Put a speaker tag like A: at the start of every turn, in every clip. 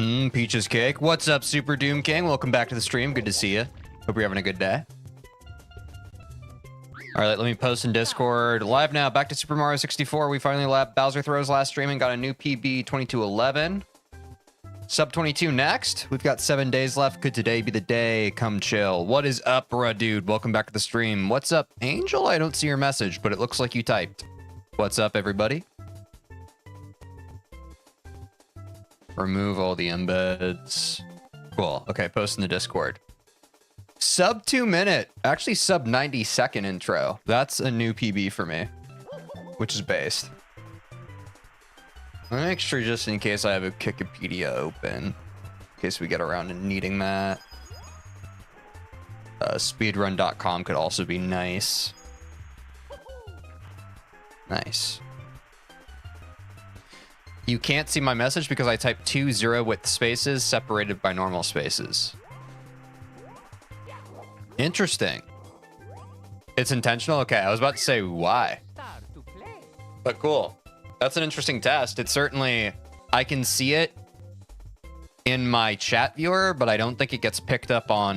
A: Peaches Cake. What's up, Super Doom King? Welcome back to the stream. Good to see you. Hope you're having a good day. All right, let me post in Discord. Live now. Back to Super Mario 64. We finally lapped Bowser Throws last stream and got a new PB 2211. Sub 22 next. We've got 7 days left. Could today be the day? Come chill. What is up, bruh, dude? Welcome back to the stream. What's up, Angel? I don't see your message, but it looks like you typed. What's up, everybody? Remove all the embeds. Cool. Okay, post in the Discord. Sub 2 minute, actually sub 90-second intro. That's a new PB for me, which is based. Let me make sure just in case I have a Wikipedia open, in case we get around to needing that. Speedrun.com could also be nice. Nice. You can't see my message because I typed 2-0 with spaces separated by normal spaces. Interesting. It's intentional? Okay, I was about to say why. But cool. That's an interesting test. It's certainly, I can see it in my chat viewer, but I don't think it gets picked up on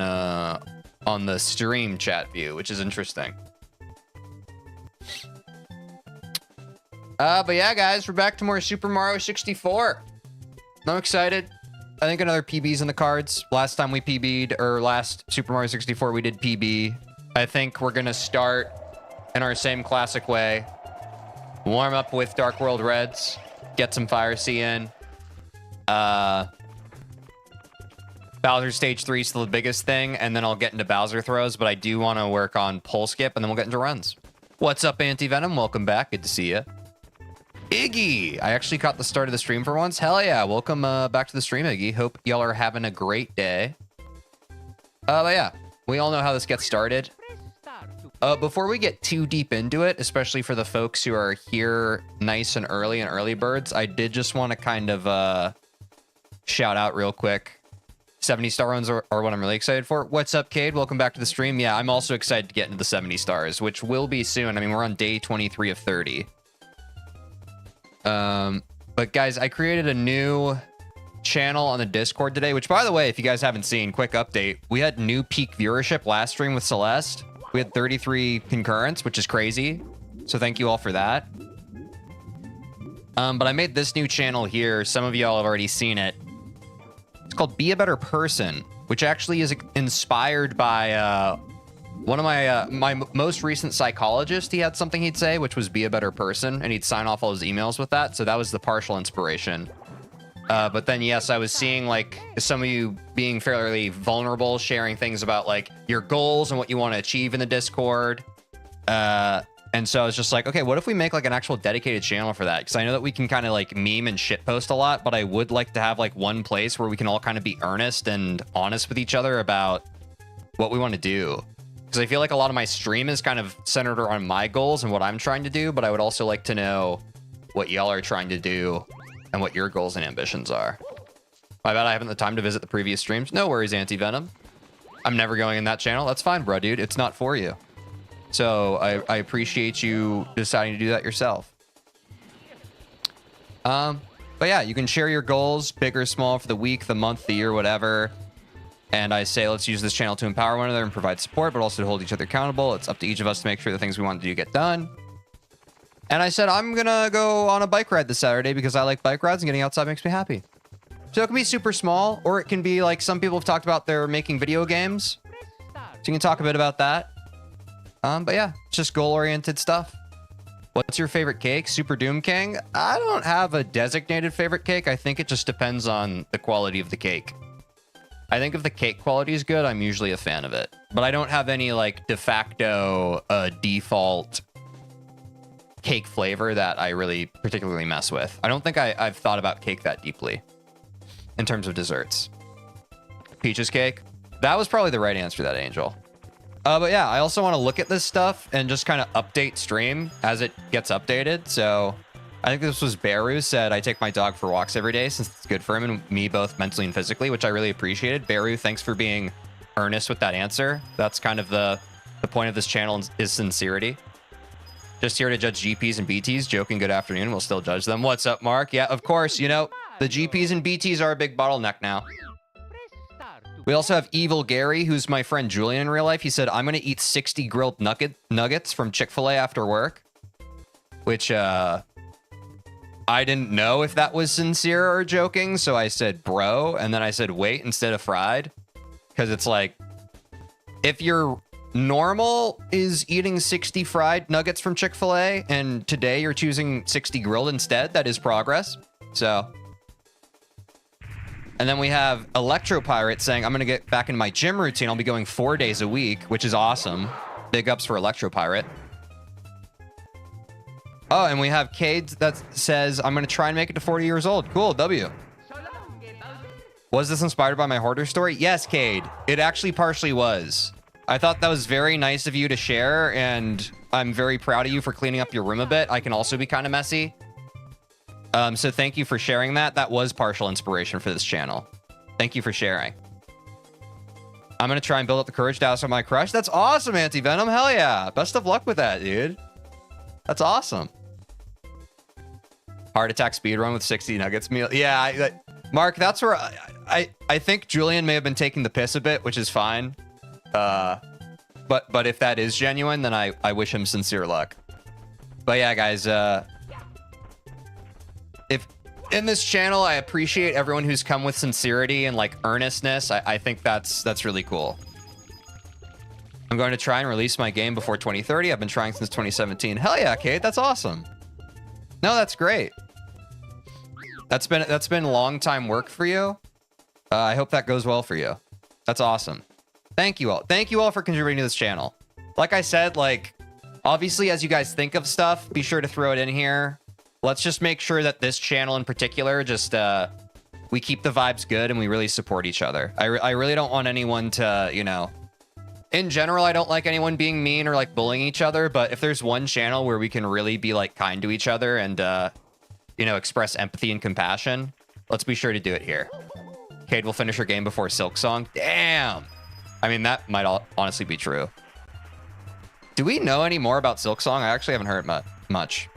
A: the stream chat view, which is interesting. But yeah, guys, we're back to more Super Mario 64. I'm excited. I think another PB's in the cards. Last time we PB'd, or last Super Mario 64, we did PB. I think we're going to start in our same classic way. Warm up with Dark World Reds. Get some Fire Sea in. Bowser Stage 3 is still the biggest thing, and then I'll get into Bowser Throws, but I do want to work on Pole Skip, and then we'll get into runs. What's up, Anti-Venom? Welcome back. Good to see you. Iggy! I actually caught the start of the stream for once. Hell yeah. Welcome back to the stream, Iggy. Hope y'all are having a great day. But yeah, we all know how this gets started. Before we get too deep into it, especially for the folks who are here nice and early birds, I did just want to kind of shout out real quick. 70-star runs are what I'm really excited for. What's up, Cade? Welcome back to the stream. Yeah, I'm also excited to get into the 70 stars, which will be soon. I mean, we're on day 23 of 30. But guys, I created a new channel on the Discord today, which, by the way, if you guys haven't seen, quick update, we had new peak viewership last stream with Celeste. We had 33 concurrents, which is crazy. So thank you all for that. But I made this new channel here. Some of y'all have already seen it. It's called Be a Better Person, which actually is inspired by one of my most recent psychologist. He had something he'd say, which was be a better person, and he'd sign off all his emails with that. So that was the partial inspiration. But then, yes, I was seeing like some of you being fairly vulnerable, sharing things about like your goals and what you want to achieve in the Discord. And so I was just like, okay, what if we make like an actual dedicated channel for that? Because I know that we can kind of like meme and shitpost a lot, but I would like to have like one place where we can all kind of be earnest and honest with each other about what we want to do. Because I feel like a lot of my stream is kind of centered around my goals and what I'm trying to do, but I would also like to know what y'all are trying to do and what your goals and ambitions are. My bad, I haven't the time to visit the previous streams. No worries, Anti-Venom. I'm never going in that channel. That's fine, bro, dude. It's not for you. So I appreciate you deciding to do that yourself. But yeah, you can share your goals, big or small, for the week, the month, the year, whatever. And I say, let's use this channel to empower one another and provide support, but also to hold each other accountable. It's up to each of us to make sure the things we want to do get done. And I said, I'm going to go on a bike ride this Saturday because I like bike rides and getting outside makes me happy. So it can be super small, or it can be like some people have talked about they're making video games. So you can talk a bit about that. But yeah, it's just goal-oriented stuff. What's your favorite cake? Super Doom King? I don't have a designated favorite cake. I think it just depends on the quality of the cake. I think if the cake quality is good, I'm usually a fan of it. But I don't have any like de facto default cake flavor that I really particularly mess with. I don't think I've thought about cake that deeply in terms of desserts. Peaches cake? That was probably the right answer to that, Angel. But yeah, I also want to look at this stuff and just kind of update stream as it gets updated. So I think this was Beru said, I take my dog for walks every day since it's good for him and me both mentally and physically, which I really appreciated. Beru, thanks for being earnest with that answer. That's kind of the point of this channel is sincerity. Just here to judge GPs and BTs. Joking, good afternoon. We'll still judge them. What's up, Mark? Yeah, of course. You know, The GPs and BTs are a big bottleneck now. We also have Evil Gary, who's my friend Julian in real life. He said, I'm going to eat 60 grilled nuggets from Chick-fil-A after work. Which, I didn't know if that was sincere or joking. So I said, bro. And then I said, wait, instead of fried. Because it's like, if your normal is eating 60 fried nuggets from Chick-fil-A, and today you're choosing 60 grilled instead, that is progress. So... And then we have Electro Pirate saying, I'm going to get back into my gym routine. I'll be going 4 days a week, which is awesome. Big ups for Electro Pirate. Oh, and we have Cade that says, I'm going to try and make it to 40 years old. Cool, W. Was this inspired by my hoarder story? Yes, Cade. It actually partially was. I thought that was very nice of you to share, and I'm very proud of you for cleaning up your room a bit. I can also be kind of messy. So thank you for sharing that. That was partial inspiration for this channel. Thank you for sharing. I'm going to try and build up the courage to ask for my crush. That's awesome, Anti-Venom. Hell yeah. Best of luck with that, dude. That's awesome. Heart attack speedrun with 60 nuggets meal. Yeah, Mark, that's where I think Julian may have been taking the piss a bit, which is fine. But if that is genuine, then I wish him sincere luck. But yeah, guys, if in this channel, I appreciate everyone who's come with sincerity and like earnestness. I think that's really cool. I'm going to try and release my game before 2030. I've been trying since 2017. Hell yeah, Kate, that's awesome. No, that's great. That's been long time work for you. I hope that goes well for you. That's awesome. Thank you all. Thank you all for contributing to this channel. Like I said, like obviously as you guys think of stuff, be sure to throw it in here. Let's just make sure that this channel in particular, just we keep the vibes good and we really support each other. I really don't want anyone to, you know, in general, I don't like anyone being mean or like bullying each other. But if there's one channel where we can really be like kind to each other and, you know, express empathy and compassion, let's be sure to do it here. Cade will finish her game before Silk Song. Damn. I mean, that might honestly be true. Do we know any more about Silk Song? I actually haven't heard much.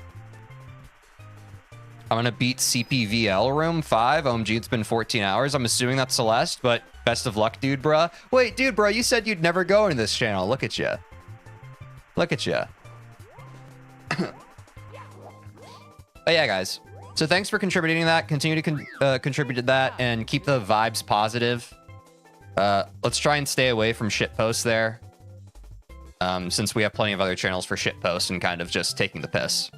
A: I'm gonna beat CPVL room 5. OMG, it's been 14 hours. I'm assuming that's Celeste, but best of luck, dude, bruh. Wait, dude, bro, you said you'd never go into this channel. Look at you. Look at you. But yeah, guys. So thanks for contributing to that. Continue to contribute to that and keep the vibes positive. Let's try and stay away from shit posts there. Since we have plenty of other channels for shit posts and kind of just taking the piss.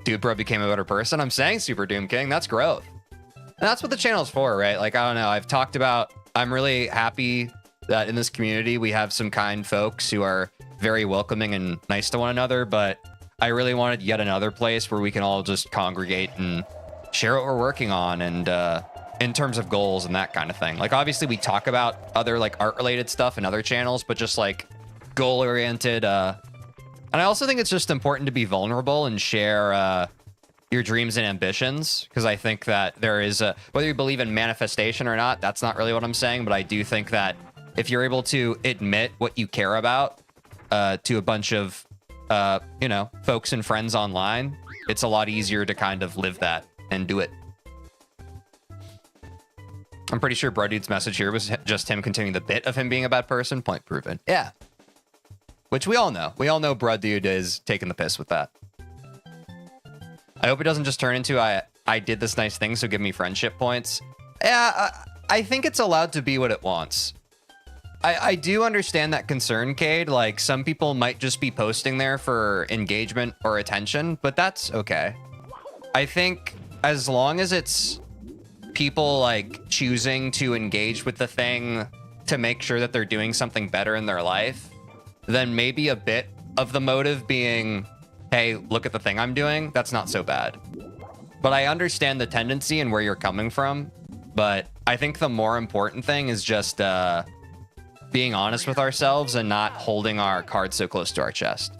A: Dude, bro became a better person. I'm saying, Super Doom King, that's growth. And that's what the channel's for, right? Like, I don't know. I've talked about, I'm really happy that in this community, we have some kind folks who are very welcoming and nice to one another. But I really wanted yet another place where we can all just congregate and share what we're working on. And in terms of goals and that kind of thing. Like, obviously, we talk about other, like, art-related stuff in other channels, but just, like, goal-oriented, and I also think it's just important to be vulnerable and share your dreams and ambitions, because I think that there is whether you believe in manifestation or not, that's not really what I'm saying, but I do think that if you're able to admit what you care about to a bunch of, you know, folks and friends online, it's a lot easier to kind of live that and do it. I'm pretty sure Brodude's message here was just him continuing the bit of him being a bad person. Point proven. Yeah. Which we all know. We all know Brodude is taking the piss with that. I hope it doesn't just turn into I did this nice thing, so give me friendship points. Yeah, I think it's allowed to be what it wants. I do understand that concern, Cade. Like, some people might just be posting there for engagement or attention, but that's okay. I think as long as it's people, like, choosing to engage with the thing to make sure that they're doing something better in their life, then maybe a bit of the motive being, hey, look at the thing I'm doing, that's not so bad. But I understand the tendency and where you're coming from, but I think the more important thing is just being honest with ourselves and not holding our cards so close to our chest.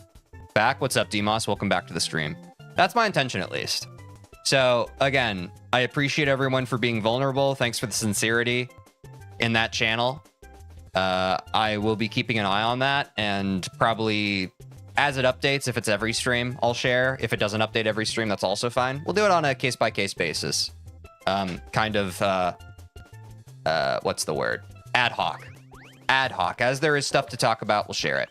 A: Back, what's up, Demos? Welcome back to the stream. That's my intention, at least. So, again, I appreciate everyone for being vulnerable. Thanks for the sincerity in that channel. I will be keeping an eye on that, and probably as it updates, if it's every stream, I'll share. If it doesn't update every stream, that's also fine. We'll do it on a case-by-case basis. kind of, what's the word? Ad hoc. Ad hoc. As there is stuff to talk about, we'll share it.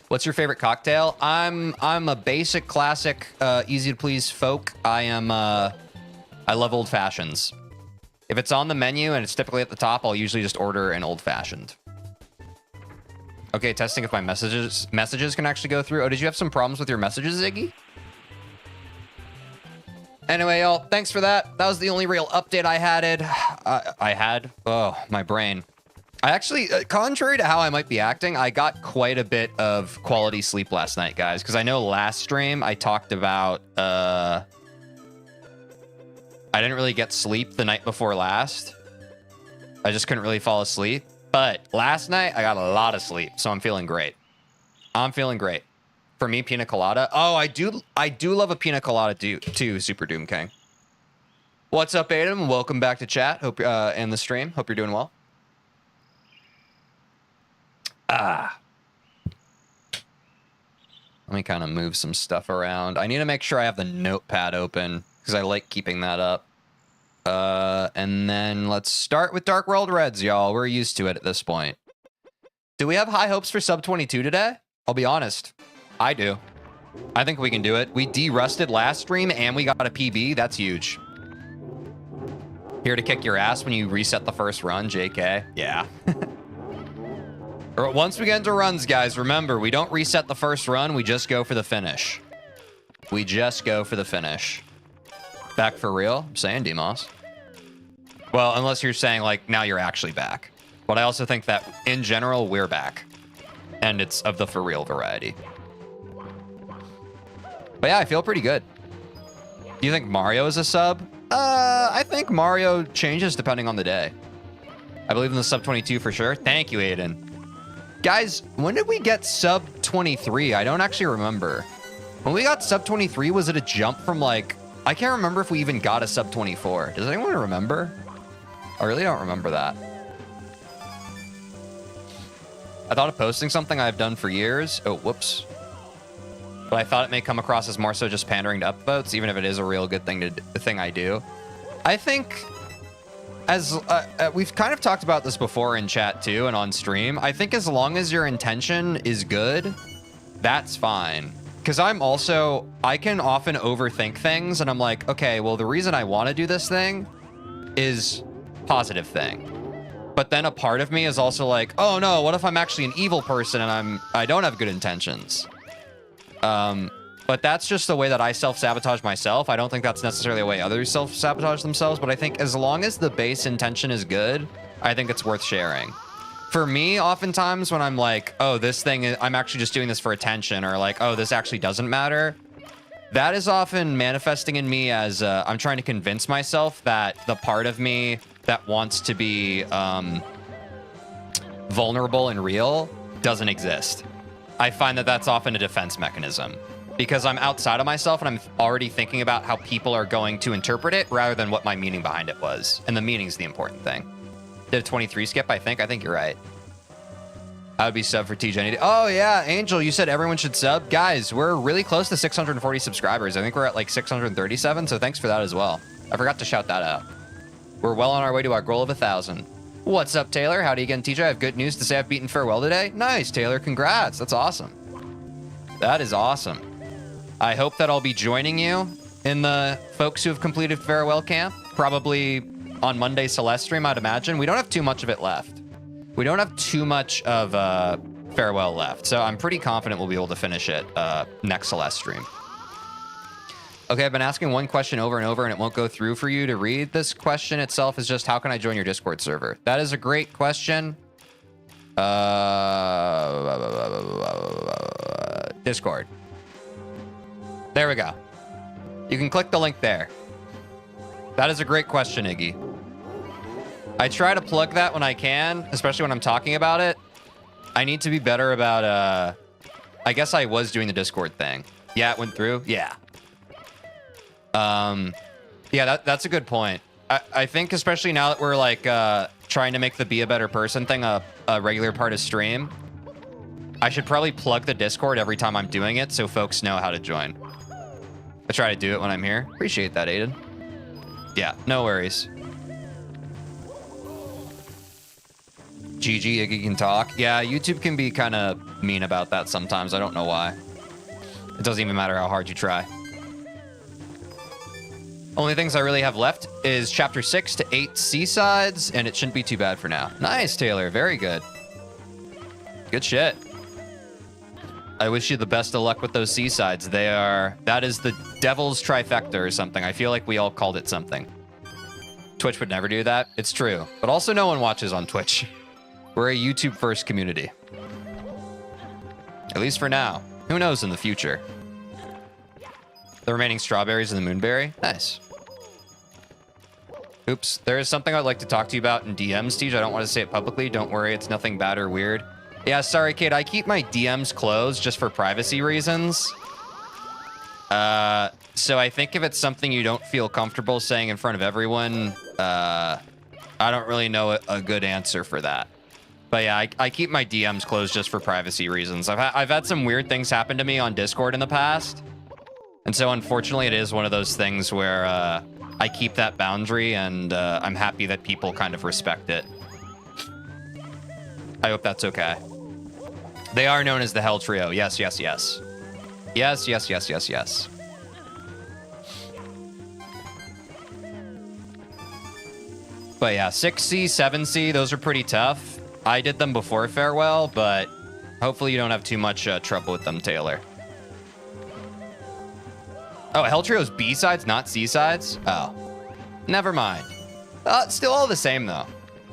A: What's your favorite cocktail? I'm a basic, classic, easy to please folk. I love old fashions. If it's on the menu and it's typically at the top, I'll usually just order an old fashioned. Okay, testing if my messages can actually go through. Oh, did you have some problems with your messages, Ziggy? Anyway, y'all, thanks for that. That was the only real update I had. Oh, my brain. I actually, contrary to how I might be acting, I got quite a bit of quality sleep last night, guys. Because I know last stream I talked about, I didn't really get sleep the night before last. I just couldn't really fall asleep. But last night I got a lot of sleep, so I'm feeling great. I'm feeling great. For me, pina colada. Oh, I do love a pina colada too, Super Doom King. What's up, Adam? Welcome back to chat. Hope and the stream. Hope you're doing well. Let me kind of move some stuff around. I need to make sure I have the notepad open because I like keeping that up. And then let's start with Dark World Reds, y'all. We're used to it at this point. Do we have high hopes for sub 22 today? I'll be honest. I do. I think we can do it. We de-rusted last stream and we got a PB. That's huge. Here to kick your ass when you reset the first run, JK. Yeah. Once we get into runs, guys, remember, we don't reset the first run. We just go for the finish. We just go for the finish. Back for real? I'm saying, D-Moss. Well, unless you're saying, like, now you're actually back. But I also think that, in general, we're back. And it's of the for real variety. But yeah, I feel pretty good. Do you think Mario is a sub? I think Mario changes depending on the day. I believe in the sub 22 for sure. Thank you, Aiden. Guys, when did we get sub 23? I don't actually remember. When we got sub 23, was it a jump from like... I can't remember if we even got a sub 24. Does anyone remember? I really don't remember that. I thought of posting something I've done for years. Oh, whoops. But I thought it may come across as more so just pandering to upvotes, even if it is a real good thing I do. I think... As we've kind of talked about this before in chat too and on stream, I think as long as your intention is good, that's fine. Because I can often overthink things and I'm like, okay, well, the reason I want to do this thing is positive thing. But then a part of me is also like, oh no, what if I'm actually an evil person and I don't have good intentions? But that's just the way that I self-sabotage myself. I don't think that's necessarily a way others self-sabotage themselves, but I think as long as the base intention is good, I think it's worth sharing. For me, oftentimes when I'm like, oh, this thing, I'm actually just doing this for attention, or like, oh, this actually doesn't matter, that is often manifesting in me as I'm trying to convince myself that the part of me that wants to be vulnerable and real doesn't exist. I find that that's often a defense mechanism. Because I'm outside of myself and I'm already thinking about how people are going to interpret it rather than what my meaning behind it was. And the meaning's the important thing. Did a 23 skip, I think? I think you're right. I would be sub for TJ. Oh, yeah, Angel, you said everyone should sub. Guys, we're really close to 640 subscribers. I think we're at like 637, so thanks for that as well. I forgot to shout that out. We're well on our way to our goal of 1,000. What's up, Taylor? Howdy again, TJ. I have good news to say I've beaten Farewell today. Nice, Taylor. Congrats. That's awesome. That is awesome. I hope that I'll be joining you in the folks who have completed Farewell Camp. Probably on Monday Celeste stream, I'd imagine. We don't have too much of it left. We don't have too much of Farewell left. So I'm pretty confident we'll be able to finish it next Celeste stream. Okay, I've been asking one question over and over and it won't go through for you to read. This question itself is just, how can I join your Discord server? That is a great question. Discord. There we go. You can click the link there. That is a great question, Iggy. I try to plug that when I can, especially when I'm talking about it. I need to be better about, I guess I was doing the Discord thing. Yeah, it went through? Yeah. Yeah, that's a good point. I think especially now that we're like trying to make the Be a Better Person thing a regular part of stream, I should probably plug the Discord every time I'm doing it so folks know how to join. I try to do it when I'm here. Appreciate that, Aiden. Yeah, no worries. GG, Iggy can talk. Yeah, YouTube can be kind of mean about that sometimes. I don't know why. It doesn't even matter how hard you try. Only things I really have left is chapter 6 to 8 Seasides, and it shouldn't be too bad for now. Nice, Taylor. Very good. Good shit. I wish you the best of luck with those Seasides. That is the devil's trifecta or something. I feel like we all called it something. Twitch would never do that. It's true. But also no one watches on Twitch. We're a YouTube first community. At least for now. Who knows in the future? The remaining strawberries and the moonberry. Nice. Oops. There is something I'd like to talk to you about in DMs, Tej. I don't want to say it publicly. Don't worry. It's nothing bad or weird. Yeah, sorry, Kate. I keep my DMs closed just for privacy reasons. So I think if it's something you don't feel comfortable saying in front of everyone, I don't really know a good answer for that. But yeah, I keep my DMs closed just for privacy reasons. I've had some weird things happen to me on Discord in the past. And so unfortunately, it is one of those things where I keep that boundary, and I'm happy that people kind of respect it. I hope that's okay. They are known as the Hell Trio. Yes, yes, yes. Yes, yes, yes, yes, yes. But yeah, 6C, 7C, those are pretty tough. I did them before Farewell, but hopefully you don't have too much trouble with them, Taylor. Oh, Hell Trio's B-sides, not C-sides? Oh, never mind. Still all the same, though.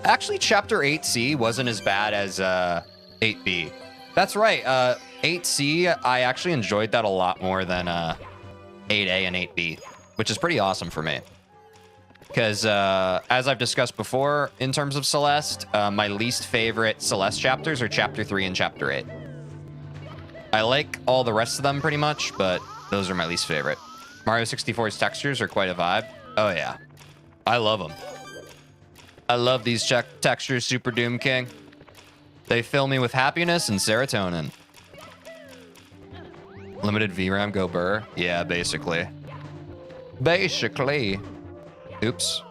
A: Actually, Chapter 8C wasn't as bad as 8B. That's right. 8C, I actually enjoyed that a lot more than 8A and 8B, which is pretty awesome for me. Because as I've discussed before, in terms of Celeste, my least favorite Celeste chapters are Chapter 3 and Chapter 8. I like all the rest of them pretty much, but those are my least favorite. Mario 64's textures are quite a vibe. Oh, yeah. I love them. I love these textures, Super Doom King. They fill me with happiness and serotonin. Limited VRAM, go burr. Yeah, basically. Basically. Oops.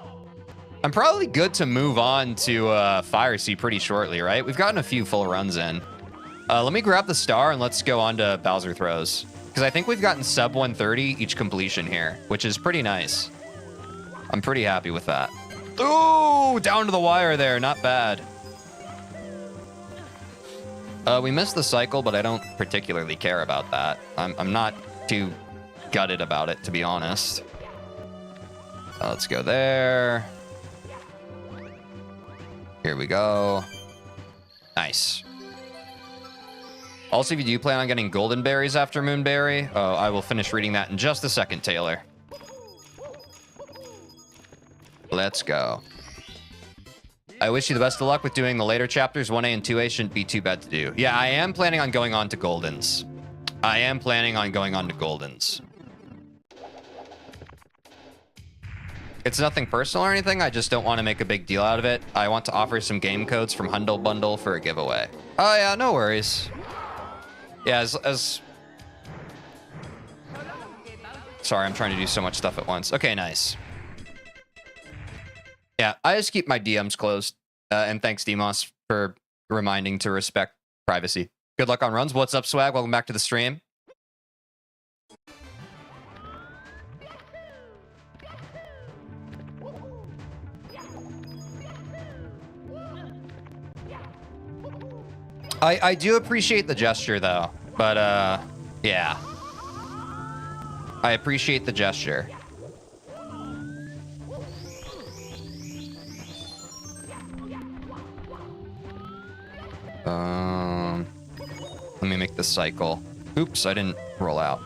A: I'm probably good to move on to Fire Sea pretty shortly, right? We've gotten a few full runs in. Let me grab the star and let's go on to Bowser Throws. Because I think we've gotten sub 130 each completion here, which is pretty nice. I'm pretty happy with that. Ooh, down to the wire there. Not bad. We missed the cycle, but I don't particularly care about that. I'm not too gutted about it, to be honest. Let's go there. Here we go. Nice. Also, if you do plan on getting golden berries after moonberry, I will finish reading that in just a second, Taylor. Let's go. I wish you the best of luck with doing the later chapters. 1A and 2A shouldn't be too bad to do. Yeah, I am planning on going on to Goldens. I am planning on going on to Goldens. It's nothing personal or anything. I just don't want to make a big deal out of it. I want to offer some game codes from Hundle Bundle for a giveaway. Oh, yeah, no worries. Yeah, Sorry, I'm trying to do so much stuff at once. Okay, nice. Yeah, I just keep my DMs closed. And thanks, Demos, for reminding to respect privacy. Good luck on runs. What's up, Swag? Welcome back to the stream. I do appreciate the gesture, though. But, yeah. I appreciate the gesture. Let me make this cycle. Oops, I didn't roll out.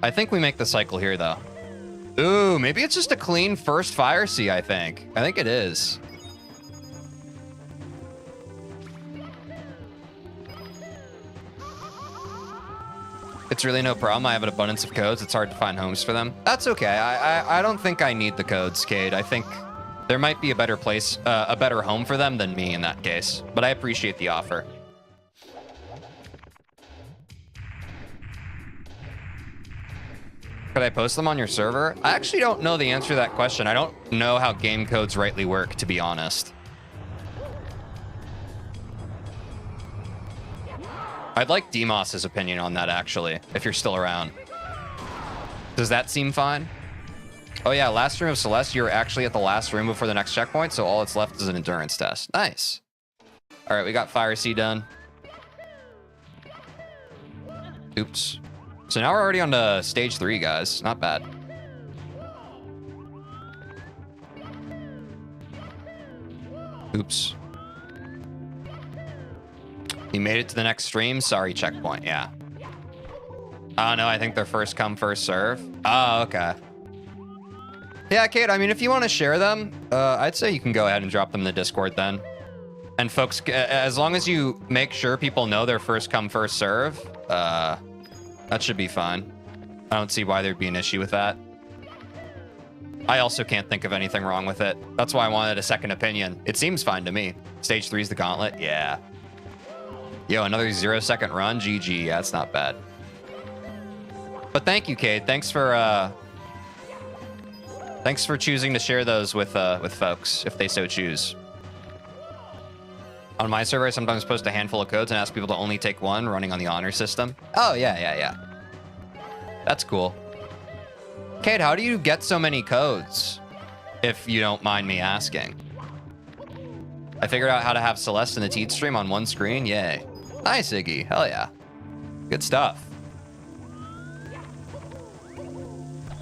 A: I think we make the cycle here, though. Ooh, maybe it's just a clean first Fire Sea, I think. I think it is. It's really no problem. I have an abundance of codes. It's hard to find homes for them. That's okay. I don't think I need the codes, Cade. I think there might be a better place, a better home for them than me in that case. But I appreciate the offer. Could I post them on your server? I actually don't know the answer to that question. I don't know how game codes rightly work, to be honest. I'd like Demos's opinion on that, actually, if you're still around. Does that seem fine? Oh, yeah, last room of Celeste, you're actually at the last room before the next checkpoint, so all that's left is an endurance test. Nice. All right, we got Fire Sea done. Oops. So now we're already on to stage 3, guys. Not bad. Oops. You made it to the next stream? Sorry, checkpoint. Yeah. Oh, no, I think they're first come, first serve. Oh, okay. Yeah, Kate, I mean, if you want to share them, I'd say you can go ahead and drop them in the Discord then. And folks, as long as you make sure people know they're first come, first serve, that should be fine. I don't see why there'd be an issue with that. I also can't think of anything wrong with it. That's why I wanted a second opinion. It seems fine to me. Stage 3 is the gauntlet. Yeah. Yo, another 0-second run. GG. Yeah, that's not bad. But thank you, Cade. Thanks for choosing to share those with folks if they so choose. On my server, I sometimes post a handful of codes and ask people to only take one, running on the honor system. Oh, yeah. That's cool. Cade, how do you get so many codes? If you don't mind me asking. I figured out how to have Celeste and the Teej stream on one screen. Yay. Nice, Iggy. Hell yeah. Good stuff.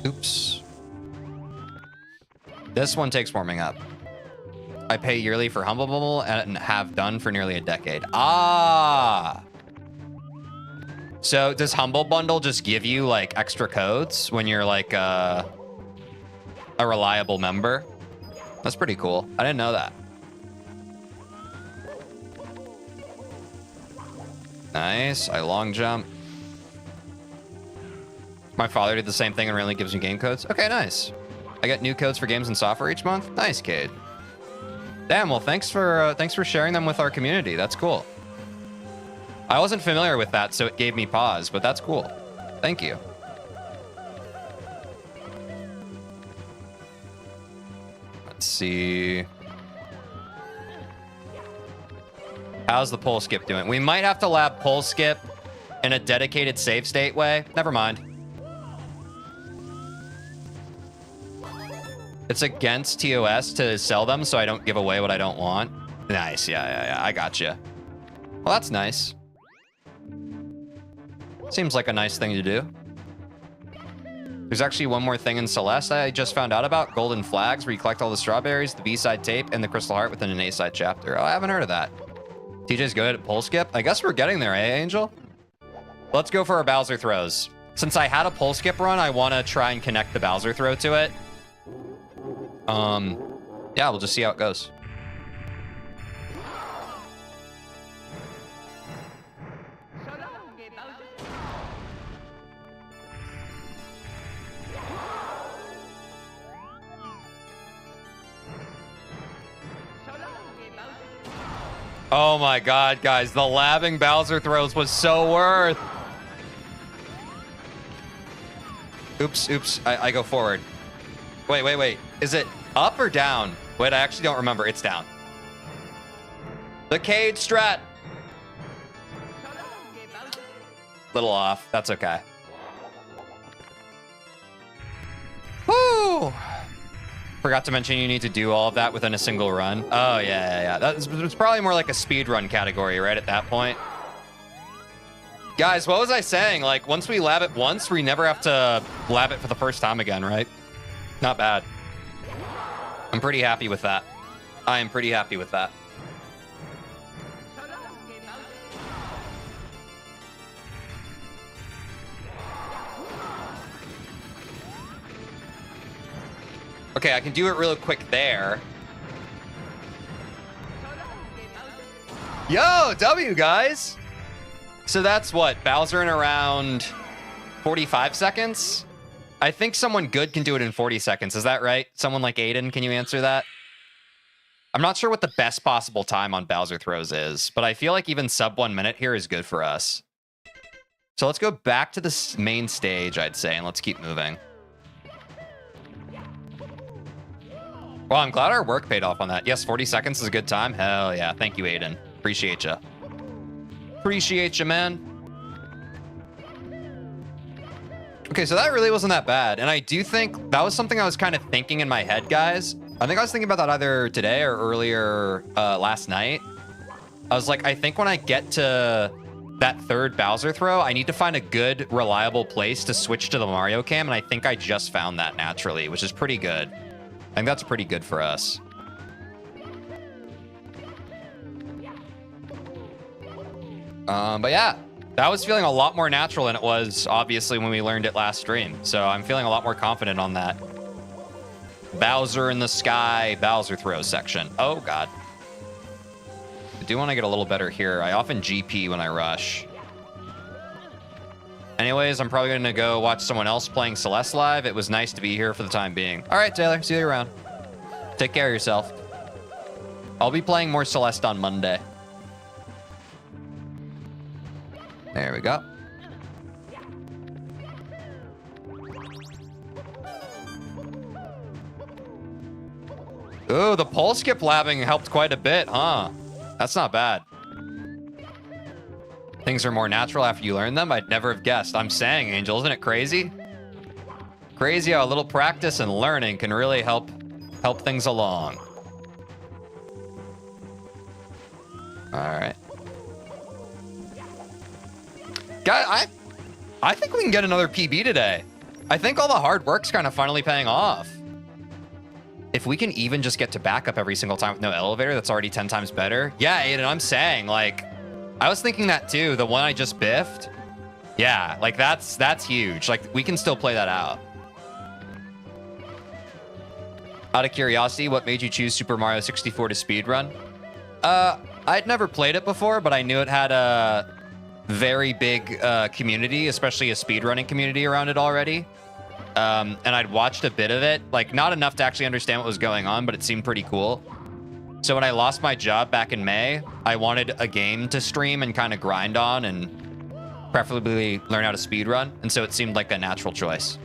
A: Oops. This one takes warming up. I pay yearly for Humble Bundle and have done for nearly a decade. Ah. So does Humble Bundle just give you like extra codes when you're like a reliable member? That's pretty cool. I didn't know that. Nice. I long jump. My father did the same thing and randomly gives me game codes. Okay, nice. I get new codes for games and software each month. Nice, Cade. Damn. Well, thanks for sharing them with our community. That's cool. I wasn't familiar with that, so it gave me pause, but that's cool. Thank you. Let's see. How's the pole skip doing? We might have to lab pole skip in a dedicated save state way. Never mind. It's against TOS to sell them, so I don't give away what I don't want. Nice. Yeah. I got you. Well, that's nice. Seems like a nice thing to do. There's actually one more thing in Celeste I just found out about. Golden Flags, where you collect all the strawberries, the B-side tape, and the Crystal Heart within an A-side chapter. Oh, I haven't heard of that. TJ's good at pole skip. I guess we're getting there, eh, Angel? Let's go for our Bowser throws. Since I had a pole skip run, I want to try and connect the Bowser throw to it. Yeah, we'll just see how it goes. Oh my god, guys, the labbing Bowser throws was so worth. Oops, I go forward. Wait. Is it up or down? Wait, I actually don't remember. It's down. The Cade strat. Little off. That's okay. Woo! Forgot to mention you need to do all of that within a single run. Oh, yeah. It's probably more like a speed run category, right, at that point. Guys, what was I saying? Like, once we lab it once, we never have to lab it for the first time again, right? Not bad. I'm pretty happy with that. I am pretty happy with that. Okay, I can do it real quick there. Yo, W, guys. So that's what? Bowser in around 45 seconds? I think someone good can do it in 40 seconds. Is that right? Someone like Aiden, can you answer that? I'm not sure what the best possible time on Bowser throws is, but I feel like even sub 1 minute here is good for us. So let's go back to the main stage, I'd say, and let's keep moving. Well, I'm glad our work paid off on that. Yes, 40 seconds is a good time. Hell yeah. Thank you, Aiden. Appreciate you. Appreciate you, man. Okay, so that really wasn't that bad. And I do think that was something I was kind of thinking in my head, guys. I think I was thinking about that either today or earlier last night. I was like, I think when I get to that third Bowser throw, I need to find a good, reliable place to switch to the Mario cam. And I think I just found that naturally, which is pretty good. I think that's pretty good for us. But yeah, that was feeling a lot more natural than it was, obviously, when we learned it last stream. So I'm feeling a lot more confident on that. Bowser in the sky, Bowser throw section. Oh, God. I do want to get a little better here. I often GP when I rush. Anyways, I'm probably going to go watch someone else playing Celeste live. It was nice to be here for the time being. All right, Taylor. See you around. Take care of yourself. I'll be playing more Celeste on Monday. There we go. Ooh, the pole skip labbing helped quite a bit, huh? That's not bad. Things are more natural after you learn them. I'd never have guessed. I'm saying, Angel, isn't it crazy? Crazy how a little practice and learning can really help things along. All right. Guy, I think we can get another PB today. I think all the hard work's kind of finally paying off. If we can even just get to backup every single time with no elevator, that's already 10 times better. Yeah, Aiden, I'm saying, like, I was thinking that too. The one I just biffed. Yeah, like that's huge. Like, we can still play that out. Out of curiosity, what made you choose Super Mario 64 to speedrun? I'd never played it before, but I knew it had a very big community, especially a speedrunning community around it already. And I'd watched a bit of it, like not enough to actually understand what was going on, but it seemed pretty cool. So when I lost my job back in May, I wanted a game to stream and kind of grind on and preferably learn how to speedrun. And so it seemed like a natural choice.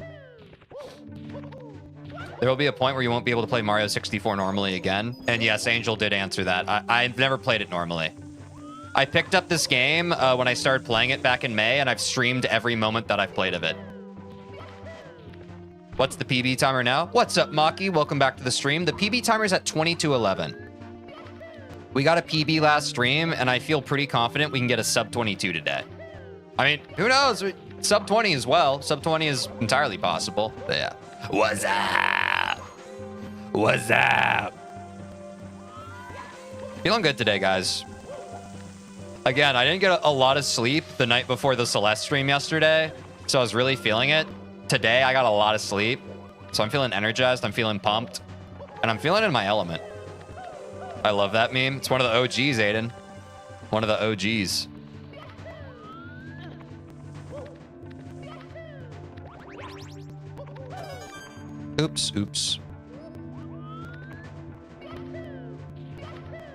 A: There will be a point where you won't be able to play Mario 64 normally again. And yes, Angel did answer that. I've never played it normally. I picked up this game when I started playing it back in May, and I've streamed every moment that I've played of it. What's the PB timer now? What's up, Maki? Welcome back to the stream. The PB timer is at 22:11. We got a PB last stream, and I feel pretty confident we can get a sub 22 today. I mean, who knows? Sub 20 as well. Sub 20 is entirely possible. But yeah. What's up? What's up? Feeling good today, guys. Again, I didn't get a lot of sleep the night before the Celeste stream yesterday, so I was really feeling it. Today, I got a lot of sleep, so I'm feeling energized, I'm feeling pumped, and I'm feeling in my element. I love that meme. It's one of the OGs, Aiden. One of the OGs. Oops.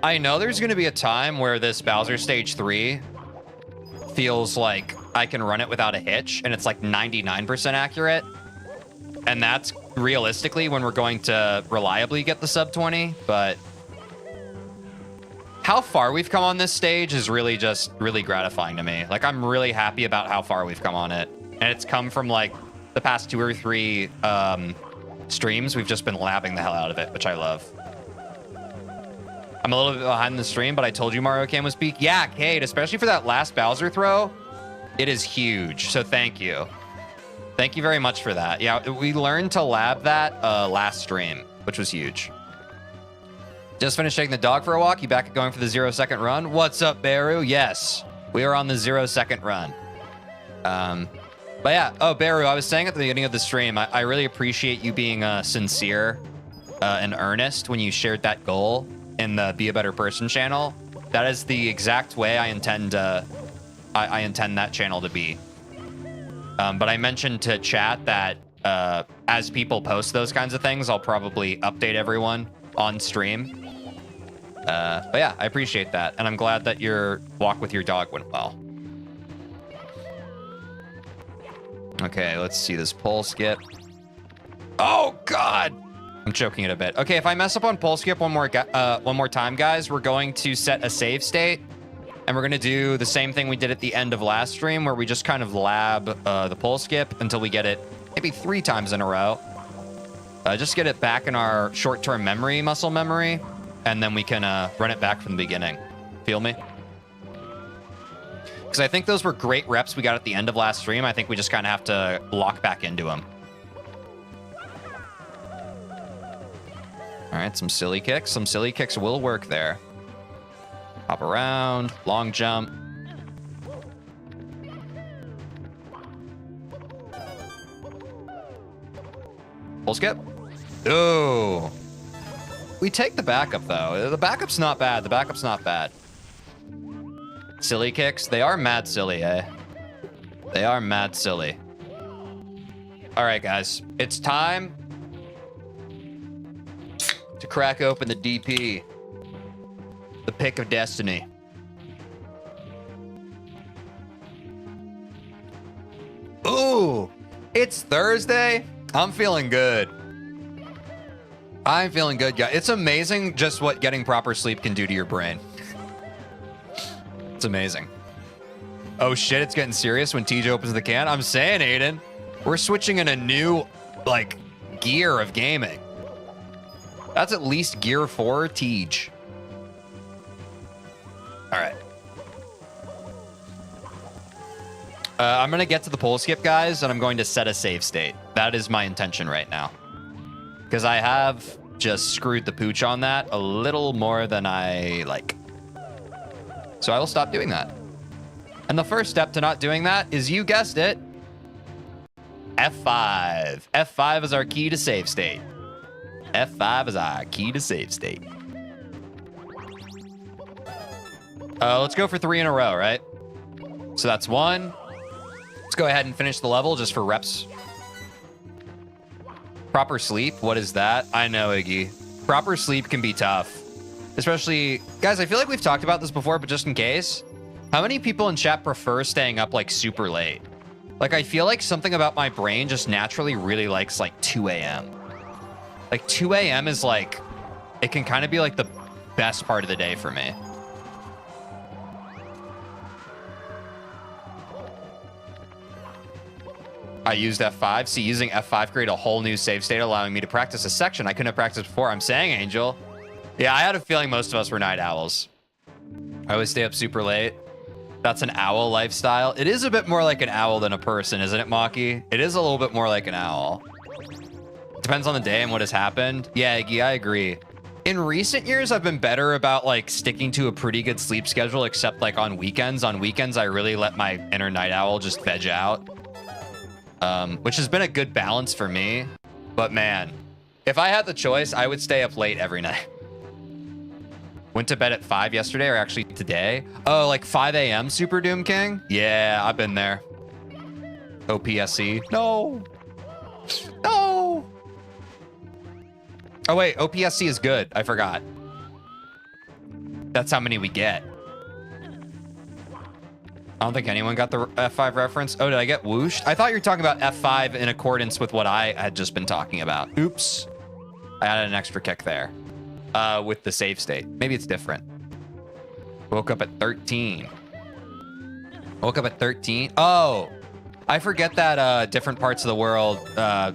A: I know there's going to be a time where this Bowser Stage 3 feels like I can run it without a hitch, and it's like 99% accurate. And that's realistically when we're going to reliably get the sub 20, but how far we've come on this stage is really gratifying to me. Like, I'm really happy about how far we've come on it. And it's come from like the past 2 or 3 streams. We've just been labbing the hell out of it, which I love. I'm a little bit behind the stream, but I told you Mario Cam was peak. Yeah, Cade, especially for that last Bowser throw, it is huge. So thank you. Thank you very much for that. Yeah, we learned to lab that last stream, which was huge. Just finished taking the dog for a walk. You back at going for the 0-second run? What's up, Beru? Yes, we are on the 0-second run. But yeah, oh, Beru, I was saying at the beginning of the stream, I really appreciate you being sincere and earnest when you shared that goal in the Be a Better Person channel. That is the exact way I intend I intend that channel to be. But I mentioned to chat that as people post those kinds of things, I'll probably update everyone on stream. But yeah, I appreciate that. And I'm glad that your walk with your dog went well. Okay, let's see this pole skip. Oh, God. I'm choking it a bit. Okay, if I mess up on pole skip one more time, guys, we're going to set a save state. And we're going to do the same thing we did at the end of last stream, where we just kind of lab the pole skip until we get it maybe 3 times in a row. Just get it back in our short-term memory, muscle memory, and then we can run it back from the beginning. Feel me? Because I think those were great reps we got at the end of last stream. I think we just kind of have to lock back into them. All right, some silly kicks. Some silly kicks will work there. Hop around, long jump. Full skip. Ooh. We take the backup, though. The backup's not bad. The backup's not bad. Silly kicks. They are mad silly, eh? They are mad silly. All right, guys. It's time to crack open the DP. The pick of destiny. Ooh, it's Thursday. I'm feeling good. I'm feeling good, guys. It's amazing just what getting proper sleep can do to your brain. It's amazing. Oh shit, it's getting serious when Tej opens the can. I'm saying, Aiden, we're switching in a new, like, gear of gaming. That's at least gear 4 Tej. All right. I'm going to get to the pole skip, guys, and I'm going to set a save state. That is my intention right now. Because I have just screwed the pooch on that a little more than I like. So I will stop doing that. And the first step to not doing that is, you guessed it, F5. F5 is our key to save state. F5 is our key to save state. Let's go for 3 in a row, right? So that's 1. Let's go ahead and finish the level just for reps. Proper sleep, what is that? I know, Iggy. Proper sleep can be tough. Especially, guys, I feel like we've talked about this before, but just in case. How many people in chat prefer staying up like super late? Like, I feel like something about my brain just naturally really likes like 2 a.m. Like 2 a.m. is like, it can kind of be like the best part of the day for me. I used F5. See, using F5 created a whole new save state, allowing me to practice a section I couldn't have practiced before. I'm saying, Angel. Yeah, I had a feeling most of us were night owls. I always stay up super late. That's an owl lifestyle. It is a bit more like an owl than a person, isn't it, Maki? It is a little bit more like an owl. Depends on the day and what has happened. Yeah, Iggy, I agree. In recent years, I've been better about like sticking to a pretty good sleep schedule, except like on weekends. On weekends, I really let my inner night owl just veg out. Which has been a good balance for me. But man, if I had the choice, I would stay up late every night. Went to bed at 5 yesterday, or actually today. Oh, like 5 a.m. Super Doom King? Yeah, I've been there. OPSC. No. No. Oh, wait. OPSC is good. I forgot. That's how many we get. I don't think anyone got the F5 reference. Oh, did I get whooshed? I thought you were talking about F5 in accordance with what I had just been talking about. Oops. I added an extra kick there. With the save state. Maybe it's different. Woke up at 13. Woke up at 13. Oh, I forget that different parts of the world,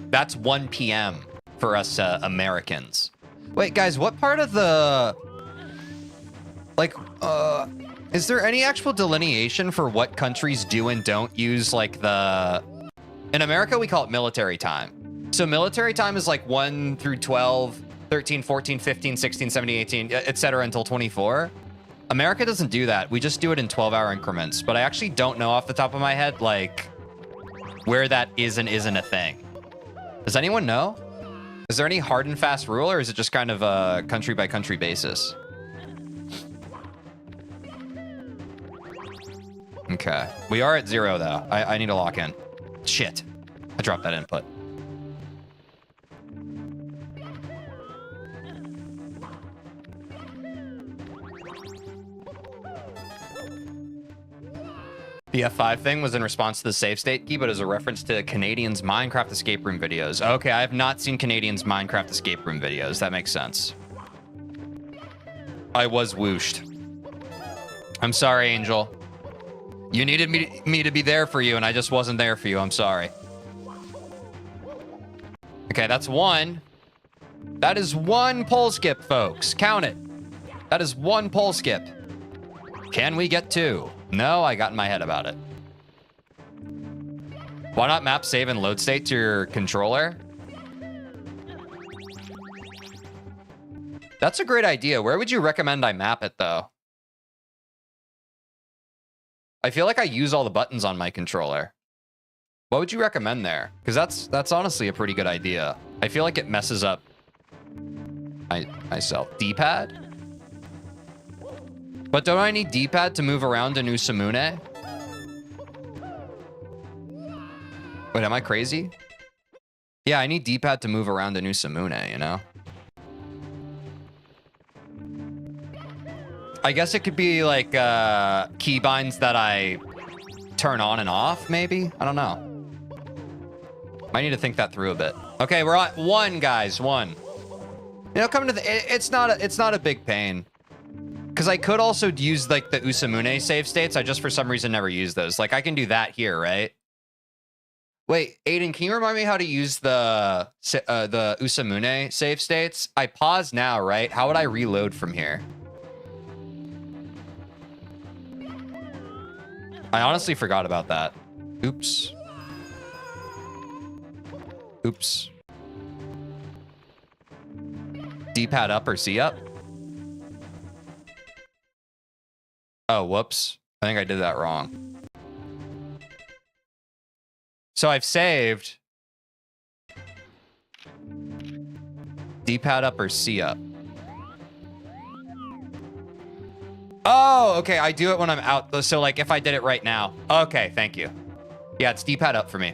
A: that's 1 p.m. for us Americans. Wait, guys, what part of the... Like, is there any actual delineation for what countries do and don't use, like, the... In America, we call it military time. So military time is, like, 1 through 12, 13, 14, 15, 16, 17, 18, etc. until 24. America doesn't do that. We just do it in 12-hour increments. But I actually don't know off the top of my head, like, where that is and isn't a thing. Does anyone know? Is there any hard and fast rule, or is it just kind of a country-by-country basis? Okay. We are at 0, though. I need to lock in. Shit. I dropped that input. The F5 thing was in response to the save state key, but as a reference to Canadians' Minecraft escape room videos. Okay, I have not seen Canadians' Minecraft escape room videos. That makes sense. I was whooshed. I'm sorry, Angel. You needed me to be there for you, and I just wasn't there for you. I'm sorry. Okay, that's one. That is one pole skip, folks. Count it. That is one pole skip. Can we get two? No, I got in my head about it. Why not map save and load state to your controller? That's a great idea. Where would you recommend I map it, though? I feel like I use all the buttons on my controller. What would you recommend there? Because that's honestly a pretty good idea. I feel like it messes up myself. D-pad? But don't I need D-pad to move around in Usamune? Wait, am I crazy? Yeah, I need D-pad to move around in Usamune, you know? I guess it could be like keybinds that I turn on and off, maybe? I don't know. Might need to think that through a bit. Okay, we're at one, guys, one. You know, coming to the, it's not a big pain. Because I could also use like the Usamune save states. I just for some reason never use those. Like I can do that here, right? Wait, Aiden, can you remind me how to use the Usamune save states? I pause now, right? How would I reload from here? I honestly forgot about that. Oops. Oops. D-pad up or C up? Oh, whoops. I think I did that wrong. So I've saved. D-pad up or C up? Oh, okay. I do it when I'm out. So like if I did it right now. Okay, thank you. Yeah, it's D-pad up for me.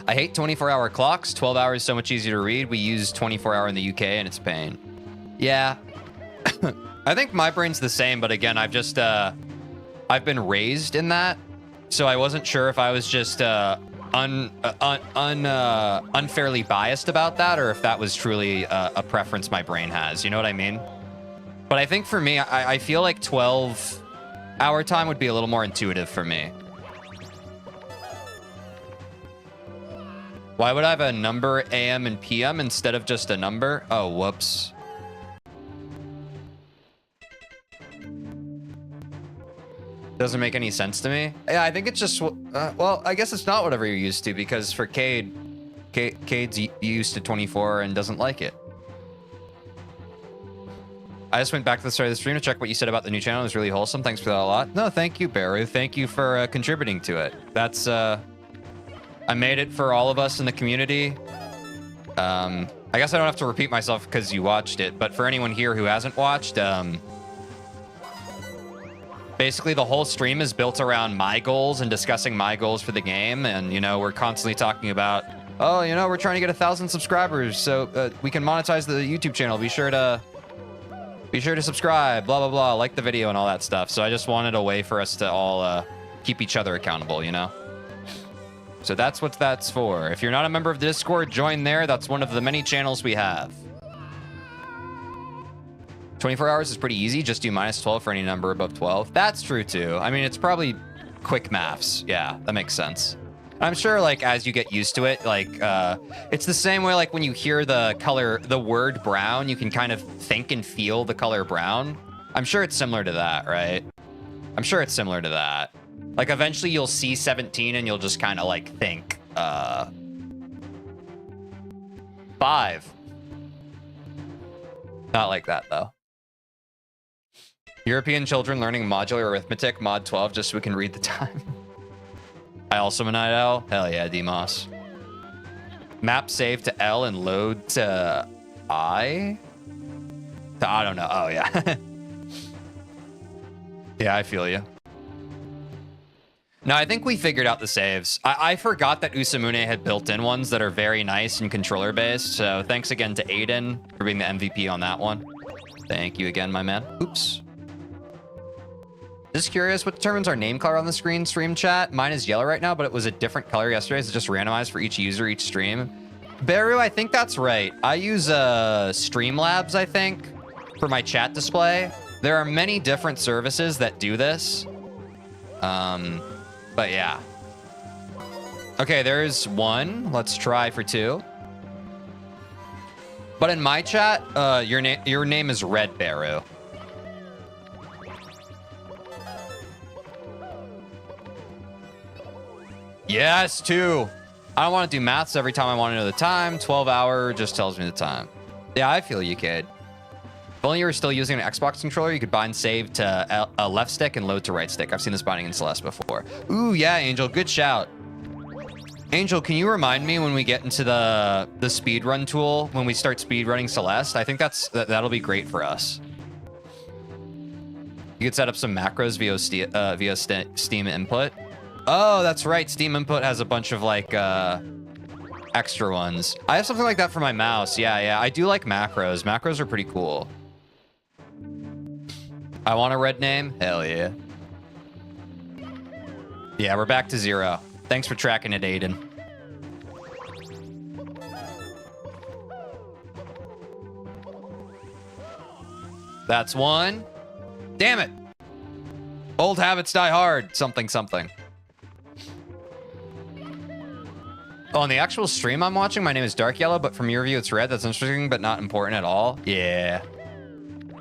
A: I hate 24-hour clocks. 12 hours so much easier to read. We use 24-hour in the UK and it's pain. Yeah. I think my brain's the same, but again, I've just I've been raised in that, so I wasn't sure if I was just unfairly biased about that, or if that was truly a preference my brain has. You know what I mean? But I think for me, I feel like 12-hour time would be a little more intuitive for me. Why would I have a number AM and PM instead of just a number? Oh, whoops. Doesn't make any sense to me. Yeah, I think it's just, well, I guess it's not whatever you're used to, because for Cade's used to 24 and doesn't like it. I just went back to the start of the stream to check what you said about the new channel. It was really wholesome. Thanks for that a lot. No, thank you, Baru. Thank you for contributing to it. That's, I made it for all of us in the community. I guess I don't have to repeat myself because you watched it, but for anyone here who hasn't watched, basically, the whole stream is built around my goals and discussing my goals for the game. And, you know, we're constantly talking about, oh, you know, we're trying to get 1,000 subscribers so we can monetize the YouTube channel. Be sure to subscribe, blah, blah, blah, like the video and all that stuff. So I just wanted a way for us to all keep each other accountable, you know? So that's what that's for. If you're not a member of the Discord, join there. That's one of the many channels we have. 24 hours is pretty easy. Just do -12 for any number above 12. That's true, too. I mean, it's probably quick maths. Yeah, that makes sense. I'm sure, like, as you get used to it, like, it's the same way, like, when you hear the word brown, you can kind of think and feel the color brown. I'm sure it's similar to that, right? I'm sure it's similar to that. Like, eventually you'll see 17 and you'll just kind of, like, think, 5. Not like that, though. European children learning modular arithmetic, mod 12, just so we can read the time. I also am a night owl. Hell yeah, DMOS. Map save to L and load to I? I don't know. Oh, yeah. Yeah, I feel you. No, I think we figured out the saves. I forgot that Usamune had built-in ones that are very nice and controller-based, so thanks again to Aiden for being the MVP on that one. Thank you again, my man. Oops. Just curious, what determines our name color on the screen, stream chat? Mine is yellow right now, but it was a different color yesterday. It's just randomized for each user, each stream. Beru, I think that's right. I use Streamlabs, I think, for my chat display. There are many different services that do this. But yeah. Okay, there's one. Let's try for two. But in my chat, your name is Red Beru. Yes, two. I don't want to do maths every time I want to know the time. 12-hour just tells me the time. Yeah, I feel you, kid. If only you were still using an Xbox controller, you could bind save to a left stick and load to right stick. I've seen this binding in Celeste before. Ooh, yeah, Angel. Good shout. Angel, can you remind me when we get into the speedrun tool, when we start speedrunning Celeste? I think that'll be great for us. You could set up some macros via Steam input. Oh, that's right. Steam input has a bunch of like extra ones. I have something like that for my mouse. Yeah. I do like macros. Macros are pretty cool. I want a red name. Hell yeah. Yeah, we're back to 0. Thanks for tracking it, Aiden. That's one. Damn it. Old habits die hard. Something. On the actual stream I'm watching, my name is Dark Yellow, but from your view, it's red. That's interesting, but not important at all. Yeah.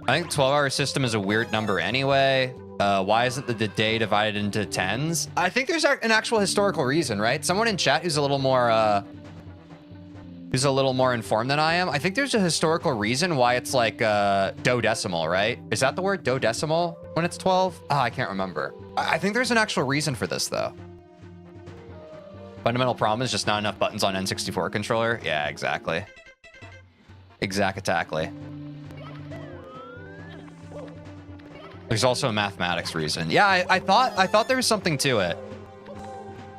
A: I think the 12-hour system is a weird number anyway. Why isn't the day divided into 10s? I think there's an actual historical reason, right? Someone in chat who's a little more informed than I am. I think there's a historical reason why it's like dodecimal, right? Is that the word, dodecimal, when it's 12? I can't remember. I think there's an actual reason for this, though. Fundamental problem is just not enough buttons on N64 controller. Yeah, exactly. Exactly. There's also a mathematics reason. Yeah, I thought there was something to it.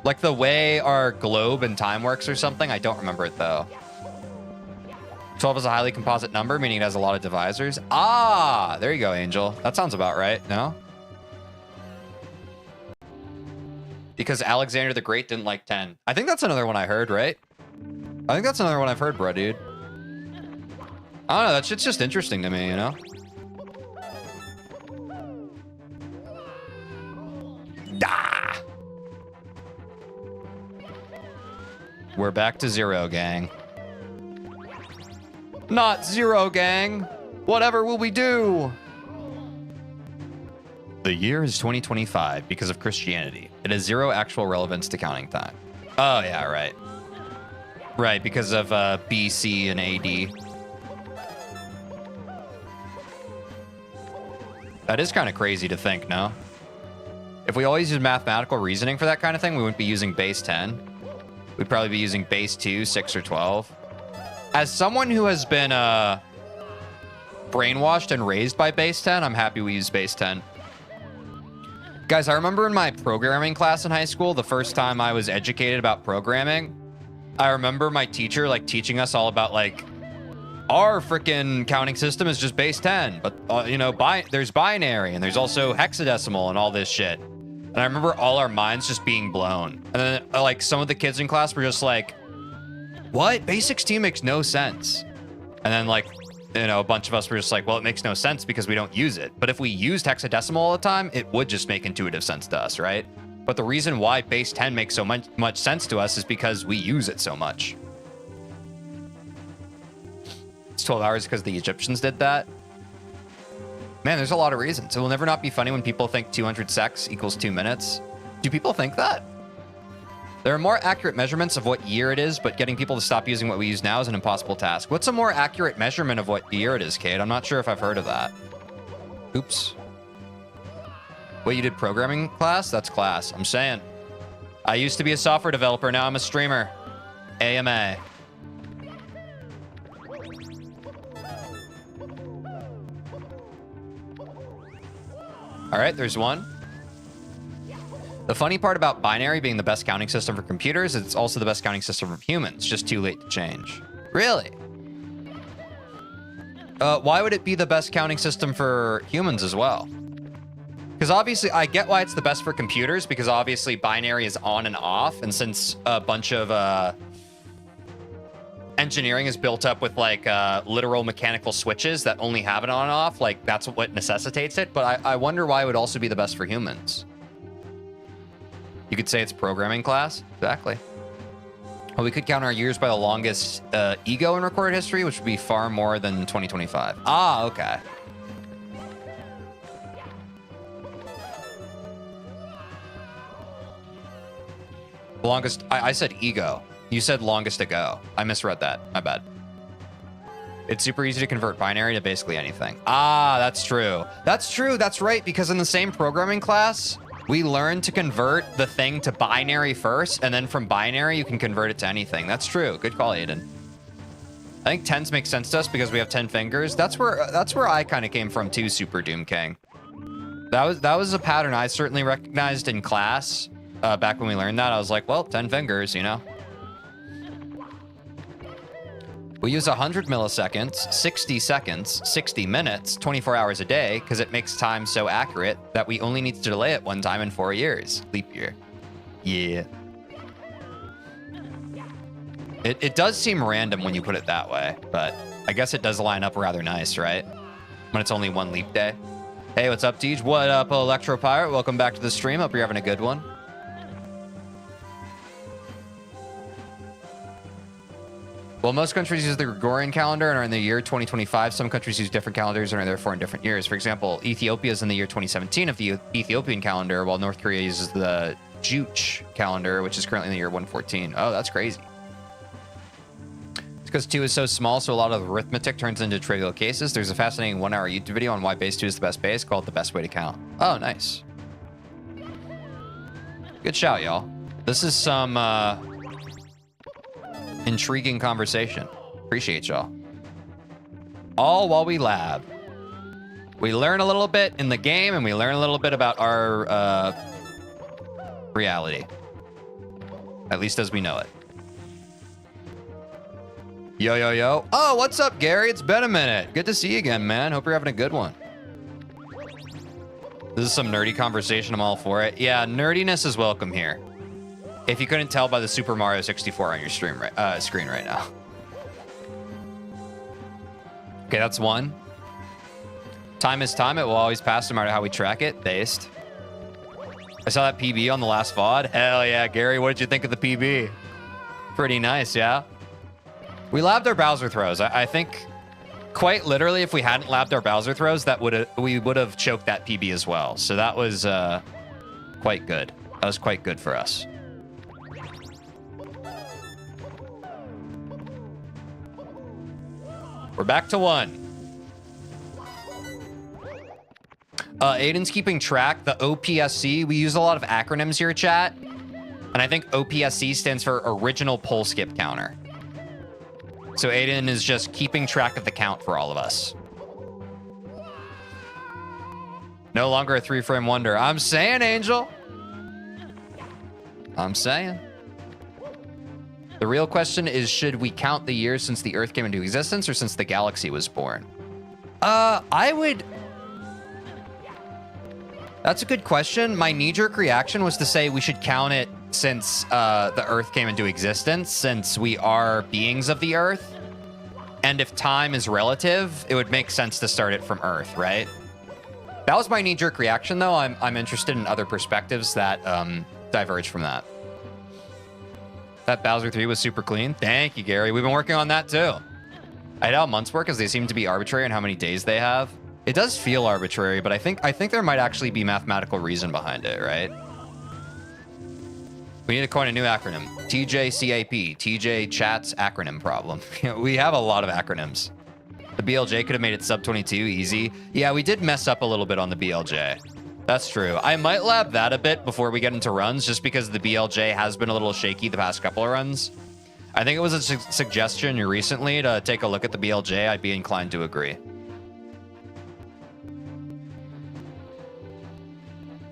A: Like the way our globe and time works or something. I don't remember it though. 12 is a highly composite number, meaning it has a lot of divisors. Ah, there you go, Angel. That sounds about right, no? Because Alexander the Great didn't like 10. I think that's another one I heard, right? I think that's another one I've heard, bro, dude. I don't know, that shit's just interesting to me, you know? Ah! We're back to 0, gang. Not 0, gang. Whatever will we do? The year is 2025 because of Christianity. It has 0 actual relevance to counting time. Oh, yeah, right. Right, because of BC and AD. That is kind of crazy to think, no? If we always use mathematical reasoning for that kind of thing, we wouldn't be using base 10. We'd probably be using base 2, 6, or 12. As someone who has been brainwashed and raised by base 10, I'm happy we use base 10. Guys, I remember in my programming class in high school, the first time I was educated about programming, I remember my teacher like teaching us all about like, our freaking counting system is just base 10, but you know, there's binary and there's also hexadecimal and all this shit. And I remember all our minds just being blown. And then like some of the kids in class were just like, what? Base 16 makes no sense. And then like, you know, a bunch of us were just like, well, it makes no sense because we don't use it. But if we used hexadecimal all the time, it would just make intuitive sense to us, right? But the reason why base 10 makes so much sense to us is because we use it so much. It's 12 hours because the Egyptians did that. Man, there's a lot of reasons. It will never not be funny when people think 200 secs equals 2 minutes. Do people think that? There are more accurate measurements of what year it is, but getting people to stop using what we use now is an impossible task. What's a more accurate measurement of what year it is, Kate? I'm not sure if I've heard of that. Oops. Wait, you did programming class? That's class. I'm saying. I used to be a software developer. Now I'm a streamer. AMA. All right, there's one. The funny part about binary being the best counting system for computers is it's also the best counting system for humans. Just too late to change. Really? Why would it be the best counting system for humans as well? Because obviously, I get why it's the best for computers, because obviously binary is on and off. And since a bunch of engineering is built up with like literal mechanical switches that only have it on and off, like that's what necessitates it. But I wonder why it would also be the best for humans. You could say it's programming class. Exactly. Well, we could count our years by the longest ego in recorded history, which would be far more than 2025. Ah, okay. The longest, I said ego. You said longest ago. I misread that. My bad. It's super easy to convert binary to basically anything. Ah, that's true. That's true. That's right. Because in the same programming class, we learned to convert the thing to binary first, and then from binary, you can convert it to anything. That's true. Good call, Aiden. I think tens make sense to us because we have 10 fingers. That's where I kind of came from too, Super Doom King. That was a pattern I certainly recognized in class. Back when we learned that, I was like, well, 10 fingers, you know? We use 100 milliseconds, 60 seconds, 60 minutes, 24 hours a day, because it makes time so accurate that we only need to delay it one time in 4 years. Leap year. Yeah. It does seem random when you put it that way, but I guess it does line up rather nice, right? When it's only one leap day. Hey, what's up, Teej? What up, Electro Pirate? Welcome back to the stream. Hope you're having a good one. Well, most countries use the Gregorian calendar and are in the year 2025. Some countries use different calendars and are therefore in different years. For example, Ethiopia is in the year 2017 of the Ethiopian calendar, while North Korea uses the Juche calendar, which is currently in the year 114. Oh, that's crazy. It's because 2 is so small, so a lot of arithmetic turns into trivial cases. There's a fascinating 1-hour YouTube video on why base 2 is the base called The Best Way to Count. Oh, nice. Good shout, y'all. This is some intriguing conversation. Appreciate y'all. All while we lab. We learn a little bit in the game, and we learn a little bit about our reality. At least as we know it. Yo, yo, yo. Oh, what's up, Gary? It's been a minute. Good to see you again, man. Hope you're having a good one. This is some nerdy conversation. I'm all for it. Yeah, nerdiness is welcome here. If you couldn't tell by the Super Mario 64 on your screen right now. Okay, that's one. Time is time. It will always pass no matter how we track it. Based. I saw that PB on the last VOD. Hell yeah, Gary. What did you think of the PB? Pretty nice, yeah? We labbed our Bowser throws. I think quite literally, if we hadn't labbed our Bowser throws, we would have choked that PB as well. So that was quite good. That was quite good for us. We're back to 1. Aiden's keeping track. The OPSC, we use a lot of acronyms here, chat. And I think OPSC stands for Original Pole Skip Counter. So Aiden is just keeping track of the count for all of us. No longer a 3-frame wonder. I'm saying, Angel. I'm saying. The real question is, should we count the years since the Earth came into existence or since the galaxy was born? I would... That's a good question. My knee-jerk reaction was to say we should count it since the Earth came into existence, since we are beings of the Earth. And if time is relative, it would make sense to start it from Earth, right? That was my knee-jerk reaction, though. I'm interested in other perspectives that diverge from that. That Bowser 3 was super clean. Thank you, Gary. We've been working on that, too. I had how months work, as they seem to be arbitrary on how many days they have. It does feel arbitrary, but I think there might actually be mathematical reason behind it, right? We need to coin a new acronym. TJCAP. TJ Chat's acronym problem. We have a lot of acronyms. The BLJ could have made it sub 22 easy. Yeah, we did mess up a little bit on the BLJ. That's true. I might lab that a bit before we get into runs, just because the BLJ has been a little shaky the past couple of runs. I think it was a suggestion recently to take a look at the BLJ. I'd be inclined to agree.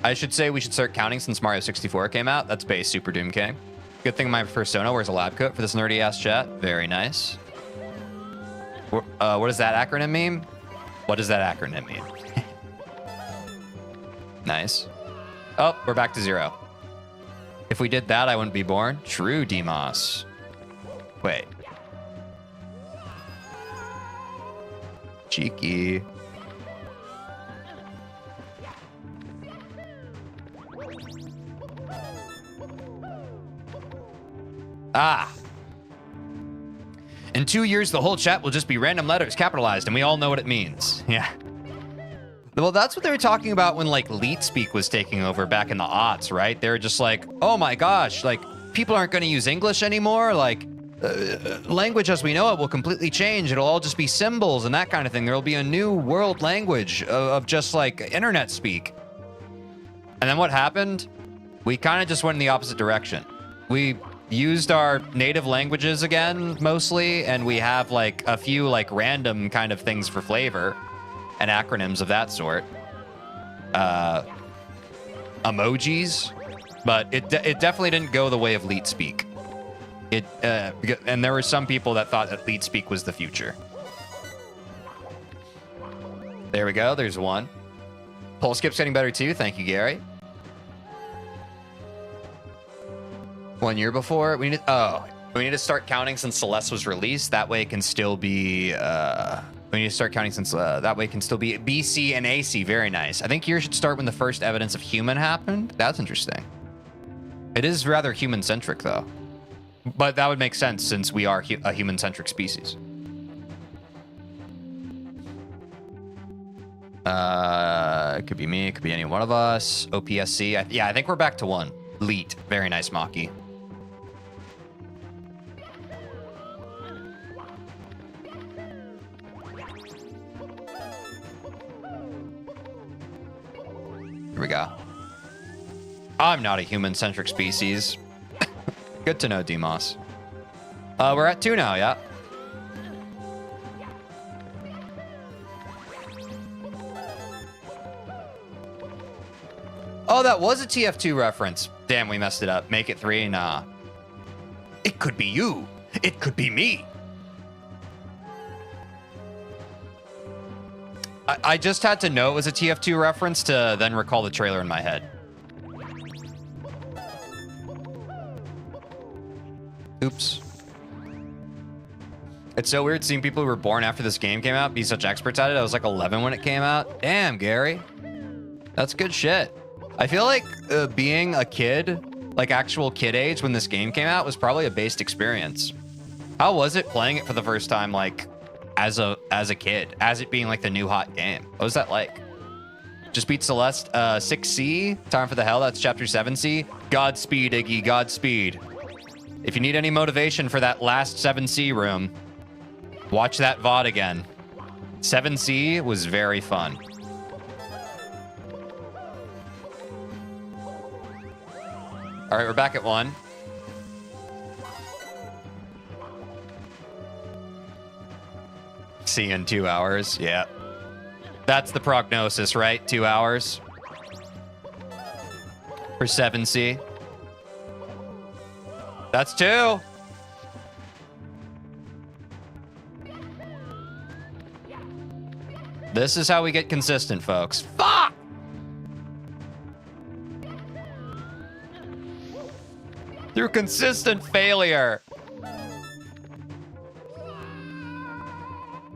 A: I should say we should start counting since Mario 64 came out. That's base Super Doom King. Good thing my persona wears a lab coat for this nerdy ass chat. Very nice. What does that acronym mean? What does that acronym mean? Nice. Oh, we're back to 0. If we did that, I wouldn't be born. True, Demos. Wait. Cheeky. Ah. In 2 years, the whole chat will just be random letters capitalized, and we all know what it means. Yeah. Well, that's what they were talking about when, like, Leet Speak was taking over back in the aughts, right? They were just like, oh my gosh, like, people aren't going to use English anymore. Like, language as we know it will completely change. It'll all just be symbols and that kind of thing. There'll be a new world language of just, like, internet speak. And then what happened? We kind of just went in the opposite direction. We used our native languages again, mostly, and we have, like, a few, like, random kind of things for flavor. And acronyms of that sort. Emojis. But it definitely didn't go the way of Leet Speak. And there were some people that thought that Leet Speak was the future. There we go. There's one. Pole skip's getting better too. Thank you, Gary. 1 year before. We need to start counting since Celeste was released. That way it can still be... we need to start counting since that way it can still be BC and AC. Very nice. I think year should start when the first evidence of human happened. That's interesting. It is rather human-centric, though. But that would make sense since we are a human-centric species. It could be me. It could be any one of us. OPSC. Yeah, I think we're back to 1. Leet. Very nice, Maki. Here we go. I'm not a human-centric species. Good to know, Demos. We're at 2 now, yeah. Oh, that was a TF2 reference. Damn, we messed it up. Make it 3? Nah. It could be you. It could be me. I just had to know it was a TF2 reference to then recall the trailer in my head. Oops. It's so weird seeing people who were born after this game came out be such experts at it. I was like 11 when it came out. Damn, Gary. That's good shit. I feel like being a kid, like actual kid age when this game came out, was probably a based experience. How was it playing it for the first time, like, as a kid, as it being like the new hot game? What was that like? Just beat Celeste 6C. Time for the Hell. That's chapter 7C. Godspeed, Iggy. Godspeed. If you need any motivation for that last 7C room, watch that VOD again. 7C was very fun. All right, we're back at 1. See you in 2 hours. Yeah. That's the prognosis, right? 2 hours. For 7C. That's 2. This is how we get consistent, folks. Fuck! Through consistent failure.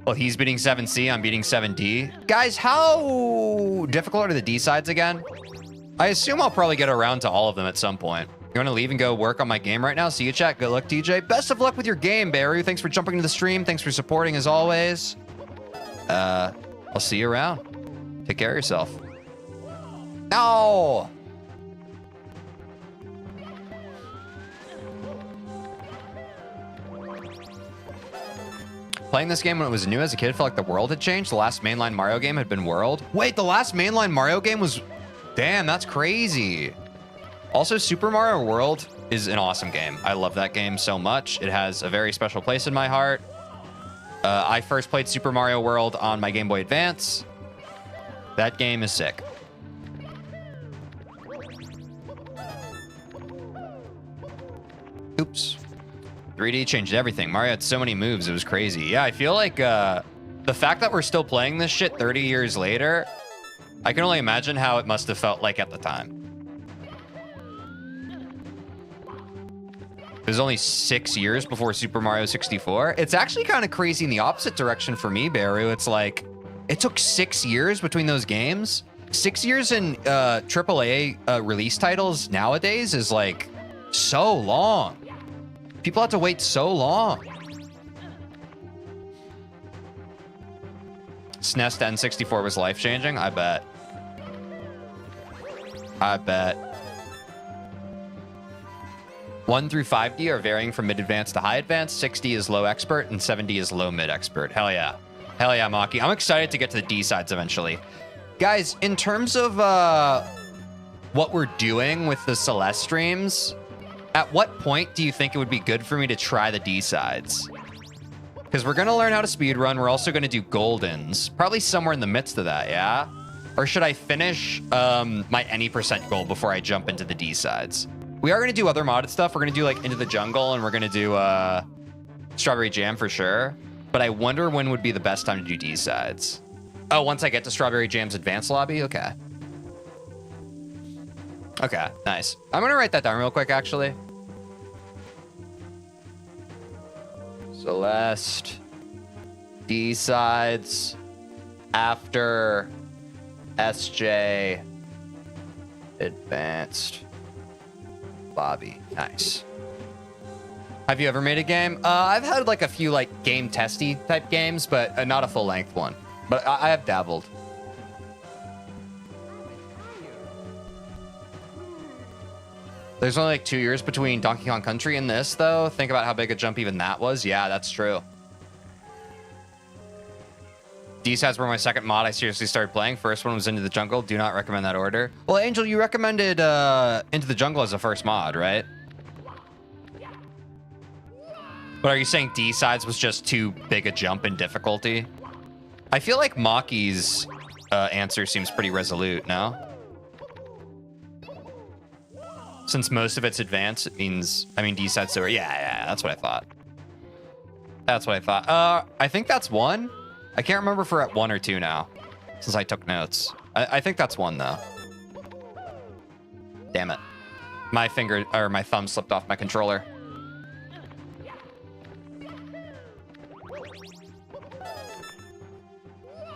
A: Well, he's beating 7C, I'm beating 7D. Guys, how difficult are the D sides again? I assume I'll probably get around to all of them at some point. You want to leave and go work on my game right now? See you, chat. Good luck, TJ. Best of luck with your game, Barry. Thanks for jumping into the stream. Thanks for supporting, as always. I'll see you around. Take care of yourself. No! Playing this game when it was new as a kid felt like the world had changed. The last mainline Mario game had been World. Wait, the last mainline Mario game was... Damn, that's crazy. Also, Super Mario World is an awesome game. I love that game so much. It has a very special place in my heart. I first played Super Mario World on my Game Boy Advance. That game is sick. Oops. 3D changed everything. Mario had so many moves, it was crazy. Yeah, I feel like the fact that we're still playing this shit 30 years later I can only imagine how it must have felt like at the time. It was only 6 years before Super Mario 64. It's actually kind of crazy in the opposite direction for me, Baru. It's like, it took 6 years between those games. 6 years in AAA release titles nowadays is like so long. People have to wait so long. SNES to N64 was life-changing? I bet. I bet. 1 through 5D are varying from mid-advanced to high-advanced. 6D is low-expert, and 7D is low-mid-expert. Hell yeah. Hell yeah, Maki. I'm excited to get to the D-sides eventually. Guys, in terms of what we're doing with the Celeste streams, at what point do you think it would be good for me to try the D-sides? Because we're going to learn how to speedrun. We're also going to do Goldens. Probably somewhere in the midst of that, yeah? Or should I finish my any % goal before I jump into the D-sides? We are going to do other modded stuff. We're going to do like Into the Jungle, and we're going to do Strawberry Jam for sure. But I wonder when would be the best time to do D-sides. Oh, once I get to Strawberry Jam's advanced lobby? Okay. Okay, nice. I'm going to write that down real quick, actually. Celeste. D-sides. After SJ. Advanced lobby. Nice. Have you ever made a game? I've had like a few like game testy type games, but not a full length one. But I have dabbled. There's only like 2 years between Donkey Kong Country and this, though. Think about how big a jump even that was. Yeah, that's true. D-sides were my second mod I seriously started playing. First one was Into the Jungle. Do not recommend that order. Well, Angel, you recommended Into the Jungle as a first mod, right? But are you saying D-sides was just too big a jump in difficulty? I feel like Maki's answer seems pretty resolute, no? Since most of it's advanced, it means, I mean, D-sides, so yeah, that's what I thought. That's what I thought. I think that's 1. I can't remember if we're at 1 or 2 now, since I took notes. I think that's 1, though. Damn it. My finger, or my thumb slipped off my controller.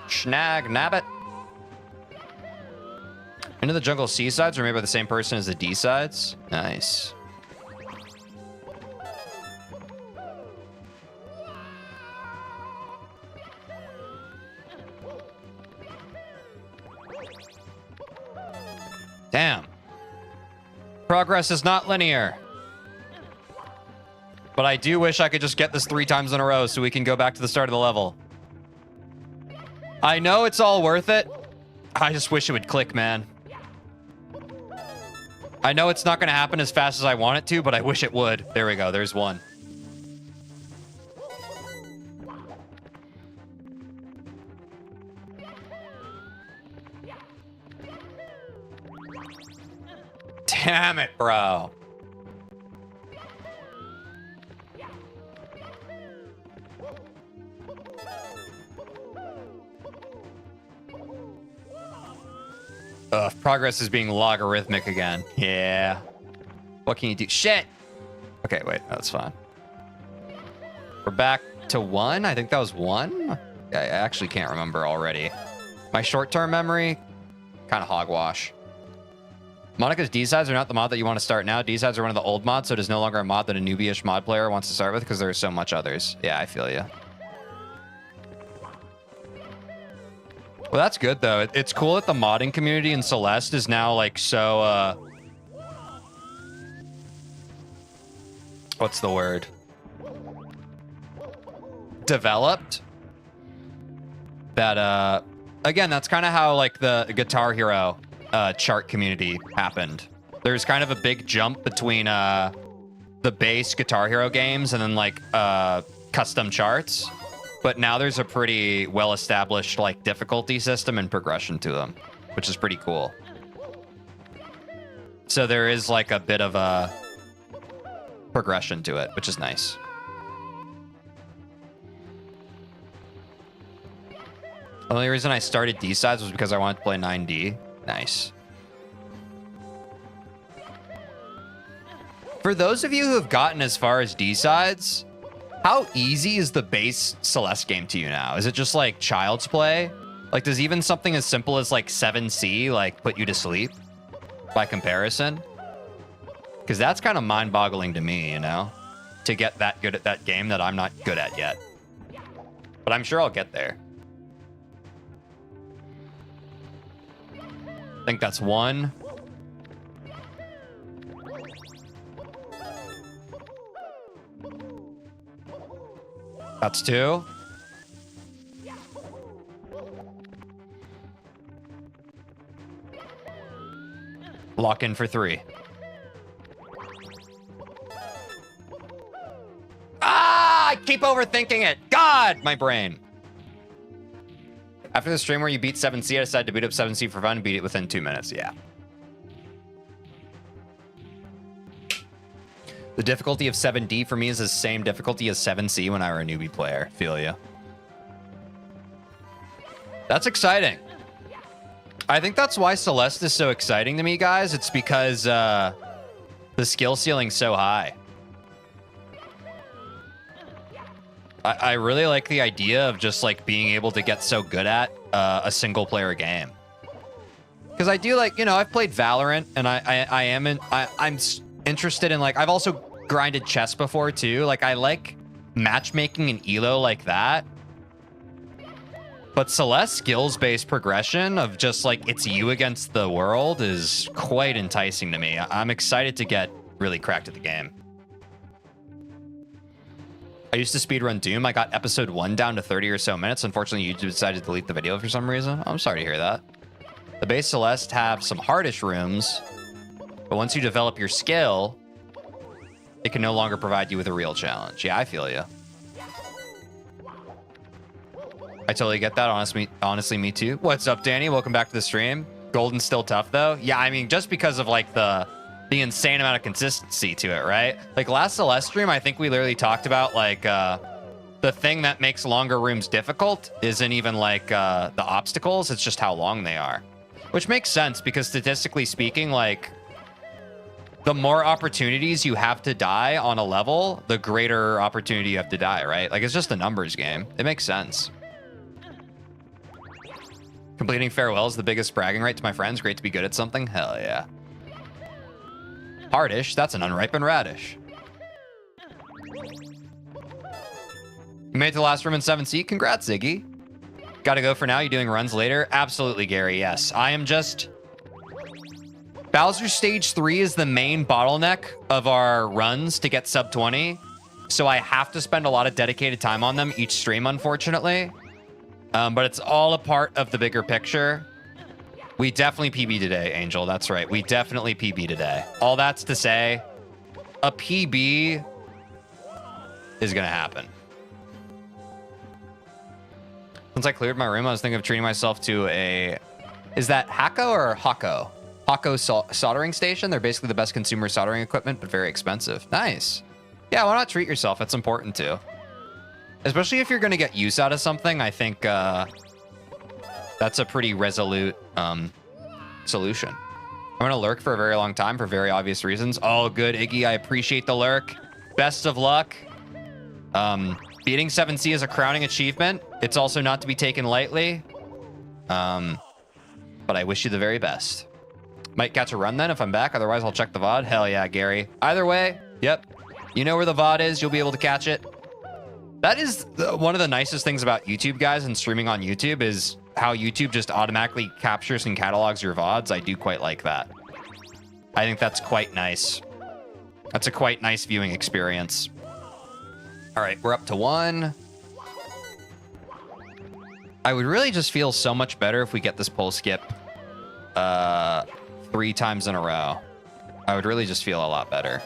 A: Snag, nabbit. Into the Jungle C-sides are made by the same person as the D-sides. Nice. Damn. Progress is not linear. But I do wish I could just get this 3 times in a row so we can go back to the start of the level. I know it's all worth it. I just wish it would click, man. I know it's not going to happen as fast as I want it to, but I wish it would. There we go. There's 1. Damn it, bro. Progress is being logarithmic again. Yeah. What can you do? Shit! Okay, wait. That's fine. We're back to 1? I think that was 1? I actually can't remember already. My short-term memory? Kind of hogwash. Monica's D-sides are not the mod that you want to start now. D-sides are one of the old mods, so it is no longer a mod that a newbie-ish mod player wants to start with because there are so much others. Yeah, I feel you. Well, that's good, though. It's cool that the modding community in Celeste is now, like, so, what's the word? Developed? That, again, that's kind of how, like, the Guitar Hero chart community happened. There's kind of a big jump between, the base Guitar Hero games and then, like, custom charts. But now there's a pretty well-established like difficulty system and progression to them, which is pretty cool. So there is like a bit of a progression to it, which is nice. The only reason I started D-sides was because I wanted to play 9D. Nice. For those of you who have gotten as far as D-sides, how easy is the base Celeste game to you now? Is it just like child's play? Like, does even something as simple as like 7C like put you to sleep by comparison? Because that's kind of mind-boggling to me, you know, to get that good at that game that I'm not good at yet. But I'm sure I'll get there. I think that's 1. That's 2. Lock in for 3. Ah, I keep overthinking it. God, my brain. After the stream where you beat 7C, I decided to boot up 7C for fun and beat it within 2 minutes. Yeah. The difficulty of 7D for me is the same difficulty as 7C when I were a newbie player. Feel you. That's exciting. I think that's why Celeste is so exciting to me, guys. It's because the skill ceiling's so high. I really like the idea of just like being able to get so good at a single player game. Because I do like, you know, I've played Valorant and I'm interested in like, I've also grinded chess before too. Like I like matchmaking and elo like that. But Celeste skills-based progression of just like it's you against the world is quite enticing to me. I'm excited to get really cracked at the game. I used to speedrun Doom. I got episode 1 down to 30 or so minutes. Unfortunately, YouTube decided to delete the video for some reason. I'm sorry to hear that. The base Celeste have some hardish rooms, but once you develop your skill, it can no longer provide you with a real challenge. Yeah, I feel you. I totally get that. Honestly, me too. What's up, Danny? Welcome back to the stream. Golden's still tough, though. Yeah, I mean, just because of, like, the insane amount of consistency to it, right? Like, last Celeste stream, I think we literally talked about, like, the thing that makes longer rooms difficult isn't even, like, the obstacles. It's just how long they are. Which makes sense, because statistically speaking, like, the more opportunities you have to die on a level, the greater opportunity you have to die, right? Like, it's just a numbers game. It makes sense. Completing farewell is the biggest bragging right to my friends. Great to be good at something. Hell yeah. Hardish, that's an unripened radish. You made it to the last room in 7C. Congrats, Ziggy. Gotta go for now. You doing runs later? Absolutely, Gary. Yes. I am just... Bowser Stage 3 is the main bottleneck of our runs to get sub 20. So I have to spend a lot of dedicated time on them each stream, unfortunately. But it's all a part of the bigger picture. We definitely PB today, Angel. That's right. We definitely PB today. All that's to say, a PB is going to happen. Since I cleared my room, I was thinking of treating myself to a... Is that Hako or Hako? Hako soldering station. They're basically the best consumer soldering equipment, but very expensive. Nice. Yeah, why not treat yourself? It's important too. Especially if you're going to get use out of something, I think that's a pretty resolute solution. I'm going to lurk for a very long time for very obvious reasons. Oh, good, Iggy. I appreciate the lurk. Best of luck. Beating 7C is a crowning achievement. It's also not to be taken lightly. But I wish you the very best. Might catch a run then if I'm back. Otherwise, I'll check the VOD. Hell yeah, Gary. Either way, yep. You know where the VOD is. You'll be able to catch it. That is one of the nicest things about YouTube, guys, and streaming on YouTube is how YouTube just automatically captures and catalogs your VODs. I do quite like that. I think that's quite nice. That's a quite nice viewing experience. All right, we're up to 1. I would really just feel so much better if we get this pole skip 3 times in a row. I would really just feel a lot better.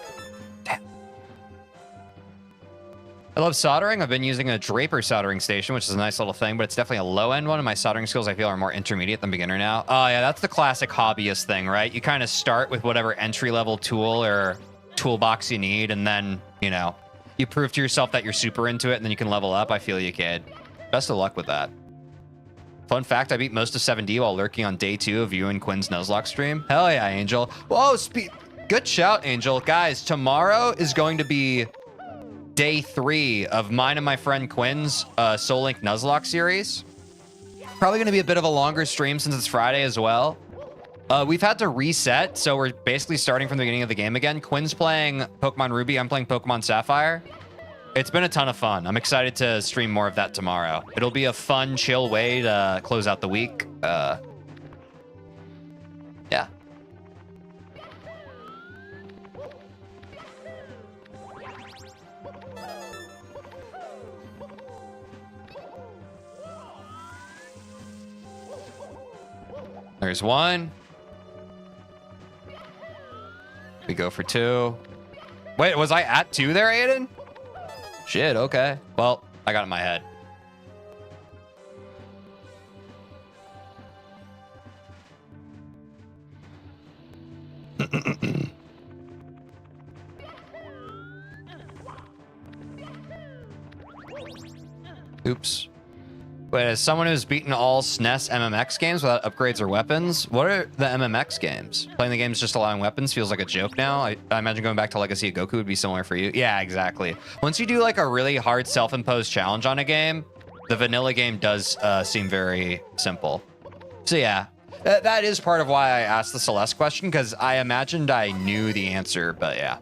A: I love soldering. I've been using a Draper soldering station, which is a nice little thing, but it's definitely a low-end one, and my soldering skills, I feel, are more intermediate than beginner now. Oh, yeah, that's the classic hobbyist thing, right? You kind of start with whatever entry-level tool or toolbox you need, and then, you know, you prove to yourself that you're super into it, and then you can level up. I feel you, kid. Best of luck with that. Fun fact, I beat most of 7D while lurking on day 2 of you and Quinn's Nuzlocke stream. Hell yeah, Angel. Whoa, good shout, Angel. Guys, tomorrow is going to be day 3 of mine and my friend Quinn's Soul Link Nuzlocke series. Probably going to be a bit of a longer stream since it's Friday as well. We've had to reset, so we're basically starting from the beginning of the game again. Quinn's playing Pokemon Ruby, I'm playing Pokemon Sapphire. It's been a ton of fun. I'm excited to stream more of that tomorrow. It'll be a fun, chill way to close out the week. Yeah. There's 1. We go for 2. Wait, was I at 2 there, Aiden? Shit, okay. Well, I got it in my head. Oops. Wait, as someone who's beaten all SNES MMX games without upgrades or weapons, what are the MMX games? Playing the games just allowing weapons feels like a joke now. I imagine going back to Legacy of Goku would be similar for you. Yeah, exactly. Once you do like a really hard self-imposed challenge on a game, the vanilla game does seem very simple. So yeah, that is part of why I asked the Celeste question, because I imagined I knew the answer, but yeah.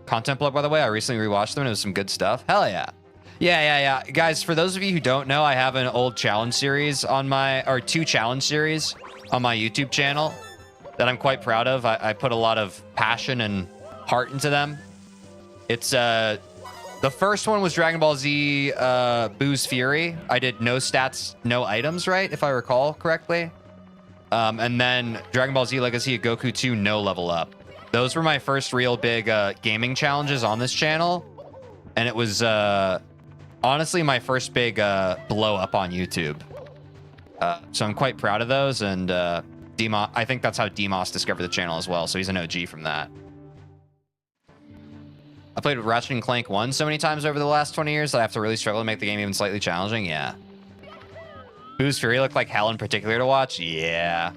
A: Content Blood, by the way, I recently rewatched them and it was some good stuff. Hell yeah. Yeah. Guys, for those of you who don't know, I have an old challenge series on my, or 2 challenge series on my YouTube channel that I'm quite proud of. I put a lot of passion and heart into them. It's, the first one was Dragon Ball Z Boo's Fury. I did no stats, no items, right? If I recall correctly. And then Dragon Ball Z Legacy of Goku 2, no level up. Those were my first real big gaming challenges on this channel. And it was, honestly, my first big blow up on YouTube. So I'm quite proud of those. And I think that's how Demos discovered the channel as well. So he's an OG from that. I played with Ratchet and Clank 1 so many times over the last 20 years that I have to really struggle to make the game even slightly challenging. Yeah. Boo's Fury looked like hell in particular to watch. Yeah.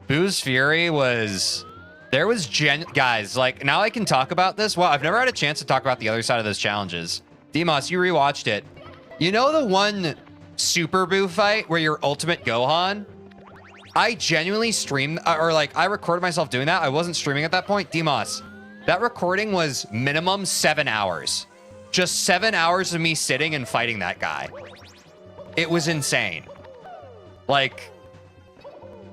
A: Boo's Fury was... There was guys, like, now I can talk about this. Well, I've never had a chance to talk about the other side of those challenges. Demos, you rewatched it. You know the one Super Boo fight where you're Ultimate Gohan? I genuinely streamed, or like, I recorded myself doing that. I wasn't streaming at that point. Demos, that recording was minimum 7 hours. Just 7 hours of me sitting and fighting that guy. It was insane. Like...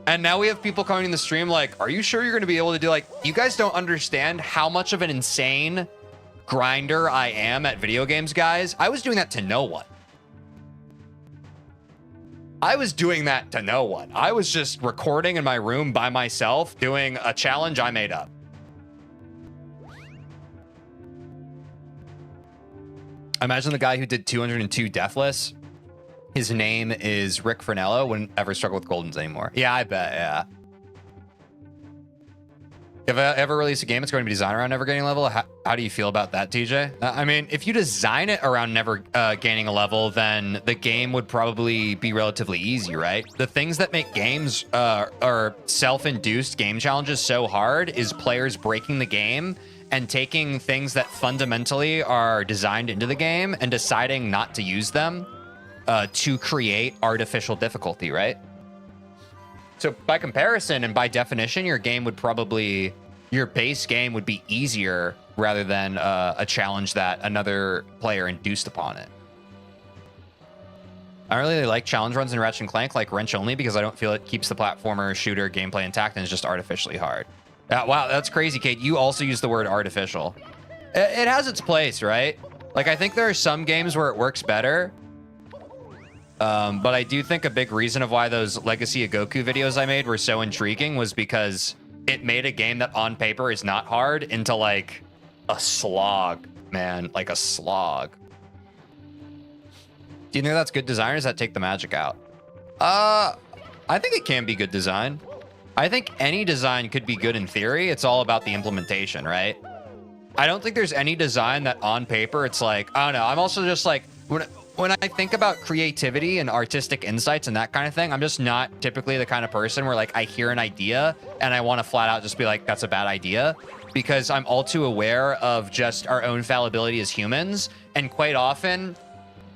A: And now we have people coming in the stream like, are you sure you're going to be able to do, like, you guys don't understand how much of an insane grinder I am at video games, guys. I was doing that to no one. I was doing that to no one. I was just recording in my room by myself doing a challenge I made up. Imagine the guy who did 202 Deathless. His name is Rick Fernello. Wouldn't ever struggle with Goldens anymore. Yeah, I bet, yeah. If I ever release a game, it's going to be designed around never gaining a level. How do you feel about that, TJ? I mean, if you design it around never gaining a level, then the game would probably be relatively easy, right? The things that make games or self-induced game challenges so hard is players breaking the game and taking things that fundamentally are designed into the game and deciding not to use them to create artificial difficulty, right? So by comparison and by definition, your game would probably, your base game would be easier rather than a challenge that another player induced upon it. I don't really like challenge runs in Ratchet and Clank, like Wrench only, because I don't feel it keeps the platformer shooter gameplay intact and is just artificially hard. Wow, that's crazy, Kate. You also use the word artificial. It has its place, right? Like, I think there are some games where it works better. But I do think a big reason of why those Legacy of Goku videos I made were so intriguing was because it made a game that on paper is not hard into like a slog, man, like a slog. Do you think that's good design or does that take the magic out? I think it can be good design. I think any design could be good in theory. It's all about the implementation, right? I don't think there's any design that on paper it's like, I don't know. I'm also just like, when I think about creativity and artistic insights and that kind of thing, I'm just not typically the kind of person where like I hear an idea and I want to flat out just be like, that's a bad idea, because I'm all too aware of just our own fallibility as humans. And quite often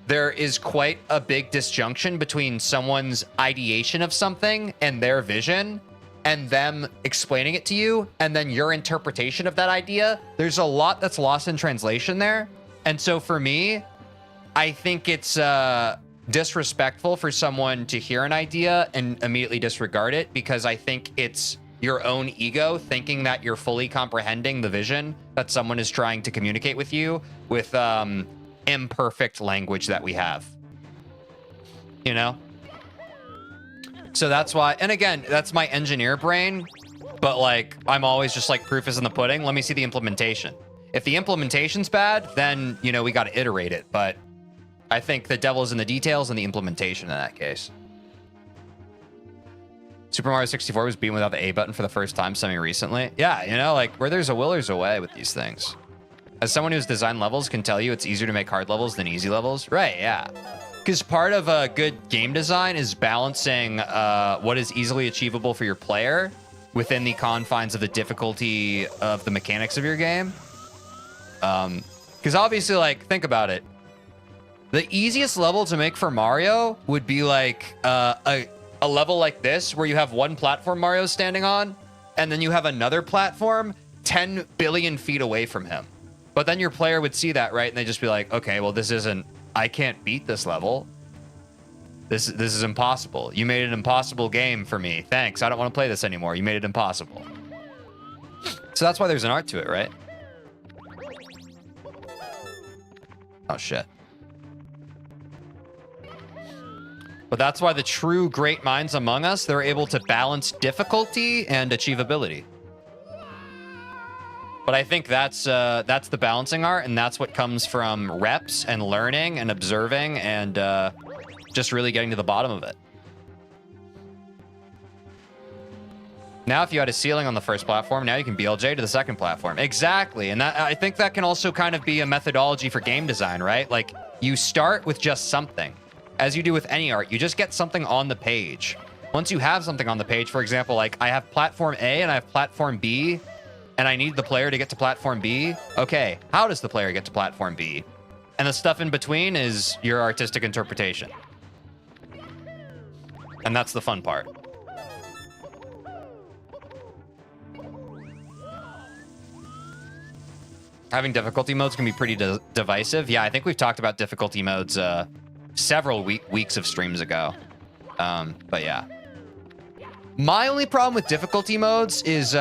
A: there is quite a big disjunction between someone's ideation of something and their vision and them explaining it to you and then your interpretation of that idea. There's a lot that's lost in translation there. And so for me, I think it's disrespectful for someone to hear an idea and immediately disregard it, because I think it's your own ego thinking that you're fully comprehending the vision that someone is trying to communicate with you with imperfect language that we have, you know? So that's why, and again, that's my engineer brain, but like, I'm always just like, proof is in the pudding. Let me see the implementation. If the implementation's bad, then, you know, we got to iterate it. But I think the devil's in the details and the implementation in that case. Super Mario 64 was beaten without the A button for the first time semi-recently. Yeah, you know, like, where there's a will, there's a way with these things. As someone who's designed levels can tell you, it's easier to make hard levels than easy levels. Right, yeah. Because part of a good game design is balancing what is easily achievable for your player within the confines of the difficulty of the mechanics of your game. Because obviously, like, think about it. The easiest level to make for Mario would be like a level like this, where you have one platform Mario standing on, and then you have another platform 10 billion feet away from him. But then your player would see that, right? And they'd just be like, okay, well, this isn't, I can't beat this level. This is impossible. You made an impossible game for me. Thanks. I don't want to play this anymore. You made it impossible. So that's why there's an art to it, right? Oh, shit. But that's why the true great minds among us, they're able to balance difficulty and achievability. But I think that's the balancing art, and that's what comes from reps and learning and observing and just really getting to the bottom of it. Now, if you had a ceiling on the first platform, now you can BLJ to the second platform. Exactly. And that, I think that can also kind of be a methodology for game design, right? Like, you start with just something. As you do with any art, you just get something on the page. Once you have something on the page, for example, like I have platform A and I have platform B, and I need the player to get to platform B. Okay, how does the player get to platform B? And the stuff in between is your artistic interpretation. And that's the fun part. Having difficulty modes can be pretty divisive. Yeah, I think we've talked about difficulty modes several weeks of streams ago. But yeah. My only problem with difficulty modes is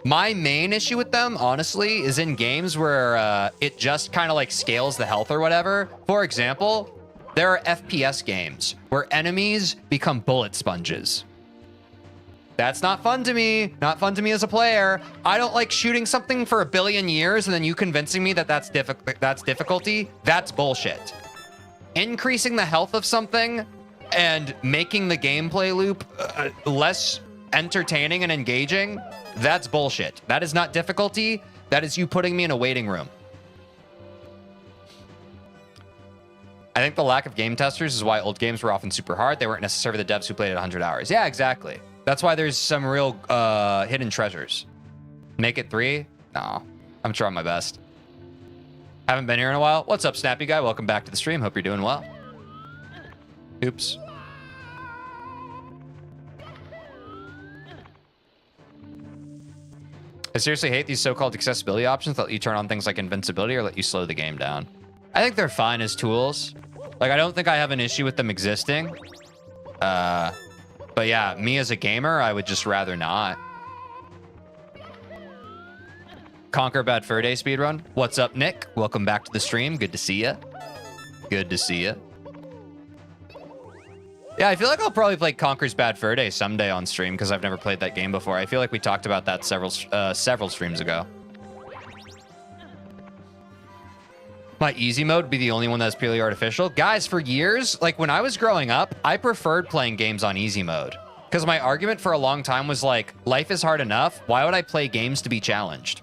A: my main issue with them, honestly, is in games where it just kind of like scales the health or whatever. For example, there are FPS games where enemies become bullet sponges. That's not fun to me. Not fun to me as a player. I don't like shooting something for a billion years and then you convincing me that that's difficulty. That's bullshit. Increasing the health of something and making the gameplay loop less entertaining and engaging, that's bullshit. That is not difficulty. That is you putting me in a waiting room. I think the lack of game testers is why old games were often super hard. They weren't necessarily the devs who played it 100 hours. Yeah, exactly. That's why there's some real hidden treasures. Make it 3? No, I'm trying my best. Haven't been here in a while. What's up, Snappy Guy? Welcome back to the stream. Hope you're doing well. Oops. I seriously hate these so-called accessibility options that let you turn on things like invincibility or let you slow the game down. I think they're fine as tools. Like, I don't think I have an issue with them existing. But yeah, me as a gamer, I would just rather not. Conquer Bad Fur Day speedrun. What's up, Nick? Welcome back to the stream. Good to see you. Good to see you. Yeah, I feel like I'll probably play Conker's Bad Fur Day someday on stream because I've never played that game before. I feel like we talked about that several streams ago. My easy mode would be the only one that's purely artificial. Guys, for years, like when I was growing up, I preferred playing games on easy mode. Because my argument for a long time was like, life is hard enough. Why would I play games to be challenged?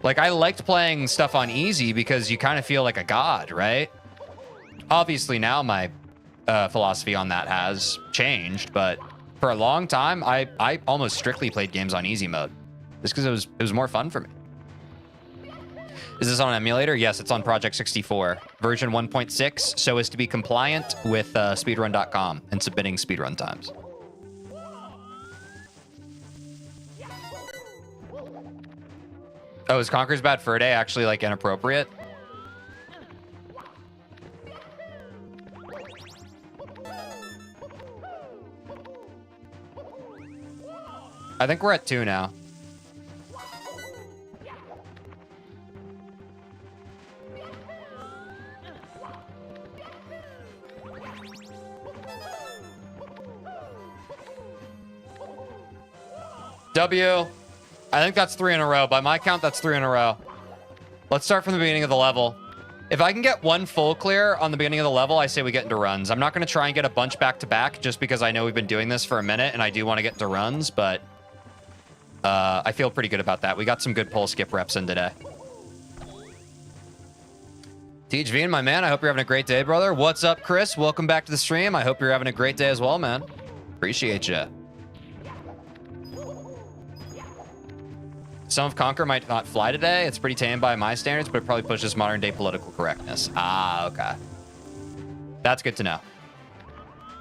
A: Like, I liked playing stuff on easy because you kind of feel like a god, right? Obviously, now my philosophy on that has changed, but for a long time, I almost strictly played games on easy mode just because it was more fun for me. Is this on an emulator? Yes, it's on Project 64, version 1.6, so as to be compliant with speedrun.com and submitting speedrun times. Oh, is Conker's Bad Fur Day actually, like, inappropriate? I think we're at 2 now. W. I think that's 3 in a row. By my count, that's 3 in a row. Let's start from the beginning of the level. If I can get 1 full clear on the beginning of the level, I say we get into runs. I'm not going to try and get a bunch back to back just because I know we've been doing this for a minute and I do want to get into runs, but I feel pretty good about that. We got some good pull skip reps in today. TeejVeen, my man, I hope you're having a great day, brother. What's up, Chris? Welcome back to the stream. I hope you're having a great day as well, man. Appreciate you. Some of Conker might not fly today. It's pretty tame by my standards, but it probably pushes modern day political correctness. Ah, okay. That's good to know.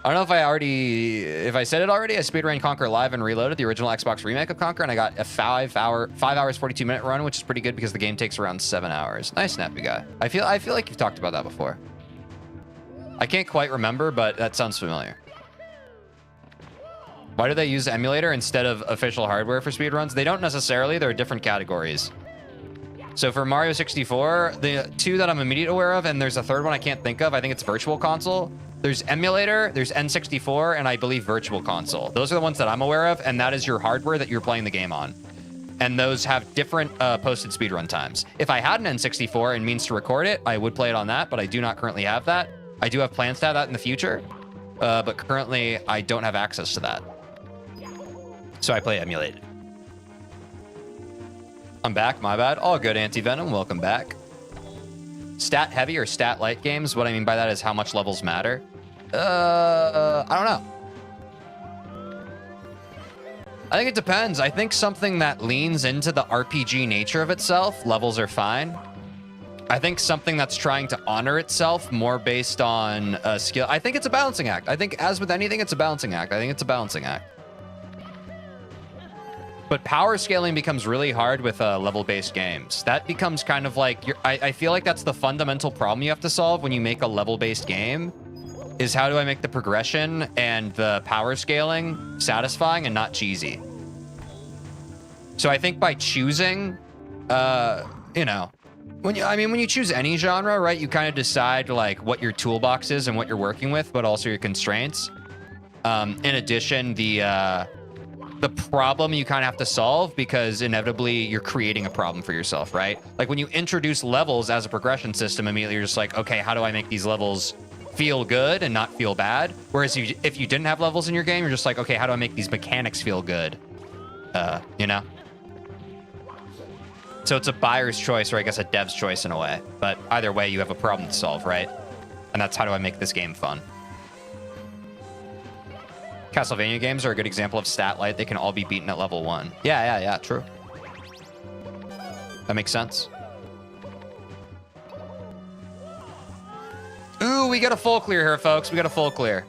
A: I don't know if I said it already. I speedran Conker Live and Reloaded, the original Xbox remake of Conker, and I got a 5 hours 42-minute run, which is pretty good because the game takes around 7 hours. Nice, Snappy Guy. I feel like you've talked about that before. I can't quite remember, but that sounds familiar. Why do they use emulator instead of official hardware for speedruns? They don't necessarily. There are different categories. So for Mario 64, the 2 that I'm immediately aware of, and there's a third one I can't think of. I think it's Virtual Console. There's emulator, there's N64, and I believe Virtual Console. Those are the ones that I'm aware of, and that is your hardware that you're playing the game on. And those have different posted speedrun times. If I had an N64 and means to record it, I would play it on that, but I do not currently have that. I do have plans to have that in the future, but currently I don't have access to that. So I play emulated. I'm back, my bad. All good, Anti-Venom, welcome back. Stat heavy or stat light games? What I mean by that is how much levels matter. I don't know. I think it depends. I think something that leans into the RPG nature of itself, levels are fine. I think something that's trying to honor itself more based on skill. I think it's a balancing act. I think as with anything, it's a balancing act. I think it's a balancing act. But power scaling becomes really hard with level-based games. That becomes kind of like, I feel like that's the fundamental problem you have to solve when you make a level-based game, is how do I make the progression and the power scaling satisfying and not cheesy? So I think by choosing, you know, when you choose any genre, right, you kind of decide like what your toolbox is and what you're working with, but also your constraints. In addition, the problem you kind of have to solve, because inevitably you're creating a problem for yourself, right? Like when you introduce levels as a progression system, immediately you're just like, okay, how do I make these levels feel good and not feel bad? Whereas if you didn't have levels in your game, you're just like, okay, how do I make these mechanics feel good? You know? So it's a buyer's choice, or I guess a dev's choice in a way. But either way, you have a problem to solve, right? And that's how do I make this game fun? Castlevania games are a good example of stat light. They can all be beaten at level 1. Yeah, true. That makes sense. Ooh, we got a full clear here, folks. We got a full clear.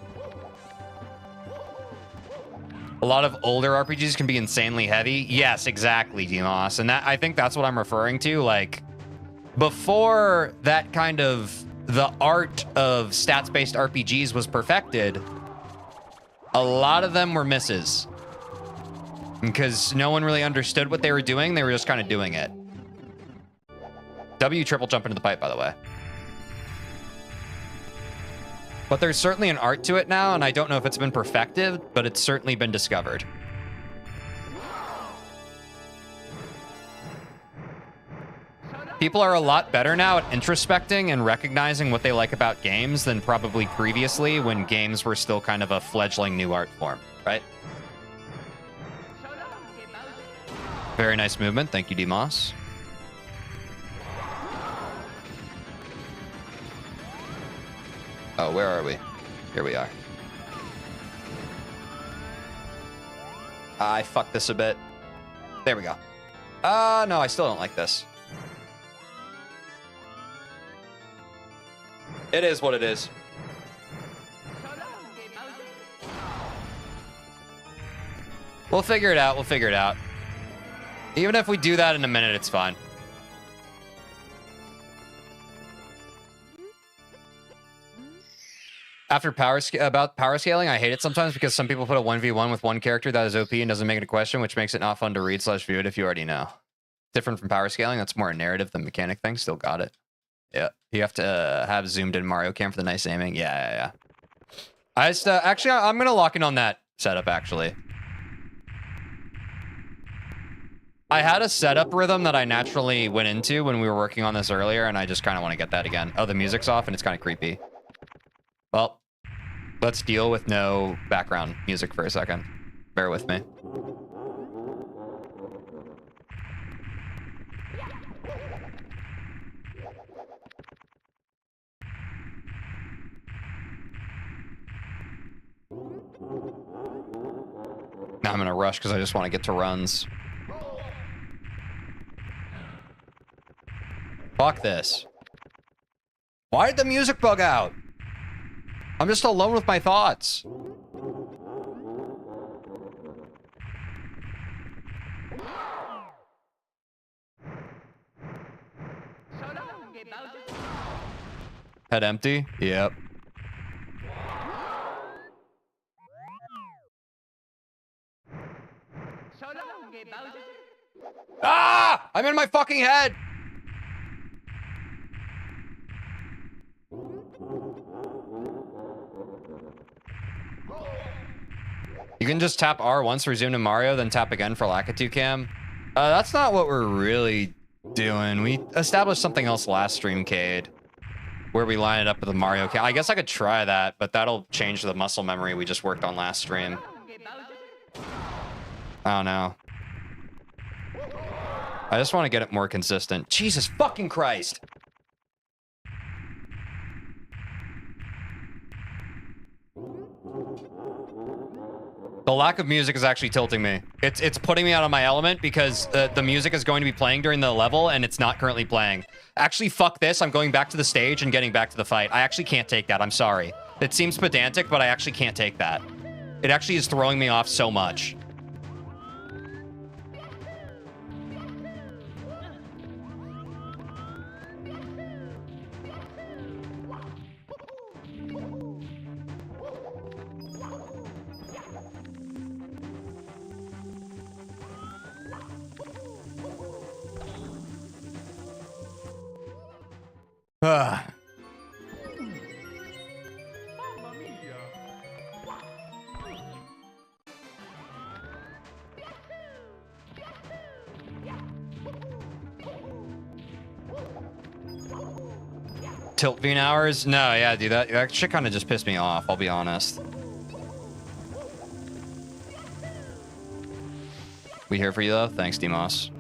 A: A lot of older RPGs can be insanely heavy. Yes, exactly, Demos. And that, I think that's what I'm referring to. Like, before that kind of the art of stats-based RPGs was perfected, a lot of them were misses because no one really understood what they were doing. They were just kind of doing it. W triple jump into the pipe, by the way. But there's certainly an art to it now, and I don't know if it's been perfected, but it's certainly been discovered. People are a lot better now at introspecting and recognizing what they like about games than probably previously when games were still kind of a fledgling new art form, right? Very nice movement. Thank you, Demos. Oh, where are we? Here we are. I fucked this a bit. There we go. No, I still don't like this. It is what it is. We'll figure it out. We'll figure it out. Even if we do that in a minute, it's fine. After power scaling, I hate it sometimes because some people put a 1v1 with one character that is OP and doesn't make it a question, which makes it not fun to read / view it if you already know. Different from power scaling, that's more a narrative than mechanic thing. Still got it. Yeah, you have to have zoomed in Mario Cam for the nice aiming. Yeah. I just actually I'm gonna lock in on that setup actually. I had a setup rhythm that I naturally went into when we were working on this earlier, and I just kind of want to get that again. Oh, the music's off and it's kind of creepy. Well, let's deal with no background music for a second. Bear with me. Now I'm gonna rush because I just want to get to runs. Fuck this. Why did the music bug out? I'm just alone with my thoughts. Head empty? Yep. Ah! I'm in my fucking head! You can just tap R once to resume to Mario, then tap again for Lakitu Cam. That's not what we're really doing. We established something else last stream, Cade, where we line it up with the Mario Cam. I guess I could try that, but that'll change the muscle memory we just worked on last stream. I don't know. I just want to get it more consistent. Jesus fucking Christ! The lack of music is actually tilting me. It's putting me out of my element because the music is going to be playing during the level and it's not currently playing. Actually, fuck this. I'm going back to the stage and getting back to the fight. I actually can't take that. I'm sorry. It seems pedantic, but I actually can't take that. It actually is throwing me off so much. TeejVeen hours? No, yeah, dude, that shit kind of just pissed me off, I'll be honest. We here for you, though? Thanks, Demos.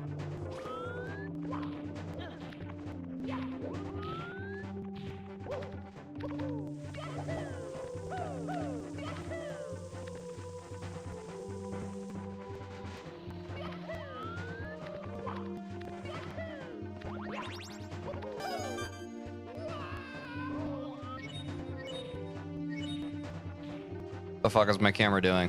A: The fuck is my camera doing?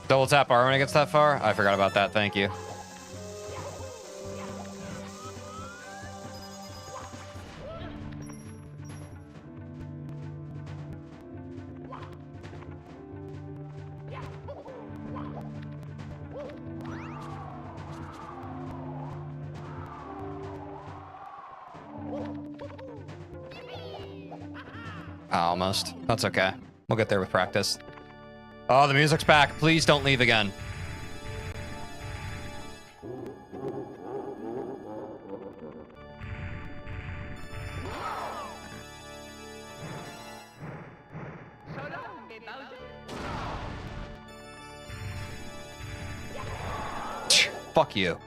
A: Double tap R when it gets that far? I forgot about that, thank you. Almost. That's okay. We'll get there with practice. Oh, the music's back. Please don't leave again. Fuck you.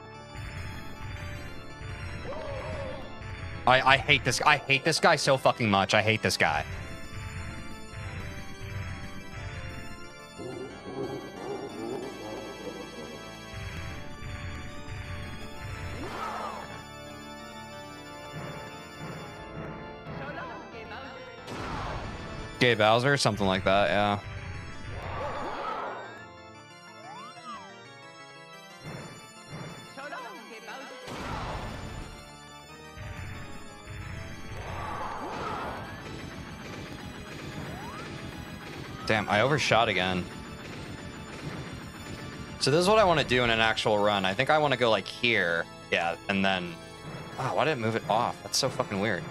A: I hate this. I hate this guy so fucking much. I hate this guy. Gay Bowser, something like that, yeah. Damn, I overshot again. So this is what I want to do in an actual run. I think I want to go like here. Yeah, and then... Oh, why did it move it off? That's so fucking weird.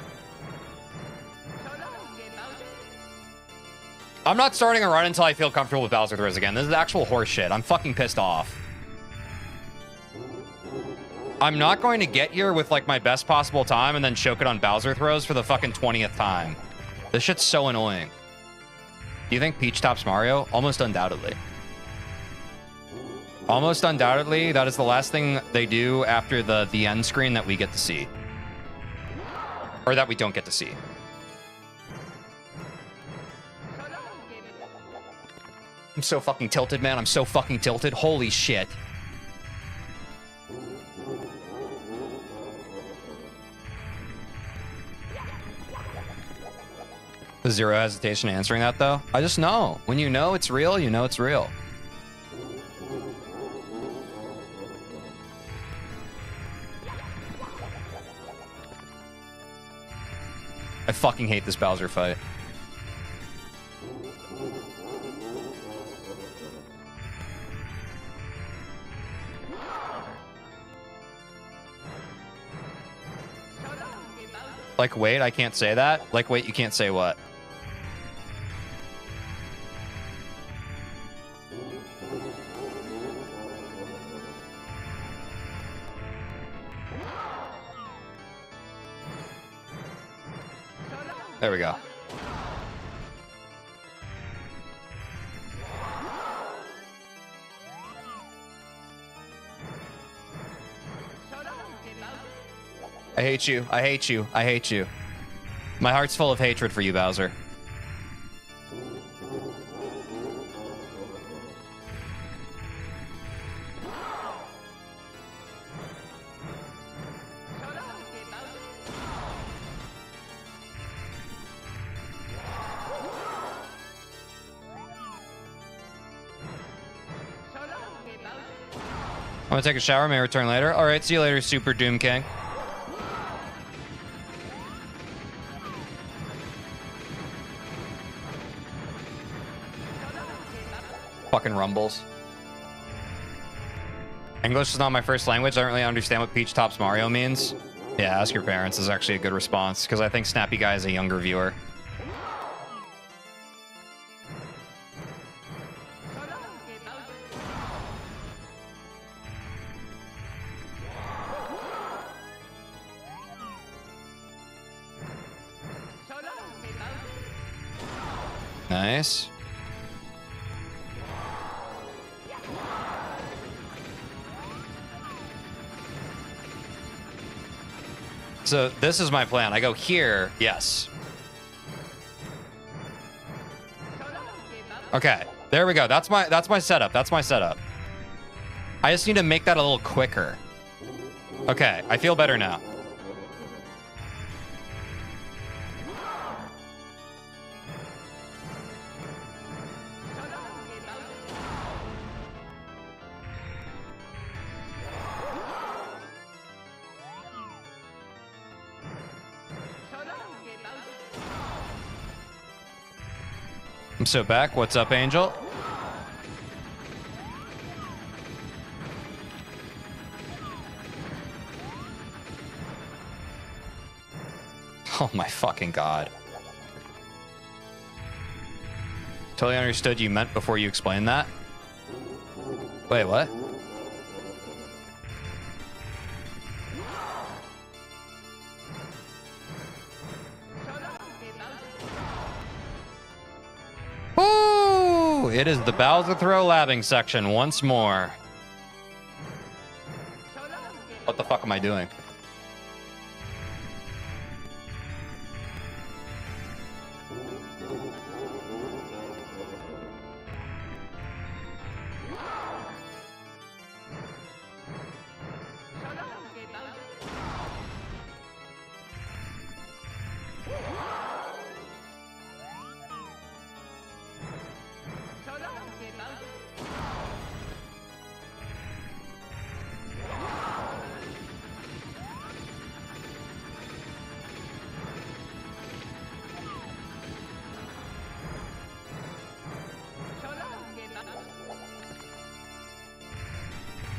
A: I'm not starting a run until I feel comfortable with Bowser throws again. This is actual horse shit. I'm fucking pissed off. I'm not going to get here with like my best possible time and then choke it on Bowser throws for the fucking 20th time. This shit's so annoying. Do you think Peach tops Mario? Almost undoubtedly. Almost undoubtedly, that is the last thing they do after the end screen that we get to see. Or that we don't get to see. I'm so fucking tilted, man. I'm so fucking tilted. Holy shit. Zero hesitation answering that, though. I just know. When you know it's real, you know it's real. I fucking hate this Bowser fight. Like, wait, I can't say that? Like, wait, you can't say what? There we go. I hate you. I hate you. I hate you. My heart's full of hatred for you, Bowser. I'm gonna take a shower, may return later. All right, see you later, Super Doom King. Fucking rumbles. English is not my first language. I don't really understand what Peach tops Mario means. Yeah, ask your parents is actually a good response, because I think Snappy Guy is a younger viewer. Nice. So this is my plan. I go here. Yes. Okay. There we go. That's my setup. That's my setup. I just need to make that a little quicker. Okay. I feel better now. I'm so back. What's up, Angel? Oh my fucking god. Totally understood you meant before you explained that. Wait, what? It is the Bowser Throw labbing section once more. What the fuck am I doing?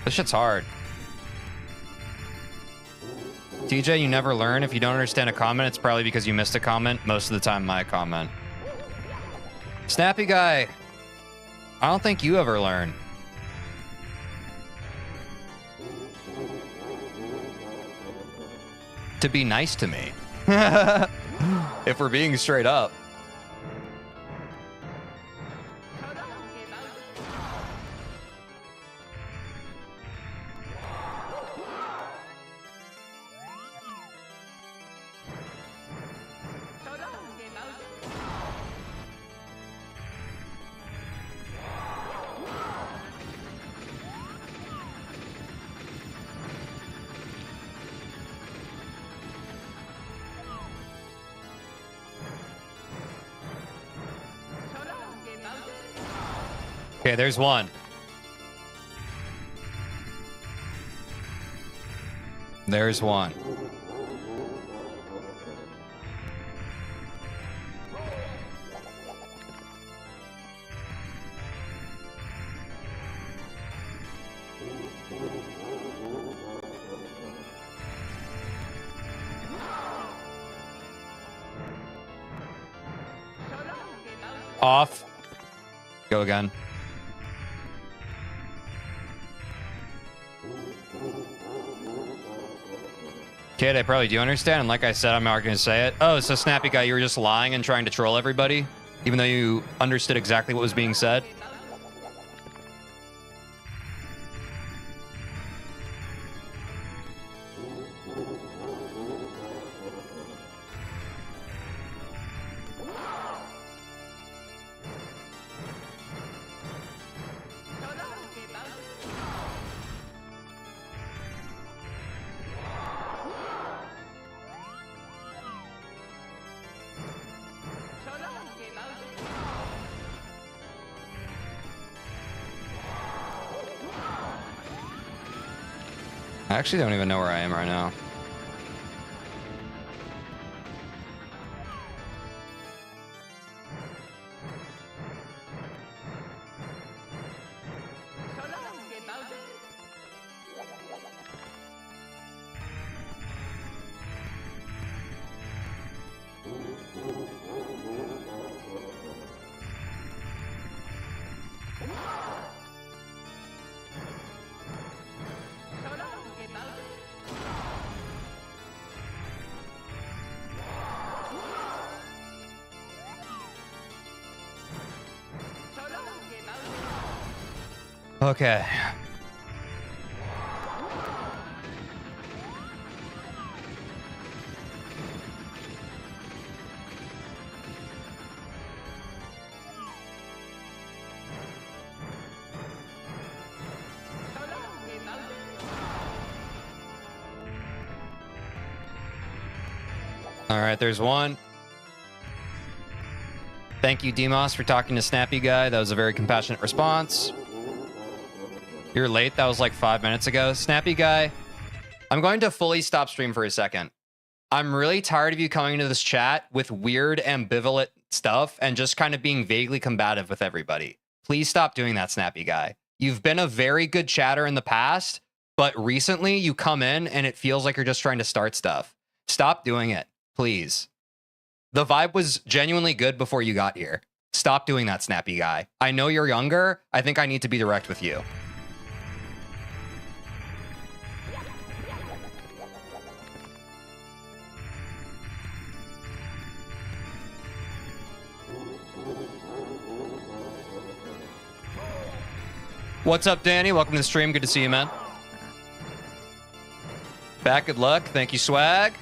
A: This shit's hard. TJ, you never learn. If you don't understand a comment, it's probably because you missed a comment. Most of the time, my comment. Snappy guy, I don't think you ever learn. To be nice to me. If we're being straight up. Okay, there's one. There's one. Off. Go again. Kid, I probably do understand, and like I said, I'm not going to say it. Oh, so Snappy Guy, you were just lying and trying to troll everybody, even though you understood exactly what was being said? I actually don't even know where I am right now. Okay. All right, there's one. Thank you, Demos, for talking to Snappy Guy. That was a very compassionate response. You're late. That was like 5 minutes ago. Snappy Guy, I'm going to fully stop stream for a second. I'm really tired of you coming into this chat with weird, ambivalent stuff and just kind of being vaguely combative with everybody. Please stop doing that, Snappy Guy. You've been a very good chatter in the past, but recently you come in and it feels like you're just trying to start stuff. Stop doing it, please. The vibe was genuinely good before you got here. Stop doing that, Snappy Guy. I know you're younger. I think I need to be direct with you. What's up, Danny? Welcome to the stream. Good to see you, man. Back, good luck. Thank you, Swag.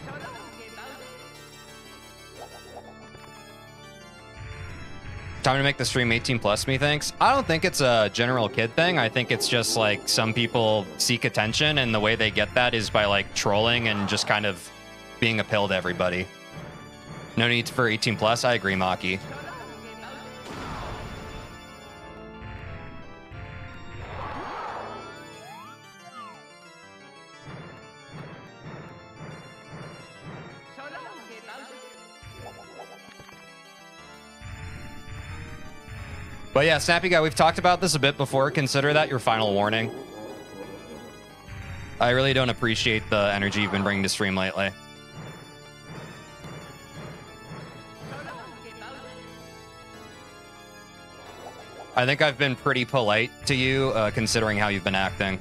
A: Time to make the stream 18 plus, methinks. I don't think it's a general kid thing. I think it's just like some people seek attention, and the way they get that is by like trolling and just kind of being a pill to everybody. No need for 18 plus. I agree, Maki. But yeah, Snappy Guy, we've talked about this a bit before. Consider that your final warning. I really don't appreciate the energy you've been bringing to stream lately. I think I've been pretty polite to you, considering how you've been acting.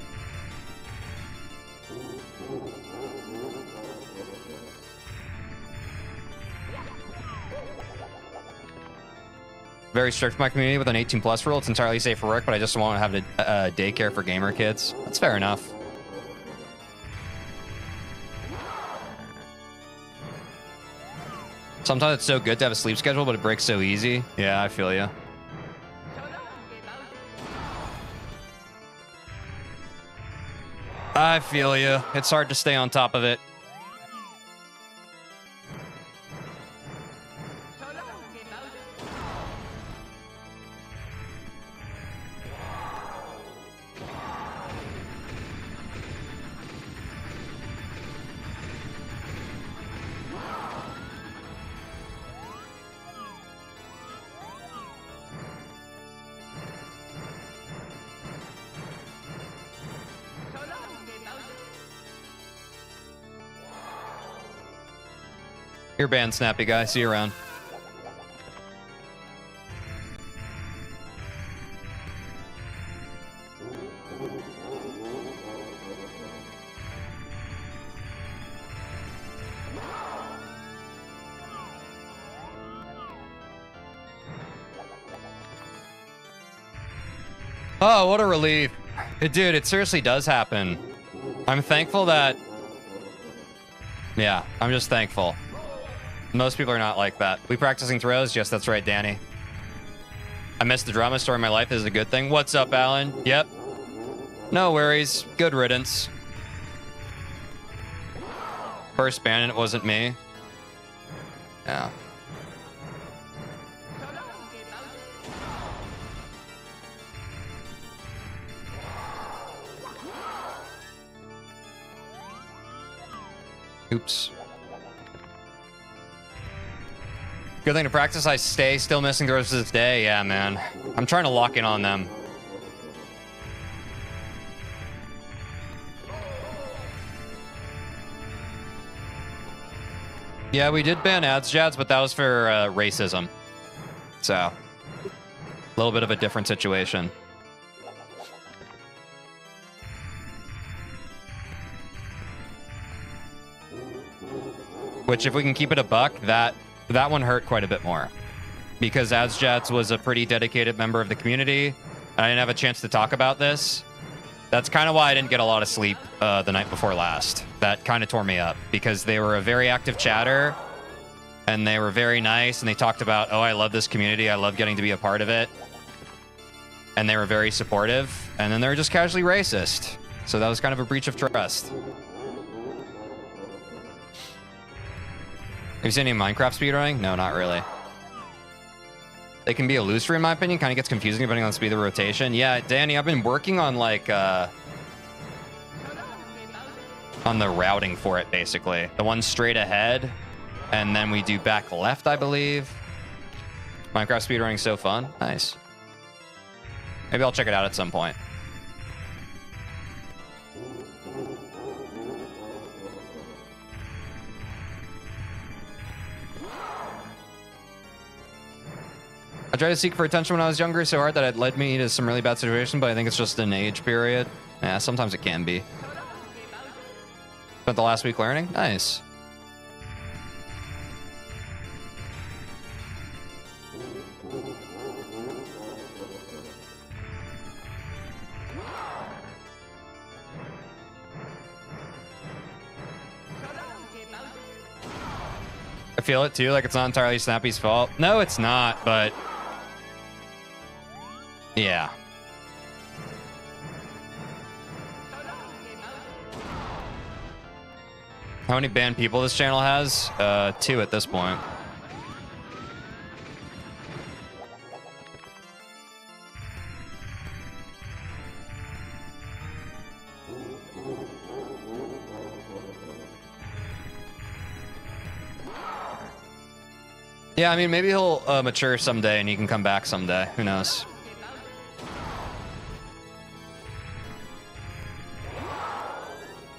A: Very strict for my community with an 18 plus rule. It's entirely safe for work, but I just want to have a daycare for gamer kids. That's fair enough. Sometimes it's so good to have a sleep schedule, but it breaks so easy. Yeah, I feel you. I feel you. It's hard to stay on top of it. You're banned, Snappy Guy. See you around. Oh, what a relief. Dude, it seriously does happen. I'm thankful that... Yeah, I'm just thankful. Most people are not like that. We practicing throws? Yes, that's right, Danny. I missed the drama story in my life. This is a good thing. What's up, Alan? Yep. No worries. Good riddance. First ban, and it wasn't me. Yeah. Oops. Good thing to practice. I still missing throws to this day. Yeah, man. I'm trying to lock in on them. Yeah, we did ban ads, Jads, but that was for racism. So, a little bit of a different situation. Which, if we can keep it a buck, that one hurt quite a bit more, because Azjats was a pretty dedicated member of the community, and I didn't have a chance to talk about this. That's kind of why I didn't get a lot of sleep the night before last. That kind of tore me up, because they were a very active chatter, and they were very nice, and they talked about, oh, I love this community, I love getting to be a part of it, and they were very supportive, and then they were just casually racist. So that was kind of a breach of trust. Have you seen any Minecraft speedrunning? No, not really. They can be illusory, in my opinion. Kind of gets confusing depending on the speed of the rotation. Yeah, Danny, I've been working on like on the routing for it, basically. The one straight ahead, and then we do back left, I believe. Minecraft speedrunning is so fun. Nice. Maybe I'll check it out at some point. I tried to seek for attention when I was younger so hard that it led me to some really bad situations, but I think it's just an age period. Yeah, sometimes it can be. Spent the last week learning? Nice. I feel it too, like it's not entirely Snappy's fault. No, it's not, but yeah. How many banned people this channel has? 2 at this point. Yeah, I mean, maybe he'll mature someday and he can come back someday. Who knows?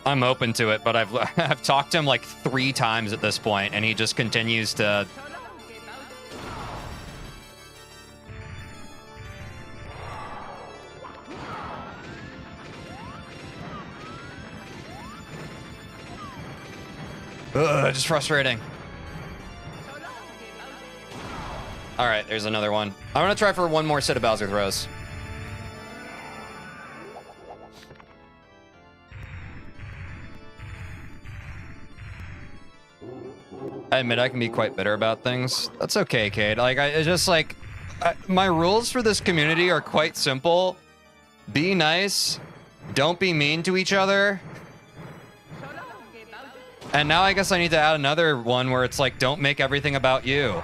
A: I'm open to it, but I've talked to him like 3 times at this point, and he just continues to... Ugh, just frustrating. All right, there's another one. I'm gonna try for one more set of Bowser throws. I admit I can be quite bitter about things. That's okay, Cade. Like, it's just like, my rules for this community are quite simple. Be nice. Don't be mean to each other. And now I guess I need to add another one where it's like, don't make everything about you.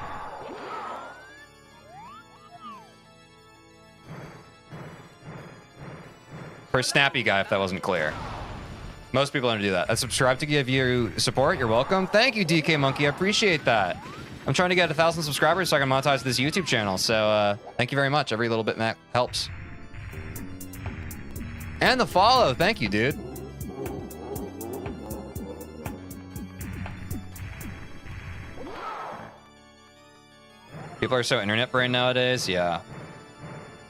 A: For a Snappy guy, if that wasn't clear. Most people don't do that. I subscribe to give you support. You're welcome. Thank you, DK Monkey. I appreciate that. I'm trying to get 1,000 subscribers so I can monetize this YouTube channel. So thank you very much. Every little bit helps. And the follow. Thank you, dude. People are so internet brain nowadays. Yeah.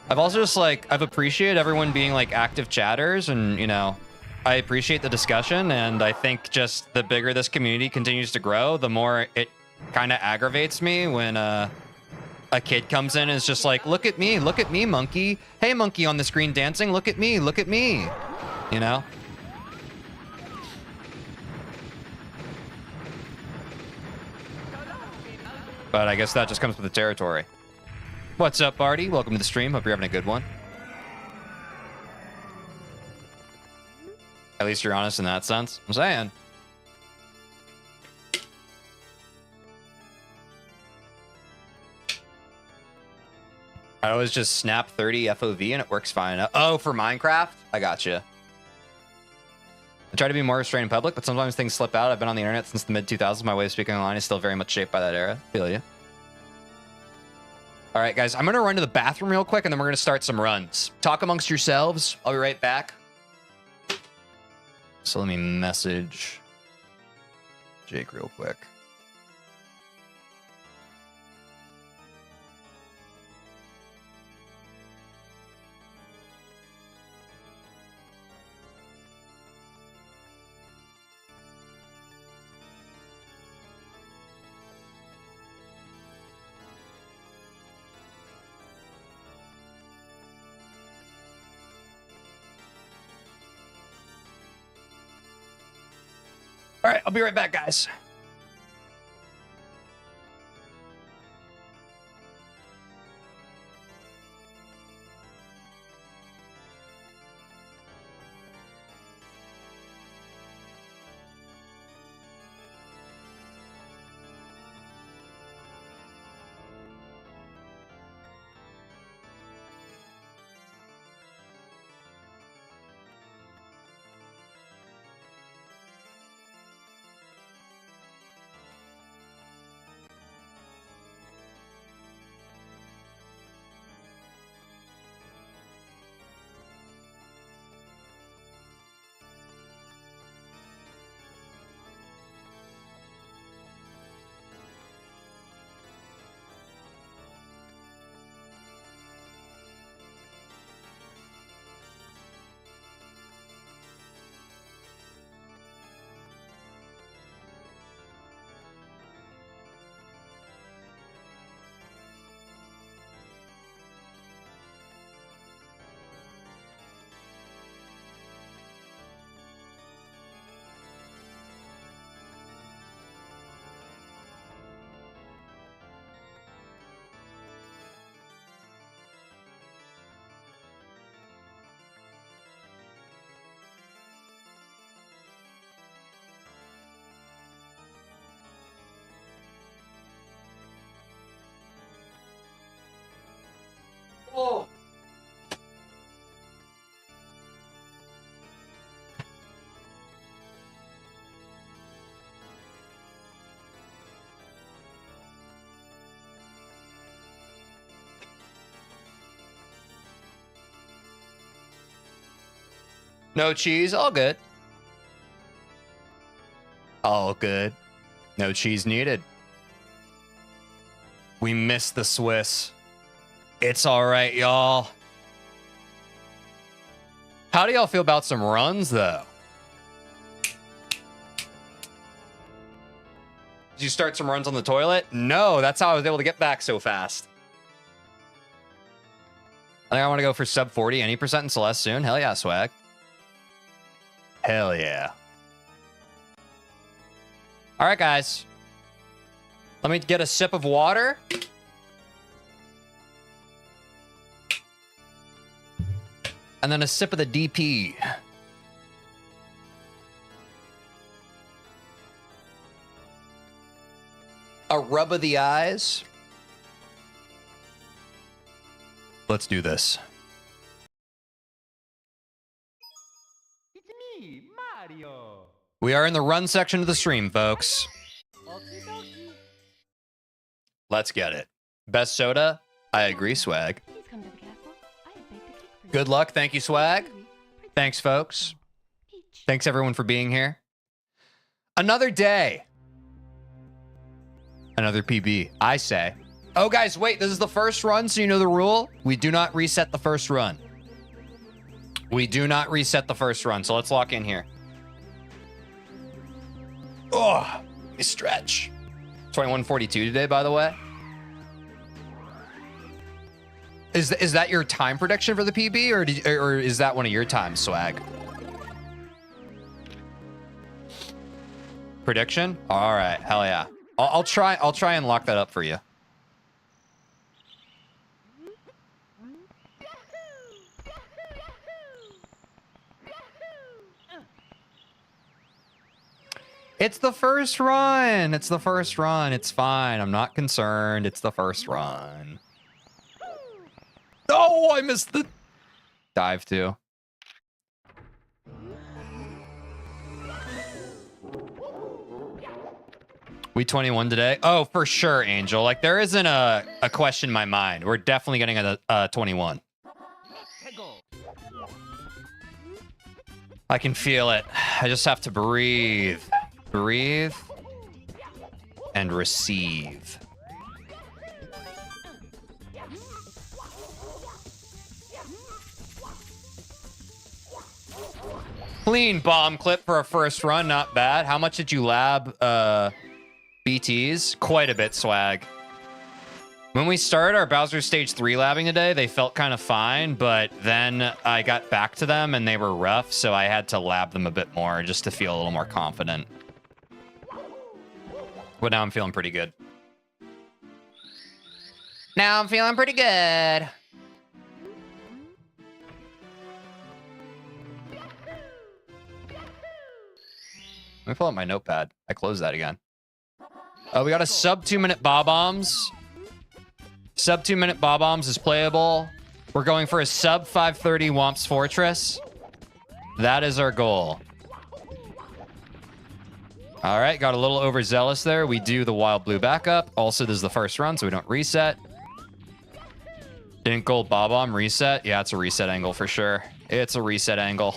A: I've also just like, I've appreciated everyone being like active chatters, and, you know, I appreciate the discussion, and I think just the bigger this community continues to grow, the more it kind of aggravates me when a kid comes in and is just like, look at me, monkey. Hey, monkey on the screen dancing, look at me, you know? But I guess that just comes with the territory. What's up, Barty? Welcome to the stream. Hope you're having a good one. At least you're honest in that sense. I'm saying. I always just snap 30 FOV and it works fine. Oh, for Minecraft? I gotcha. I try to be more restrained in public, but sometimes things slip out. I've been on the internet since the mid-2000s. My way of speaking online is still very much shaped by that era. Feel you. All right, guys, I'm going to run to the bathroom real quick, and then we're going to start some runs. Talk amongst yourselves. I'll be right back. So let me message Jake real quick. All right, I'll be right back, guys. Oh. No cheese, all good. All good. No cheese needed. We missed the Swiss. It's all right, y'all. How do y'all feel about some runs, though? Did you start some runs on the toilet? No, that's how I was able to get back so fast. I think I want to go for sub 40, any percent in Celeste soon. Hell yeah, swag. Hell yeah. All right, guys. Let me get a sip of water. And then a sip of the DP. A rub of the eyes. Let's do this.
B: It's me, Mario.
A: We are in the run section of the stream, folks.
B: Okie dokie.
A: Let's get it. Best soda? I agree, swag.
C: Please come to the castle. I have baked a cake for you.
A: Good luck. Thank you, swag.
C: Pretty
A: Thanks, folks.
C: peach.
A: Thanks, everyone, for being here. Another day. Another PB, I say. Oh, guys, wait. This is the first run, so you know the rule. We do not reset the first run. We do not reset the first run, so let's lock in here. Oh, let me stretch. 21:42 today, by the way. Is that your time prediction for the PB, or is that one of your times, swag? Prediction? All right, hell yeah. I'll try and lock that up for you. It's the first run. It's the first run. It's fine. I'm not concerned. It's the first run. Oh, I missed the dive too. We 21 today. Oh, for sure, Angel. Like, there isn't a question in my mind. We're definitely getting a 21. I can feel it. I just have to breathe. Breathe. And receive. Clean bomb clip for a first run. Not bad. How much did you lab BTs? Quite a bit, swag. When we started our Bowser Stage 3 labbing today, they felt kind of fine, but then I got back to them and they were rough, so I had to lab them a bit more just to feel a little more confident. But now I'm feeling pretty good. Now I'm feeling pretty good. Let me pull up my notepad. I closed that again. Oh, we got a sub 2-minute Bob-Ombs. Sub 2-minute Bob-Ombs is playable. We're going for a sub 530 Whomp's Fortress. That is our goal. All right, got a little overzealous there. We do the Wild Blue backup. Also, this is the first run, so we don't reset. Didn't gold Bob-Omb reset? Yeah, it's a reset angle for sure. It's a reset angle.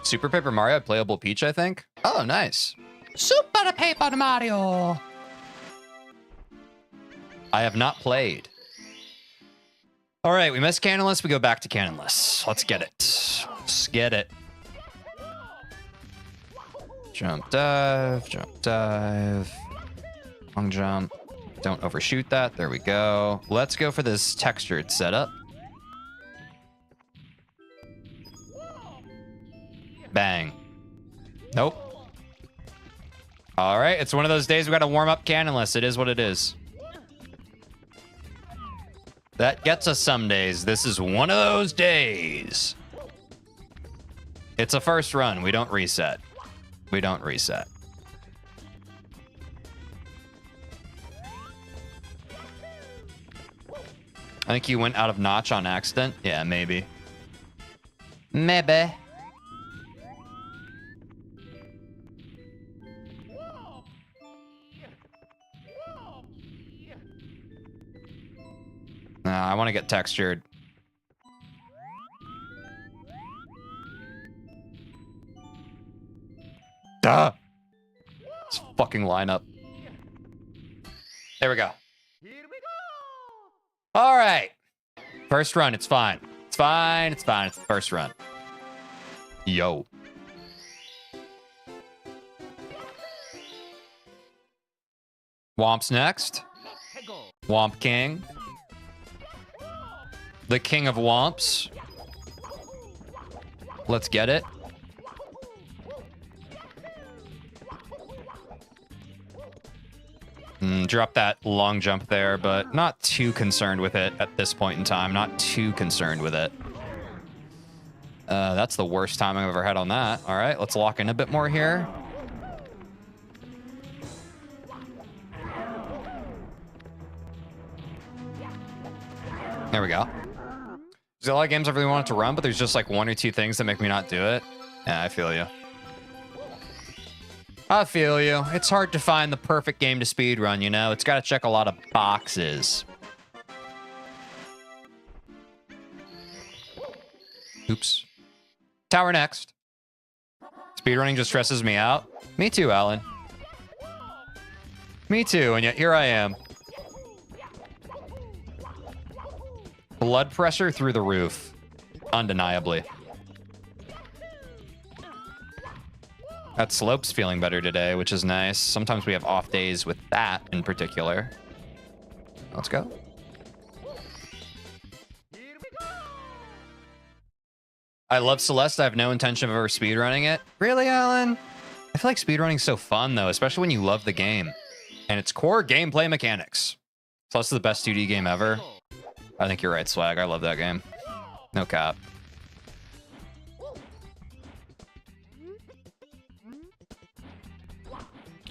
A: Super Paper Mario, playable Peach, I think. Oh, nice. Super Paper Mario. I have not played. All right, we missed Cannonless. We go back to Cannonless. Let's get it. Let's get it. Jump, dive, jump, dive. Long jump. Don't overshoot that. There we go. Let's go for this textured setup. Bang. Nope. All right, it's one of those days we got to warm up Cannonless. It is what it is. That gets us some days. This is one of those days. It's a first run. We don't reset. We don't reset. I think you went out of notch on accident. Yeah, maybe. Maybe. I want to get textured. Duh! This fucking lineup. There we go.
B: Here we go.
A: All right. First run, it's fine. It's fine, it's fine. It's the first run. Yo. Womp's next.
B: Let's go.
A: Womp King. The king of womps. Let's get it. Drop that long jump there, but not too concerned with it at this point in time. Not too concerned with it. That's the worst time I've ever had on that. All right, let's lock in a bit more here. There we go. There's a lot of games I really want it to run, but there's just like one or two things that make me not do it. Yeah, I feel you. I feel you. It's hard to find the perfect game to speedrun, you know? It's got to check a lot of boxes. Oops. Tower next. Speedrunning just stresses me out. Me too, Alan. Me too, and yet here I am. Blood pressure through the roof. Undeniably. That slope's feeling better today, which is nice. Sometimes we have off days with that in particular. Let's go. I love Celeste. I have no intention of ever speedrunning it. Really, Alan? I feel like speedrunning's so fun, though, especially when you love the game. And its core gameplay mechanics. Celeste is the best 2D game ever. I think you're right, Swag. I love that game. No cap.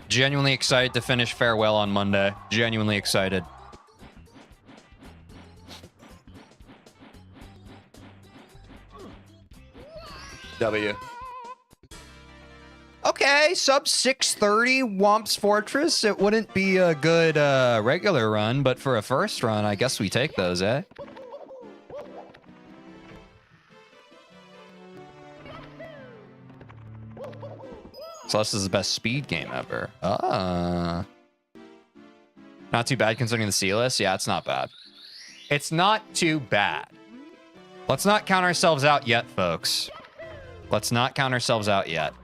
A: Genuinely excited to finish Farewell on Monday. Genuinely excited. W. Okay, sub 630 Womp's Fortress. It wouldn't be a good regular run, but for a first run, I guess we take those, eh? Celeste is the best speed game ever. Not too bad considering the C-list. Yeah, it's not bad. It's not too bad. Let's not count ourselves out yet, folks. Let's not count ourselves out yet.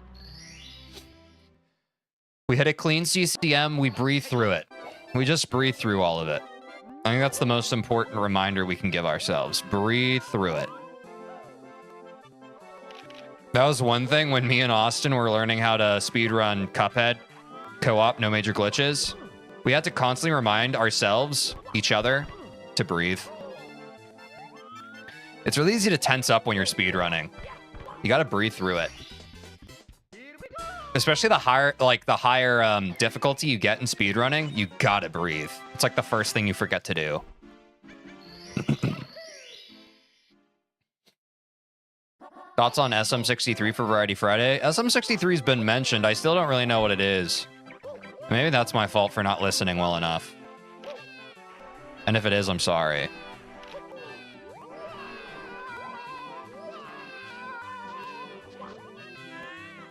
A: We hit a clean CCM, we breathe through it. We just breathe through all of it. I think that's the most important reminder we can give ourselves. Breathe through it. That was one thing when me and Austin were learning how to speedrun Cuphead co-op, no major glitches. We had to constantly remind ourselves, each other, to breathe. It's really easy to tense up when you're speedrunning. You gotta breathe through it. Especially the higher, difficulty you get in speedrunning, you gotta breathe. It's like the first thing you forget to do. Thoughts on SM63 for Variety Friday? SM63's been mentioned. I still don't really know what it is. Maybe that's my fault for not listening well enough. And if it is, I'm sorry.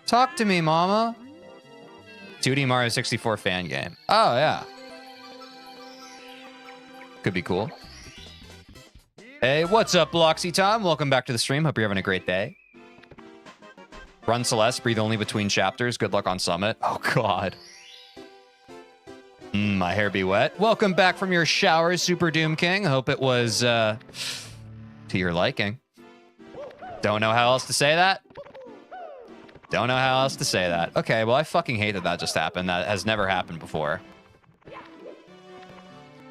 A: Talk to me, mama. 2D Mario 64 fan game. Oh, yeah. Could be cool. Hey, what's up, Bloxy Tom? Welcome back to the stream. Hope you're having a great day. Run Celeste, breathe only between chapters. Good luck on Summit. Oh, God. My hair be wet. Welcome back from your shower, Super Doom King. Hope it was to your liking. Don't know how else to say that. Don't know how else to say that. Okay, well, I fucking hate that that just happened. That has never happened before.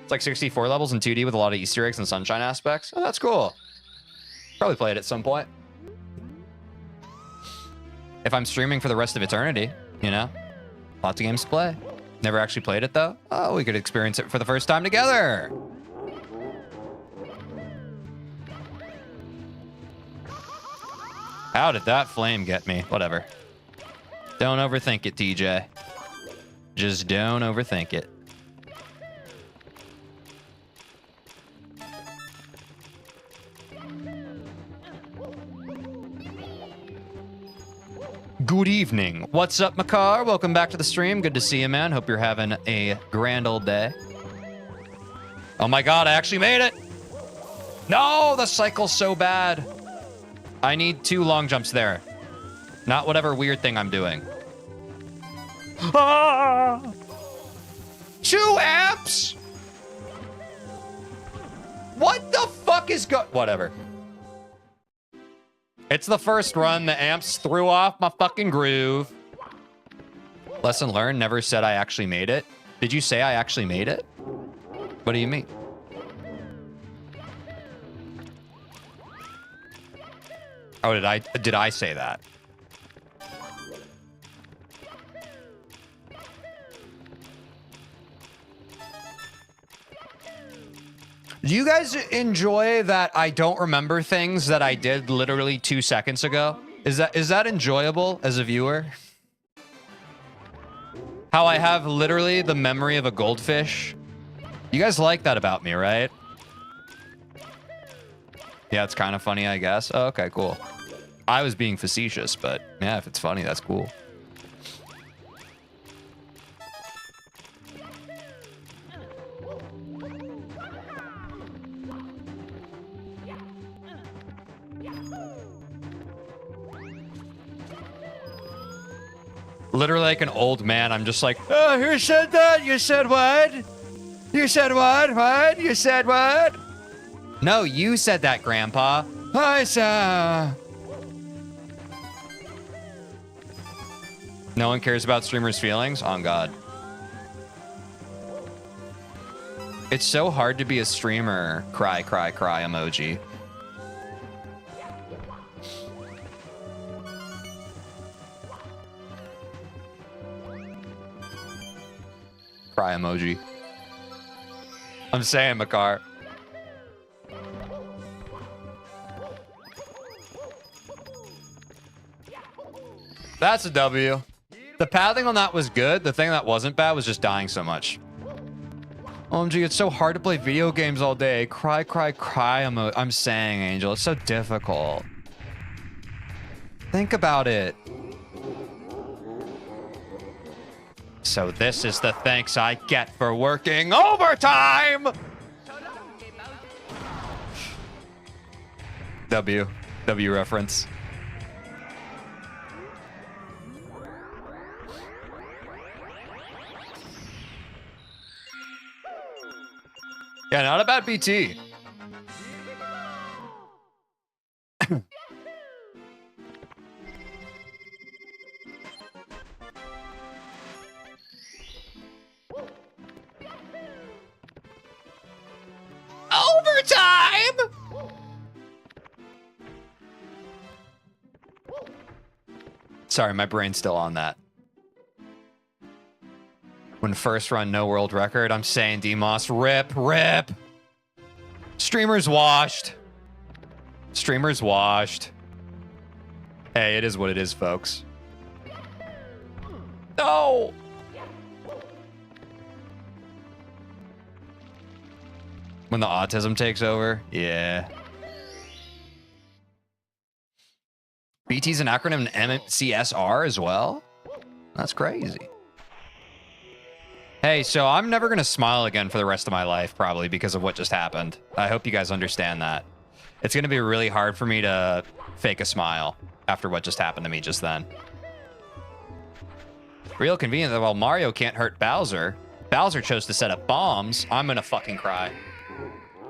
A: It's like 64 levels in 2D with a lot of Easter eggs and sunshine aspects. Oh, that's cool. Probably play it at some point. If I'm streaming for the rest of eternity, you know? Lots of games to play. Never actually played it, though. Oh, we could experience it for the first time together. How did that flame get me? Whatever. Don't overthink it, TJ. Just don't overthink it. Good evening. What's up, Makar? Welcome back to the stream. Good to see you, man. Hope you're having a grand old day. Oh my god, I actually made it! No, the cycle's so bad. I need 2 long jumps there. Not whatever weird thing I'm doing. Ah! 2 amps? What the fuck is whatever. It's the first run. The amps threw off my fucking groove. Lesson learned. Never said I actually made it. Did you say I actually made it? What do you mean? Oh, did I say that? Do you guys enjoy that I don't remember things that I did literally 2 seconds ago? Is that enjoyable as a viewer? How I have literally the memory of a goldfish? You guys like that about me, right? Yeah, it's kind of funny, I guess. Oh, okay, cool. I was being facetious, but yeah, if it's funny, that's cool. Literally like an old man, I'm just like, oh, who said that? You said what? You said what? What? You said what? No, you said that, Grandpa. I saw. No one cares about streamers' feelings? On God. It's so hard to be a streamer. Cry, cry, cry emoji. Cry emoji. I'm saying, Makar. That's a W. The pathing on that was good. The thing that wasn't bad was just dying so much. OMG, it's so hard to play video games all day. Cry, cry, cry emoji. I'm saying, Angel, it's so difficult. Think about it. So this is the thanks I get for working overtime! W reference. Yeah, not a bad BT. Overtime! Sorry, my brain's still on that. When first run, no world record. I'm saying DMOS, rip, rip. Streamers washed. Streamers washed. Hey, it is what it is, folks. No! When the autism takes over? Yeah. BT's an acronym in MCSR as well? That's crazy. Hey, so I'm never going to smile again for the rest of my life, probably, because of what just happened. I hope you guys understand that. It's going to be really hard for me to fake a smile after what just happened to me just then. Real convenient that while Mario can't hurt Bowser, Bowser chose to set up bombs. I'm going to fucking cry.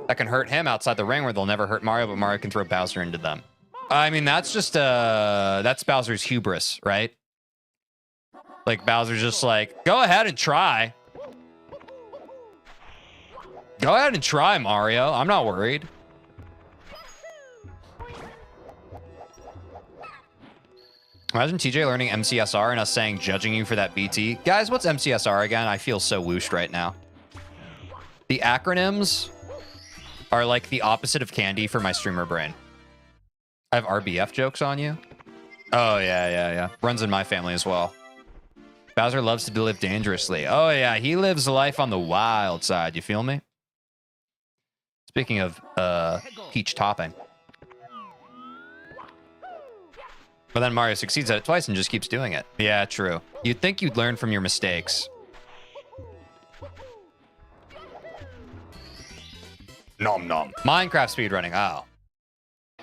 A: That can hurt him outside the ring where they'll never hurt Mario, but Mario can throw Bowser into them. I mean, that's just, that's Bowser's hubris, right? Like, Bowser's just like, go ahead and try. Go ahead and try, Mario. I'm not worried. Imagine TJ learning MCSR and us saying, judging you for that BT. Guys, what's MCSR again? I feel so whooshed right now. The acronyms are like the opposite of candy for my streamer brain. I have RBF jokes on you. Oh, yeah. Runs in my family as well. Bowser loves to live dangerously. Oh, yeah. He lives life on the wild side. You feel me? Speaking of peach topping. But then Mario succeeds at it twice and just keeps doing it. Yeah, true. You'd think you'd learn from your mistakes. Nom nom. Minecraft speedrunning. Oh.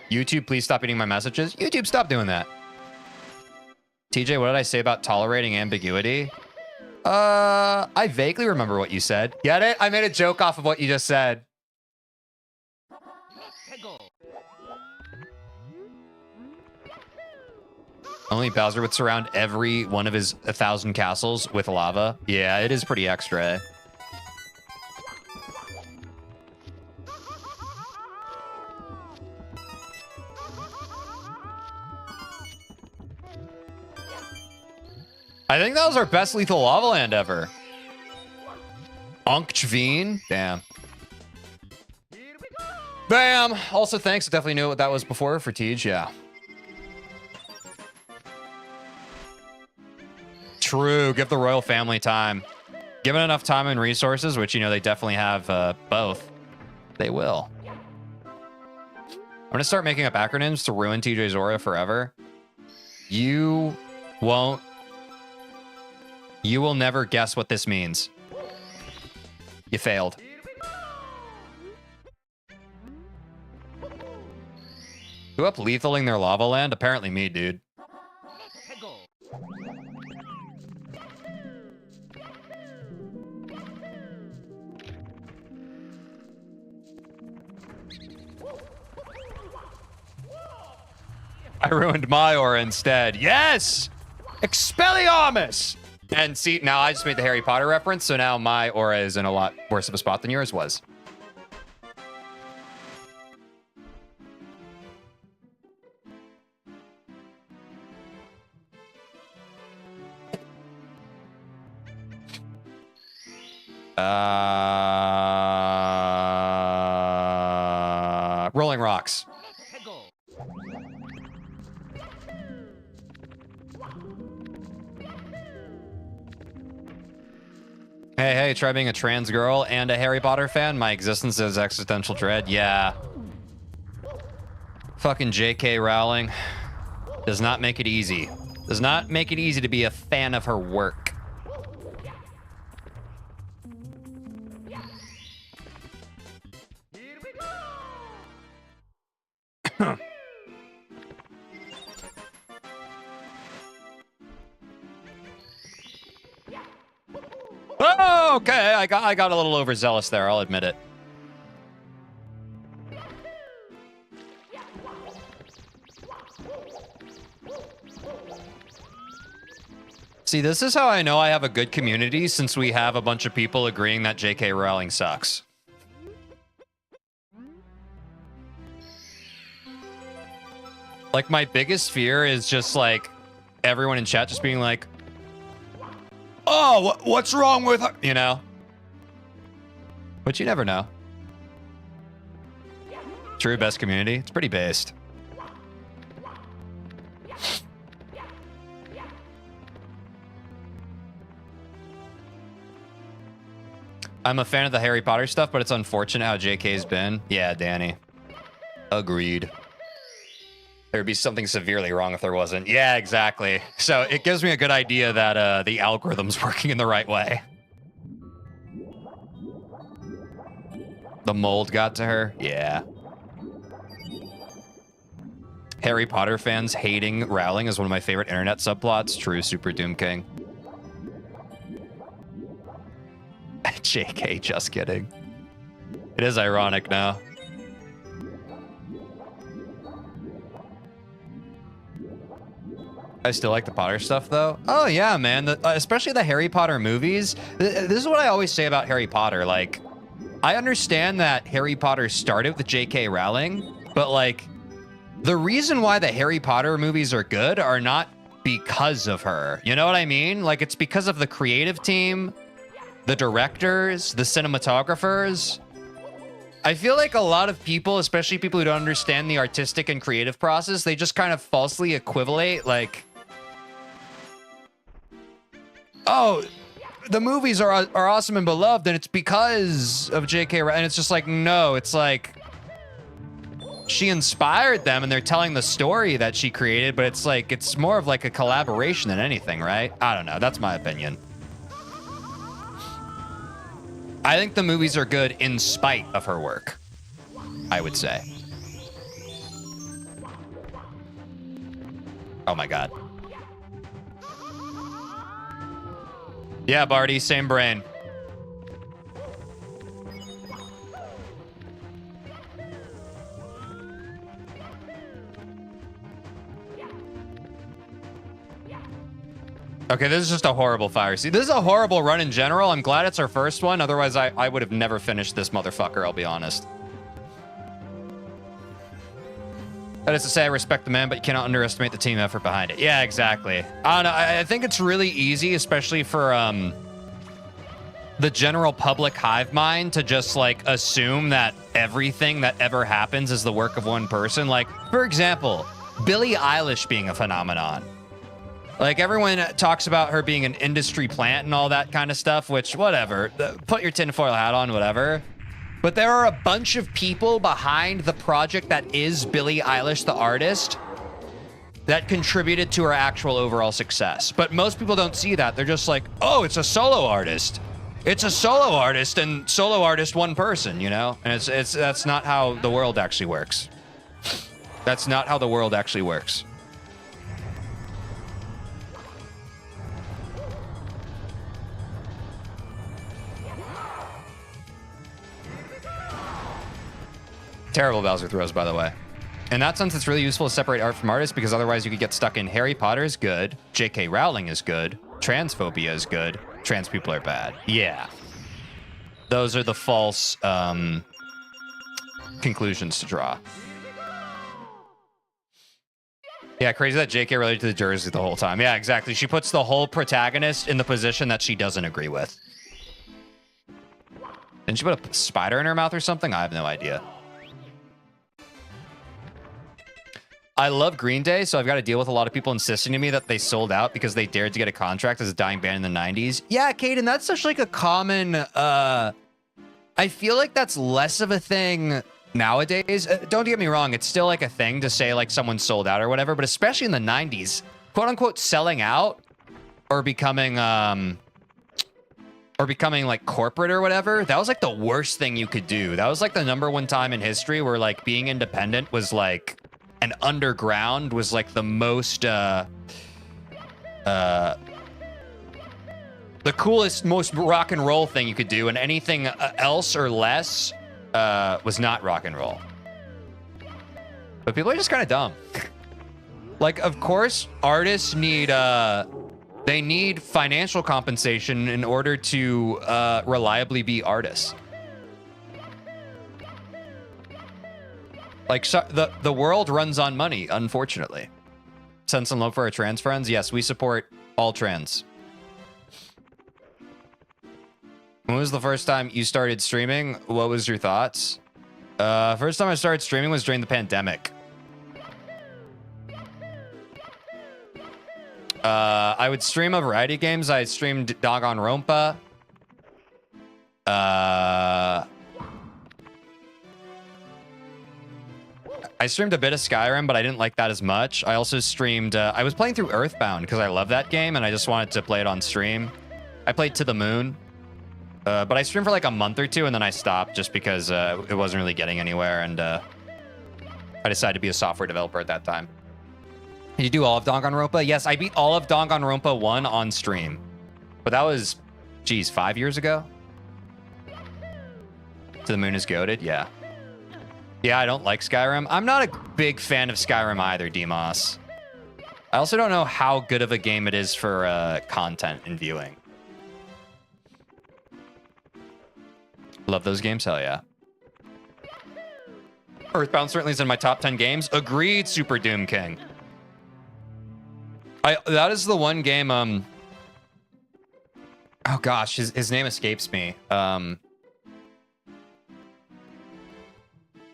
A: YouTube, please stop eating my messages. YouTube, stop doing that. TJ, what did I say about tolerating ambiguity? I vaguely remember what you said. Get it? I made a joke off of what you just said. Only Bowser would surround every one of his 1,000 castles with lava. Yeah, it is pretty extra. Eh? I think that was our best lethal lava land ever. TeejVeen. Damn. Bam. Also, thanks. I definitely knew what that was before for Tej. Yeah. True. Give the royal family time. Given enough time and resources, which, you know, they definitely have both, they will. I'm going to start making up acronyms to ruin TJ's aura forever. You will never guess what this means. You failed. Who up lethaling their lava land? Apparently me, dude. I ruined my aura instead. Yes! Expelliarmus! And see, now I just made the Harry Potter reference, so now my aura is in a lot worse of a spot than yours was. Rolling rocks. Hey, try being a trans girl and a Harry Potter fan. My existence is existential dread. Yeah. Fucking J.K. Rowling does not make it easy. Does not make it easy to be a fan of her work. Oh, okay. I got a little overzealous there. I'll admit it. See, this is how I know I have a good community, since we have a bunch of people agreeing that J.K. Rowling sucks. Like, my biggest fear is just, like, everyone in chat just being like, oh, what's wrong with her? You know? But you never know. True, best community. It's pretty based. I'm a fan of the Harry Potter stuff, but it's unfortunate how JK's been. Yeah, Danny. Agreed. There'd be something severely wrong if there wasn't. Yeah, exactly. So it gives me a good idea that the algorithm's working in the right way. The mold got to her? Yeah. Harry Potter fans hating Rowling is one of my favorite internet subplots. True, Super Doom King. JK, just kidding. It is ironic now. I still like the Potter stuff, though. Oh, yeah, man. Especially the Harry Potter movies. This is what I always say about Harry Potter. Like, I understand that Harry Potter started with J.K. Rowling, but, like, the reason why the Harry Potter movies are good are not because of her. You know what I mean? Like, it's because of the creative team, the directors, the cinematographers. I feel like a lot of people, especially people who don't understand the artistic and creative process, they just kind of falsely equivalate, like, oh, the movies are awesome and beloved, and it's because of J.K. Rowling. And it's just like, no, it's like she inspired them, and they're telling the story that she created, but it's like, it's more of like a collaboration than anything, right? I don't know. That's my opinion. I think the movies are good in spite of her work, I would say. Oh my God. Yeah, Barty, same brain. Okay, this is just a horrible fire scene. This is a horrible run in general. I'm glad it's our first one. Otherwise, I would have never finished this motherfucker, I'll be honest. That is to say, I respect the man, but you cannot underestimate the team effort behind it. Yeah, exactly. I don't know. I think it's really easy, especially for the general public hive mind, to just like assume that everything that ever happens is the work of one person. Like, for example, Billie Eilish being a phenomenon. Like, everyone talks about her being an industry plant and all that kind of stuff, which, whatever. Put your tinfoil hat on, whatever. But there are a bunch of people behind the project that is Billie Eilish, the artist, that contributed to her actual overall success. But most people don't see that. They're just like, oh, it's a solo artist. It's a solo artist, and solo artist one person, you know? And that's not how the world actually works. That's not how the world actually works. Terrible Bowser throws, by the way. In that sense, it's really useful to separate art from artists, because otherwise you could get stuck in Harry Potter is good, J.K. Rowling is good, transphobia is good, trans people are bad. Yeah. Those are the false conclusions to draw. Yeah, crazy that J.K. related to the jersey the whole time. Yeah, exactly. She puts the whole protagonist in the position that she doesn't agree with. Didn't she put a spider in her mouth or something? I have no idea. I love Green Day, so I've got to deal with a lot of people insisting to me that they sold out because they dared to get a contract as a dying band in the 90s. Yeah, Caden, that's such like a common... I feel like that's less of a thing nowadays. Don't get me wrong, it's still like a thing to say like someone sold out or whatever, but especially in the 90s, quote unquote selling out or becoming like corporate or whatever, that was like the worst thing you could do. That was like the #1 time in history where like being independent was like... and underground was like the most the coolest, most rock and roll thing you could do, and anything else or less was not rock and roll. But people are just kind of dumb. Like, of course artists need they need financial compensation in order to reliably be artists. Like, so the world runs on money, unfortunately. Send some love for our trans friends. Yes, we support all trans. When was the first time you started streaming? What was your thoughts? First time I started streaming was during the pandemic. I would stream a variety of games. I streamed Danganronpa. I streamed a bit of Skyrim, but I didn't like that as much. I also streamed... I was playing through Earthbound because I love that game, and I just wanted to play it on stream. I played To the Moon. But I streamed for like a month or two, and then I stopped just because it wasn't really getting anywhere, and I decided to be a software developer at that time. Did you do all of Danganronpa? Yes, I beat all of Danganronpa 1 on stream. But that was, geez, 5 years ago? To the Moon is goated? Yeah. Yeah, I don't like Skyrim. I'm not a big fan of Skyrim either, Demos. I also don't know how good of a game it is for content and viewing. Love those games? Hell yeah. Earthbound certainly is in my top 10 games. Agreed, Super Doom King. That is the one game, oh gosh, his name escapes me.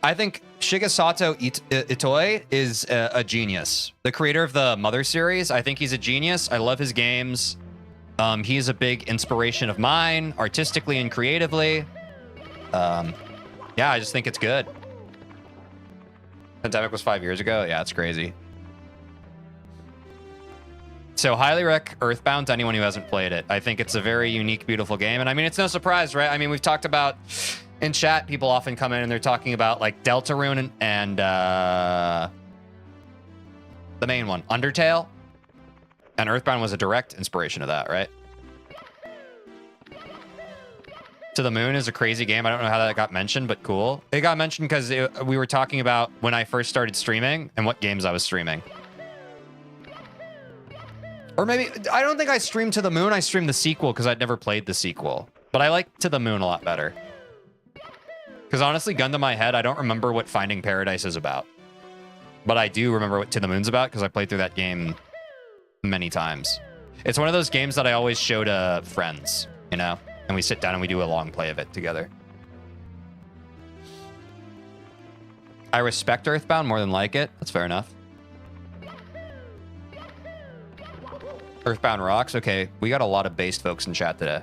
A: I think Shigesato Itoi is a genius. The creator of the Mother series, I think he's a genius. I love his games. He's a big inspiration of mine, artistically and creatively. Yeah, I just think it's good. Pandemic was 5 years ago. Yeah, it's crazy. So highly rec Earthbound to anyone who hasn't played it. I think it's a very unique, beautiful game. And I mean, it's no surprise, right? I mean, we've talked about in chat, people often come in and they're talking about like Deltarune and the main one, Undertale. And Earthbound was a direct inspiration of that, right? To the Moon is a crazy game. I don't know how that got mentioned, but cool. It got mentioned because we were talking about when I first started streaming and what games I was streaming. Or maybe, I don't think I streamed To the Moon. I streamed the sequel because I'd never played the sequel. But I like To the Moon a lot better. Because honestly, gun to my head, I don't remember what Finding Paradise is about. But I do remember what To the Moon's about because I played through that game many times. It's one of those games that I always show to friends, you know? And we sit down and we do a long play of it together. I respect Earthbound more than like it. That's fair enough. Earthbound rocks. Okay, we got a lot of based folks in chat today.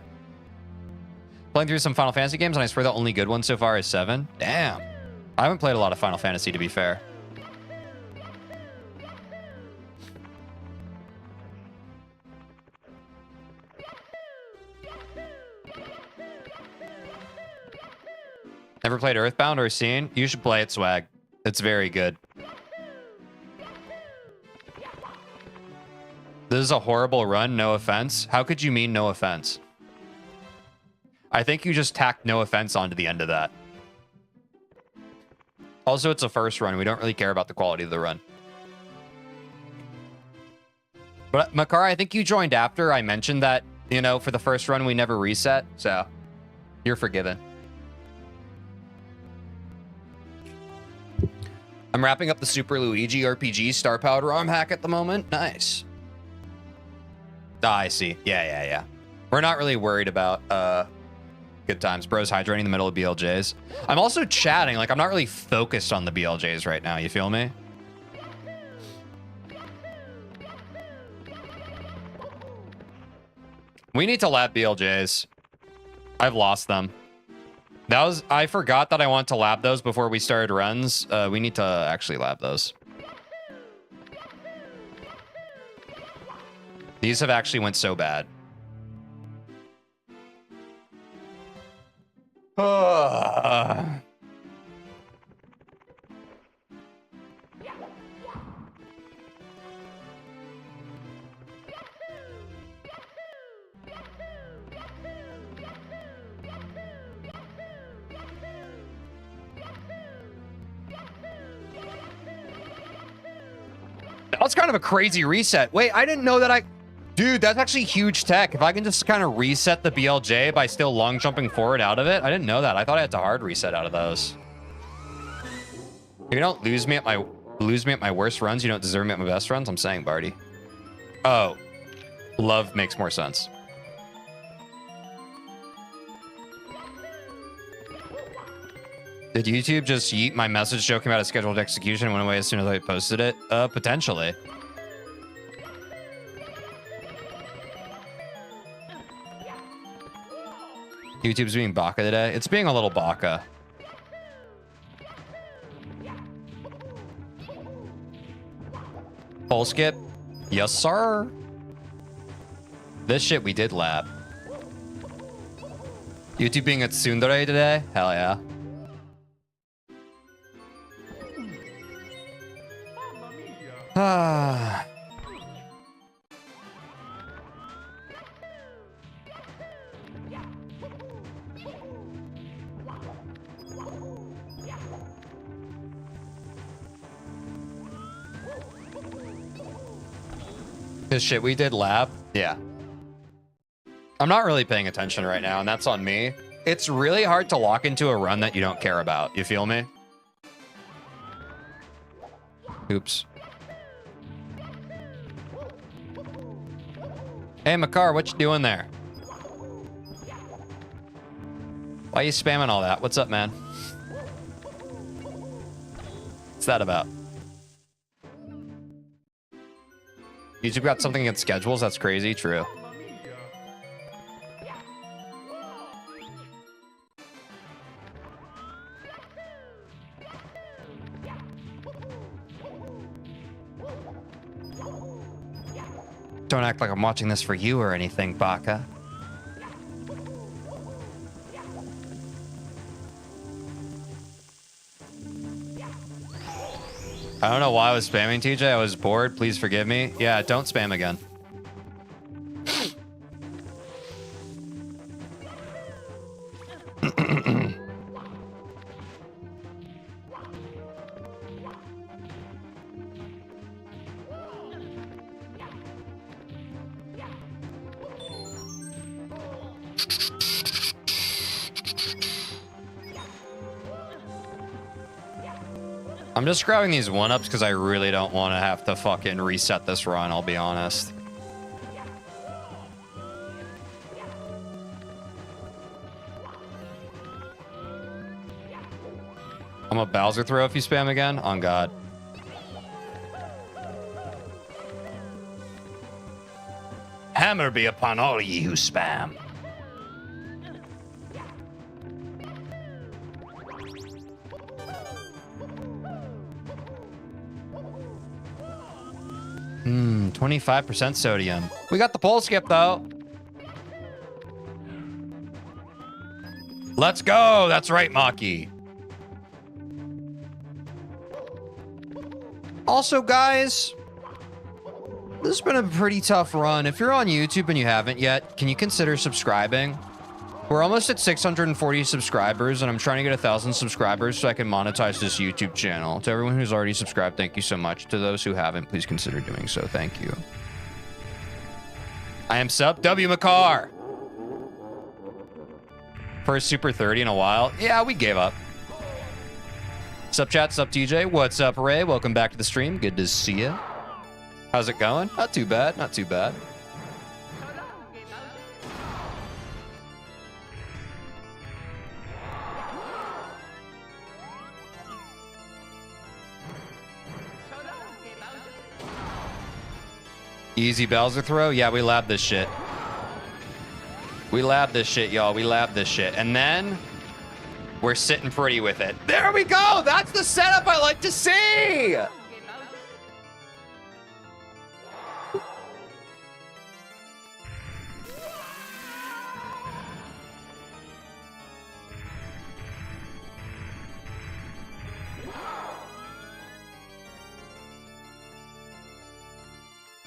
A: Playing through some Final Fantasy games, and I swear the only good one so far is 7. Damn. I haven't played a lot of Final Fantasy, to be fair. Never played Earthbound or seen? You should play it, Swag. It's very good. This is a horrible run, no offense. How could you mean no offense? I think you just tacked no offense onto the end of that. Also, it's a first run. We don't really care about the quality of the run. But Makar, I think you joined after I mentioned that, you know, for the first run, we never reset. So you're forgiven. I'm wrapping up the Super Luigi RPG Star Powered ROM hack at the moment. Nice. Ah, I see. Yeah. We're not really worried about good times. Bro's hydrating in the middle of BLJs. I'm also chatting. Like, I'm not really focused on the BLJs right now. You feel me? We need to lab BLJs. I've lost them. I forgot that I want to lab those before we started runs. We need to actually lab those. These have actually went so bad. That was kind of a crazy reset. Wait, I didn't know that Dude, that's actually huge tech. If I can just kind of reset the BLJ by still long jumping forward out of it. I didn't know that. I thought I had to hard reset out of those. If you don't lose me at my worst runs, you don't deserve me at my best runs. I'm saying, Barty. Oh, love makes more sense. Did YouTube just yeet my message joking about a scheduled execution and went away as soon as I posted it? Potentially. YouTube's being baka today. It's being a little baka. Pole skip? Yes, sir. This shit we did lab. YouTube being at tsundere today? Hell yeah. Ah. This shit we did lab? Yeah. I'm not really paying attention right now, and that's on me. It's really hard to lock into a run that you don't care about. You feel me? Oops. Hey, Makar, what you doing there? Why are you spamming all that? What's up, man? What's that about? YouTube got something against schedules? That's crazy. True. Don't act like I'm watching this for you or anything, Baka. I don't know why I was spamming, TJ. I was bored. Please forgive me. Yeah, don't spam again. I'm just grabbing these 1-ups because I really don't want to have to fucking reset this run, I'll be honest. I'm a Bowser throw if you spam again. On God. Hammer be upon all ye who spam. 25% sodium. We got the pole skip though. Let's go. That's right, Maki. Also, guys, this has been a pretty tough run. If you're on YouTube and you haven't yet, can you consider subscribing? We're almost at 640 subscribers, and I'm trying to get 1,000 subscribers so I can monetize this YouTube channel. To everyone who's already subscribed, thank you so much. To those who haven't, please consider doing so. Thank you. I am sub W McCarr. First Super 30 in a while. Yeah, we gave up. Sup chat, sup TJ. What's up, Ray? Welcome back to the stream. Good to see you. How's it going? Not too bad. Not too bad. Easy Bowser throw? Yeah, we labbed this shit. We labbed this shit, y'all. We labbed this shit. And then we're sitting pretty with it. There we go. That's the setup I like to see.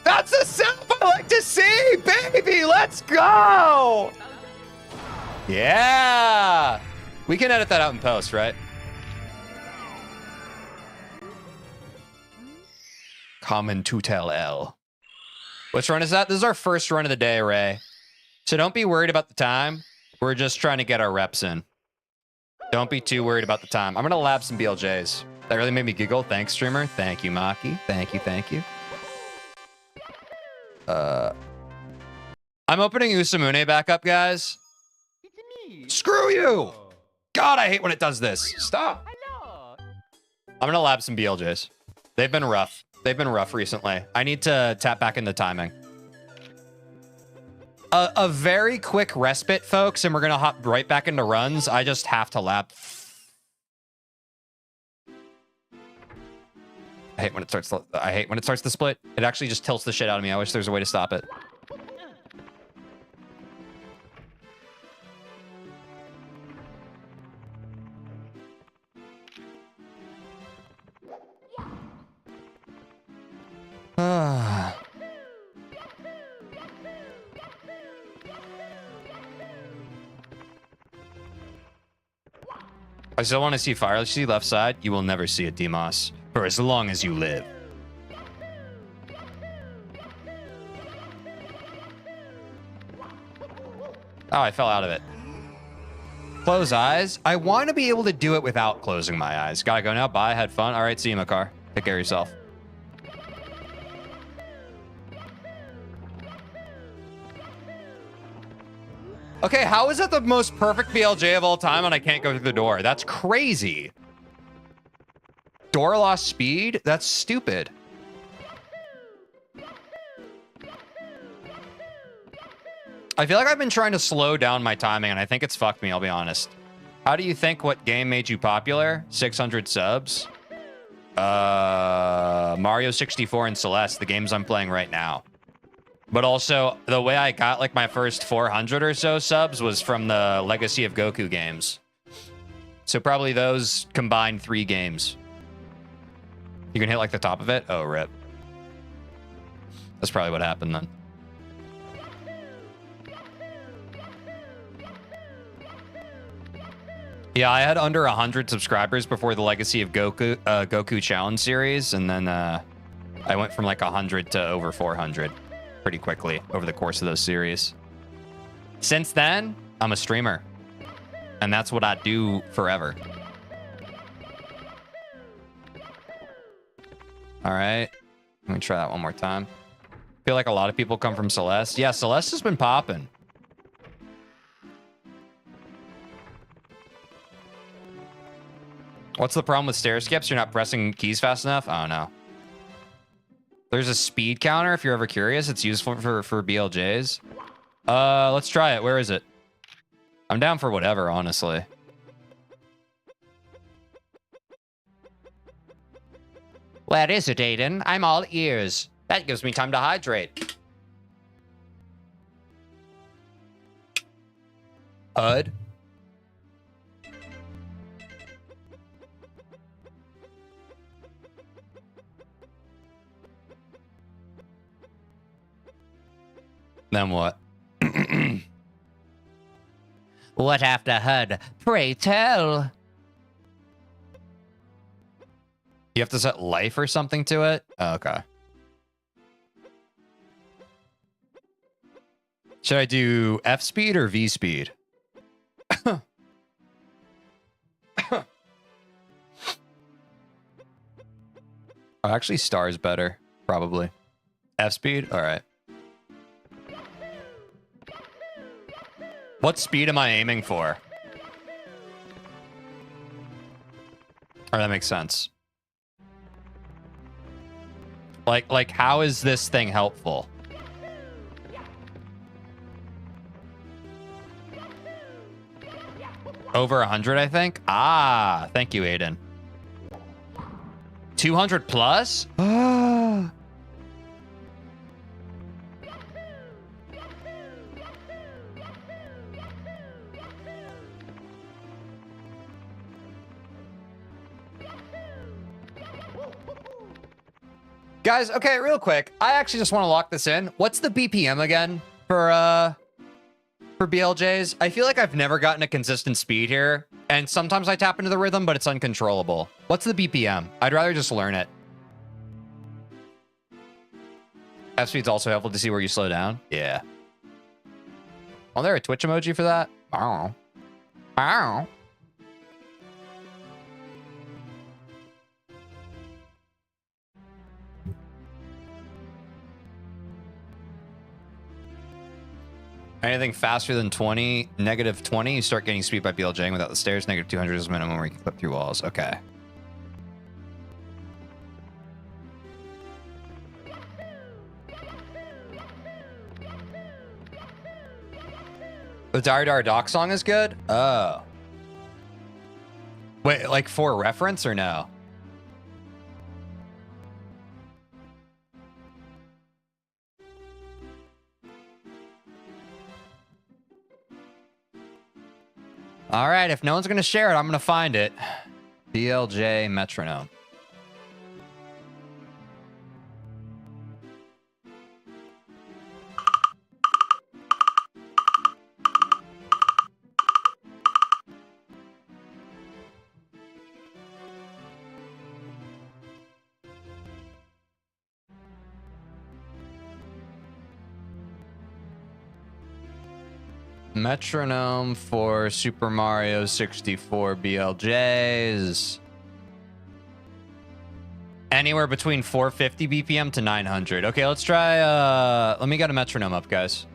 A: That's the setup I like to see, baby. Let's go. Yeah. We can edit that out in post, right? Common to tell L. Which run is that? This is our first run of the day, Ray. So don't be worried about the time. We're just trying to get our reps in. Don't be too worried about the time. I'm going to lab some BLJs. That really made me giggle. Thanks, streamer. Thank you, Maki. Thank you, thank you. I'm opening Usamune back up, guys.
B: It's me.
A: Screw you! God, I hate when it does this. Stop.
B: Hello.
A: I'm gonna lab some BLJs. They've been rough. They've been rough recently. I need to tap back into timing. A very quick respite, folks, and we're gonna hop right back into runs. I just have to lab. I hate when it starts. I hate when it starts to split. It actually just tilts the shit out of me. I wish there was a way to stop it. I still want to see fire. Let's see left side. You will never see it, Demos, for as long as you live. Oh, I fell out of it. Close eyes. I want to be able to do it without closing my eyes. Gotta go now. Bye. Had fun. All right. See you, Makar. Take care of yourself. Okay, how is it the most perfect BLJ of all time and I can't go through the door? That's crazy. Door lost speed? That's stupid. I feel like I've been trying to slow down my timing, and I think it's fucked me, I'll be honest. How do you think what game made you popular? 600 subs? Mario 64 and Celeste, the games I'm playing right now. But also, the way I got like my first 400 or so subs was from the Legacy of Goku games. So probably those combined 3 games. You can hit like the top of it? Oh, rip. That's probably what happened then. Yeah, I had under 100 subscribers before the Legacy of Goku Challenge series, and then I went from like 100 to over 400 pretty quickly over the course of those series. Since then, I'm a streamer, and that's what I do forever. All right, let me try that one more time. Feel like a lot of people come from Celeste. Yeah, Celeste has been popping. What's the problem with stair skips? You're not pressing keys fast enough? Oh, no. There's a speed counter if you're ever curious. It's useful for BLJs. Let's try it. Where is it? I'm down for whatever, honestly. Where is it, Aiden? I'm all ears. That gives me time to hydrate. HUD? Then what? What after HUD? Pray tell. You have to set life or something to it? Oh, okay. Should I do F speed or V speed? Oh, actually, star is better, probably. F speed? All right. What speed am I aiming for? Oh, that makes sense. Like, how is this thing helpful? Over 100, I think. Ah, thank you, Aiden. 200 plus? Ah. Guys, okay, real quick. I actually just want to lock this in. What's the BPM again for BLJs? I feel like I've never gotten a consistent speed here, and sometimes I tap into the rhythm, but it's uncontrollable. What's the BPM? I'd rather just learn it. F speed's also helpful to see where you slow down. Yeah. Oh, there a Twitch emoji for that? Ow. Ow. Anything faster than 20, negative 20, you start getting speed by BLJing without the stairs. Negative 200 is minimum where you can clip through walls. Okay. The Dire Dire Doc song is good? Oh. Wait, like for reference or no? All right, if no one's going to share it, I'm going to find it. BLJ metronome. Metronome for Super Mario 64 BLJs. Anywhere between 450 BPM to 900. Okay, let's try, let me get a metronome up, guys.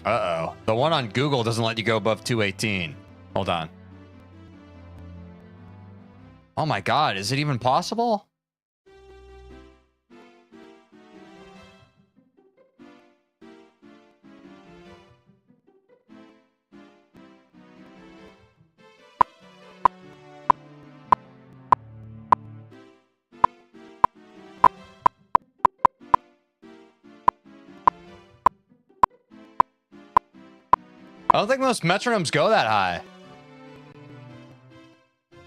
A: Uh-oh. The one on Google doesn't let you go above 218. Hold on. Oh my God, is it even possible? I don't think most metronomes go that high.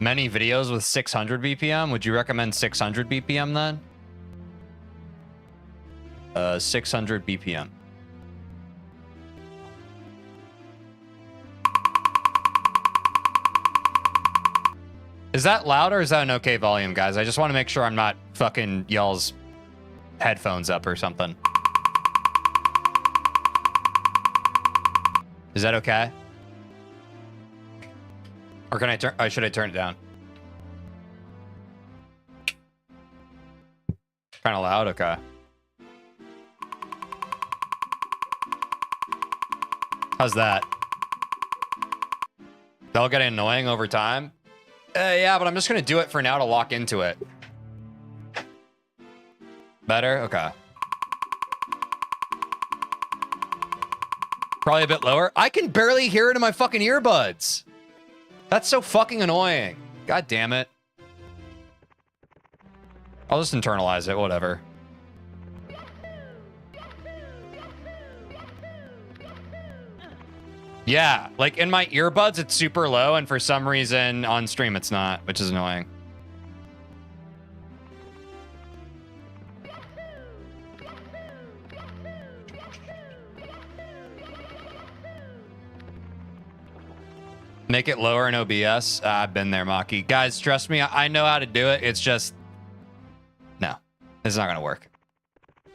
A: Many videos with 600 BPM. Would you recommend 600 BPM then? 600 BPM. Is that loud or is that an okay volume, guys? I just want to make sure I'm not fucking y'all's headphones up or something. Is that okay? Or can I turn? Oh, should I turn it down? Kind of loud. Okay. How's that? That'll get annoying over time. Yeah, but I'm just gonna do it for now to lock into it. Better? Okay. Probably a bit lower. I can barely hear it in my fucking earbuds. That's so fucking annoying. God damn it. I'll just internalize it, whatever. Yeah, like in my earbuds, it's super low, and for some reason on stream it's not, which is annoying. Make it lower in OBS. I've been there, Maki. Guys, trust me, I know how to do it. It's just... No, it's not going to work.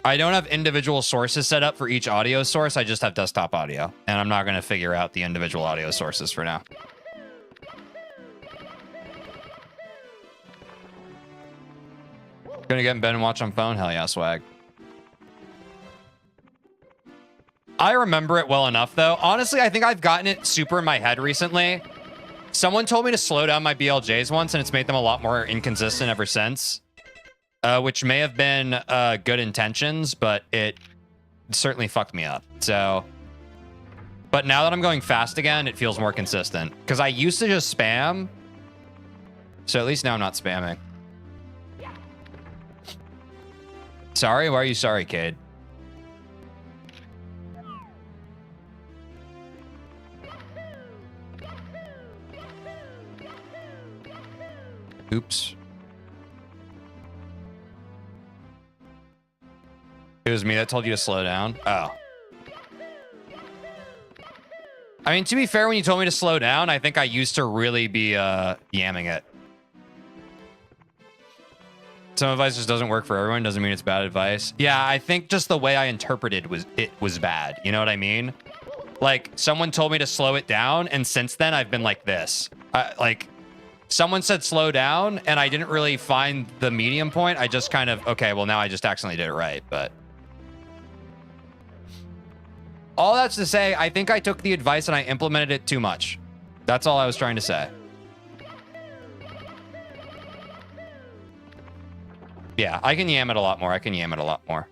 A: I don't have individual sources set up for each audio source. I just have desktop audio. And I'm not going to figure out the individual audio sources for now. Gonna get in bed and watch on phone? Hell yeah, swag. I remember it well enough, though. Honestly, I think I've gotten it super in my head recently. Someone told me to slow down my BLJs once, and it's made them a lot more inconsistent ever since. Which may have been good intentions, but it certainly fucked me up. So, but now that I'm going fast again, it feels more consistent. Because I used to just spam. So at least now I'm not spamming. Sorry? Why are you sorry, Cade? Oops. It was me that told you to slow down. Oh. I mean, to be fair, when you told me to slow down, I think I used to really be yamming it. Some advice just doesn't work for everyone. Doesn't mean it's bad advice. Yeah, I think just the way I interpreted was bad. You know what I mean? Like, someone told me to slow it down, and since then, I've been like this. Like, someone said slow down, and I didn't really find the medium point. I just kind of, okay, well, now I just accidentally did it right, but... All that's to say, I think I took the advice and I implemented it too much. That's all I was trying to say. Yeah, I can yam it a lot more. I can yam it a lot more.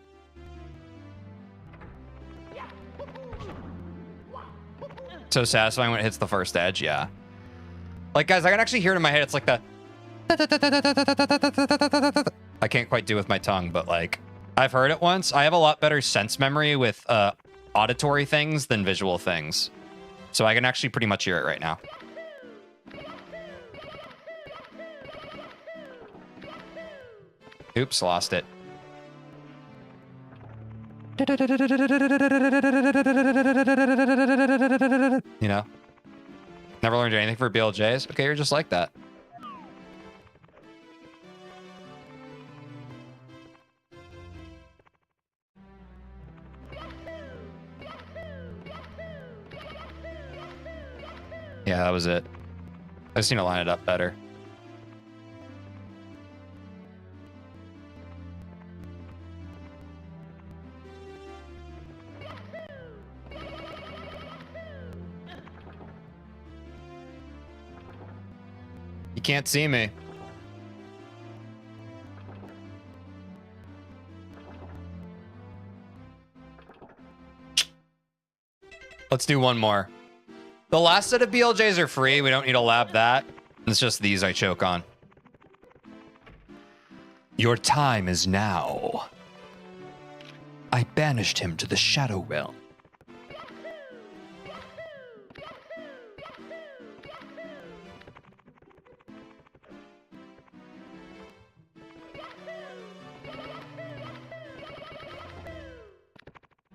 A: So satisfying when it hits the first edge, yeah. Like, guys, I can actually hear it in my head. It's like the... I can't quite do with my tongue, but, like, I've heard it once. I have a lot better sense memory with auditory things than visual things. So I can actually pretty much hear it right now. Oops, lost it. You know? Never learned anything for BLJs? Okay, you're just like that. Yeah, that was it. I just need to line it up better. You can't see me. Let's do one more. The last set of BLJs are free. We don't need to lab that. It's just these I choke on. Your time is now. I banished him to the Shadow Realm.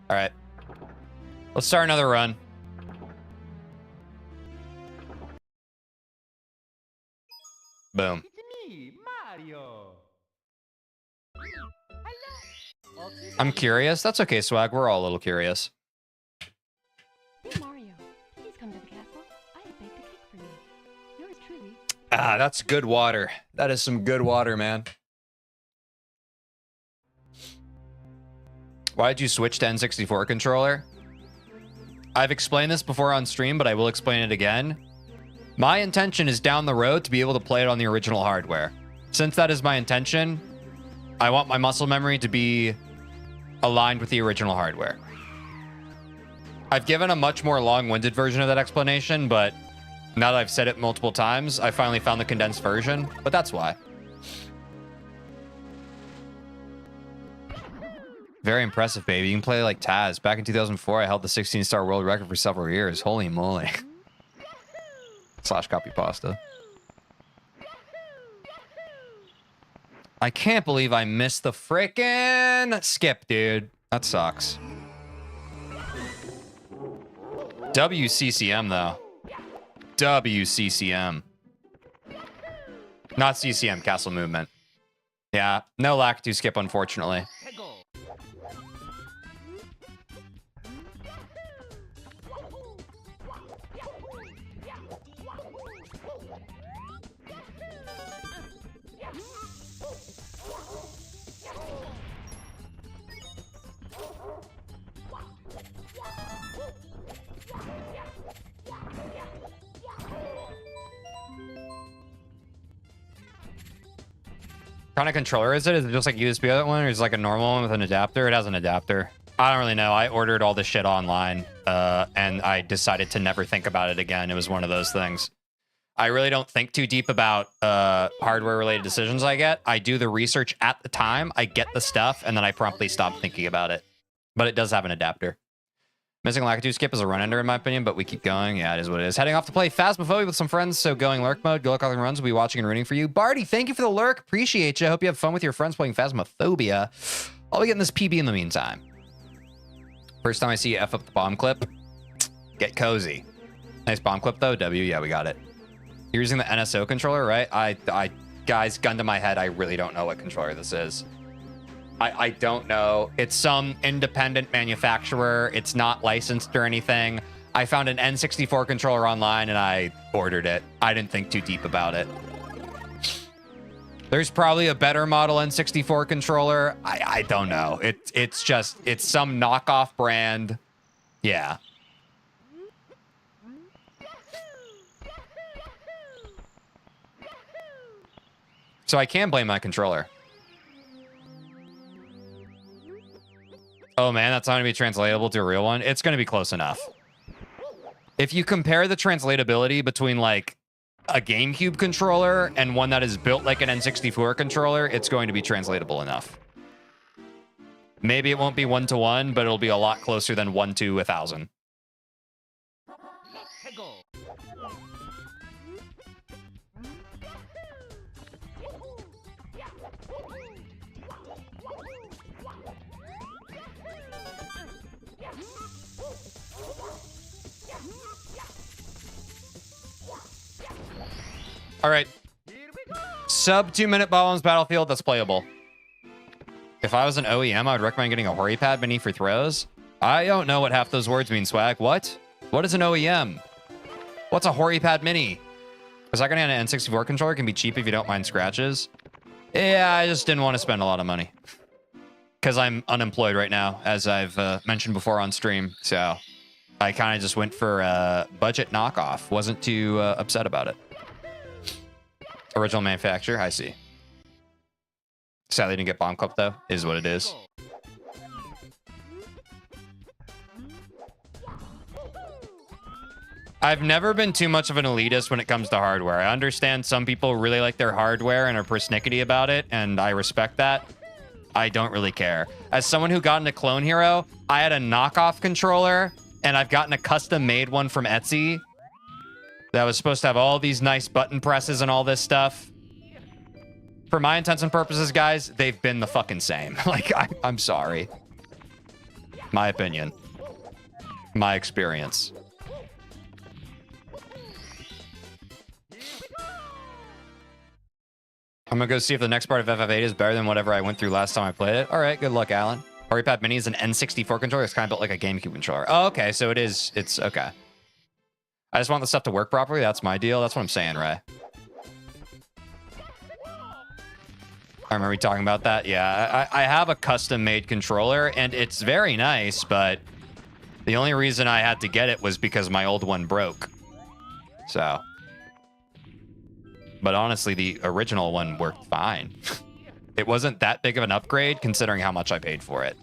A: All right. Let's start another run. Boom.
B: It's me, Mario. Hello.
A: I'm curious. That's okay, Swag. We're all a little curious.
C: Hey Mario, please come to the castle. I have baked a cake for you. Yours truly.
A: Ah, that's good water. That is some good water, man. Why did you switch to N64 controller? I've explained this before on stream, but I will explain it again. My intention is down the road to be able to play it on the original hardware. Since that is my intention, I want my muscle memory to be aligned with the original hardware. I've given a much more long-winded version of that explanation, but now that I've said it multiple times, I finally found the condensed version, but that's why. Very impressive, baby. You can play like Taz. Back in 2004, I held the 16-star world record for several years. Holy moly. Slash copy pasta. I can't believe I missed the frickin' skip, dude. That sucks. WCCM, though. WCCM. Not CCM, Castle Movement. Yeah, no Lakitu skip, unfortunately.
B: Hegel.
A: What kind of controller is it? Is it just like USB one, or is it like a normal one with an adapter? It has an adapter. I don't really know. I ordered all this shit online, and I decided to never think about it again. It was one of those things. I really don't think too deep about hardware-related decisions I get. I do the research at the time, I get the stuff, and then I promptly stop thinking about it. But it does have an adapter. Missing Lakitu skip is a run-ender in my opinion, but we keep going. Yeah, it is what it is. Heading off to play Phasmophobia with some friends, so going lurk mode. Good luck on the runs. We'll be watching and rooting for you. Barty, thank you for the lurk. Appreciate you. Hope you have fun with your friends playing Phasmophobia. I'll be getting this PB in the meantime. First time I see you F up the bomb clip. Get cozy. Nice bomb clip, though. W, yeah, we got it. You're using the NSO controller, right? Guys, gun to my head, I really don't know what controller this is. I don't know. It's some independent manufacturer. It's not licensed or anything. I found an N64 controller online and I ordered it. I didn't think too deep about it. There's probably a better model N64 controller. I don't know. It's some knockoff brand. Yeah. So I can blame my controller. Oh man, that's not going to be translatable to a real one. It's going to be close enough. If you compare the translatability between like a GameCube controller and one that is built like an N64 controller, it's going to be translatable enough. Maybe it won't be 1-to-1, but it'll be a lot closer than 1 to 1,000.
B: Hegel.
A: All right. Sub 2-minute bombs battlefield. That's playable. If I was an OEM, I would recommend getting a Hori pad mini for throws. I don't know what half those words mean, Swag. What? What is an OEM? What's a Hori pad mini? Because I can an N64 controller can be cheap if you don't mind scratches. Yeah, I just didn't want to spend a lot of money. Because I'm unemployed right now, as I've mentioned before on stream. So I kind of just went for a budget knockoff. Wasn't too upset about it. Original manufacturer, I see. Sadly didn't get bomb clip though, is what it is. I've never been too much of an elitist when it comes to hardware. I understand some people really like their hardware and are persnickety about it, and I respect that. I don't really care. As someone who got into Clone Hero, I had a knockoff controller, and I've gotten a custom-made one from Etsy that was supposed to have all these nice button presses and all this stuff. For my intents and purposes, guys, they've been the fucking same. Like, I'm sorry. My opinion. My experience. I'm gonna go see if the next part of FF8 is better than whatever I went through last time I played it. All right, good luck, Alan. Partypad Mini is an N64 controller. It's kind of built like a GameCube controller. Oh, okay, so it's okay. I just want the stuff to work properly. That's my deal. That's what I'm saying, Ray. I remember we talking about that. Yeah, I have a custom-made controller, and it's very nice, but the only reason I had to get it was because my old one broke. So... But honestly, the original one worked fine. It wasn't that big of an upgrade considering how much I paid for it.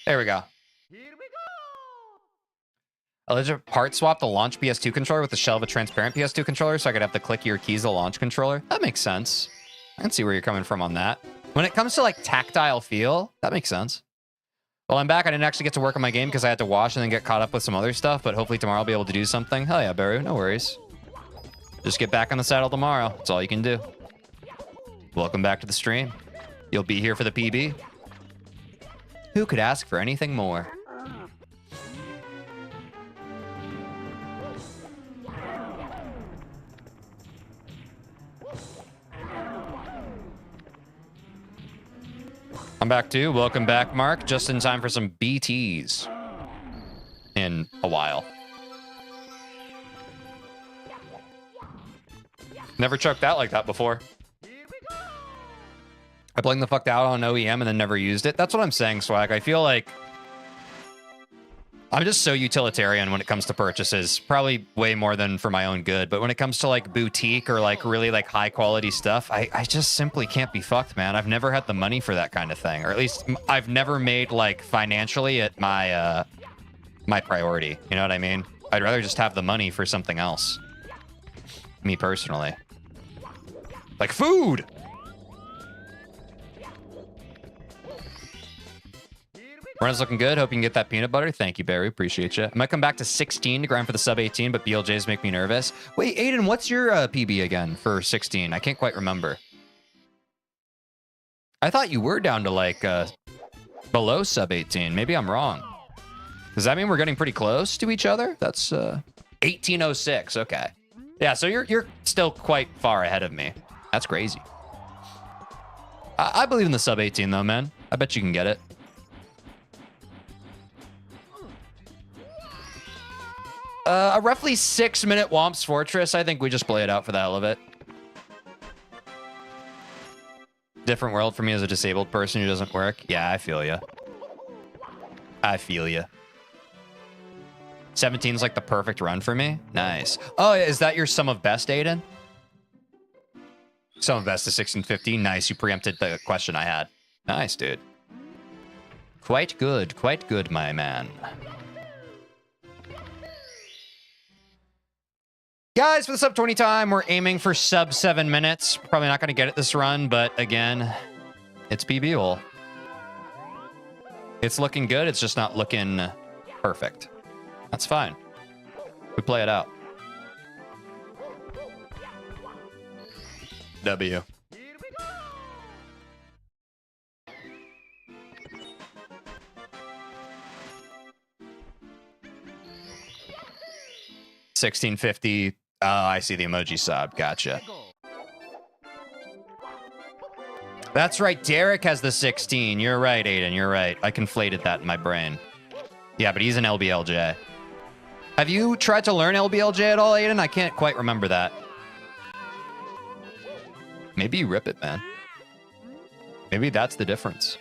A: There we go. I legit part swap the launch PS2 controller with the shell of a transparent PS2 controller so I could have the clickier keys of the launch controller. That makes sense. I can see where you're coming from on that. When it comes to like tactile feel, that makes sense. Well, I'm back. I didn't actually get to work on my game because I had to wash and then get caught up with some other stuff, but hopefully tomorrow I'll be able to do something. Hell yeah, Baru, no worries. Just get back on the saddle tomorrow. That's all you can do. Welcome back to the stream. You'll be here for the PB. Who could ask for anything more? I'm back too. Welcome back, Mark. Just in time for some BTs in a while. Never chucked out like that before. I blinged the fuck out on OEM and then never used it. That's what I'm saying, Swag. I feel like I'm just so utilitarian when it comes to purchases. Probably way more than for my own good. But when it comes to like boutique or like really like high quality stuff, I just simply can't be fucked, man. I've never had the money for that kind of thing. Or at least I've never made like financially it my my priority. You know what I mean? I'd rather just have the money for something else. Me personally. Like food! Run's looking good. Hope you can get that peanut butter. Thank you, Barry. Appreciate you. I might come back to 16 to grind for the sub 18, but BLJs make me nervous. Wait, Aiden, what's your PB again for 16? I can't quite remember. I thought you were down to like below sub 18. Maybe I'm wrong. Does that mean we're getting pretty close to each other? That's 1806. Okay. Yeah, so you're still quite far ahead of me. That's crazy. I believe in the sub 18 though, man. I bet you can get it. A roughly 6-minute Womp's Fortress. I think we just play it out for the hell of it. Different world for me as a disabled person who doesn't work. Yeah, I feel ya. I feel ya. 17's like the perfect run for me. Nice. Oh, is that your sum of best, Aiden? Sum of best is 1650. Nice. You preempted the question I had. Nice, dude. Quite good. Quite good, my man. Guys, for the sub 20 time, we're aiming for sub 7 minutes. Probably not going to get it this run, but again, it's PB hole. It's looking good. It's just not looking perfect. That's fine. We play it out. W. $16.50. Oh, I see the emoji sub. Gotcha. That's right. Derek has the 16. You're right, Aiden. You're right. I conflated that in my brain. Yeah, but he's an LBLJ. Have you tried to learn LBLJ at all, Aiden? I can't quite remember that. Maybe you rip it, man. Maybe that's the difference.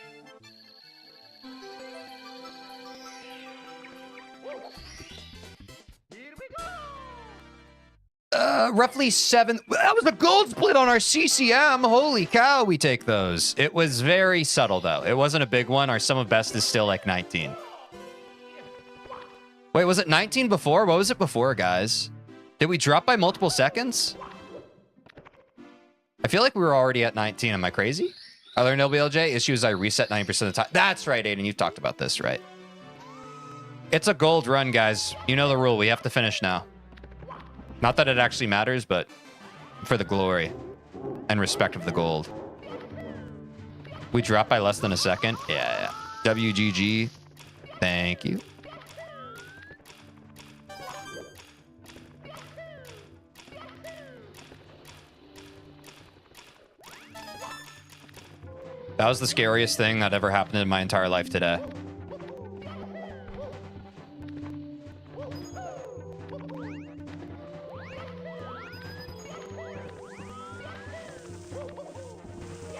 A: Roughly 7. That was a gold split on our CCM. Holy cow, we take those. It was very subtle, though. It wasn't a big one. Our sum of best is still like 19. Wait, was it 19 before? What was it before, guys? Did we drop by multiple seconds? I feel like we were already at 19. Am I crazy? I learned LBLJ. Issue is I reset 90% of the time. That's right, Aiden. You've talked about this, right? It's a gold run, guys. You know the rule. We have to finish now. Not that it actually matters, but for the glory and respect of the gold. We dropped by less than a second. Yeah. WGG. Thank you. That was the scariest thing that ever happened in my entire life today.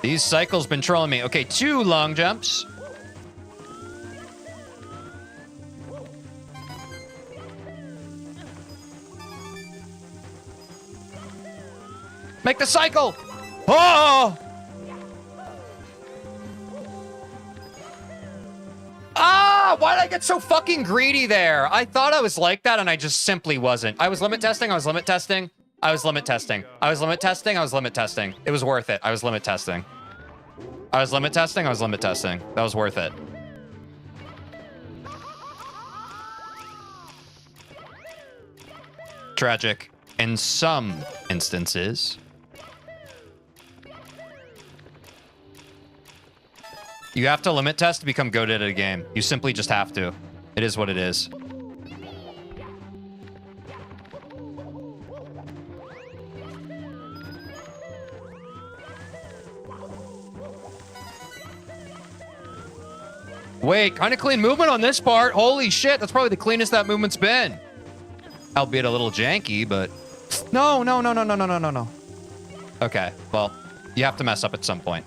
A: These cycles been trolling me. Okay, 2 long jumps. Make the cycle! Oh! Ah! Why did I get so fucking greedy there? I thought I was like that and I just simply wasn't. I was limit testing, I was limit testing. I was limit testing. I was limit testing. I was limit testing. It was worth it. I was limit testing. I was limit testing. I was limit testing. That was worth it. Tragic. In some instances. You have to limit test to become goated at a game. You simply just have to. It is what it is. Wait, kind of clean movement on this part. Holy shit, that's probably the cleanest that movement's been. Albeit a little janky, but... No. Okay, well, you have to mess up at some point.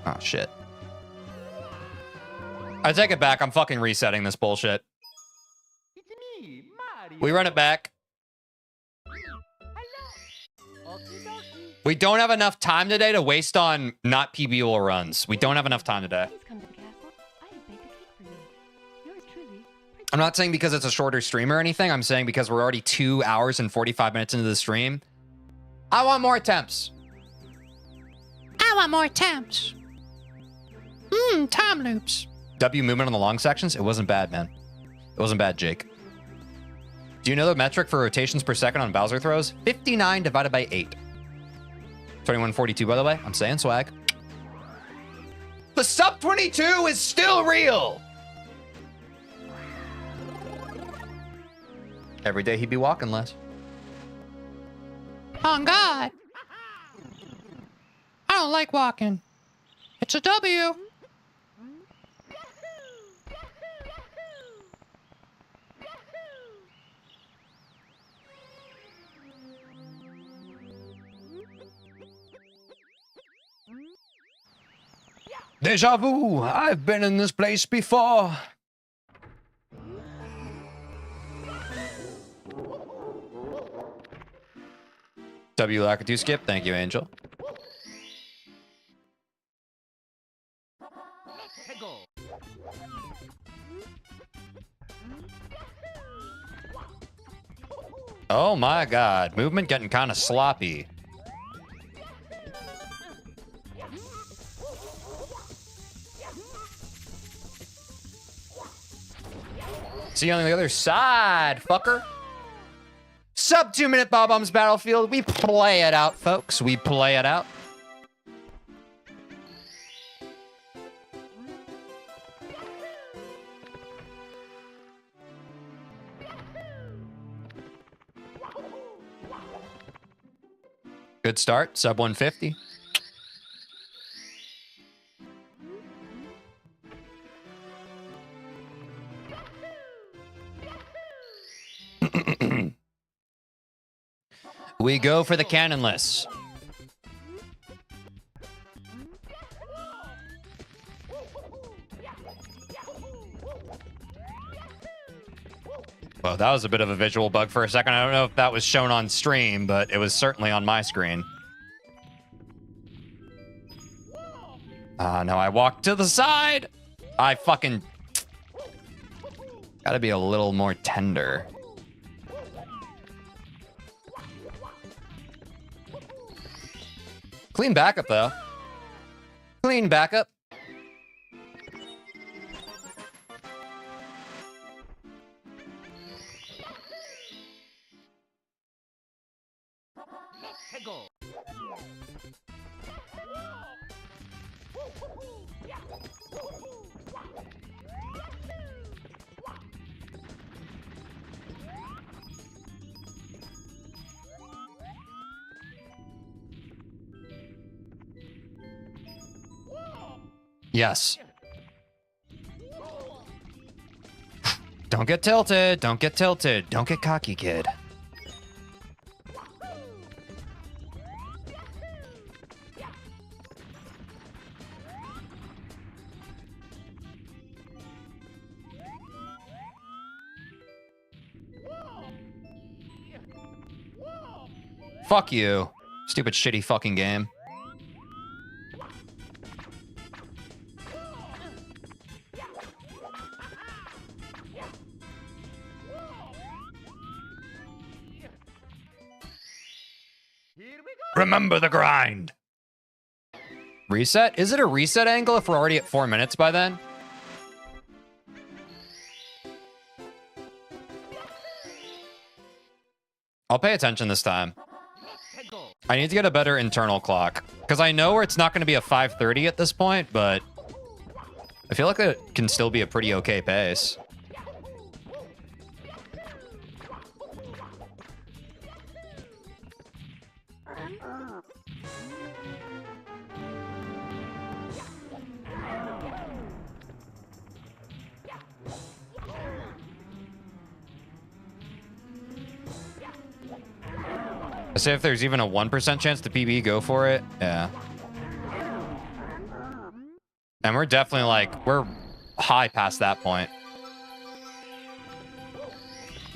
A: Oh, shit. I take it back. I'm fucking resetting this bullshit.
B: It's me, Mario.
A: We run it back.
B: Hello. Okie dokie.
A: We don't have enough time today to waste on not PBO runs. We don't have enough time today.
C: Please come to the castle. I have baked a cake for you. Yours truly.
A: I'm not saying because it's a shorter stream or anything. I'm saying because we're already 2 hours and 45 minutes into the stream. I want more attempts. I want more attempts. Time loops. W movement on the long sections? It wasn't bad, man. It wasn't bad, Jake. Do you know the metric for rotations per second on Bowser throws? 59 divided by 8. 2142, by the way. I'm saying swag. The sub 22 is still real. Every day he'd be walking less. On God. I don't like walking. It's a W. Deja vu. I've been in this place before. W Lakitu skip. Thank you, Angel.
B: Let's go.
A: Oh my God. Movement getting kind of sloppy. See you on the other side, fucker. Sub 2 minute Bob-Ombs Battlefield. We play it out, folks. We play it out. Good start. Sub 150. We go for the cannonless. Well, that was a bit of a visual bug for a second. I don't know if that was shown on stream, but it was certainly on my screen. No, I walked to the side. I fucking... Gotta be a little more tender. Clean backup, though. Clean backup.
B: Hegel.
A: Yes. Don't get tilted. Don't get tilted. Don't get cocky, kid. Fuck you. Stupid shitty fucking game. Remember the grind. Reset? Is it a reset angle if we're already at 4 minutes by then? I'll pay attention this time. I need to get a better internal clock. Because I know where it's not going to be a 5:30 at this point, but I feel like it can still be a pretty okay pace. I say if there's even a 1% chance to PB, go for it. Yeah. And we're definitely like, we're high past that point.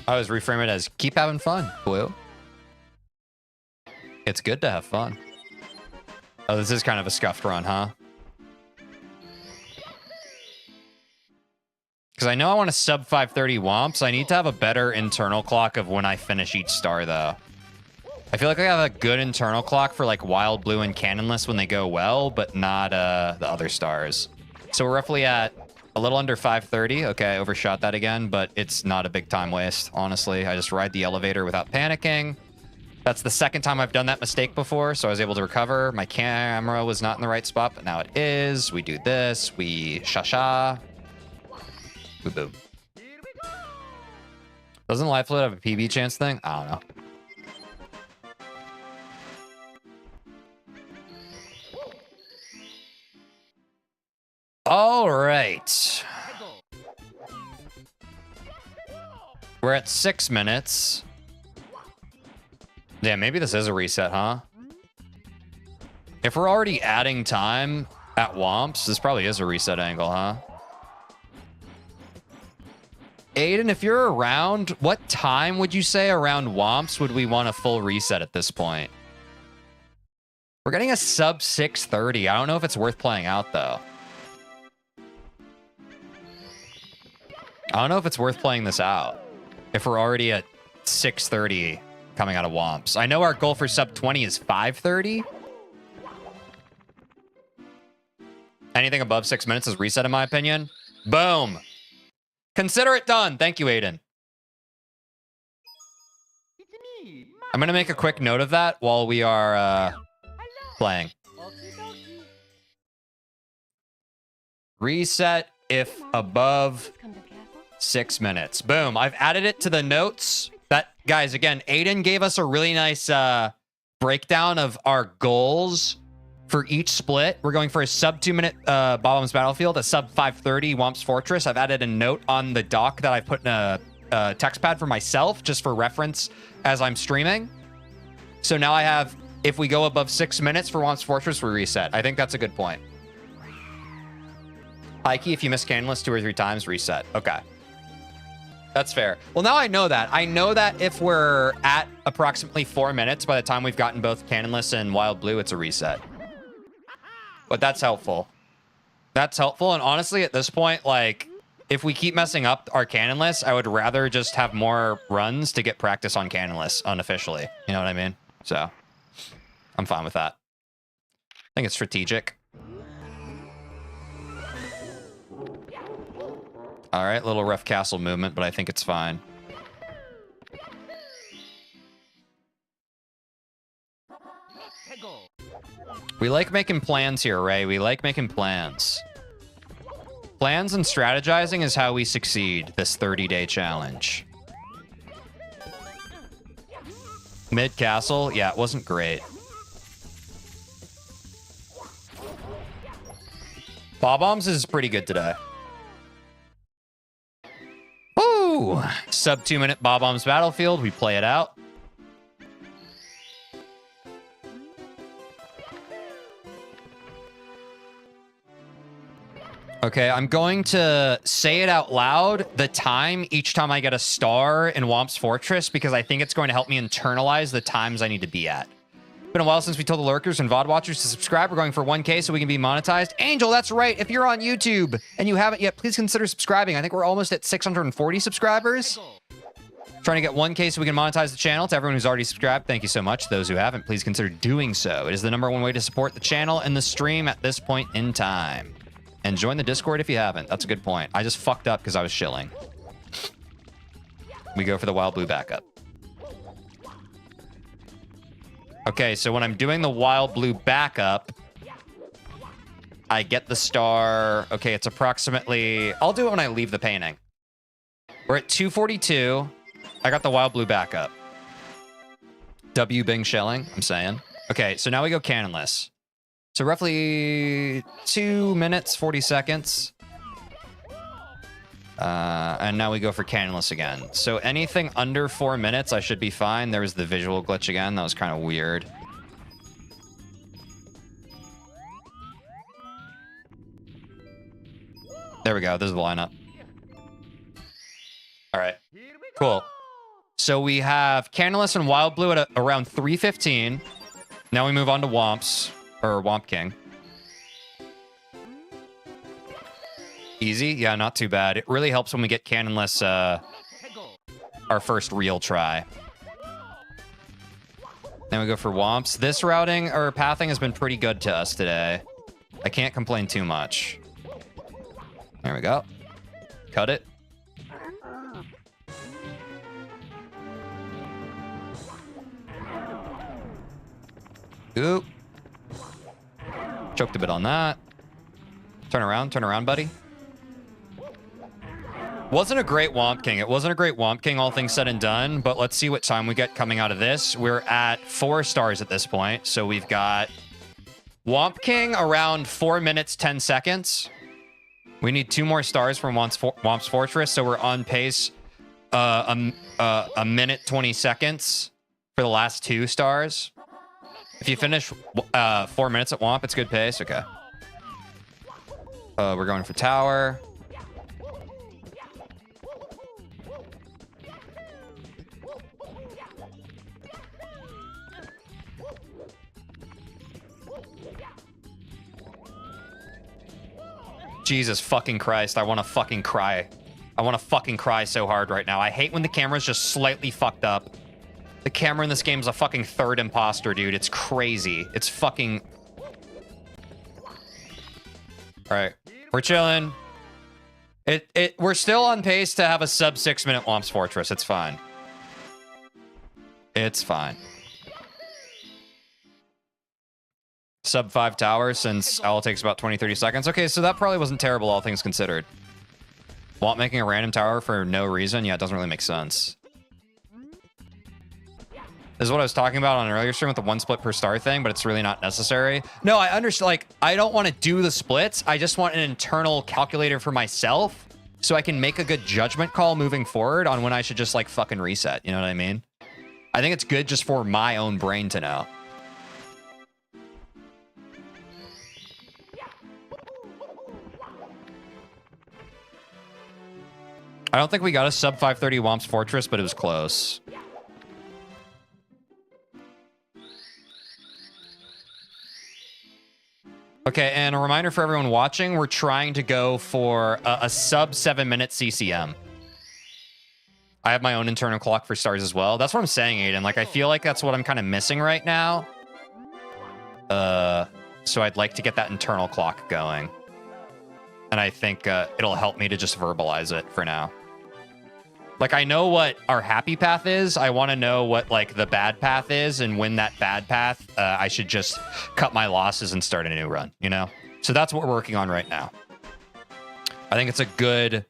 A: I always reframe it as keep having fun, Blue. It's good to have fun. Oh, this is kind of a scuffed run, huh? Because I know I want to sub 530 womps. I need to have a better internal clock of when I finish each star, though. I feel like I have a good internal clock for like Wild Blue and Cannonless when they go well, but not the other stars. So we're roughly at a little under 530. Okay, I overshot that again, but it's not a big time waste, honestly. I just ride the elevator without panicking. That's the second time I've done that mistake before, so I was able to recover. My camera was not in the right spot, but now it is. We do this. We sha-sha. Boom, boom. Doesn't Life Fluid have a PB chance thing? I don't know. All right. We're at 6 minutes. Yeah, maybe this is a reset, huh? If we're already adding time at Womps, this probably is a reset angle, huh? Aiden, if you're around, what time would you say around Womps would we want a full reset at this point? We're getting a sub 6:30. I don't know if it's worth playing out, though. I don't know if it's worth playing this out if we're already at 6:30 coming out of Womps. I know our goal for sub 20 is 5:30. Anything above 6 minutes is reset, in my opinion. Boom. Consider it done. Thank you, Aiden. I'm going to make a quick note of that while we are playing. Reset if above 6 minutes. Boom. I've added it to the notes. That, guys, again, Aiden gave us a really nice breakdown of our goals for each split. We're going for a sub 2-minute Bob-ombs Battlefield, a sub 5:30 Womps Fortress. I've added a note on the dock that I put in a text pad for myself, just for reference as I'm streaming. So now I have, if we go above 6 minutes for Womps Fortress, we reset. I think that's a good point. Ike, if you miss Canonless 2 or 3 times, reset. Okay. That's fair. Well, now I know that. I know that if we're at approximately 4 minutes, by the time we've gotten both Canonless and Wild Blue, it's a reset. But that's helpful. That's helpful. And honestly, at this point, like, if we keep messing up our Canonless, I would rather just have more runs to get practice on Canonless unofficially. You know what I mean? So, I'm fine with that. I think it's strategic. All right, little rough castle movement, but I think it's fine. We like making plans here, Ray. We like making plans. Plans and strategizing is how we succeed this 30-day challenge. Mid castle, yeah, it wasn't great. Bob-ombs is pretty good today. Woo! Sub 2-minute Bob-ombs Battlefield. We play it out. Okay, I'm going to say it out loud, the time, each time I get a star in Womps Fortress, because I think it's going to help me internalize the times I need to be at. It's been a while since we told the lurkers and VOD watchers to subscribe. We're going for 1K so we can be monetized. Angel, that's right. If you're on YouTube and you haven't yet, please consider subscribing. I think we're almost at 640 subscribers. Trying to get 1K so we can monetize the channel. To everyone who's already subscribed, thank you so much. Those who haven't, please consider doing so. It is the #1 way to support the channel and the stream at this point in time. And join the Discord if you haven't. That's a good point. I just fucked up because I was shilling. We go for the Wild Blue backup. Okay, so when I'm doing the Wild Blue backup, I get the star. Okay, it's approximately... I'll do it when I leave the painting. We're at 242. I got the Wild Blue backup. W Bing shelling, I'm saying. Okay, so now we go Canonless. So roughly 2 minutes, 40 seconds. And now we go for Canonless again. So anything under 4 minutes, I should be fine. There was the visual glitch again. That was kind of weird. There we go. This is the lineup. All right. Cool. So we have Canonless and Wild Blue at around 3:15. Now we move on to Womps. Or Womp King. Easy? Yeah, not too bad. It really helps when we get Canonless, our first real try. Then we go for Womps. This routing, or pathing, has been pretty good to us today. I can't complain too much. There we go. Cut it. Oop. Choked a bit on that. Turn around, buddy. Wasn't a great Womp King. It wasn't a great Womp King, all things said and done, but let's see what time we get coming out of this. We're at 4 stars at this point, so we've got Womp King around 4 minutes, 10 seconds. We need 2 more stars from Womp's Fortress, so we're on pace a minute, 20 seconds for the last 2 stars. If you finish 4 minutes at Womp, it's good pace. Okay. We're going for tower. Jesus fucking Christ, I want to fucking cry. I want to fucking cry so hard right now. I hate when the camera's just slightly fucked up. The camera in this game is a fucking third imposter, dude. It's crazy. It's fucking... Alright. We're chilling. We're still on pace to have a sub 6 minute Womps Fortress. It's fine. It's fine. Sub 5 towers since owl takes about 20-30 seconds. Okay, so that probably wasn't terrible, all things considered. Womp making a random tower for no reason? Yeah, it doesn't really make sense. This is what I was talking about on an earlier stream with the 1 split per star thing, but it's really not necessary. No, I understand. Like, I don't want to do the splits. I just want an internal calculator for myself so I can make a good judgment call moving forward on when I should just like fucking reset. You know what I mean? I think it's good just for my own brain to know. I don't think we got a sub 530 Womp's Fortress, but it was close. Okay, and a reminder for everyone watching, we're trying to go for a sub 7-minute CCM. I have my own internal clock for stars as well. That's what I'm saying, Aiden. Like, I feel like that's what I'm kind of missing right now. So I'd like to get that internal clock going. And I think it'll help me to just verbalize it for now. Like, I know what our happy path is. I want to know what, like, the bad path is. And when that bad path, I should just cut my losses and start a new run, you know? So that's what we're working on right now. I think it's a good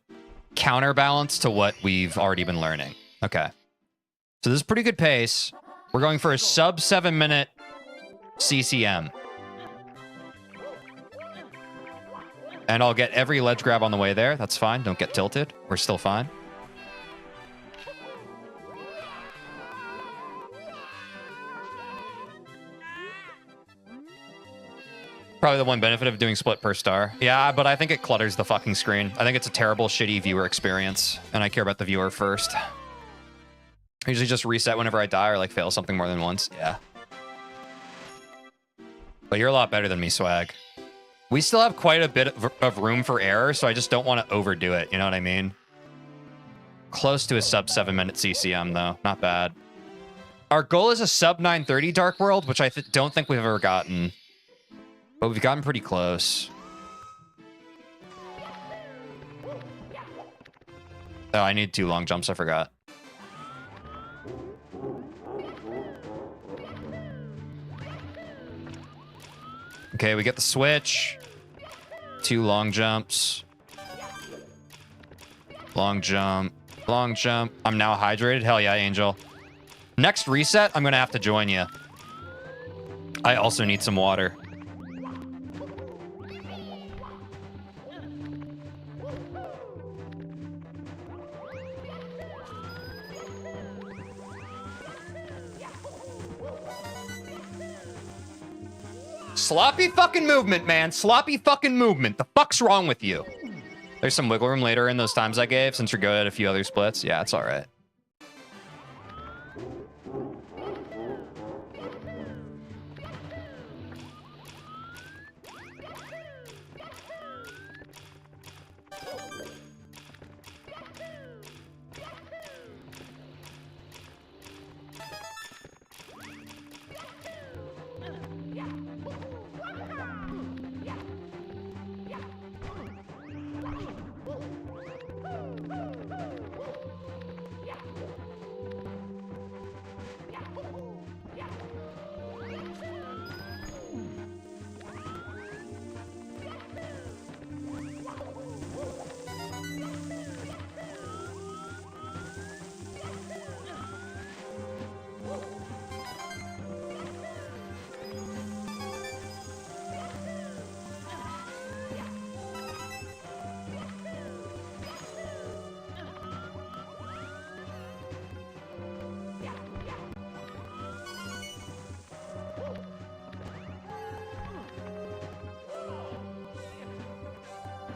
A: counterbalance to what we've already been learning. Okay. So this is pretty good pace. We're going for a sub 7-minute CCM. And I'll get every ledge grab on the way there. That's fine. Don't get tilted. We're still fine. Probably the one benefit of doing split per star. Yeah, but I think it clutters the fucking screen. I think it's a terrible, shitty viewer experience. And I care about the viewer first. I usually just reset whenever I die or like fail something more than once. Yeah. But you're a lot better than me, Swag. We still have quite a bit of room for error, so I just don't want to overdo it. You know what I mean? Close to a sub 7-minute CCM, though. Not bad. Our goal is a sub 930 Dark World, which I don't think we've ever gotten. But we've gotten pretty close. Oh, I need 2 long jumps. I forgot. Okay, we get the switch. 2 long jumps. Long jump. Long jump. I'm now hydrated. Hell yeah, Angel. Next reset, I'm going to have to join you. I also need some water. Sloppy fucking movement, man. Sloppy fucking movement. The fuck's wrong with you? There's some wiggle room later in those times I gave, since you're good at a few other splits. Yeah, it's all right.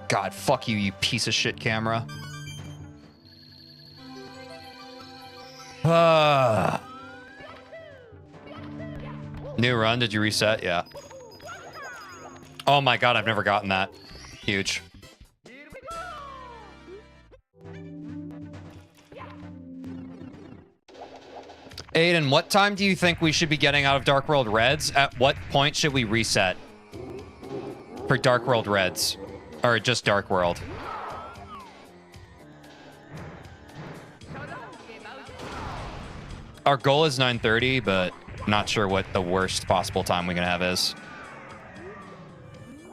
A: God, fuck you, you piece of shit camera. New run, did you reset? Yeah. Oh my god, I've never gotten that. Huge. Aiden, what time do you think we should be getting out of Dark World Reds? At what point should we reset? For Dark World Reds. Or just Dark World. Our goal is 9:30, but not sure what the worst possible time we can have is.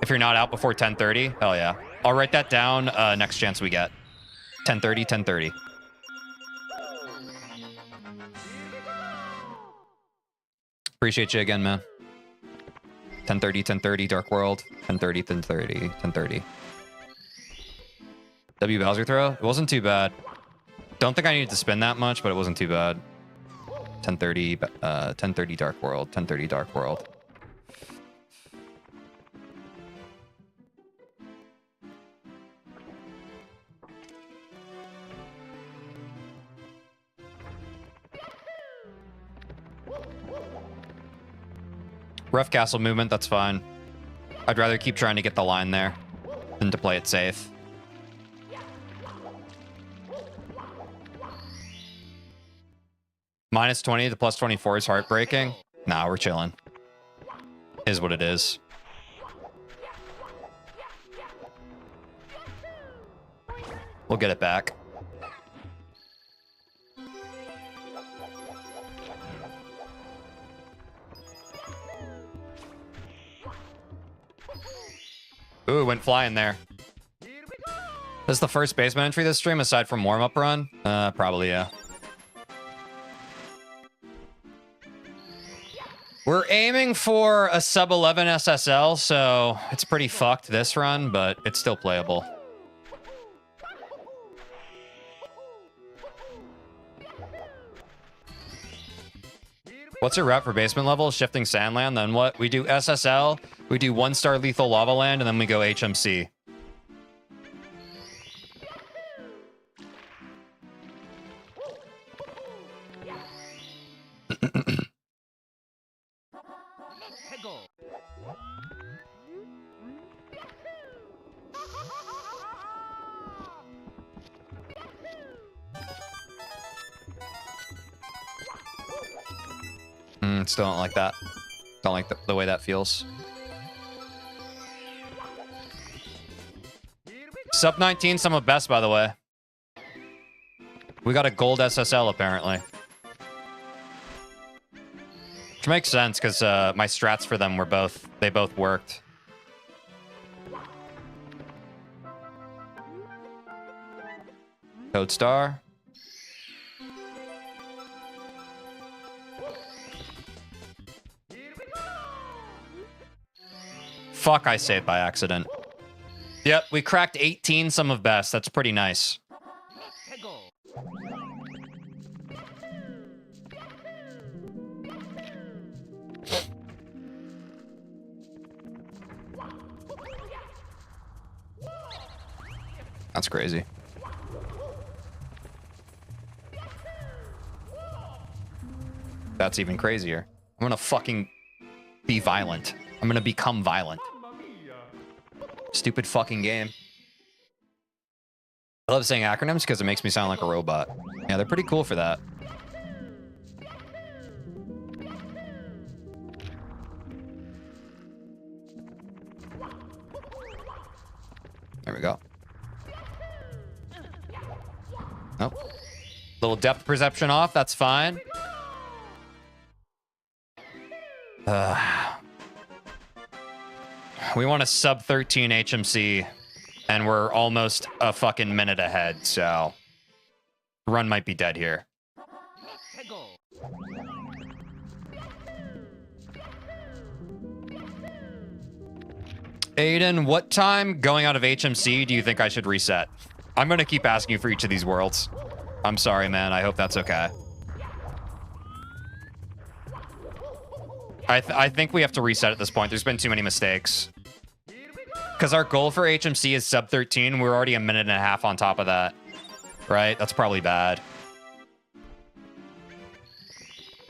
A: If you're not out before 10:30, hell yeah. I'll write that down next chance we get. 10:30, 10:30. Appreciate you again, man. 10:30, 10:30, Dark World. 10:30, 10:30, 10:30. W Bowser throw? It wasn't too bad. Don't think I needed to spin that much, but it wasn't too bad. 10:30, 10:30 Dark World. 10:30 Dark World. Rough castle movement, that's fine. I'd rather keep trying to get the line there than to play it safe. Minus 20 to plus 24 is heartbreaking. Nah, we're chilling. Is what it is. We'll get it back. Ooh, went flying there. This is the first basement entry this stream, aside from warm-up run? Probably, yeah. We're aiming for a sub 11 SSL, so it's pretty fucked this run, but it's still playable. What's your route for basement level? Shifting Sandland, then what? We do SSL, we do 1-star Lethal Lava Land, and then we go HMC. Still don't like that. Don't like the way that feels. Sub 19, some of best, by the way. We got a gold SSL, apparently. Which makes sense, because my strats for them were they both worked. Code Star. Fuck, I saved by accident. Yep, we cracked 18 some of best. That's pretty nice. That's crazy. That's even crazier. I'm gonna fucking be violent. I'm gonna become violent. Stupid fucking game. I love saying acronyms because it makes me sound like a robot. Yeah, they're pretty cool for that. There we go. Nope. Little depth perception off, that's fine. We want a sub 13 HMC, and we're almost a fucking minute ahead, so run might be dead here. Aiden, what time going out of HMC do you think I should reset? I'm going to keep asking you for each of these worlds. I'm sorry, man. I hope that's okay. I think we have to reset at this point. There's been too many mistakes. Because our goal for HMC is sub 13. We're already a minute and a half on top of that. Right? That's probably bad.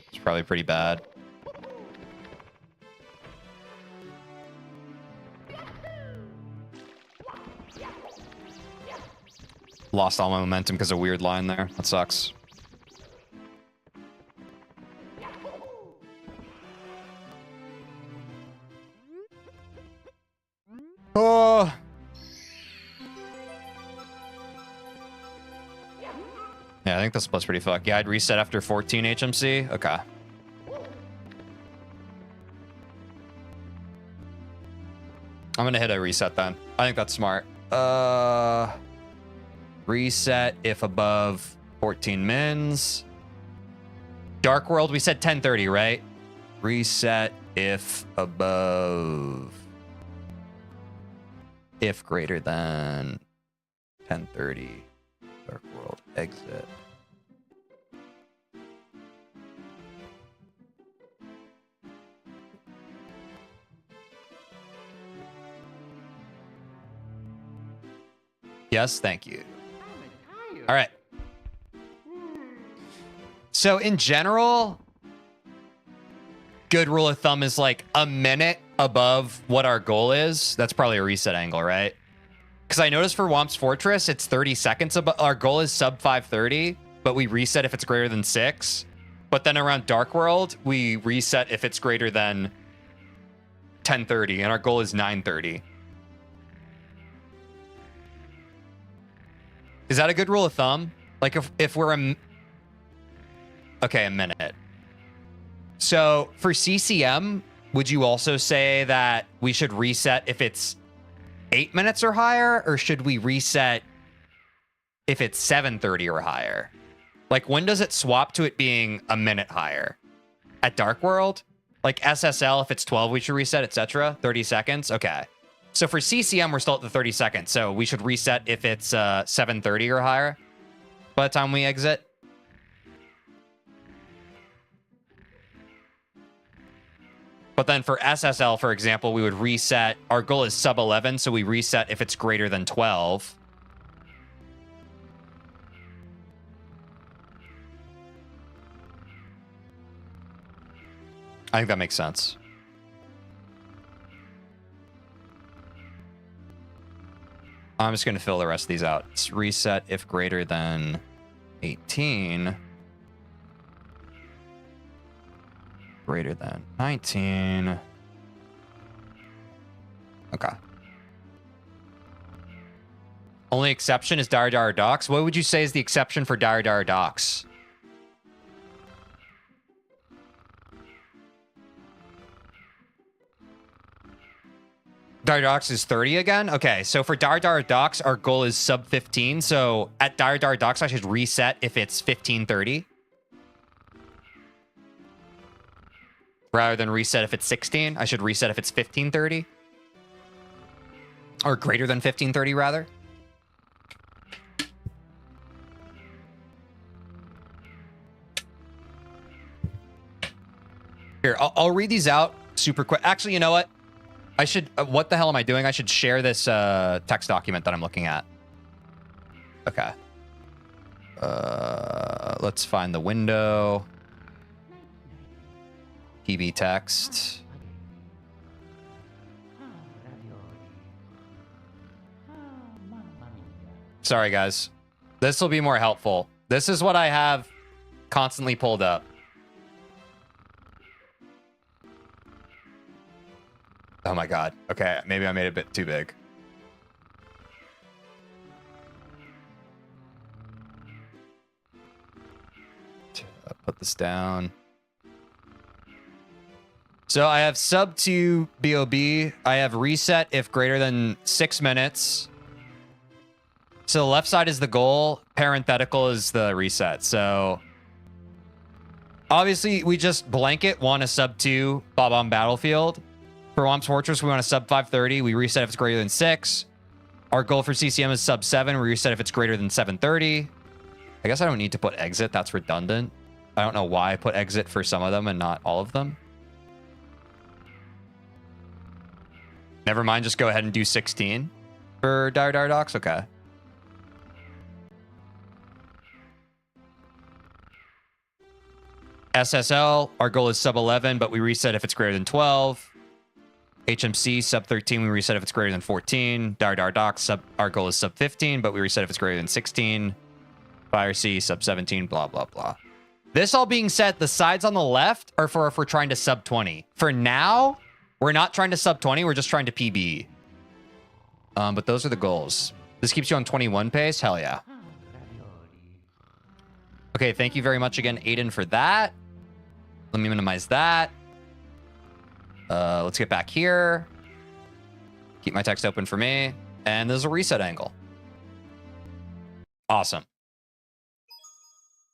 A: It's probably pretty bad. Lost all my momentum because of a weird line there. That sucks. Oh. Yeah, I think this split's pretty fucked. Yeah, I'd reset after 14 HMC. Okay. I'm gonna hit a reset then. I think that's smart. Reset if above 14 mins. Dark World, we said 10:30, right? Reset if above. If greater than 10:30. Dark world exit. Yes, thank you. All right. So in general, good rule of thumb is like a minute above what our goal is. That's probably a reset angle, right? Because I noticed for Womp's Fortress, it's 30 seconds above. Our goal is sub 5:30, but we reset if it's greater than 6. But then around Dark World, we reset if it's greater than 10:30, and our goal is 9:30. Is that a good rule of thumb? Like if we're a minute. So for CCM, would you also say that we should reset if it's 8 minutes or higher, or should we reset if it's 7:30 or higher? Like when does it swap to it being a minute higher? At Dark World? Like SSL, if it's 12, we should reset, etc. 30 seconds. Okay. So for CCM, we're still at the 30 seconds. So we should reset if it's 7:30 or higher by the time we exit. But then for SSL, for example, we would reset. Our goal is sub 11, so we reset if it's greater than 12. I think that makes sense. I'm just going to fill the rest of these out. It's reset if greater than 18. Greater than 19. Okay. Only exception is Dire Dire Docks. What would you say is the exception for Dire Dire Docks? Dire Docks is 30 again? Okay, so for Dire Dire Docks, our goal is sub 15. So at Dire Dire Docks, I should reset if it's 15:30. Rather than reset if it's 16, I should reset if it's 15:30. Or greater than 15:30, rather. Here, I'll read these out super quick. Actually, you know what? I should... what the hell am I doing? I should share this text document that I'm looking at. Okay. Let's find the window. TV text. Sorry, guys. This will be more helpful. This is what I have constantly pulled up. Oh my god. Okay, maybe I made it a bit too big. Put this down. So I have sub to BOB. I have reset if greater than 6 minutes. So the left side is the goal. Parenthetical is the reset. So obviously we just blanket want a sub 2 Bob on Battlefield. For Womp's Fortress, we want a sub 5:30. We reset if it's greater than 6. Our goal for CCM is sub 7. We reset if it's greater than 7:30. I guess I don't need to put exit. That's redundant. I don't know why I put exit for some of them and not all of them. Never mind, just go ahead and do 16 for Dire Dire Docks. Okay. SSL, our goal is sub 11, but we reset if it's greater than 12. HMC, sub 13, we reset if it's greater than 14. Dire Dire Docks, our goal is sub 15, but we reset if it's greater than 16. Fire C, sub 17, blah, blah, blah. This all being said, the sides on the left are for if we're trying to sub 20. For now, we're not trying to sub 20. We're just trying to PB. But those are the goals. This keeps you on 21 pace. Hell yeah. Okay, thank you very much again, Aiden, for that. Let me minimize that. Let's get back here. Keep my text open for me. And there's a reset angle. Awesome.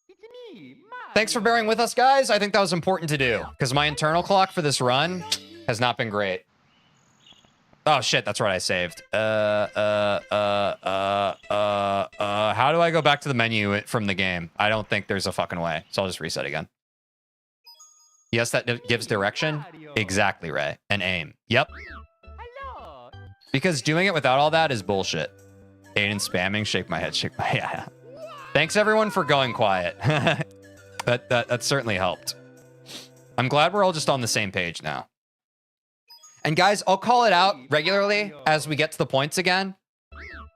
B: It's me, Mario.
A: Thanks for bearing with us, guys. I think that was important to do because my internal clock for this run has not been great. Oh shit, that's right, I saved. How do I go back to the menu from the game? I don't think there's a fucking way, so I'll just reset again. Yes, that gives direction. Exactly, Ray. And aim. Yep.
B: Hello.
A: Because doing it without all that is bullshit. Aiden spamming, shake my head, shake my yeah. Thanks everyone for going quiet. that certainly helped. I'm glad we're all just on the same page now. And guys, I'll call it out regularly as we get to the points again.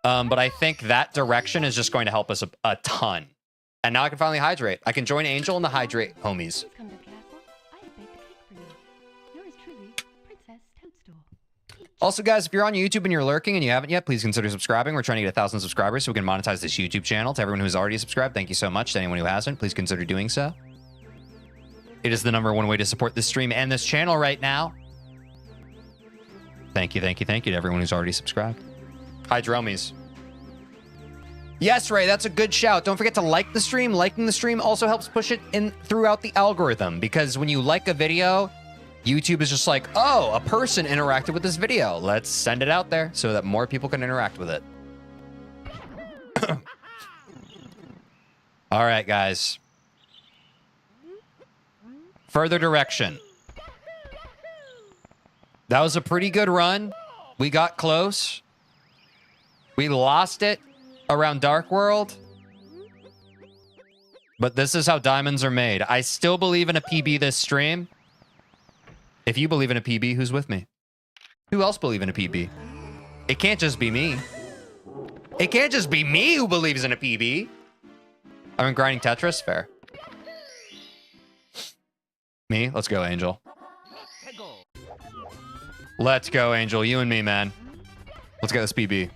A: But I think that direction is just going to help us a ton. And now I can finally hydrate. I can join Angel in the hydrate homies.
C: Please come to the castle. I have baked a cake for you. Yours truly, Princess Toadstool.
A: Also, guys, if you're on YouTube and you're lurking and you haven't yet, please consider subscribing. We're trying to get 1,000 subscribers so we can monetize this YouTube channel. To everyone who's already subscribed, thank you so much. To anyone who hasn't, please consider doing so. It is the #1 way to support this stream and this channel right now. Thank you, thank you, thank you to everyone who's already subscribed. Hi, Dromies. Yes, Ray, that's a good shout. Don't forget to like the stream. Liking the stream also helps push it in throughout the algorithm because when you like a video, YouTube is just like, oh, a person interacted with this video. Let's send it out there so that more people can interact with it. All right, guys. Further direction. That was a pretty good run. We got close. We lost it around Dark World. But this is how diamonds are made. I still believe in a PB this stream. If you believe in a PB, who's with me? Who else believe in a PB? It can't just be me. It can't just be me who believes in a PB. I'm grinding Tetris? Fair. Me? Let's go, Angel. Let's go, Angel. You and me, man. Let's get this PB.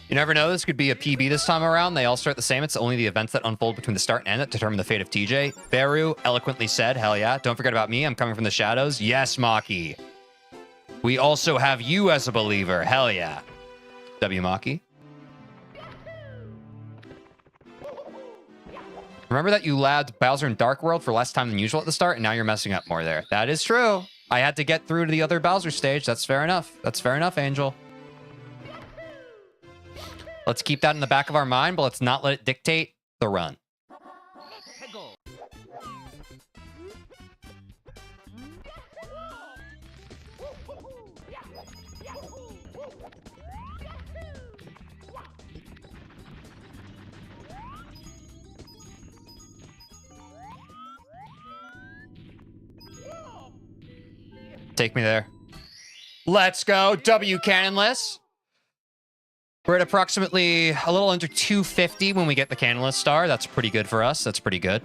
A: You never know, this could be a PB this time around. They all start the same. It's only the events that unfold between the start and end that determine the fate of TJ. Beru eloquently said, hell yeah. Don't forget about me. I'm coming from the shadows. Yes, Maki. We also have you as a believer. Hell yeah. W Maki. Remember that you labbed Bowser in Dark World for less time than usual at the start, and now you're messing up more there. That is true. I had to get through to the other Bowser stage. That's fair enough. That's fair enough, Angel. Let's keep that in the back of our mind, but let's not let it dictate the run. Take me there. Let's go. W cannonless. We're at approximately a little under 250 when we get the cannonless star. That's pretty good for us. That's pretty good.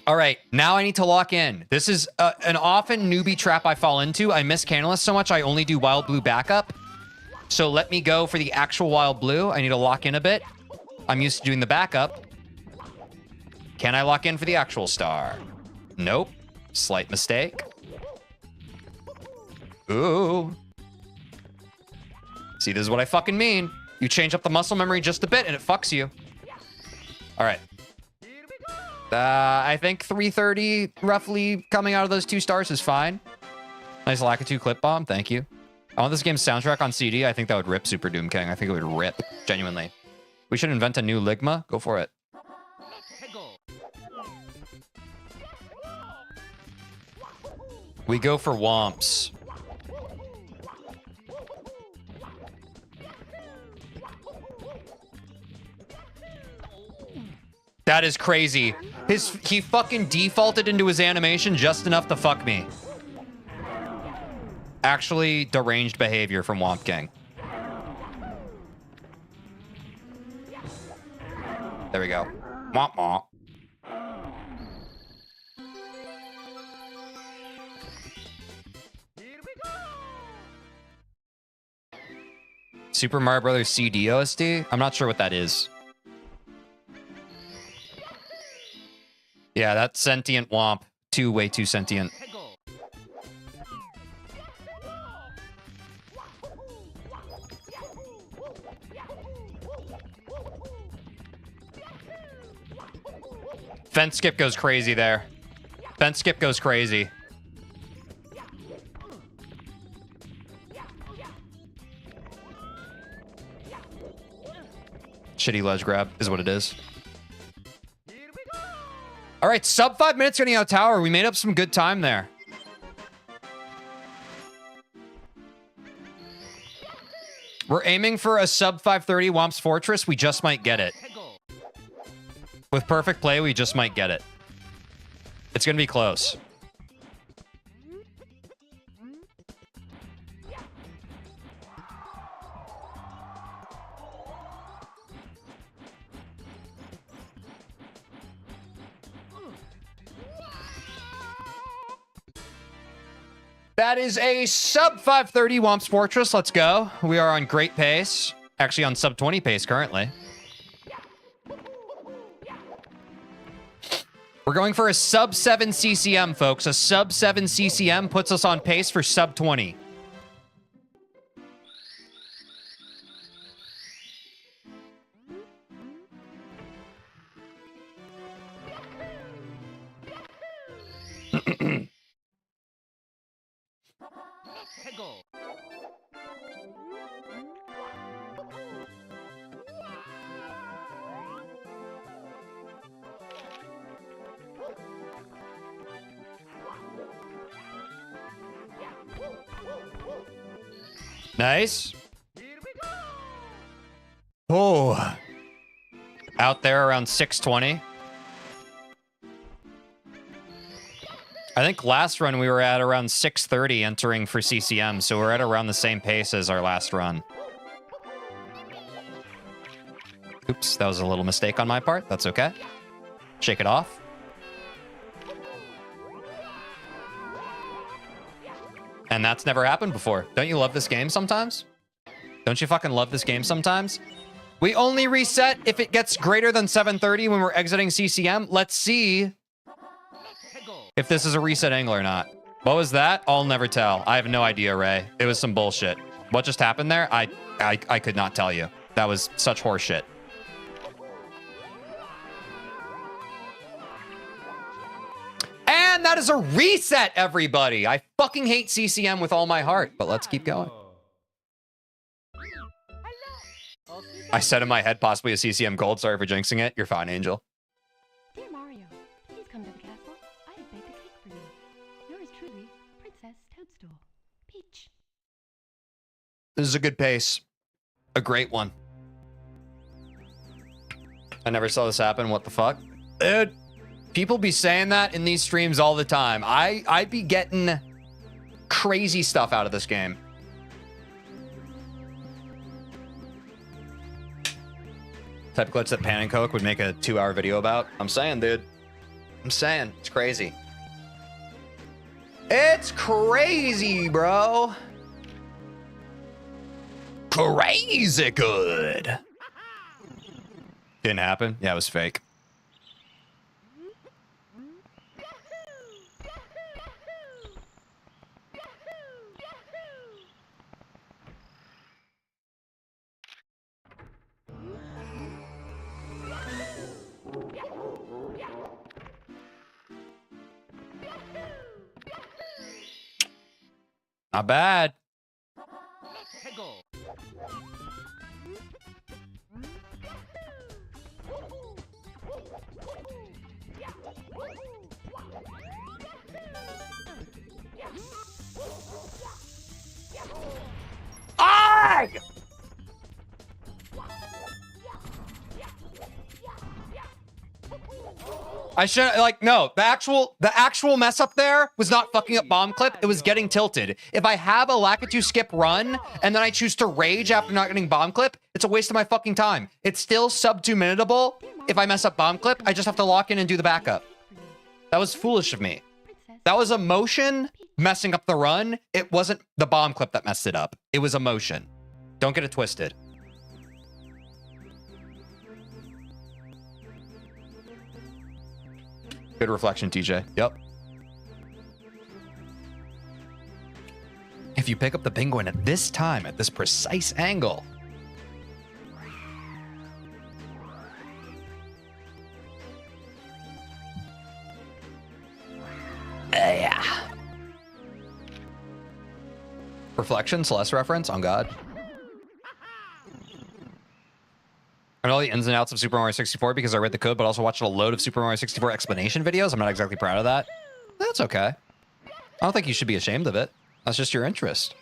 A: All right, now I need to lock in. This is an often newbie trap I fall into. I miss cannonless so much, I only do wild blue backup. So let me go for the actual wild blue. I need to lock in a bit. I'm used to doing the backup. Can I lock in for the actual star? Nope. Slight mistake. Ooh. See, this is what I fucking mean. You change up the muscle memory just a bit and it fucks you. All right. I think 330 roughly coming out of those 2 stars is fine. Nice Lakitu clip bomb. Thank you. I want this game's soundtrack on CD. I think that would rip Super Doom King. I think it would rip. Genuinely. We should invent a new Ligma. Go for it. We go for Womps. That is crazy. He fucking defaulted into his animation just enough to fuck me. Actually, deranged behavior from Womp King. There we go. Womp womp. Super Mario Brothers CD OSD? I'm not sure what that is. Yeah, that sentient womp way too sentient.
B: Peggle.
A: Fence skip goes crazy there. Fence skip goes crazy. Shitty ledge grab is what it is.
B: Here we go.
A: All right, sub 5 minutes getting out tower. We made up some good time there. We're aiming for a sub 530 Womp's Fortress. We just might get it.
B: Peggle.
A: With perfect play, we just might get it. It's going to be close. That is a sub 530 Womp's Fortress. Let's go. We are on great pace. Actually on sub 20 pace currently. We're going for a sub 7 CCM, folks. A sub 7 CCM puts us on pace for sub 20.
B: Peggle.
A: Nice.
B: Here we go.
A: Oh. Out there around 620. I think last run we were at around 630 entering for CCM, so we're at around the same pace as our last run. Oops, that was a little mistake on my part. That's okay. Shake it off. And that's never happened before. Don't you love this game sometimes? Don't you fucking love this game sometimes? We only reset if it gets greater than 730 when we're exiting CCM. Let's see if this is a reset angle or not. What was that? I'll never tell. I have no idea, Ray. It was some bullshit. What just happened there? I could not tell you. That was such horseshit. And that is a reset, everybody. I fucking hate CCM with all my heart, but let's keep going. I said in my head, possibly a CCM gold. Sorry for jinxing it. You're fine, Angel.
C: Dear Mario, please come to the castle. I have baked a cake for you. Yours truly, Princess Toadstool. Peach.
A: This is a good pace. A great one. I never saw this happen. What the fuck? Dude, people be saying that in these streams all the time. I be getting crazy stuff out of this game. Type of glitch that Pan and Coke would make a 2-hour video about. I'm saying, dude. I'm saying. It's crazy. It's crazy, bro. Crazy good. Didn't happen? Yeah, it was fake. Not bad.
B: Peggle.
A: Ah! I should like no, the actual mess up there was not fucking up bomb clip, it was getting tilted. If I have a Lakitu skip run and then I choose to rage after not getting bomb clip, it's a waste of my fucking time. It's still sub 2 minutable. If I mess up bomb clip, I just have to lock in and do the backup. That was foolish of me. That was emotion messing up the run. It wasn't the bomb clip that messed it up. It was emotion. Don't get it twisted. Good reflection, TJ. Yep. If you pick up the penguin at this time, at this precise angle. Yeah. Reflection, Celeste reference, on God. I know the ins and outs of Super Mario 64 because I read the code, but also watched a load of Super Mario 64 explanation videos. I'm not exactly proud of that. That's okay. I don't think you should be ashamed of it. That's just your interest.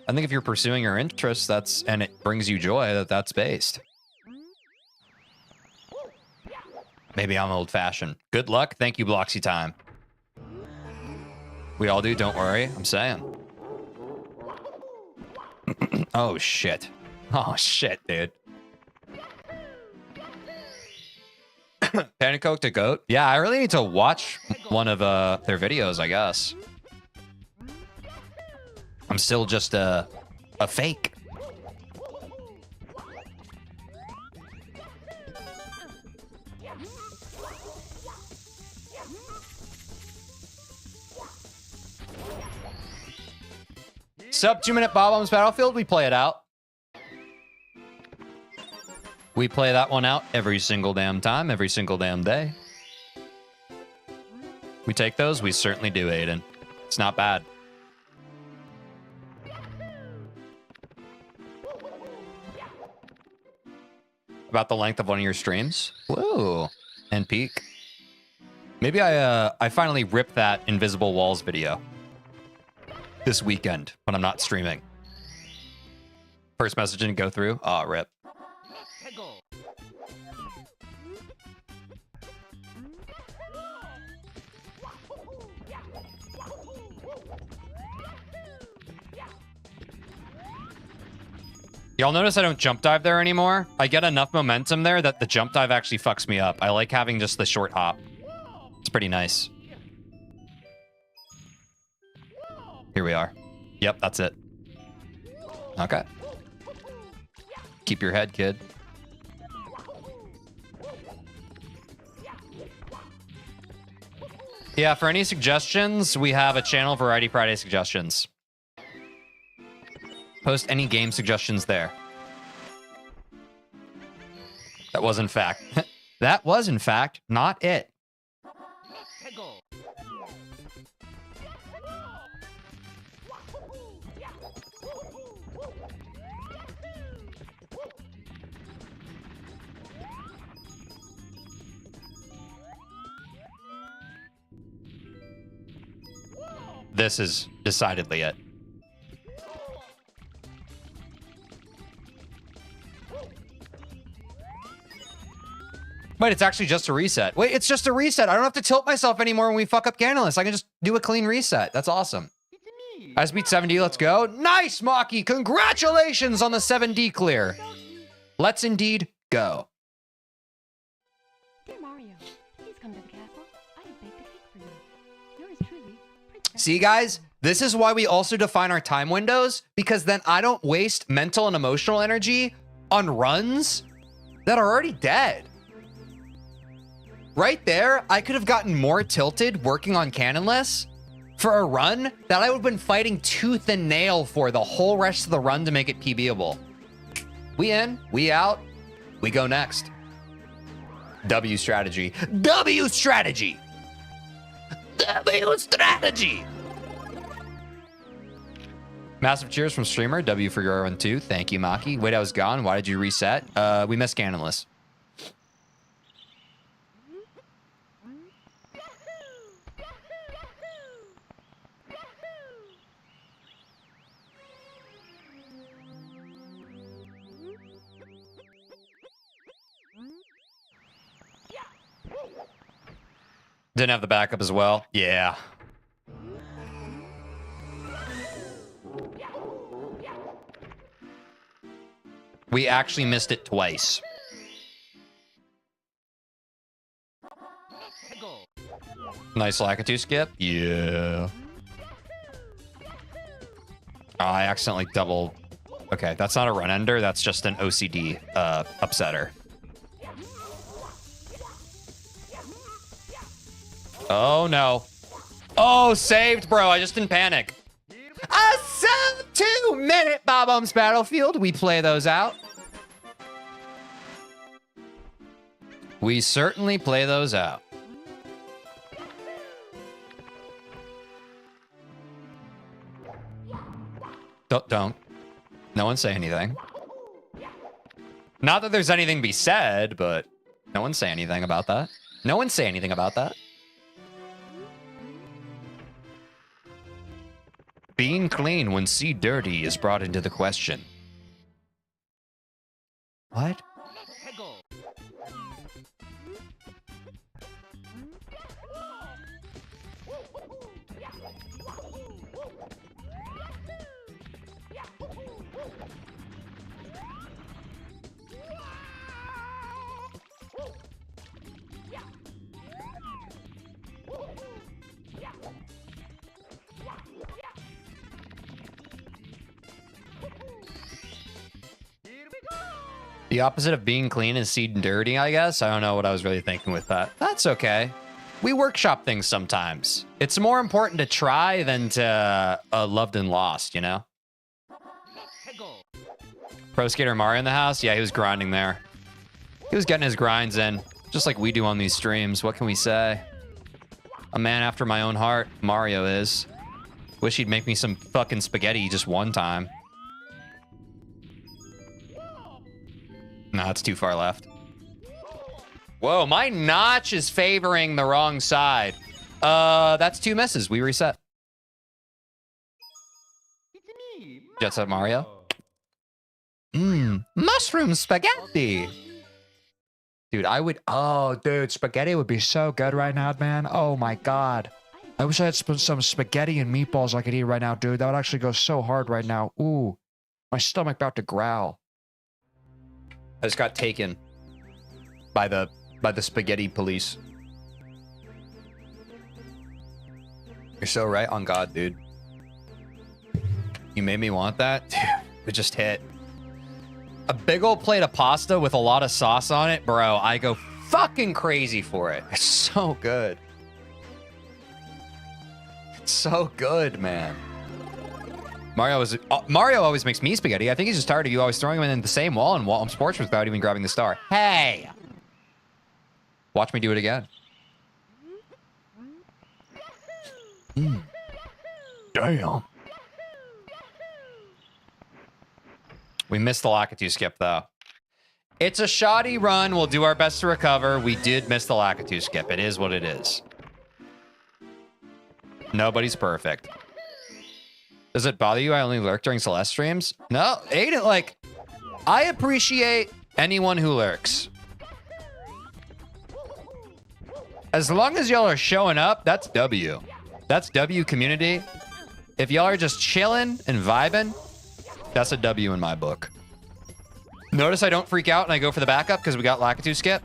A: I think if you're pursuing your interests, and it brings you joy, that's based. Maybe I'm old-fashioned. Good luck. Thank you, Bloxy Time. We all do, don't worry. I'm saying. Oh, shit. Oh, shit, dude. Panic Coke to Goat? Yeah, I really need to watch one of their videos, I guess. I'm still just a fake. Sub 2-minute Bob Bombs Battlefield, we play it out. We play that one out every single damn time, every single damn day. We take those? We certainly do, Aiden. It's not bad. About the length of one of your streams? Whoa. And peak. Maybe I finally ripped that Invisible Walls video this weekend when I'm not streaming. First message didn't go through. Oh, rip. Y'all notice I don't jump dive there anymore? I get enough momentum there that the jump dive actually fucks me up. I like having just the short hop. It's pretty nice. Here we are. Yep, that's it. Okay. Keep your head, kid. Yeah, for any suggestions, we have a channel, Variety Friday Suggestions. Post any game suggestions there. That was in fact. That was in fact not it. This is decidedly it. Wait, it's actually just a reset. Wait, it's just a reset. I don't have to tilt myself anymore when we fuck up Canalus. I can just do a clean reset. That's awesome. I just beat 7D. Let's go. Nice, Maki. Congratulations on the 7D clear. Let's indeed go.
C: Dear Mario, please come to the castle. I have baked a cake for you. Yours truly, Princess.
A: See, guys, this is why we also define our time windows, because then I don't waste mental and emotional energy on runs that are already dead. Right there, I could have gotten more tilted working on Canonless for a run that I would have been fighting tooth and nail for the whole rest of the run to make it PBable. We in, we out, we go next. W strategy. W strategy! W strategy! Massive cheers from streamer. W for your one too. Thank you, Maki. Wait, I was gone. Why did you reset? We missed Canonless. Didn't have the backup as well. Yeah. We actually missed it twice. Nice Lakitu skip. Yeah. Oh, I accidentally double. Okay, that's not a run ender. That's just an OCD upsetter. Oh, no. Oh, saved, bro. I just didn't panic. I Sub 2-minute Bob-Ombs Battlefield. We play those out. We certainly play those out. Don't. No one say anything. Not that there's anything to be said, but no one say anything about that. No one say anything about that. Being clean when see dirty is brought into the question. What?
B: Hegel.
A: The opposite of being clean is seed and dirty, I guess. I don't know what I was really thinking with that. That's okay. We workshop things sometimes. It's more important to try than to loved and lost, you know? Pro Skater Mario in the house? Yeah, he was grinding there. He was getting his grinds in, just like we do on these streams. What can we say? A man after my own heart, Mario is. Wish he'd make me some fucking spaghetti just one time. No, it's too far left. Whoa, my notch is favoring the wrong side. That's 2 misses. We reset.
B: It's me,
A: Jet Set Mario. Mushroom spaghetti. Dude, I would... Oh, dude, spaghetti would be so good right now, man. Oh, my God. I wish I had some spaghetti and meatballs I could eat right now, dude. That would actually go so hard right now. Ooh, my stomach about to growl. I just got taken by the spaghetti police. You're so right on God, dude. You made me want that. Dude, it just hit. A big old plate of pasta with a lot of sauce on it, bro. I go fucking crazy for it. It's so good. It's so good, man. Mario always makes me spaghetti. I think he's just tired of you always throwing him in the same wall and Wall Sports without even grabbing the star. Hey! Watch me do it again. Damn. We missed the Lakitu skip, though. It's a shoddy run. We'll do our best to recover. We did miss the Lakitu skip. It is what it is. Nobody's perfect. Does it bother you I only lurk during Celeste streams? No, Aiden, like, I appreciate anyone who lurks. As long as y'all are showing up, that's W. That's W community. If y'all are just chilling and vibing, that's a W in my book. Notice I don't freak out and I go for the backup because we got Lakitu skip.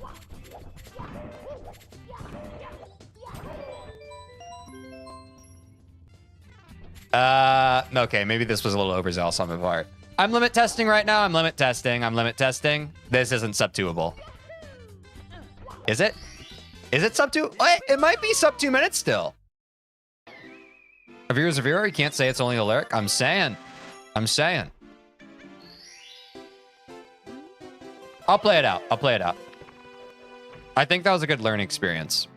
A: Okay, maybe this was a little overzealous on my part. I'm limit testing right now. I'm limit testing. This isn't sub 2-able. Is it? Is it sub 2? It might be sub 2 minutes still. A viewer's a viewer. You can't say it's only a lyric. I'm saying. I'll play it out. I think that was a good learning experience.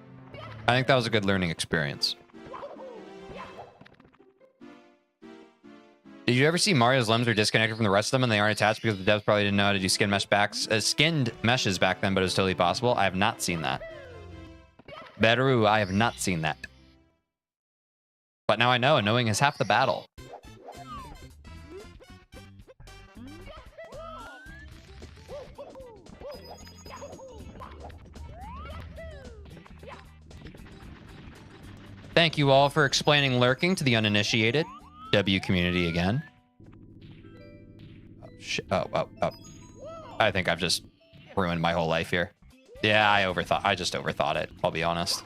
A: Did you ever see Mario's limbs are disconnected from the rest of them and they aren't attached because the devs probably didn't know how to do skinned meshes back then, but it was totally possible? I have not seen that. Beru, I have not seen that. But now I know, and knowing is half the battle. Thank you all for explaining lurking to the uninitiated. W community again. Oh, shit. Oh. I think I've just ruined my whole life here. Yeah, I just overthought it, I'll be honest.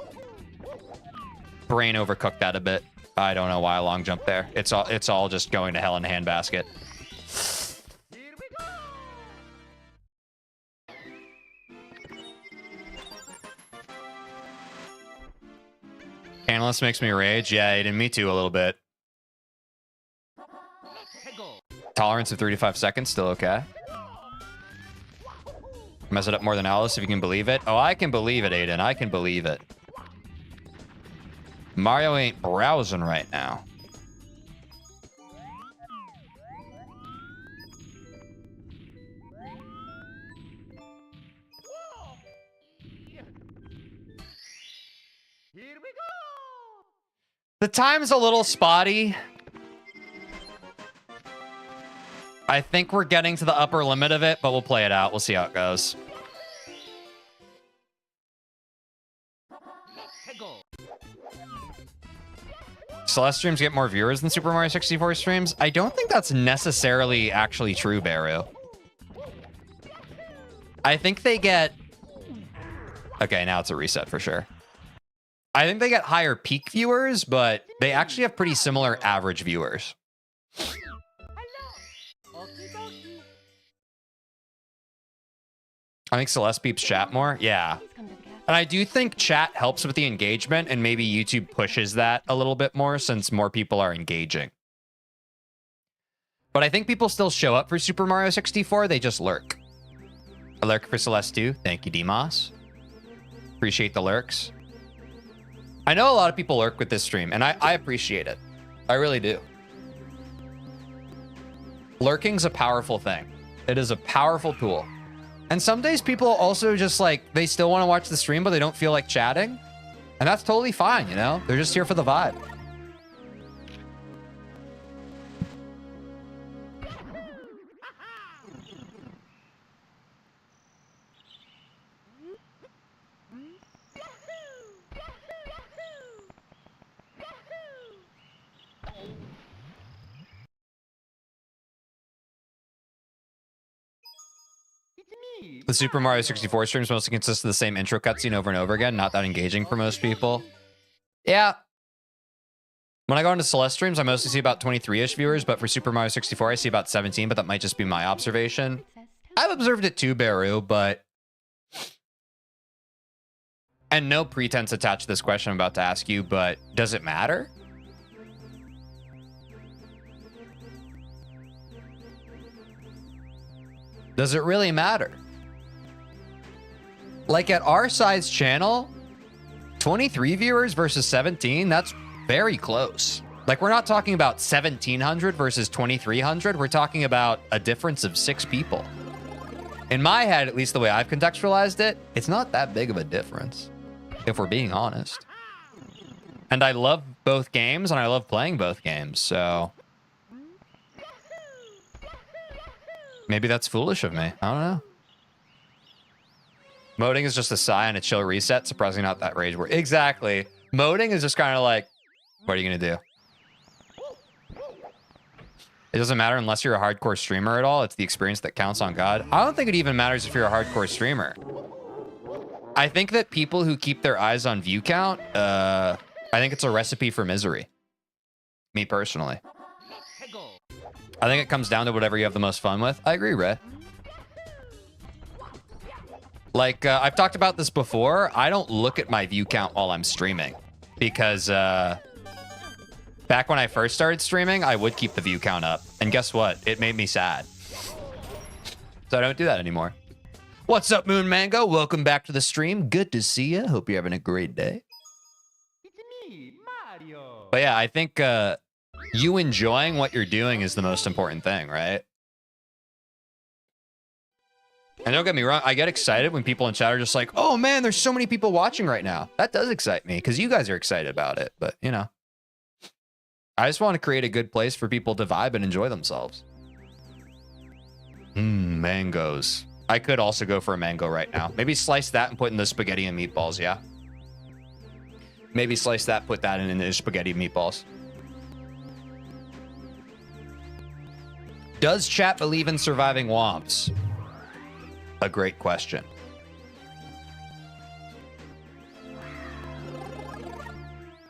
A: Brain overcooked that a bit. I don't know why I long jumped there. It's all just going to hell in a handbasket.
B: Here we go.
A: Analyst makes me rage. Yeah, Aiden, me too a little bit. Tolerance of 3 to 5 seconds, still okay. Mess it up more than Alice, if you can believe it. Oh, I can believe it, Aiden. I can believe it. Mario ain't browsing right now.
B: Here we go.
A: The time's a little spotty. I think we're getting to the upper limit of it, but we'll play it out. We'll see how it goes. Celeste streams get more viewers than Super Mario 64 streams? I don't think that's necessarily actually true, Baru. I think they get... Okay, now it's a reset for sure. I think they get higher peak viewers, but they actually have pretty similar average viewers. I think Celeste peeps chat more. Yeah. And I do think chat helps with the engagement, and maybe YouTube pushes that a little bit more since more people are engaging. But I think people still show up for Super Mario 64. They just lurk. A lurk for Celeste too. Thank you, Dimas. Appreciate the lurks. I know a lot of people lurk with this stream, and I appreciate it. I really do. Lurking's a powerful thing. It is a powerful tool. And some days people also just like, they still want to watch the stream, but they don't feel like chatting. And that's totally fine, you know? They're just here for the vibe. The Super Mario 64 streams mostly consist of the same intro cutscene over and over again. Not that engaging for most people. Yeah. When I go into Celeste streams, I mostly see about 23-ish viewers, but for Super Mario 64, I see about 17, but that might just be my observation. I've observed it too, Baru, but... And no pretense attached to this question I'm about to ask you, but does it matter? Does it really matter? Like at our size channel, 23 viewers versus 17, that's very close. Like we're not talking about 1,700 versus 2,300. We're talking about a difference of 6 people. In my head, at least the way I've contextualized it, it's not that big of a difference, if we're being honest. And I love both games, and I love playing both games, so... Maybe that's foolish of me. I don't know. Moding is just a sigh and a chill reset. Surprisingly not that rage word. Exactly. Moding is just kind of like, what are you going to do? It doesn't matter unless you're a hardcore streamer at all. It's the experience that counts on God. I don't think it even matters if you're a hardcore streamer. I think that people who keep their eyes on view count, I think it's a recipe for misery. Me personally. I think it comes down to whatever you have the most fun with. I agree, Ray. Like, I've talked about this before. I don't look at my view count while I'm streaming. Because back when I first started streaming, I would keep the view count up. And guess what? It made me sad. So I don't do that anymore. What's up, Moon Mango? Welcome back to the stream. Good to see you. Hope you're having a great day.
B: It's me, Mario.
A: But yeah, I think you enjoying what you're doing is the most important thing, right? And don't get me wrong, I get excited when people in chat are just like, oh man, there's so many people watching right now. That does excite me because you guys are excited about it. But, you know, I just want to create a good place for people to vibe and enjoy themselves. Mangoes. I could also go for a mango right now. Maybe slice that and put in the spaghetti and meatballs, yeah? Maybe slice that, put that in the spaghetti and meatballs. Does chat believe in surviving womps? A great question.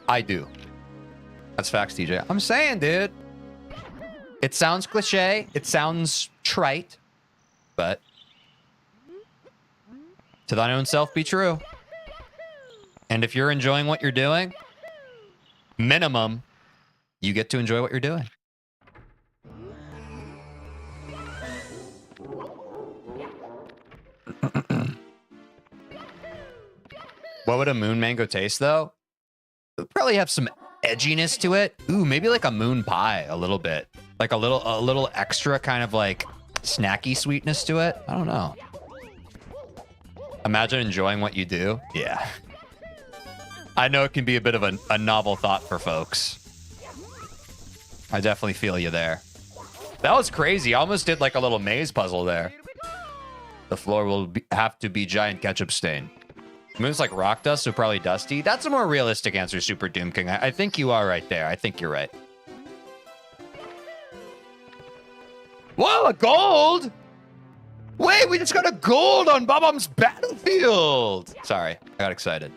A: I do. That's facts, TJ. I'm saying, dude. It sounds cliche. It sounds trite. But to thine own self be true. And if you're enjoying what you're doing, minimum, you get to enjoy what you're doing. What would a moon mango taste though? It would probably have some edginess to it. Ooh, maybe like a moon pie a little bit. Like a little extra kind of like snacky sweetness to it. I don't know. Imagine enjoying what you do. Yeah. I know it can be a bit of a novel thought for folks. I definitely feel you there. That was crazy. I almost did like a little maze puzzle there. The floor will have to be giant ketchup stain. Moon's like rock dust, so probably dusty. That's a more realistic answer, Super Doom King. I think you are right there. I think you're right. Whoa, a gold! Wait, we just got a gold on Bob-omb's Battlefield! Sorry, I got excited.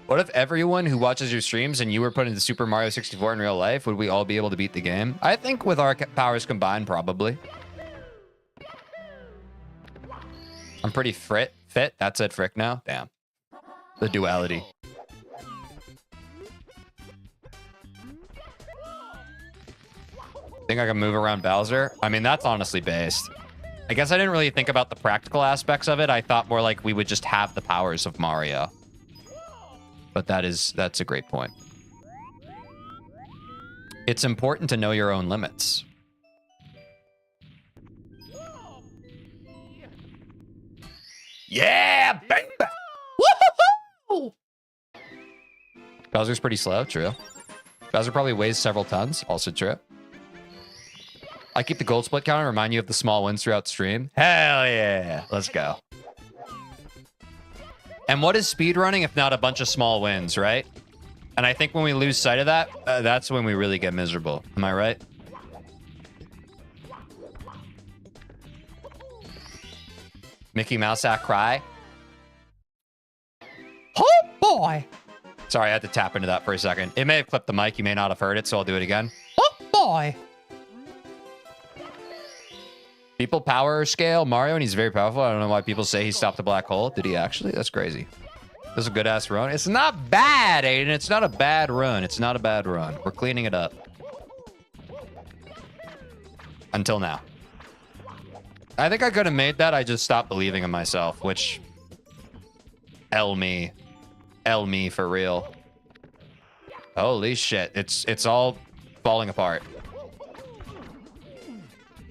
A: What if everyone who watches your streams and you were put into Super Mario 64 in real life, would we all be able to beat the game? I think with our powers combined, probably. I'm pretty fit. That said frick now? Damn. The duality. Think I can move around Bowser? I mean, that's honestly based. I guess I didn't really think about the practical aspects of it. I thought more like we would just have the powers of Mario. But that's a great point. It's important to know your own limits. Yeah, bang, bang. Woo-hoo-hoo! Bowser's pretty slow, true. Bowser probably weighs several tons, also true. I keep the gold split counter, remind you of the small wins throughout stream. Hell yeah, let's go. And what is speedrunning if not a bunch of small wins, right? And I think when we lose sight of that, that's when we really get miserable. Am I right? Mickey Mouse act cry. Oh boy. Sorry, I had to tap into that for a second. It may have clipped the mic. You may not have heard it, so I'll do it again. Oh boy. People power scale Mario, and he's very powerful. I don't know why people say he stopped a black hole. Did he actually? That's crazy. This is a good ass run. It's not bad, Aiden. It's not a bad run. It's not a bad run. We're cleaning it up. Until now. I think I could have made that. I just stopped believing in myself, which... L me. L me for real. Holy shit. It's all falling apart.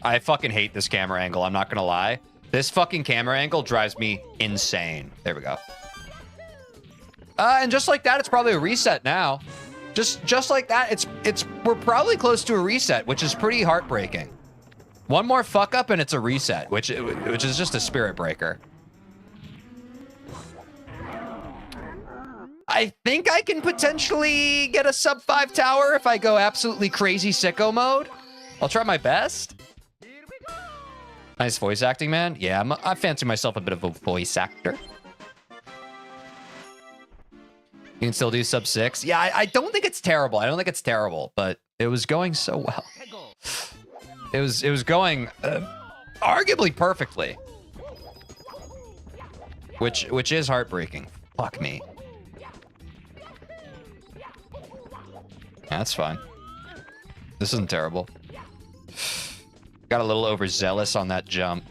A: I fucking hate this camera angle. I'm not gonna lie. This fucking camera angle drives me insane. There we go. And just like that, it's probably a reset now. Just like that, we're probably close to a reset, which is pretty heartbreaking. One more fuck up and it's a reset, which is just a spirit breaker. I think I can potentially get a sub 5 tower if I go absolutely crazy sicko mode. I'll try my best. Nice voice acting, man. Yeah, I fancy myself a bit of a voice actor. You can still do sub 6. Yeah, I don't think it's terrible. I don't think it's terrible, but it was going so well. It was going arguably perfectly, which is heartbreaking. Fuck me. Yeah, that's fine. This isn't terrible. Got a little overzealous on that jump.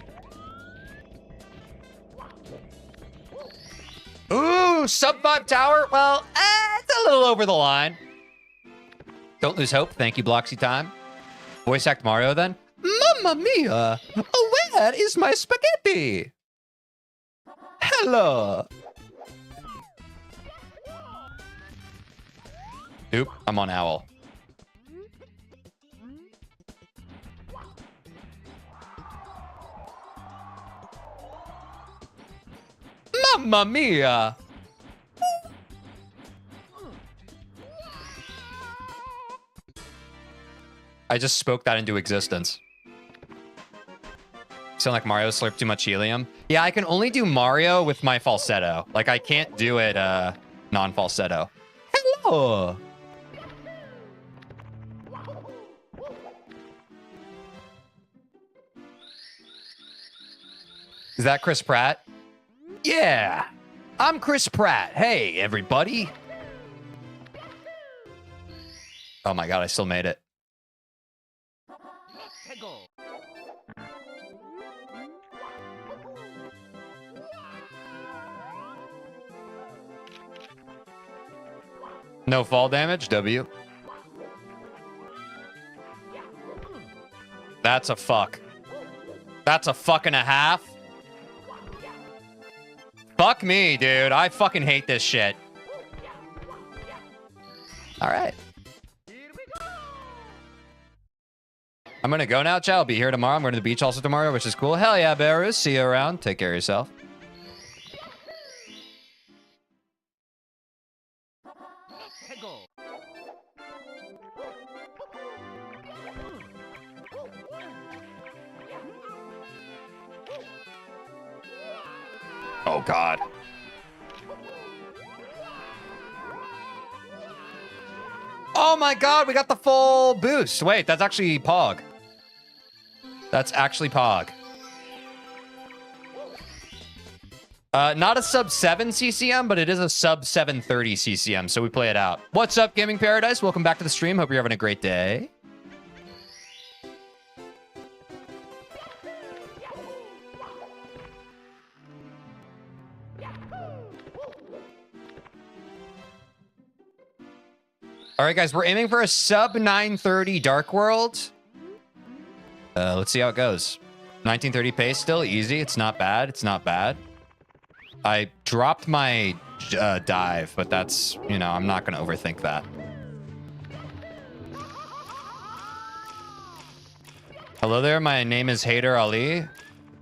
A: Ooh, sub 5 tower. Well, it's a little over the line. Don't lose hope. Thank you, Bloxy Time. Voice act Mario then. Mamma mia! Where is my spaghetti? Hello. Oop, I'm on Owl. Mamma mia! I just spoke that into existence. Sound like Mario slurped too much helium? Yeah, I can only do Mario with my falsetto. Like, I can't do it non-falsetto. Hello! Is that Chris Pratt? Yeah! I'm Chris Pratt. Hey, everybody! Oh my god, I still made it. No fall damage, W. That's a fuck. That's a fuck and a half. Fuck me, dude. I fucking hate this shit. All right. I'm gonna go now, Chow. I'll be here tomorrow. I'm going to the beach also tomorrow, which is cool. Hell yeah, Bearus. See you around. Take care of yourself. Oh, God. Oh, my God. We got the full boost. Wait, that's actually Pog. That's actually Pog. Not a sub 7 CCM, but it is a sub 730 CCM, so we play it out. What's up, Gaming Paradise? Welcome back to the stream. Hope you're having a great day. All right, guys, we're aiming for a sub 930 Dark World. Let's see how it goes. 1930 pace, still easy. It's not bad. It's not bad. I dropped my dive, but that's, you know, I'm not going to overthink that. Hello there. My name is Haider Ali.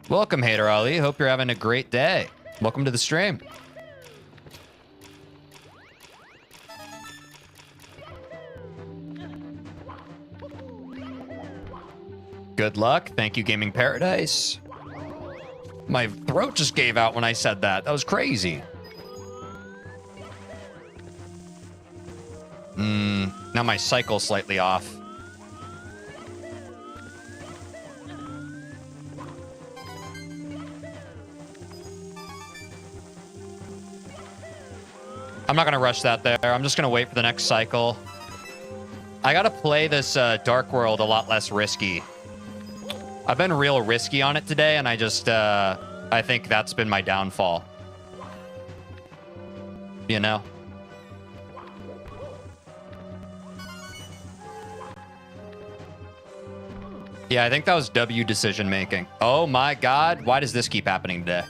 A: Welcome, Haider Ali. Hope you're having a great day. Welcome to the stream. Good luck. Thank you, Gaming Paradise. My throat just gave out when I said that. That was crazy. Now my cycle's slightly off. I'm not going to rush that there. I'm just going to wait for the next cycle. I got to play this Dark World a lot less risky. I've been real risky on it today, and I just, I think that's been my downfall. You know? Yeah, I think that was W decision making. Oh my God, why does this keep happening today?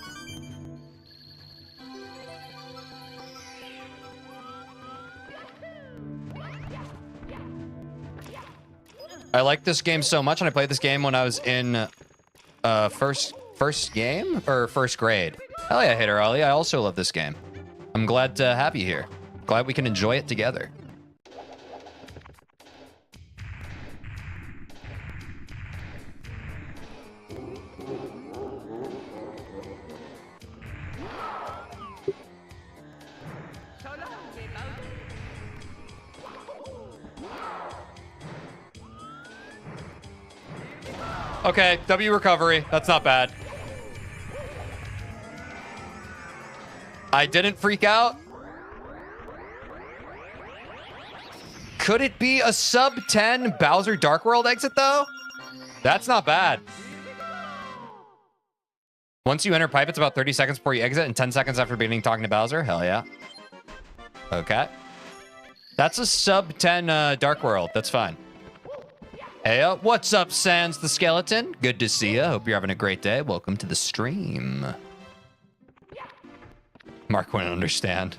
A: I like this game so much, and I played this game when I was in first game or first grade. Hell yeah, Hater Ollie. I also love this game. I'm glad to have you here. Glad we can enjoy it together. Okay, W recovery. That's not bad. I didn't freak out. Could it be a sub 10 Bowser Dark World exit, though? That's not bad. Once you enter pipe, it's about 30 seconds before you exit and 10 seconds after beginning talking to Bowser. Hell yeah. Okay. That's a sub 10 Dark World. That's fine. Hey, what's up, Sans the Skeleton? Good to see you. Hope you're having a great day. Welcome to the stream. Mark wouldn't understand.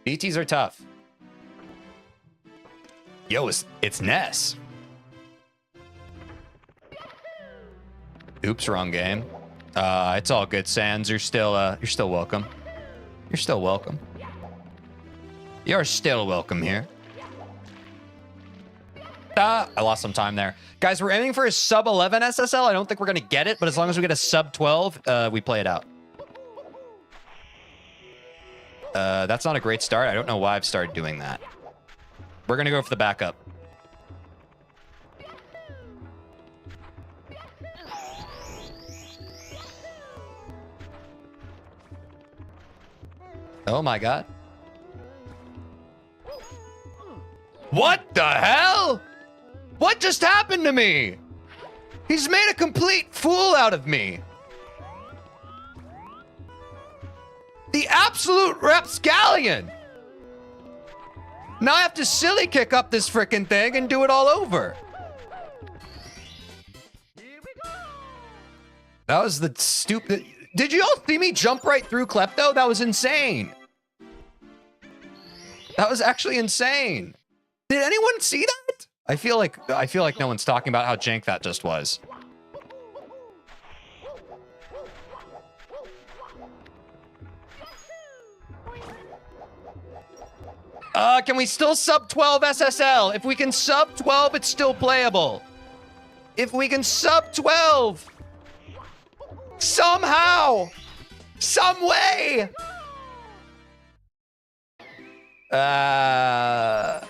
A: DTs are tough. Yo, it's Ness. Oops, wrong game. It's all good, Sans. You're still welcome. You're still welcome. You're still welcome here. I lost some time there. Guys, we're aiming for a sub 11 SSL. I don't think we're going to get it, but as long as we get a sub 12, we play it out. That's not a great start. I don't know why I've started doing that. We're going to go for the backup. Oh my God. What the hell? What just happened to me? He's made a complete fool out of me. The absolute rapscallion. Now I have to silly kick up this freaking thing and do it all over.
B: Here we go.
A: That was the stupid... Did you all see me jump right through Klepto? That was insane. That was actually insane. Did anyone see that? I feel like no one's talking about how jank that just was. Can we still sub 12 SSL? If we can sub 12, it's still playable. If we can sub 12, somehow, some way. We're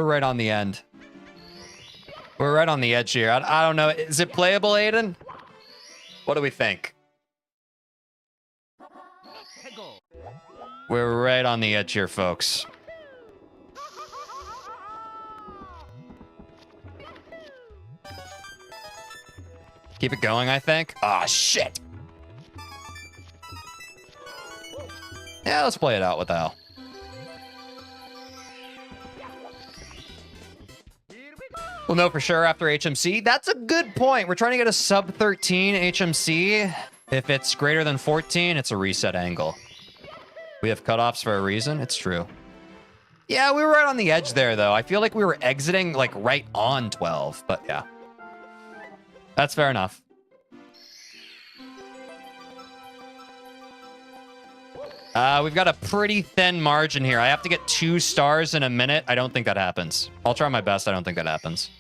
A: right on the end. We're right on the edge here. I don't know. Is it playable, Aiden? What do we think? We're right on the edge here, folks. Keep it going, I think. Ah, shit. Yeah, let's play it out. What the hell? We'll know for sure after HMC. That's a good point. We're trying to get a sub 13 HMC. If it's greater than 14, it's a reset angle. We have cutoffs for a reason. It's true. Yeah, we were right on the edge there, though. I feel like we were exiting, like, right on 12. But, yeah. That's fair enough. We've got a pretty thin margin here. I have to get 2 stars in a minute. I don't think that happens. I'll try my best. I don't think that happens.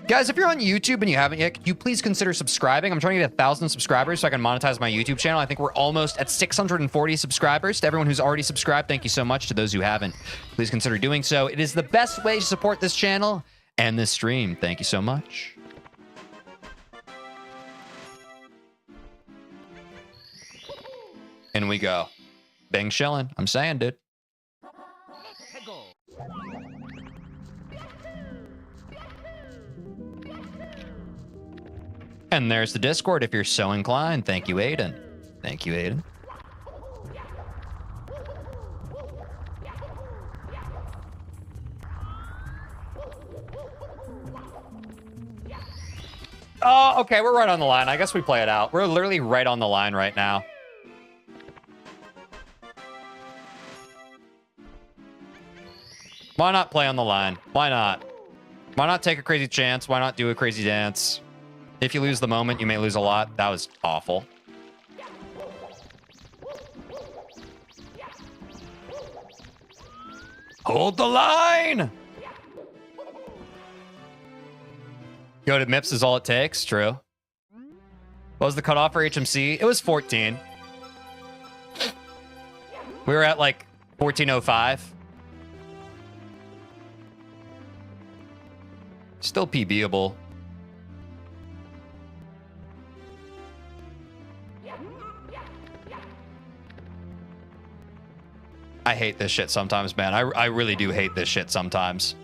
A: Guys, if you're on YouTube and you haven't yet, could you please consider subscribing? I'm trying to get 1,000 subscribers so I can monetize my YouTube channel. I think we're almost at 640 subscribers. To everyone who's already subscribed, thank you so much. To those who haven't, please consider doing so. It is the best way to support this channel and this stream. Thank you so much. In we go. Bang shilling. I'm saying, dude. And there's the Discord if you're so inclined. Thank you, Aiden. Thank you, Aiden. Oh, okay, we're right on the line. I guess we play it out. We're literally right on the line right now. Why not play on the line? Why not? Why not take a crazy chance? Why not do a crazy dance? If you lose the moment, you may lose a lot. That was awful. Hold the line! Go to MIPS is all it takes. True. What was the cutoff for HMC? It was 14. We were at like 1405. Still PBable. I hate this shit sometimes, man. I really do hate this shit sometimes.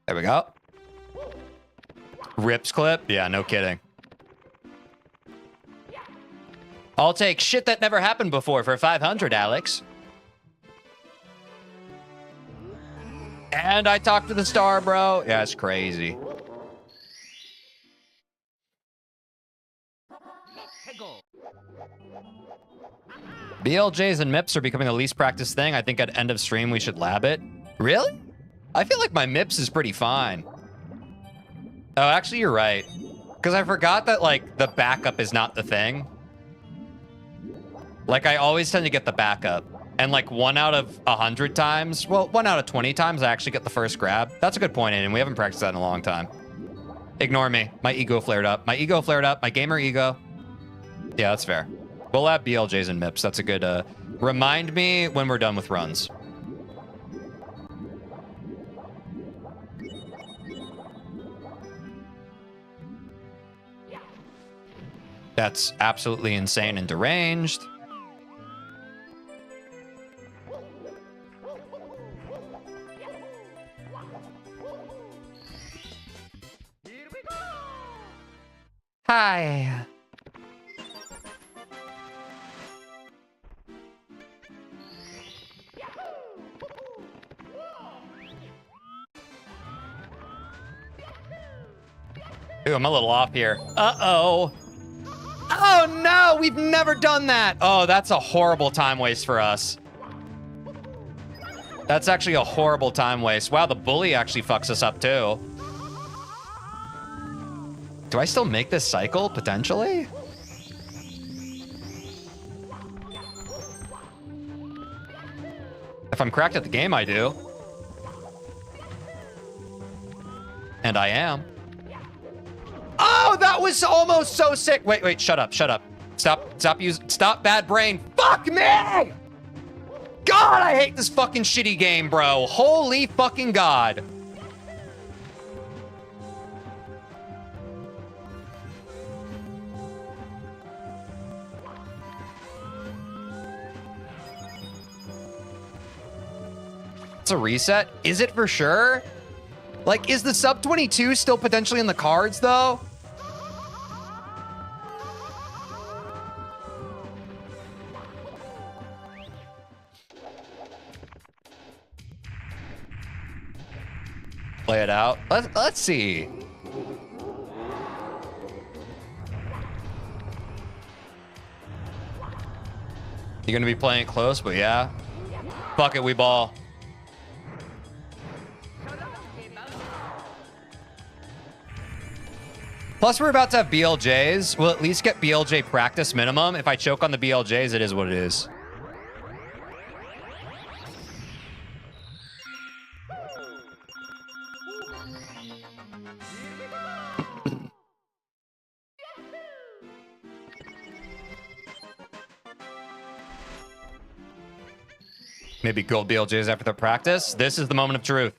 A: There we go. Rips clip? Yeah, no kidding. I'll take shit that never happened before for 500, Alex. And I talked to the star, bro. Yeah, it's crazy. BLJs and MIPS are becoming the least practiced thing. I think at end of stream we should lab it. Really? I feel like my MIPS is pretty fine. Oh, actually, you're right. Because I forgot that, like, the backup is not the thing. Like, I always tend to get the backup. And, like, 1 out of 100 times, well, 1 out of 20 times, I actually get the first grab. That's a good point, Aiden. We haven't practiced that in a long time. Ignore me. My ego flared up. My ego flared up. My gamer ego. Yeah, that's fair. We'll have BLJs and MIPS. That's a good, remind me when we're done with runs. That's absolutely insane and deranged. Hi. Ooh, I'm a little off here. Uh-oh. Oh, no, we've never done that. Oh, that's a horrible time waste for us. That's actually a horrible time waste. Wow, the bully actually fucks us up, too. Do I still make this cycle, potentially? If I'm correct at the game, I do. And I am. Oh, that was almost so sick. Wait, shut up. Stop bad brain. Fuck me! God, I hate this fucking shitty game, bro. Holy fucking God. It's a reset? Is it for sure? Like, is the sub 22 still potentially in the cards, though? Play it out. Let's see. You're gonna be playing it close, but yeah. Fuck it, we ball. Plus, we're about to have BLJs. We'll at least get BLJ practice minimum. If I choke on the BLJs, it is what it is. Maybe gold BLJs after the practice. This is the moment of truth.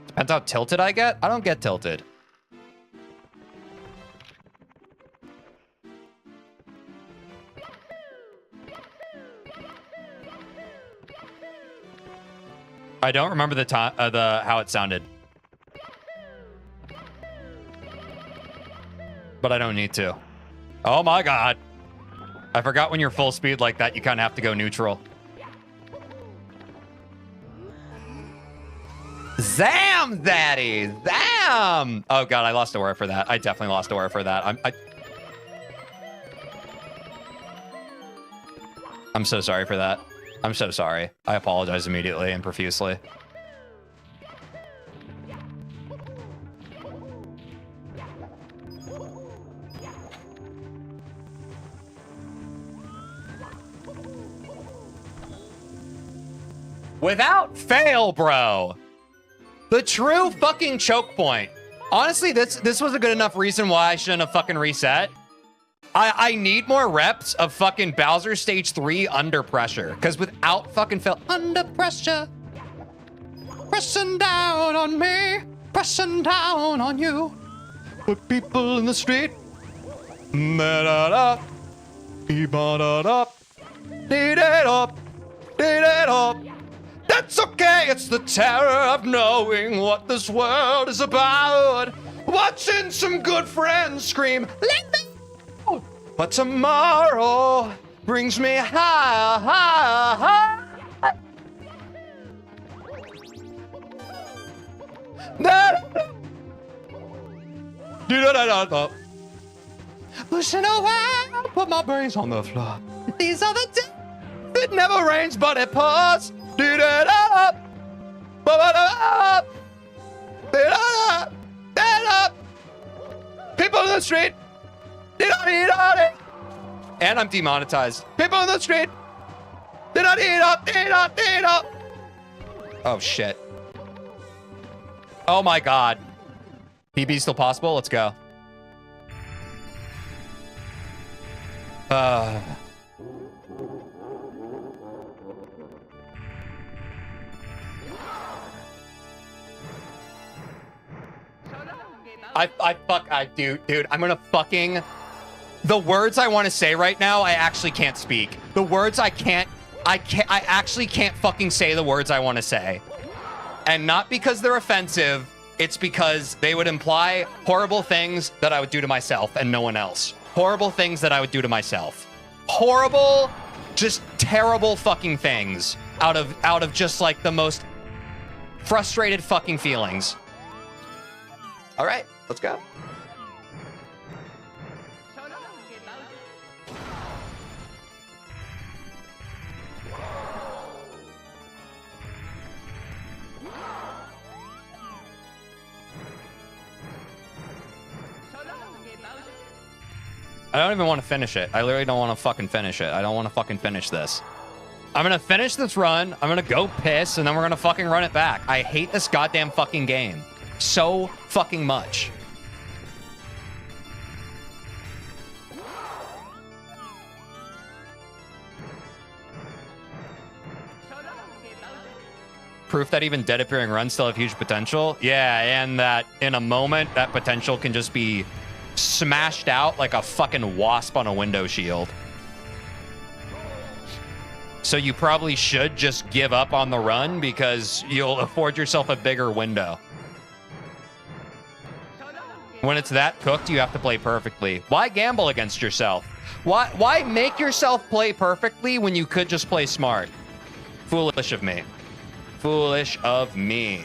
A: Depends how tilted I get. I don't get tilted. I don't remember the time, how it sounded, but I don't need to. Oh my God! I forgot when you're full speed like that, you kind of have to go neutral. Zam, daddy, zam! Oh God, I lost a word for that. I definitely lost a word for that. I'm so sorry for that. I'm so sorry. I apologize immediately and profusely. Without fail, bro. The true fucking choke point. Honestly, this was a good enough reason why I shouldn't have fucking reset. I need more reps of fucking Bowser stage 3 under pressure. Because without fucking fail, under pressure, pressing down on me, pressing down on you. Put people in the street. Da-da-da, be-ba-da-da, dee-da-da, dee-da-da. That's okay, it's the terror of knowing what this world is about. Watching some good friends scream, let me go. But tomorrow brings me higher, higher, higher. Da-da-da-da-da. Pushing away, put my brains on the floor. These are the days. It never rains, but it pours. Da-da-da-da. Ba-ba-da-da. Da-da-da. Da-da. People in the street. Da-da-da-da. And I'm demonetized. People in the street. Da-da-da-da. Oh, shit. Oh, my God. PB still possible? Let's go. Dude, I'm gonna fucking The words I want to say right now, I actually can't speak. The words I actually can't fucking say the words I want to say. And not because they're offensive, it's because they would imply horrible things that I would do to myself and no one else. Horrible things that I would do to myself. Horrible, just terrible fucking things out of just like the most frustrated fucking feelings. All right, let's go. I don't even want to finish it. I literally don't want to fucking finish it. I don't want to fucking finish this. I'm going to finish this run. I'm going to go piss, and then we're going to fucking run it back. I hate this goddamn fucking game so fucking much. Proof that even dead appearing runs still have huge potential. Yeah, and that in a moment, that potential can just be smashed out like a fucking wasp on a window shield. So you probably should just give up on the run because you'll afford yourself a bigger window. When it's that cooked, you have to play perfectly. Why gamble against yourself? Why make yourself play perfectly when you could just play smart? Foolish of me. Foolish of me.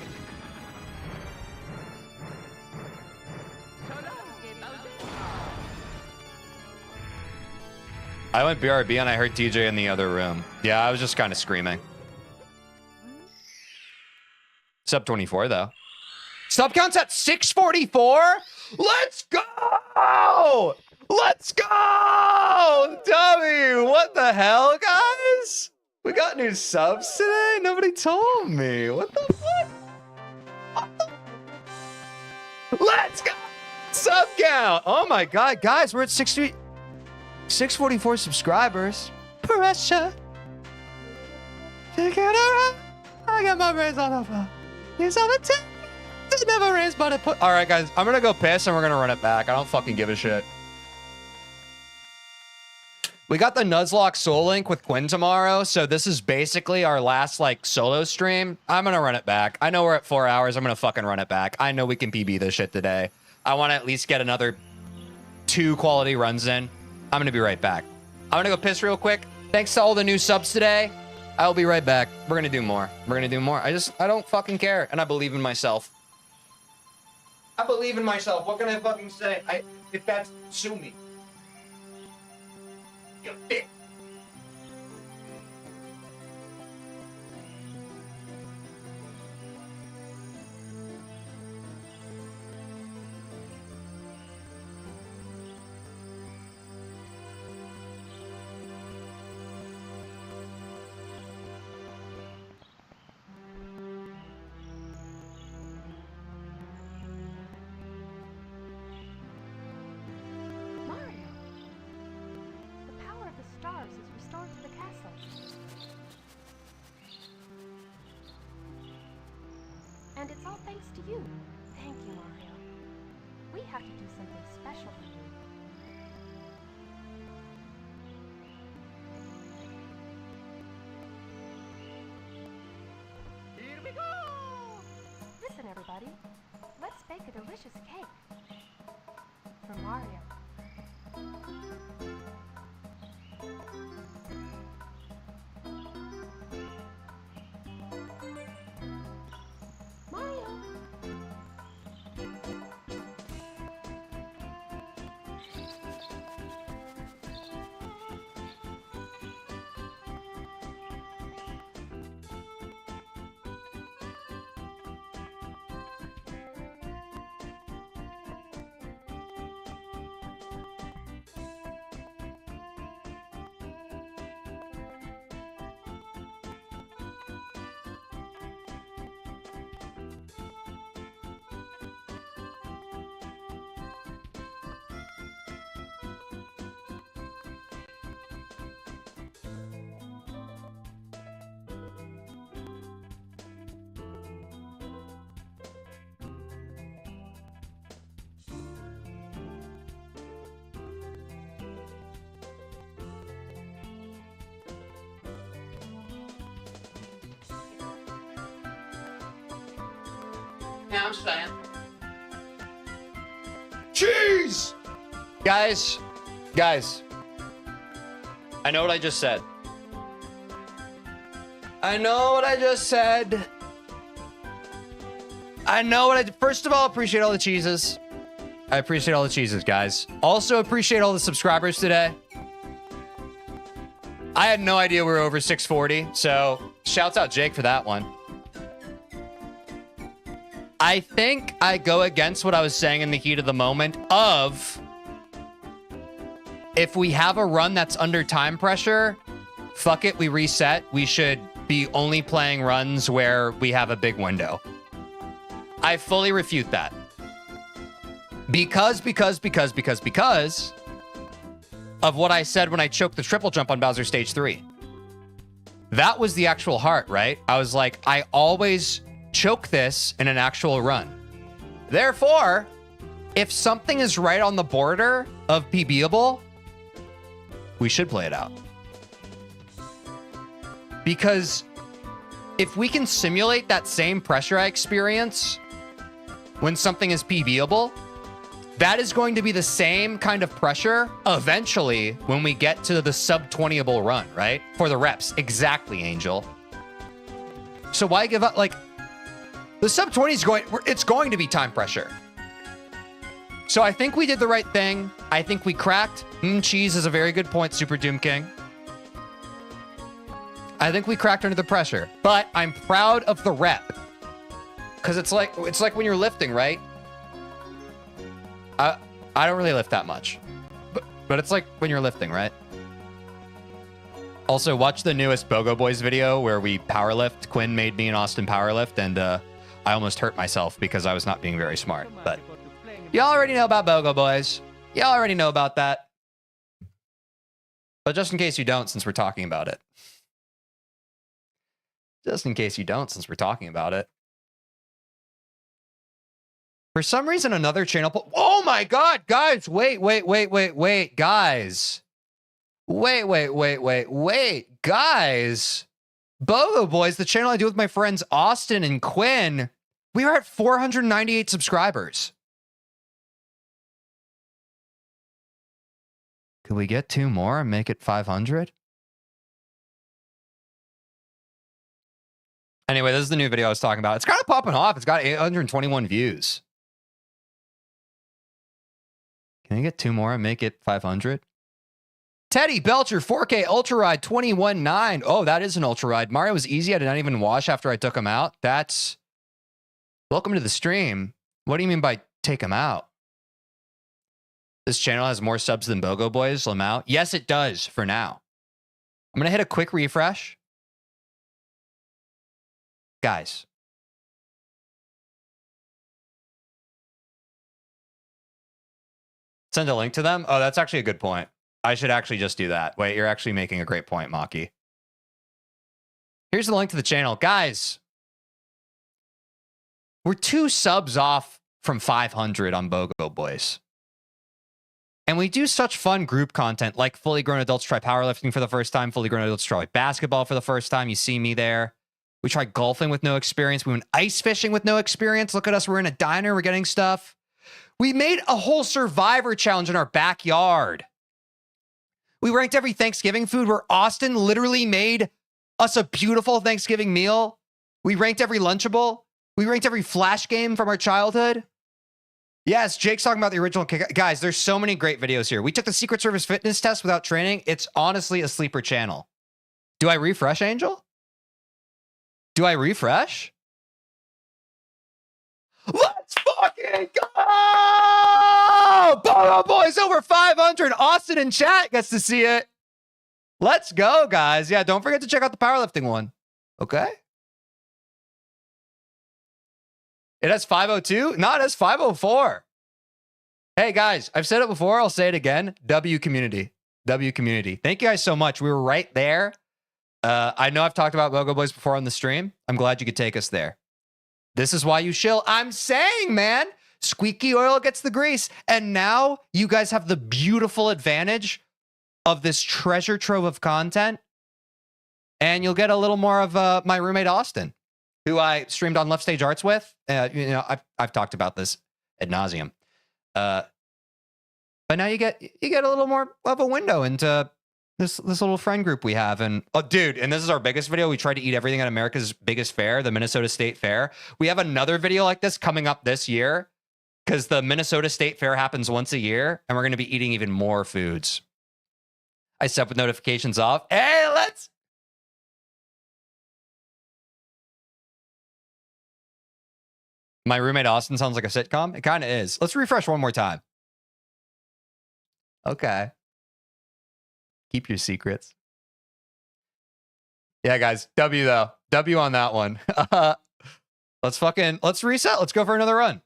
A: I went BRB and I heard TJ in the other room. Yeah, I was just kind of screaming. Sub 24 though. Sub count's at 644? Let's go! Let's go! W! What the hell, guys? We got new subs today? Nobody told me. What the fuck? What the... Let's go! Sub count! Oh my god, guys, we're at 644 subscribers. Pressure. Take it around. I got my brains on the floor. These are the tears. It never rains, but it put. All right, guys, I'm gonna go piss and we're gonna run it back. I don't fucking give a shit. We got the Nuzlocke Soul Link with Quinn tomorrow, so this is basically our last like solo stream. I'm gonna run it back. I know we're at 4 hours. I'm gonna fucking run it back. I know we can PB this shit today. I want to at least get another 2 quality runs in. I'm gonna be right back. I'm gonna go piss real quick. Thanks to all the new subs today. I'll be right back. We're gonna do more. We're gonna do more. I don't fucking care, and I believe in myself. I believe in myself. What can I fucking say? If that's sue me. You bitch.
C: Mario! The power of the stars is restored to the castle. And it's all thanks to you. Thank you, Mario. We have to do something special for you.
B: Here we go!
C: Listen, everybody. Let's bake a delicious cake. For Mario. Mario!
A: Yeah, I'm saying. Jeez! Guys. I know what I just said. First of all, appreciate all the cheeses. I appreciate all the cheeses, guys. Also appreciate all the subscribers today. I had no idea we were over 640, so shouts out Jake for that one. I think I go against what I was saying in the heat of the moment of if we have a run that's under time pressure, fuck it, we reset. We should be only playing runs where we have a big window. I fully refute that. Because of what I said when I choked the triple jump on Bowser Stage 3. That was the actual heart, right? I was like, I always choke this in an actual run. Therefore, if something is right on the border of PBable, we should play it out. Because if we can simulate that same pressure I experience when something is PBable, that is going to be the same kind of pressure eventually when we get to the sub-20able run, right? For the reps. Exactly, Angel. So why give up? Like, the sub-20 is it's going to be time pressure. So I think we did the right thing. I think we cracked. Cheese is a very good point, Super Doom King. I think we cracked under the pressure, but I'm proud of the rep. Because it's like when you're lifting, right? I don't really lift that much, but it's like when you're lifting, right? Also, watch the newest BOGO Boys video where we powerlift. Quinn made me and Austin powerlift, and I almost hurt myself because I was not being very smart. But y'all already know about BOGO Boys. Y'all already know about that. But just in case you don't, since we're talking about it. Just in case you don't, since we're talking about it. For some reason, another channel... Oh my god, guys! Wait, guys. Wait, guys. BOGO Boys, the channel I do with my friends Austin and Quinn, we are at 498 subscribers. Could we get 2 more and make it 500? Anyway, this is the new video I was talking about. It's kind of popping off. It's got 821 views. Can I get 2 more and make it 500? Teddy Belcher, 4K Ultra Ride 21.9. Oh, that is an Ultra Ride. Mario was easy. I did not even wash after I took him out. That's... Welcome to the stream. What do you mean by take him out? This channel has more subs than BOGO Boys, Lamau. Yes, it does for now. I'm going to hit a quick refresh. Guys. Send a link to them? Oh, that's actually a good point. I should actually just do that. Wait, you're actually making a great point, Maki. Here's the link to the channel. Guys, we're 2 subs off from 500 on BOGO Boys. And we do such fun group content, like Fully Grown Adults Try Powerlifting for the first time, Fully Grown Adults Try Basketball for the first time. You see me there. We tried golfing with no experience. We went ice fishing with no experience. Look at us. We're in a diner. We're getting stuff. We made a whole Survivor challenge in our backyard. We ranked every Thanksgiving food where Austin literally made us a beautiful Thanksgiving meal. We ranked every Lunchable. We ranked every Flash game from our childhood. Yes, Jake's talking about the original kick. Guys, there's so many great videos here. We took the Secret Service fitness test without training. It's honestly a sleeper channel. Do I refresh, Angel? Do I refresh? Let's fucking go! BOGO Boys over 500. Austin in chat gets to see it. Let's go, guys. Yeah, don't forget to check out the powerlifting one. Okay? It has 502? No, it has 504. Hey, guys, I've said it before. I'll say it again. W community. W community. Thank you guys so much. We were right there. I know I've talked about BOGO Boys before on the stream. I'm glad you could take us there. This is why you shill. I'm saying, man, squeaky oil gets the grease. And now you guys have the beautiful advantage of this treasure trove of content. And you'll get a little more of my roommate, Austin. who I streamed on Left Stage Arts with. You know, I've talked about this ad nauseum. But now you get a little more of a window into this little friend group we have. And oh, dude, and this is our biggest video. We tried to eat everything at America's biggest fair, the Minnesota State Fair. We have another video like this coming up this year because the Minnesota State Fair happens once a year, and we're going to be eating even more foods. I set with notifications off. Hey, let's. My roommate Austin sounds like a sitcom. It kind of is. Let's refresh one more time. Okay. Keep your secrets. Yeah, guys. W though. W on that one. Let's reset. Let's go for another run.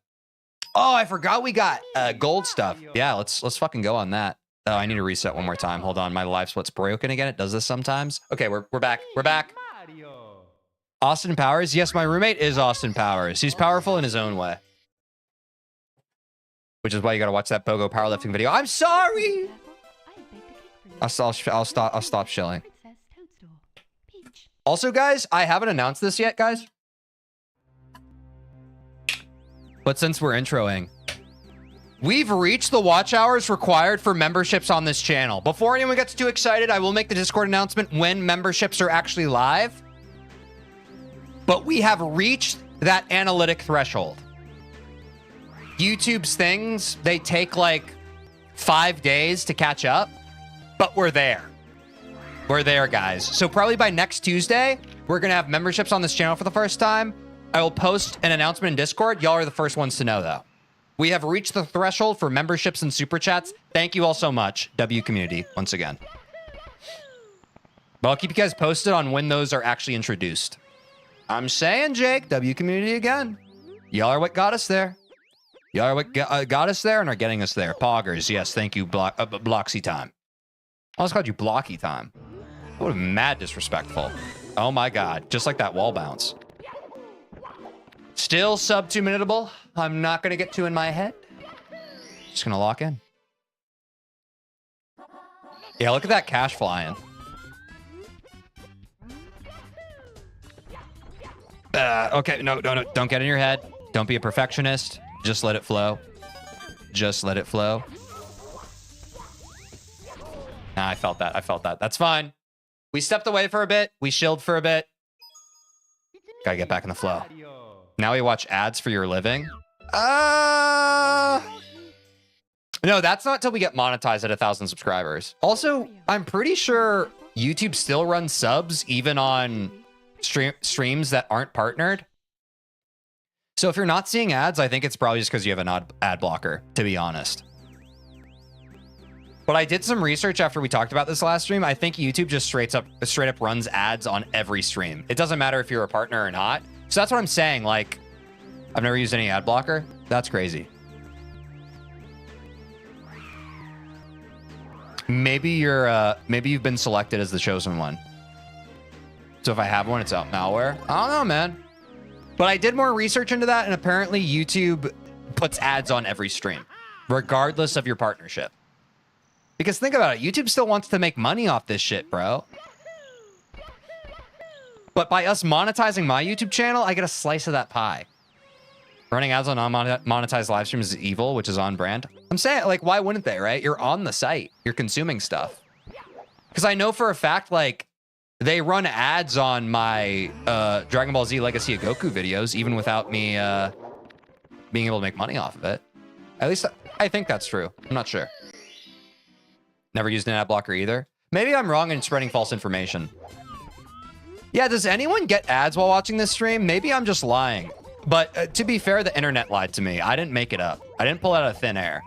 A: Oh, I forgot we got gold stuff. Yeah, let's fucking go on that. Oh, I need to reset one more time. Hold on. My live split's broken again. It does this sometimes. Okay, we're back. We're back. Austin Powers. Yes, my roommate is Austin Powers. He's powerful in his own way. Which is why you gotta watch that Pogo powerlifting video. I'm sorry. I'll stop shilling. Also, guys, I haven't announced this yet, guys. But since we're introing, we've reached the watch hours required for memberships on this channel. Before anyone gets too excited, I will make the Discord announcement when memberships are actually live. But we have reached that analytic threshold. YouTube's things, they take like 5 days to catch up, but we're there. We're there, guys. So probably by next Tuesday, we're going to have memberships on this channel for the first time. I will post an announcement in Discord. Y'all are the first ones to know, though. We have reached the threshold for memberships and super chats. Thank you all so much, W community, once again. But I'll keep you guys posted on when those are actually introduced. I'm saying, Jake, W community again. Y'all are what got us there. Y'all are what got us there and are getting us there. Poggers, yes, thank you, Bloxy Time. I almost called you Blocky Time. That would have been mad disrespectful. Oh my god, just like that wall bounce. Still sub 2-minutable. I'm not going to get too in my head. Just going to lock in. Yeah, look at that cash flying. Okay, no, don't get in your head. Don't be a perfectionist. Just let it flow. Just let it flow. Nah, I felt that. That's fine. We stepped away for a bit. We shilled for a bit. Gotta get back in the flow. Now we watch ads for your living. No, that's not till we get monetized at 1,000 subscribers. Also, I'm pretty sure YouTube still runs subs even on streams that aren't partnered. So if you're not seeing ads, I think it's probably just because you have an ad blocker, to be honest. But I did some research after we talked about this last stream. I think YouTube just straight up runs ads on every stream. It doesn't matter if you're a partner or not. So that's what I'm saying. Like, I've never used any ad blocker. That's crazy. Maybe you've been selected as the chosen one. So if I have one, it's out malware. I don't know, man. But I did more research into that, and apparently YouTube puts ads on every stream, regardless of your partnership. Because think about it, YouTube still wants to make money off this shit, bro. But by us monetizing my YouTube channel, I get a slice of that pie. Running ads on non-monetized live streams is evil, which is on brand. I'm saying, like, why wouldn't they, right? You're on the site. You're consuming stuff. Because I know for a fact, like, they run ads on my Dragon Ball Z Legacy of Goku videos, even without me being able to make money off of it. At least I think that's true. I'm not sure. Never used an ad blocker either. Maybe I'm wrong in spreading false information. Yeah, does anyone get ads while watching this stream? Maybe I'm just lying. But to be fair, the internet lied to me. I didn't make it up. I didn't pull it out of thin air.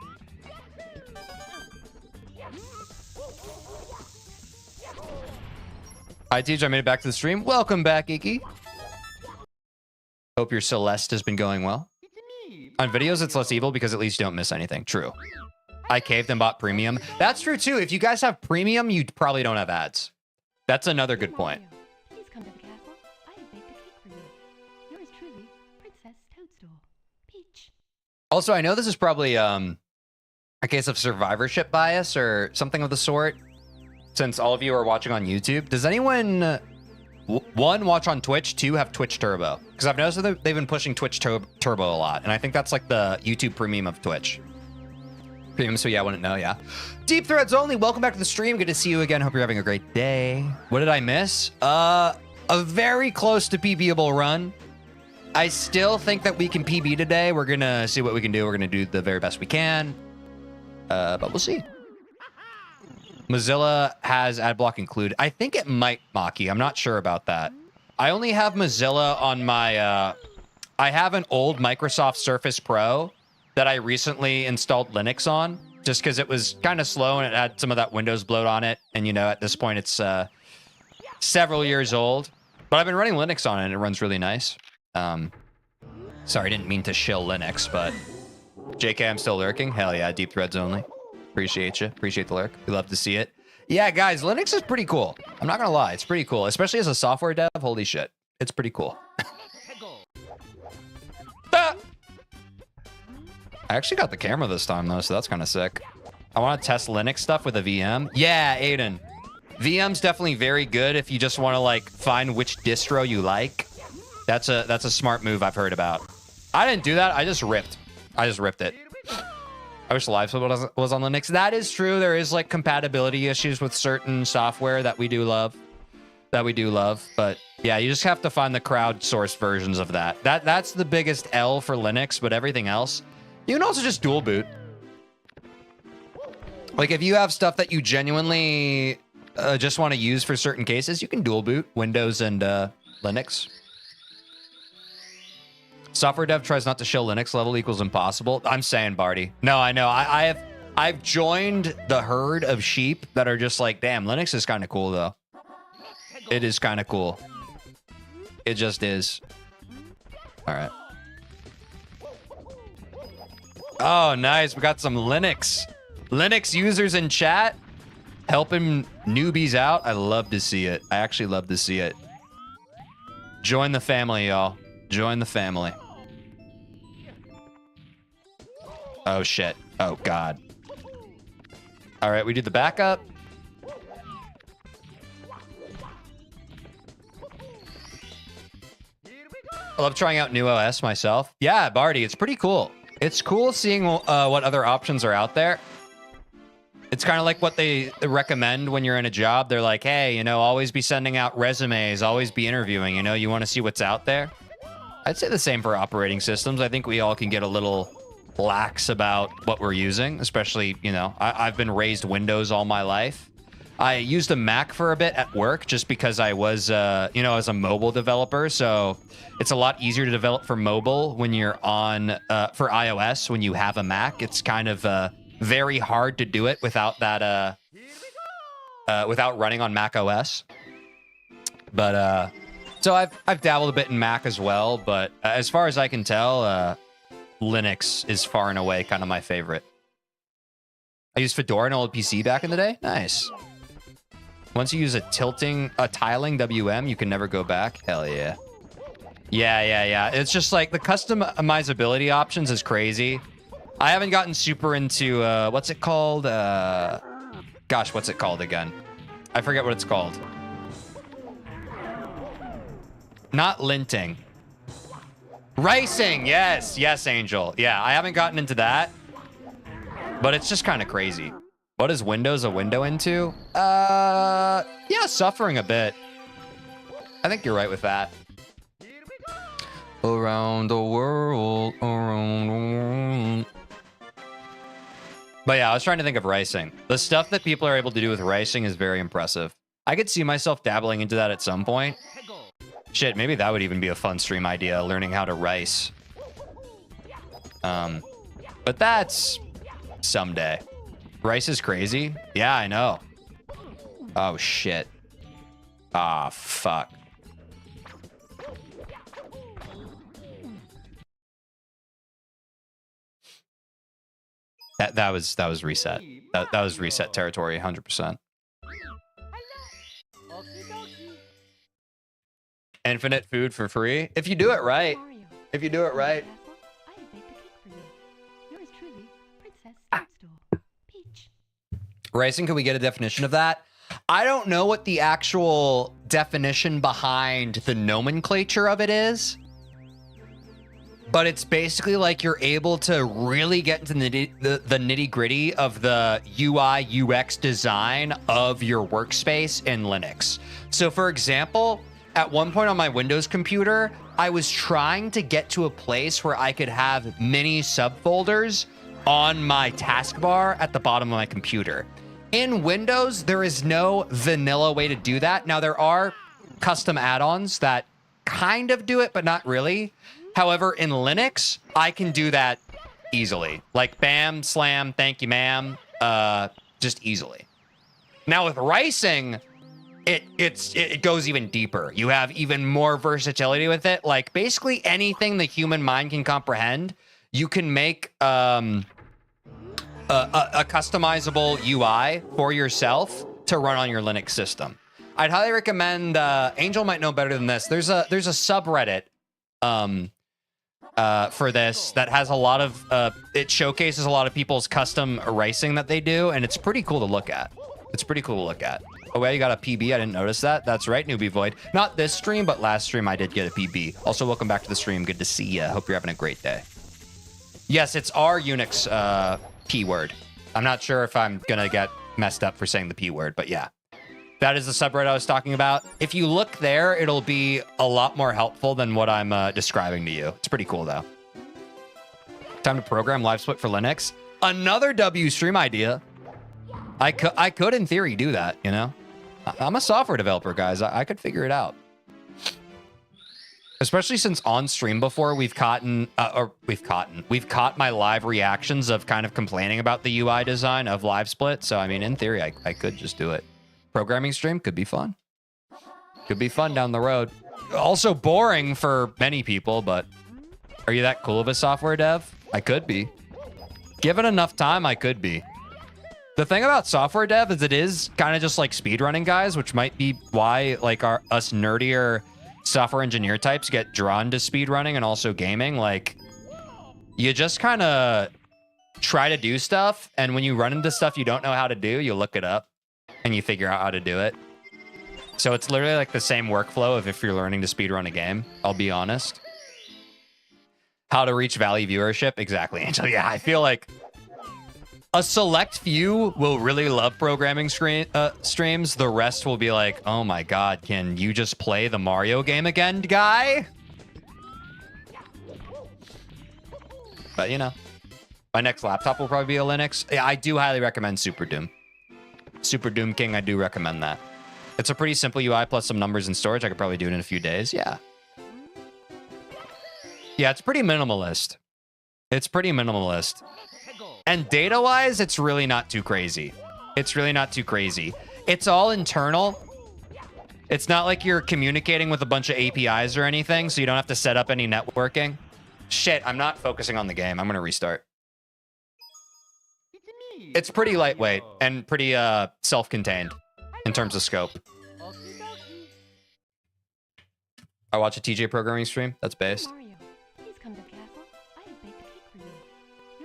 A: Hi, Teej. I made it back to the stream. Welcome back, Iki. Hope your Celeste has been going well. On videos, it's less evil because at least you don't miss anything. True. I caved and bought premium. That's true, too. If you guys have premium, you probably don't have ads. That's another good point.
C: Please come to the castle. I have baked a cake for you. Yours truly, Princess Toadstool. Peach.
A: Also, I know this is probably a case of survivorship bias or something of the sort, since all of you are watching on YouTube. Does anyone, one, watch on Twitch, two, have Twitch Turbo? because I've noticed that they've been pushing Twitch Turbo a lot, and I think that's like the YouTube premium of Twitch. Premium, so yeah, I wouldn't know, yeah. Deep Threads Only, welcome back to the stream. Good to see you again. Hope you're having a great day. What did I miss? A very close to PBable run. I still think that we can PB today. We're gonna see what we can do. We're gonna do the very best we can. But we'll see. Mozilla has ad block included. I think it might, Maki. I'm not sure about that. I only have Mozilla on my... I have an old Microsoft Surface Pro that I recently installed Linux on, just because it was kind of slow and it had some of that Windows bloat on it. And, you know, at this point, it's several years old. But I've been running Linux on it, and it runs really nice. Sorry, I didn't mean to shill Linux, but... JK, I'm still lurking. Hell yeah, Deep Threads Only. Appreciate you. Appreciate the lurk. We love to see it. Yeah, guys, Linux is pretty cool. I'm not going to lie. It's pretty cool, especially as a software dev. Holy shit. It's pretty cool. Ah! I actually got the camera this time, though, so that's kind of sick. I want to test Linux stuff with a VM. Yeah, Aiden. VM's definitely very good if you just want to, like, find which distro you like. That's a smart move I've heard about. I didn't do that. I just ripped it. I wish LiveSplit was on Linux. That is true. There is, like, compatibility issues with certain software that we do love. But, yeah, you just have to find the crowdsourced versions of that. That's the biggest L for Linux, but everything else... You can also just dual boot. Like, if you have stuff that you genuinely just want to use for certain cases, you can dual boot Windows and Linux. Software dev tries not to shill Linux level equals impossible. I'm saying, Barty. No, I know. I've joined the herd of sheep that are just like, damn, Linux is kind of cool, though. It is kind of cool. It just is. All right. Oh, nice. We got some Linux users in chat helping newbies out. I love to see it. I actually love to see it. Join the family, y'all. Join the family. Oh, shit. Oh, God. All right, we do the backup. I love trying out new OS myself. Yeah, Barty, it's pretty cool. It's cool seeing what other options are out there. It's kind of like what they recommend when you're in a job. They're like, hey, you know, always be sending out resumes, always be interviewing. You know, you want to see what's out there. I'd say the same for operating systems. I think we all can get a little lax about what we're using, especially, you know, I've been raised Windows all my life. I used a Mac for a bit at work just because I was, you know, as a mobile developer. So it's a lot easier to develop for mobile when you're on, for iOS, when you have a Mac. It's kind of very hard to do it without that, without running on Mac OS. But, so I've dabbled a bit in Mac as well. But as far as I can tell, Linux is far and away kind of my favorite. I used Fedora and old PC back in the day. Nice. Once you use a tiling WM, you can never go back. Hell yeah. Yeah. It's just like the customizability options is crazy. I haven't gotten super into, what's it called? Gosh, what's it called again? I forget what it's called. Not linting. Ricing, yes, Angel. Yeah, I haven't gotten into that. But it's just kind of crazy. What is Windows a window into? Yeah, suffering a bit. I think you're right with that. Around the world, around the world. But yeah, I was trying to think of ricing. The stuff that people are able to do with ricing is very impressive. I could see myself dabbling into that at some point. Shit, maybe that would even be a fun stream idea, learning how to rice. But that's someday. Rice is crazy? Yeah, I know. Oh, shit. Ah, fuck. That was reset. That was reset territory, 100%. Infinite food for free? If you do it right. If you do it right. Ricing, can we get a definition of that? I don't know what the actual definition behind the nomenclature of it is. but it's basically like you're able to really get into the nitty-gritty of the UI UX design of your workspace in Linux. So for example, at one point on my Windows computer, I was trying to get to a place where I could have mini subfolders on my taskbar at the bottom of my computer. In Windows, there is no vanilla way to do that. Now, there are custom add-ons that kind of do it, but not really. However, in Linux, I can do that easily. Like, bam, slam, thank you, ma'am, just easily. Now, with Ricing, it goes even deeper. You have even more versatility with it. Like, basically anything the human mind can comprehend, you can make a customizable UI for yourself to run on your Linux system. I'd highly recommend, Angel might know better than this. There's a subreddit for this that has a lot of, it showcases a lot of people's custom racing that they do, and it's pretty cool to look at. It's pretty cool to look at. Oh, well, you got a PB. I didn't notice that. That's right, Newbie Void. Not this stream, but last stream I did get a PB. Also, welcome back to the stream. Good to see you. Hope you're having a great day. Yes, it's our Unix P word. I'm not sure if I'm going to get messed up for saying the P word, but yeah. That is the subreddit I was talking about. If you look there, it'll be a lot more helpful than what I'm describing to you. It's pretty cool, though. Time to program live split for Linux. Another W stream idea. I could, in theory, do that, you know? I'm a software developer, guys. I could figure it out. Especially since on stream before we've caught my live reactions of kind of complaining about the UI design of live split. So, I mean, in theory, I could just do it. Programming stream could be fun. Could be fun down the road. Also boring for many people, but are you that cool of a software dev? I could be. Given enough time, I could be. The thing about software dev is it is kind of just like speedrunning, guys, which might be why like us nerdier software engineer types get drawn to speedrunning and also gaming. Like, you just kind of try to do stuff, and when you run into stuff you don't know how to do, you look it up and you figure out how to do it. So it's literally like the same workflow of if you're learning to speedrun a game, I'll be honest. How to reach value viewership? Exactly, Angel. Yeah, I feel like a select few will really love programming streams. The rest will be like, oh my god, can you just play the Mario game again, guy? But, you know, my next laptop will probably be a Linux. Yeah, I do highly recommend Super Doom. Super Doom King, I do recommend that. It's a pretty simple UI plus some numbers and storage. I could probably do it in a few days. Yeah. Yeah, it's pretty minimalist. It's pretty minimalist. And data-wise, it's really not too crazy. It's really not too crazy. It's all internal. It's not like you're communicating with a bunch of APIs or anything, so you don't have to set up any networking. Shit, I'm not focusing on the game. I'm going to restart. It's pretty lightweight and pretty self-contained in terms of scope. I watch a TJ programming stream. That's based.
C: Mario, please come to the castle. I have baked a cake for you.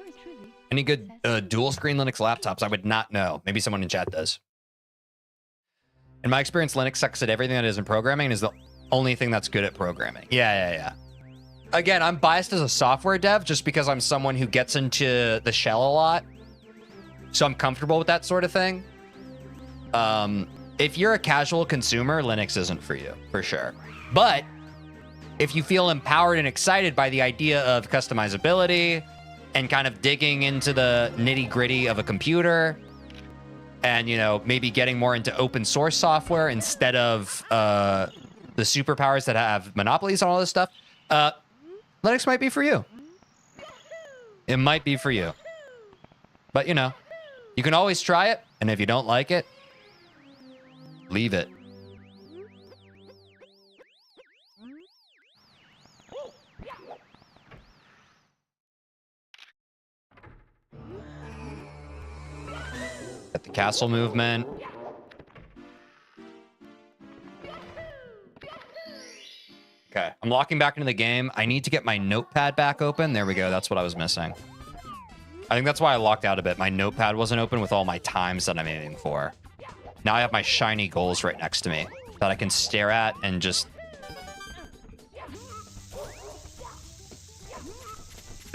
C: Yours truly.
A: Any good dual screen Linux laptops? I would not know. Maybe someone in chat does. In my experience, Linux sucks at everything that isn't programming and is the only thing that's good at programming. Yeah. Again, I'm biased as a software dev just because I'm someone who gets into the shell a lot. So I'm comfortable with that sort of thing. If you're a casual consumer, Linux isn't for you, for sure. But if you feel empowered and excited by the idea of customizability and kind of digging into the nitty-gritty of a computer and, you know, maybe getting more into open source software instead of the superpowers that have monopolies on all this stuff, Linux might be for you. It might be for you. But, you know, you can always try it, and if you don't like it, leave it. Got the castle movement. Okay, I'm locking back into the game. I need to get my notepad back open. There we go. That's what I was missing. I think that's why I locked out a bit. My notepad wasn't open with all my times that I'm aiming for. Now I have my shiny goals right next to me that I can stare at and just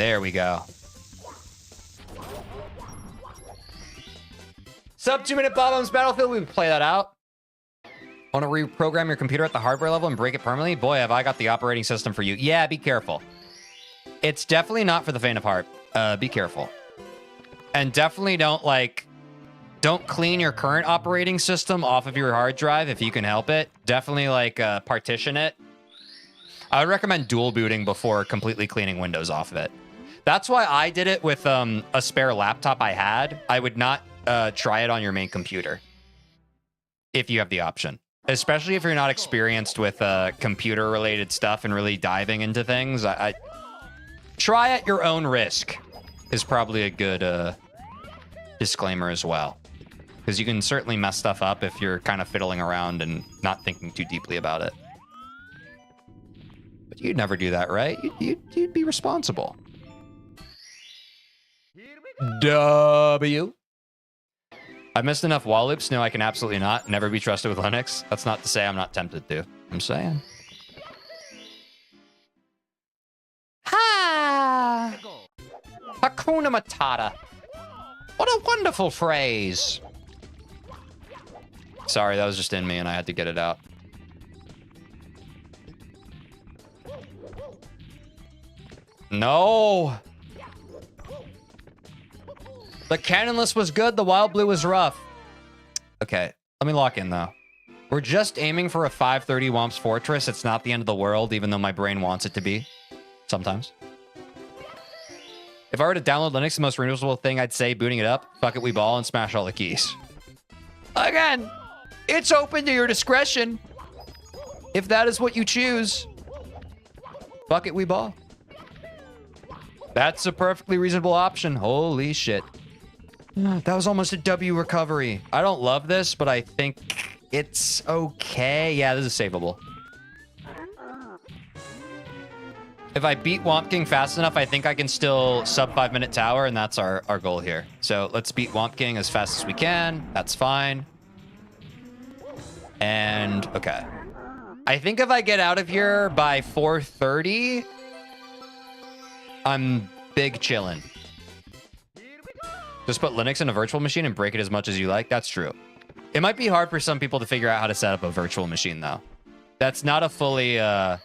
A: There we go. Sub 2-minute Bob-Bombs Battlefield. We would play that out. Want to reprogram your computer at the hardware level and break it permanently? Boy, have I got the operating system for you. Yeah, be careful. It's definitely not for the faint of heart. Be careful. And definitely don't clean your current operating system off of your hard drive if you can help it. Definitely partition it. I would recommend dual booting before completely cleaning Windows off of it. That's why I did it with a spare laptop I had. I would not try it on your main computer if you have the option. Especially if you're not experienced with computer-related stuff and really diving into things. I try at your own risk is probably a good disclaimer as well. Because you can certainly mess stuff up if you're kind of fiddling around and not thinking too deeply about it. But you'd never do that, right? You'd be responsible. W. I've missed enough wall loops to know I can absolutely never be trusted with Linux. That's not to say I'm not tempted to. I'm saying. Ha! Hakuna Matata. What a wonderful phrase. Sorry, that was just in me and I had to get it out. No. The cannonless was good. The wild blue was rough. Okay, let me lock in though. We're just aiming for a 530 Womps Fortress. It's not the end of the world, even though my brain wants it to be. Sometimes. If I were to download Linux, the most reasonable thing I'd say, booting it up, fuck it, we ball, and smash all the keys. Again, it's open to your discretion. If that is what you choose, fuck it, we ball. That's a perfectly reasonable option. Holy shit. That was almost a W recovery. I don't love this, but I think it's okay. Yeah, this is savable. If I beat Womp King fast enough, I think I can still sub 5-minute tower, and that's our goal here. So let's beat Womp King as fast as we can. That's fine. And, okay. I think if I get out of here by 4:30, I'm big chillin'. Just put Linux in a virtual machine and break it as much as you like. That's true. It might be hard for some people to figure out how to set up a virtual machine, though. That's not a fully, grab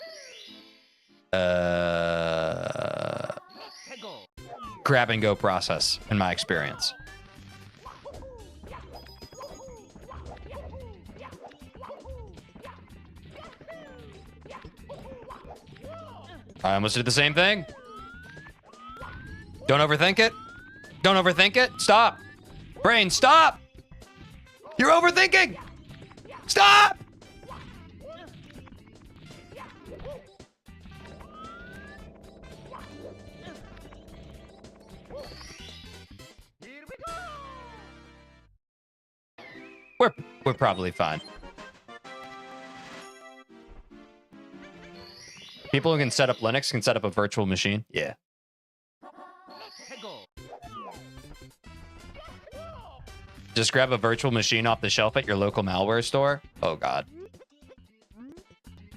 A: and go process, in my experience. I almost did the same thing. Don't overthink it. Don't overthink it. Stop. Brain, stop. You're overthinking. Stop. We're probably fine. People who can set up Linux can set up a virtual machine. Yeah. Just grab a virtual machine off the shelf at your local malware store. Oh, God.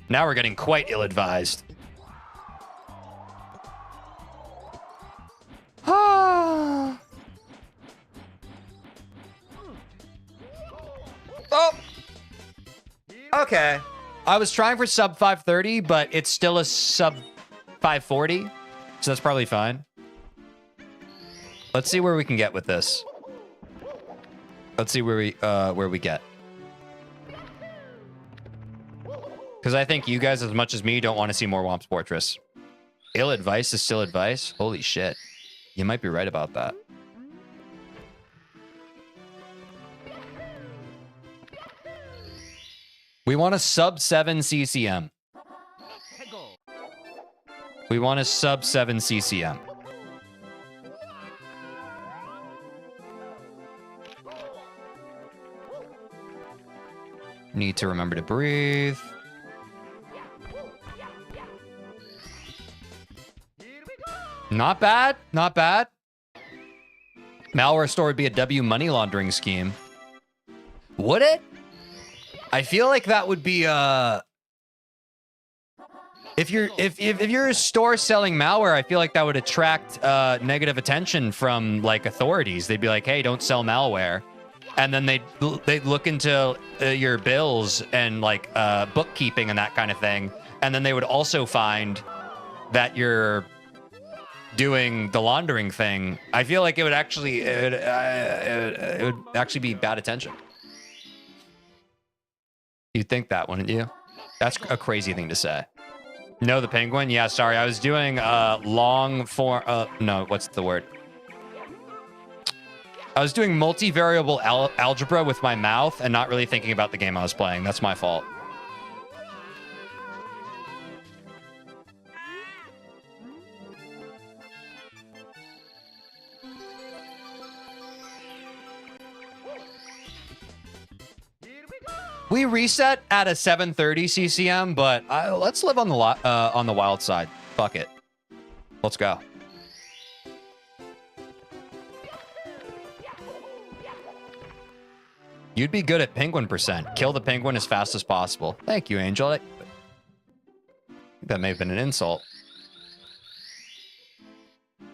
A: Now we're getting quite ill-advised. Oh. Okay. I was trying for sub 530, but it's still a sub 540. So that's probably fine. Let's see where we can get with this. Let's see where we get. Because I think you guys, as much as me, don't want to see more Womps Fortress. Ill advice is still advice? Holy shit. You might be right about that. We want a sub 7 CCM. We want a sub 7 CCM. Need to remember to breathe. Not bad. Not bad. Malware store would be a W money laundering scheme. Would it? I feel like that would be, If you're a store selling malware, I feel like that would attract negative attention from like authorities. They'd be like, "Hey, don't sell malware," and then they'd look into your bills and like bookkeeping and that kind of thing, and then they would also find that you're doing the laundering thing. I feel like it would actually be bad attention. You'd think that, wouldn't you? That's a crazy thing to say. No, the penguin? Yeah, sorry. I was doing long form... no, what's the word? I was doing multivariable algebra with my mouth and not really thinking about the game I was playing. That's my fault. We reset at a 730 CCM, but let's live on the wild side. Fuck it. Let's go. You'd be good at penguin percent. Kill the penguin as fast as possible. Thank you, Angel. That may have been an insult.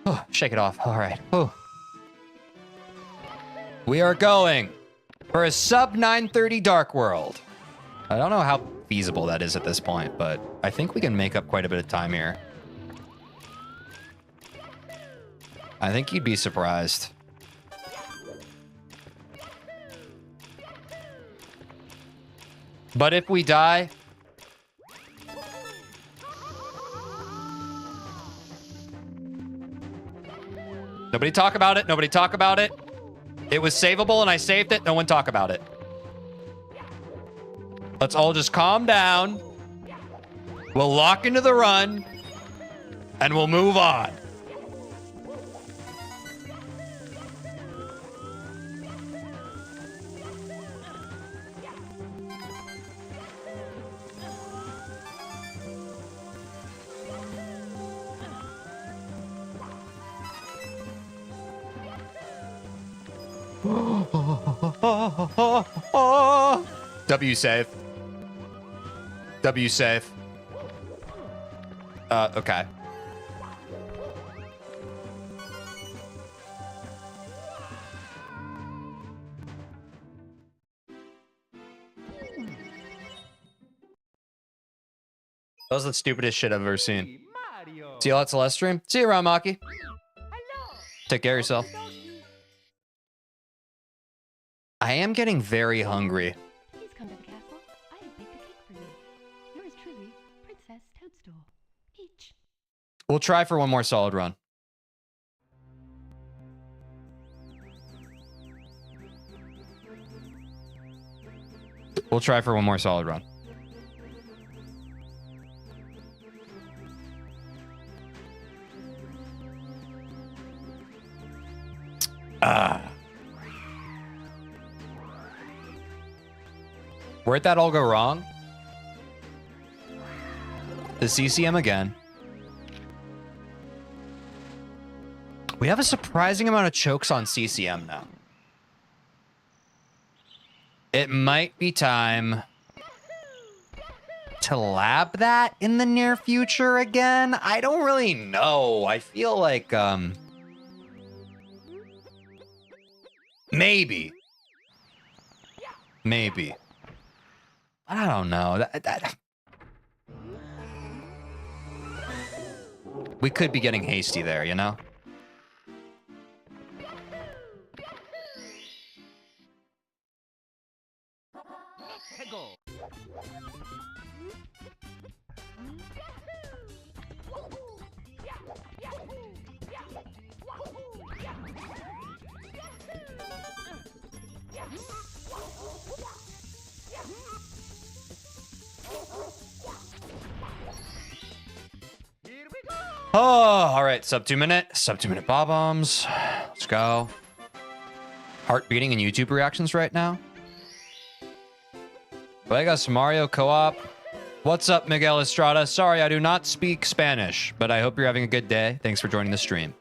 A: Oh, shake it off. All right. Oh. We are going for a sub 930 Dark World. I don't know how feasible that is at this point, but I think we can make up quite a bit of time here. I think you'd be surprised. But if we die... Nobody talk about it. Nobody talk about it. It was savable and I saved it. No one talk about it. Let's all just calm down. We'll lock into the run. And we'll move on. W save. W save. Okay. That was the stupidest shit I've ever seen. See you lots of less stream. See you around, Maki. Take care of yourself. I am getting very hungry.
C: Please come to the castle. I have baked a cake for you. Yours truly, Princess Toadstool. Peach.
A: We'll try for one more solid run. We'll try for one more solid run. Where'd that all go wrong? The CCM again. We have a surprising amount of chokes on CCM now. It might be time to lab that in the near future again. I don't really know. I feel like, maybe. Maybe. I don't know. We could be getting hasty there, you know? Oh, all right. Sub 2 minute bob bombs. Let's go. Heart beating and YouTube reactions right now. Vegas Mario co-op. What's up, Miguel Estrada? Sorry, I do not speak Spanish, but I hope you're having a good day. Thanks for joining the stream.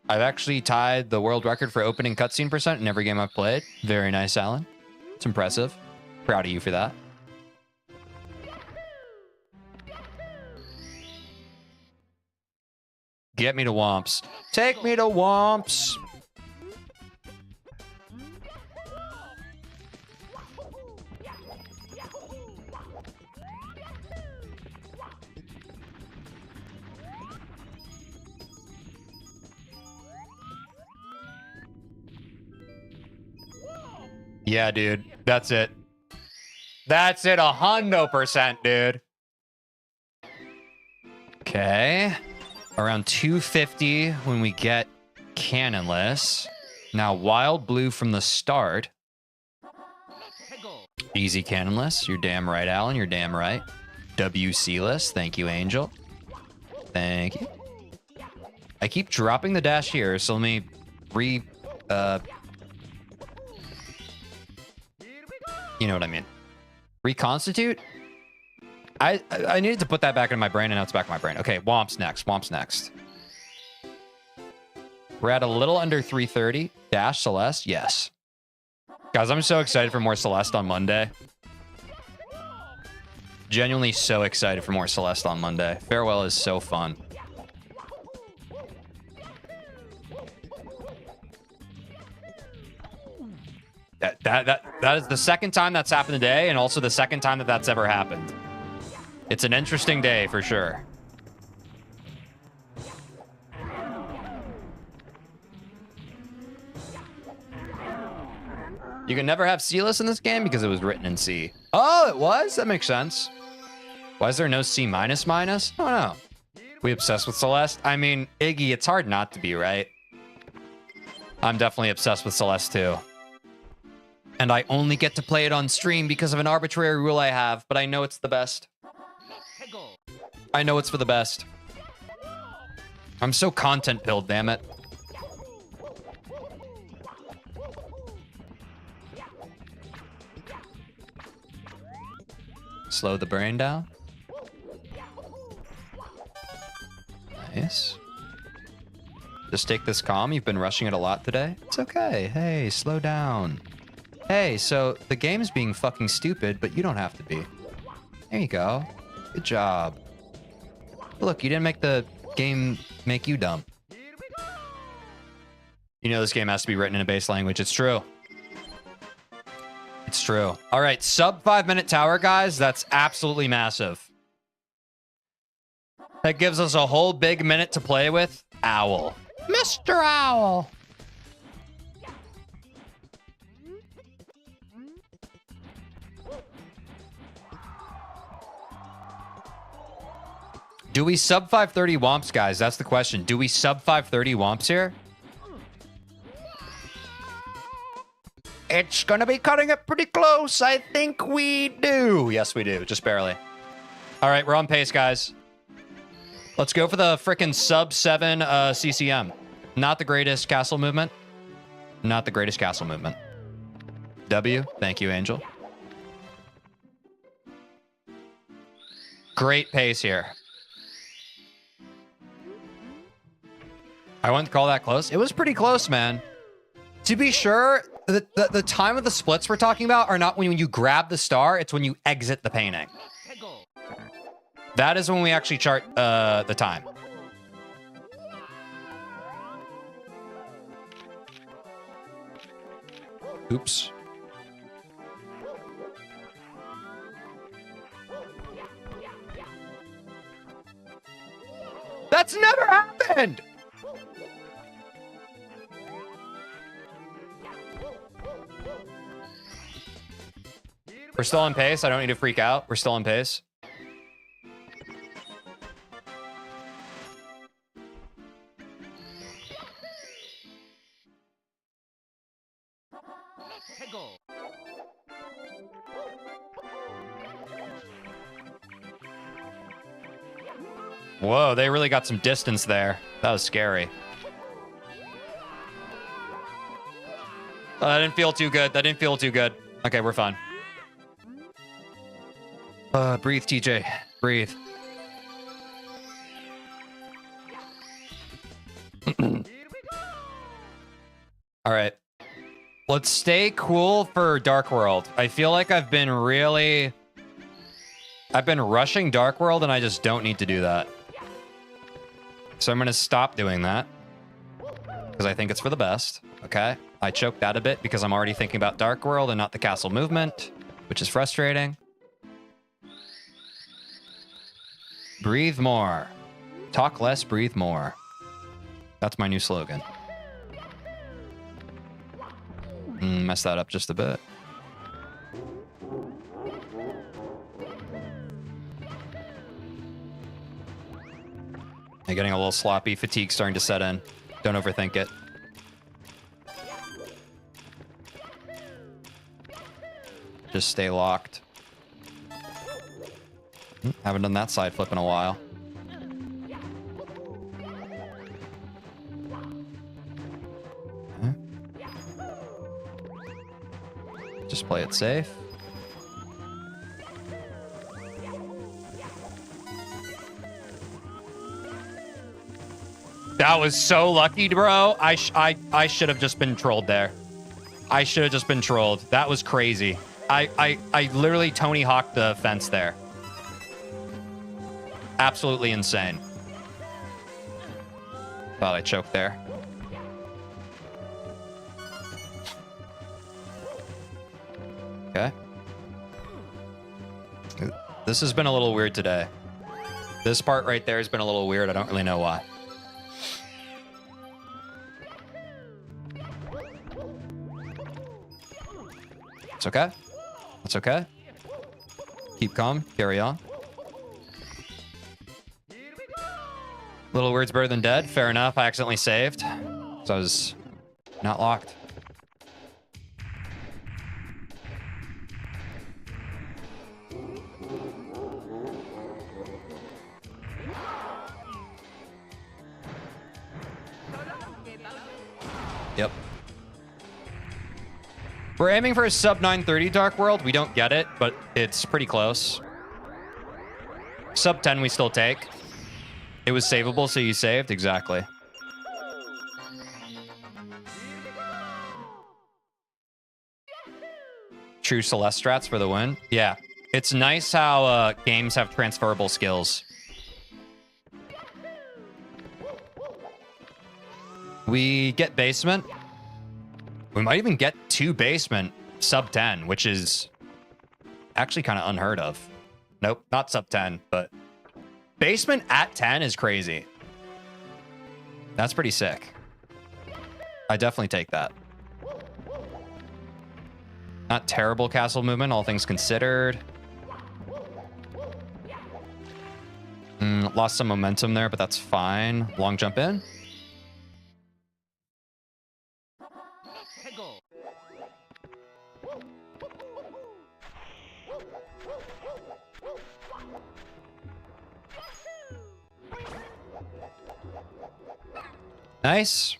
A: I've actually tied the world record for opening cutscene percent in every game I've played. Very nice, Alan. It's impressive. Proud of you for that. Get me to Womps. Take me to Womps. Yeah, dude. That's it. That's it. 100%, dude. Okay. Around 250 when we get Cannonless. Now, Wild Blue from the start. Easy Cannonless. You're damn right, Alan. You're damn right. WC-less. Thank you, Angel. Thank you. I keep dropping the dash here, so let me you know what I mean. Reconstitute? I needed to put that back in my brain, and now it's back in my brain. Okay, Womps next. Womps next. We're at a little under 330. Dash Celeste? Yes. Guys, I'm so excited for more Celeste on Monday. Genuinely so excited for more Celeste on Monday. Farewell is so fun. That is the second time that's happened today, and also the second time that that's ever happened. It's an interesting day for sure. You can never have C-less in this game because it was written in C. Oh, it was? That makes sense. Why is there no C minus minus? I don't know. We obsessed with Celeste? I mean, Iggy, it's hard not to be, right? I'm definitely obsessed with Celeste too. And I only get to play it on stream because of an arbitrary rule I have, but I know it's the best. I know it's for the best. I'm so content-pilled, damn it. Slow the brain down. Nice. Just take this calm. You've been rushing it a lot today. It's okay. Hey, slow down. Hey, so the game's being fucking stupid, but you don't have to be. There you go. Good job. Look, you didn't make the game make you dumb. You know this game has to be written in a base language. It's true. It's true. All right, sub 5-minute tower, guys. That's absolutely massive. That gives us a whole big minute to play with. Owl. Mr. Owl. Do we sub 530 Womps, guys? That's the question. Do we sub 530 Womps here? It's gonna be cutting it pretty close. I think we do. Yes, we do. Just barely. All right, we're on pace, guys. Let's go for the frickin' sub 7 CCM. Not the greatest castle movement. Not the greatest castle movement. W. Thank you, Angel. Great pace here. I wouldn't call that close. It was pretty close, man. To be sure, the time of the splits we're talking about are not when you grab the star, it's when you exit the painting. That is when we actually chart the time. Oops. That's never happened! We're still on pace. I don't need to freak out. We're still on pace. Whoa, they really got some distance there. That was scary. Oh, that didn't feel too good. That didn't feel too good. Okay, we're fine. Breathe, TJ. Breathe. All right. Let's stay cool for Dark World. I feel like I've been rushing Dark World, and I just don't need to do that. So I'm going to stop doing that because I think it's for the best. Okay. I choked that a bit because I'm already thinking about Dark World and not the castle movement, which is frustrating. Breathe more. Talk less, breathe more. That's my new slogan. Mess that up just a bit. I'm getting a little sloppy. Fatigue starting to set in. Don't overthink it. Just stay locked. Haven't done that side flip in a while. Okay. Just play it safe. That was so lucky, bro. I should have just been trolled there. I should have just been trolled. That was crazy. I literally Tony Hawked the fence there. Absolutely insane. Thought I choked there. Okay. This has been a little weird today. This part right there has been a little weird. I don't really know why. It's okay. It's okay. Keep calm. Carry on. Little weird's better than dead. Fair enough. I accidentally saved. So I was not locked. Yep. We're aiming for a sub 930 Dark World. We don't get it, but it's pretty close. Sub 10 we still take. It was savable, so you saved? Exactly. True Celeste strats for the win. Yeah. It's nice how games have transferable skills. We get basement. We might even get 2 basement sub 10, which is actually kind of unheard of. Nope, not sub 10, but basement at 10 is crazy. That's pretty sick. I definitely take that. Not terrible castle movement, all things considered. Lost some momentum there, but that's fine. Long jump in. Nice.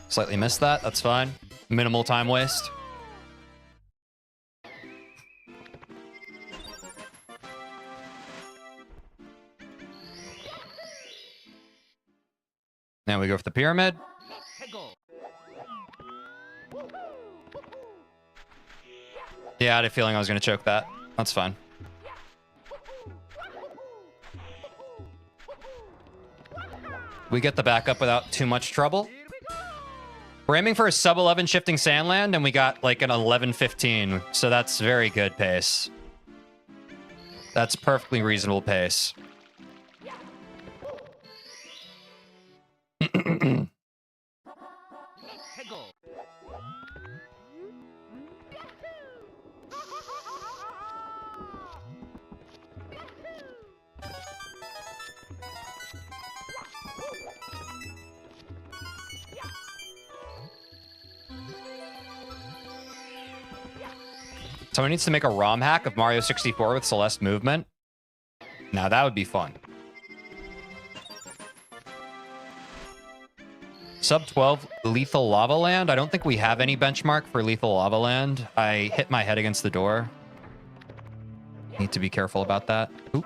A: Slightly missed that. That's fine. Minimal time waste. Now we go for the pyramid. Yeah, I had a feeling I was going to choke that. That's fine. We get the backup without too much trouble. We're aiming for a sub 11 shifting sandland, and we got like an 11:15, so that's very good pace. That's perfectly reasonable pace. Someone needs to make a ROM hack of Mario 64 with Celeste movement. Now that would be fun. Sub 12 Lethal Lava Land. I don't think we have any benchmark for Lethal Lava Land. I hit my head against the door. Need to be careful about that. Oop.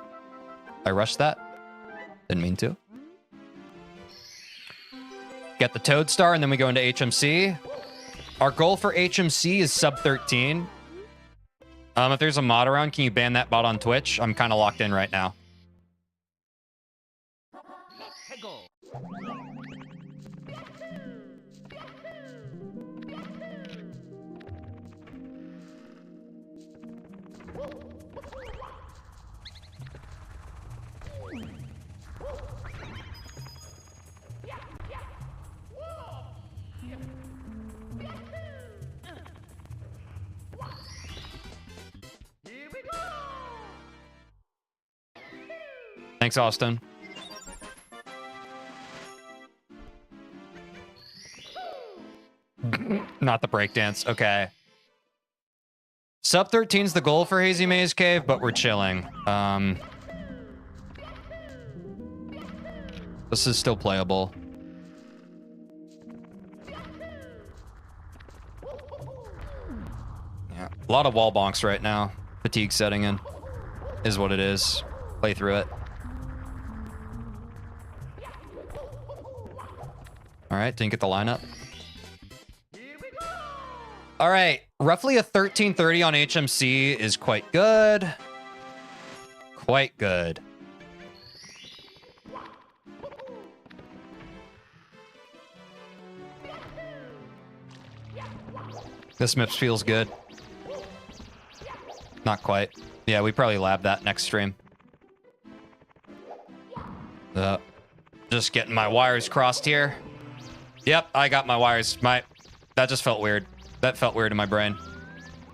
A: I rushed that. Didn't mean to. Get the Toad Star, and then we go into HMC. Our goal for HMC is sub 13. If there's a mod around, can you ban that bot on Twitch? I'm kind of locked in right now. Thanks, Austin. Not the breakdance. Okay. Sub 13's the goal for Hazy Maze Cave, but we're chilling. This is still playable. Yeah, a lot of wall bonks right now. Fatigue setting in is what it is. Play through it. All right, didn't get the lineup. All right, roughly a 1330 on HMC is quite good. Quite good. This MIPS feels good. Not quite. Yeah, we probably lab that next stream. Just getting my wires crossed here. Yep, I got my wires. That just felt weird. That felt weird in my brain.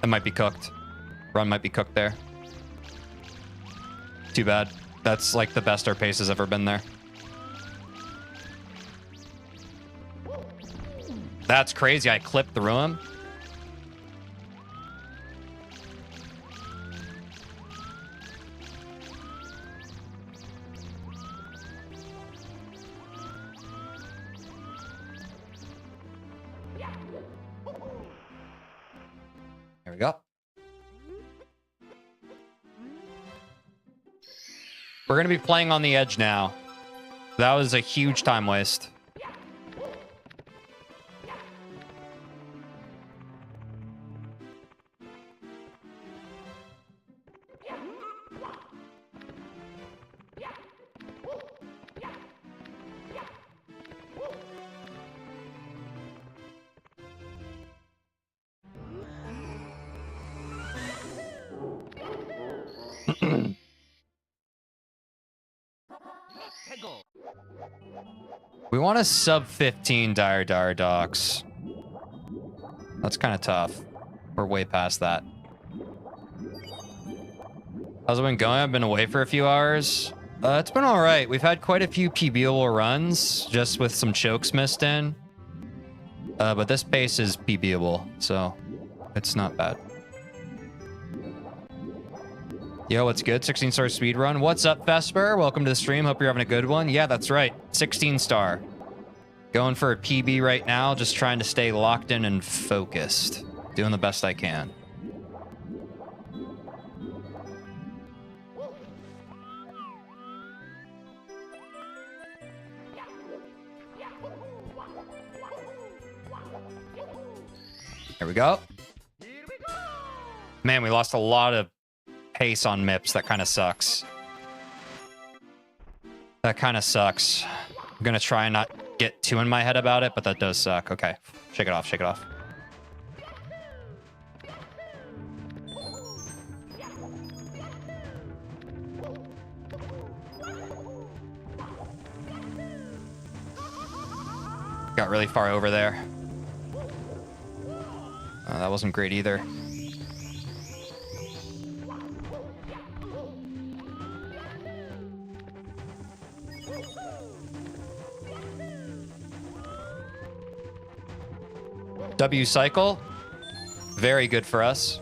A: That might be cooked. Run might be cooked there. Too bad. That's like the best our pace has ever been there. That's crazy. I clipped through him. There we go. We're going to be playing on the edge now. That was a huge time waste. We want a sub 15 Dire Docks. That's kind of tough. We're way past that. How's it been going? I've been away for a few hours. It's been all right. We've had quite a few PBable runs, just with some chokes missed in. But this pace is PBable, so it's not bad. Yo, what's good? 16-star speed run. What's up, Vesper? Welcome to the stream. Hope you're having a good one. Yeah, that's right. 16-star. Going for a PB right now. Just trying to stay locked in and focused. Doing the best I can. There we go. Man, we lost a lot of pace on MIPS. That kind of sucks. That kind of sucks. I'm gonna try and not get too in my head about it, but that does suck. Okay, shake it off, shake it off. Got really far over there. That wasn't great either. W cycle. Very good for us.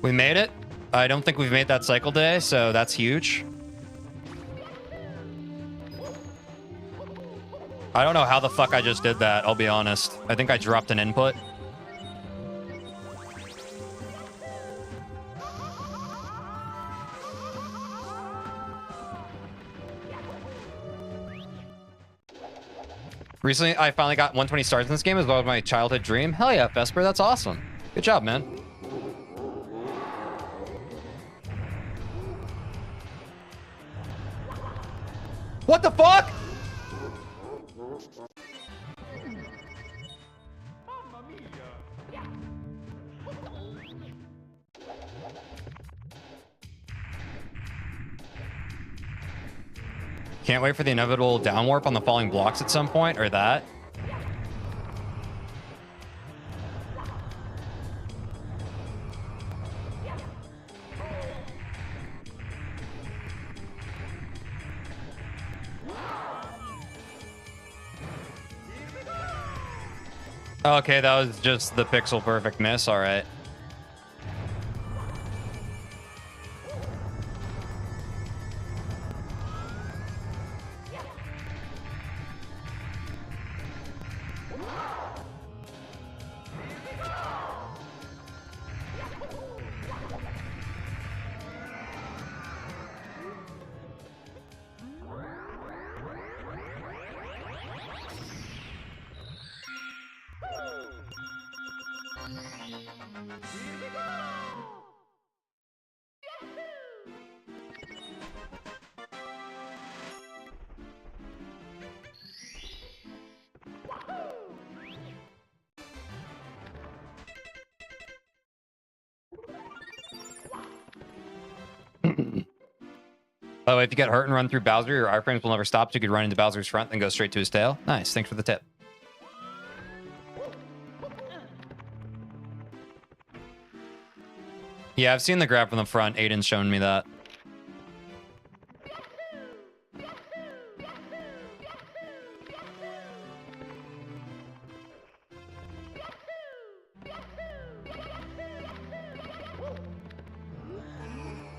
A: We made it. I don't think we've made that cycle today, so that's huge. I don't know how the fuck I just did that, I'll be honest. I think I dropped an input. Recently, I finally got 120 stars in this game as well as my childhood dream. Hell yeah, Vesper, that's awesome. Good job, man. What the fuck?
B: Mamma mia!
A: Can't wait for the inevitable down warp on the falling blocks at some point, or that. Okay, that was just the pixel perfect miss. All right. By the way, if you get hurt and run through Bowser, your iframes will never stop, so you could run into Bowser's front and go straight to his tail. Nice. Thanks for the tip. Yeah, I've seen the grab from the front. Aiden's shown me that.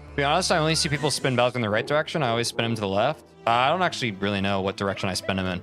A: To be honest, I only see people spin Bowser in the right direction. I always spin him to the left. I don't actually really know what direction I spin him in.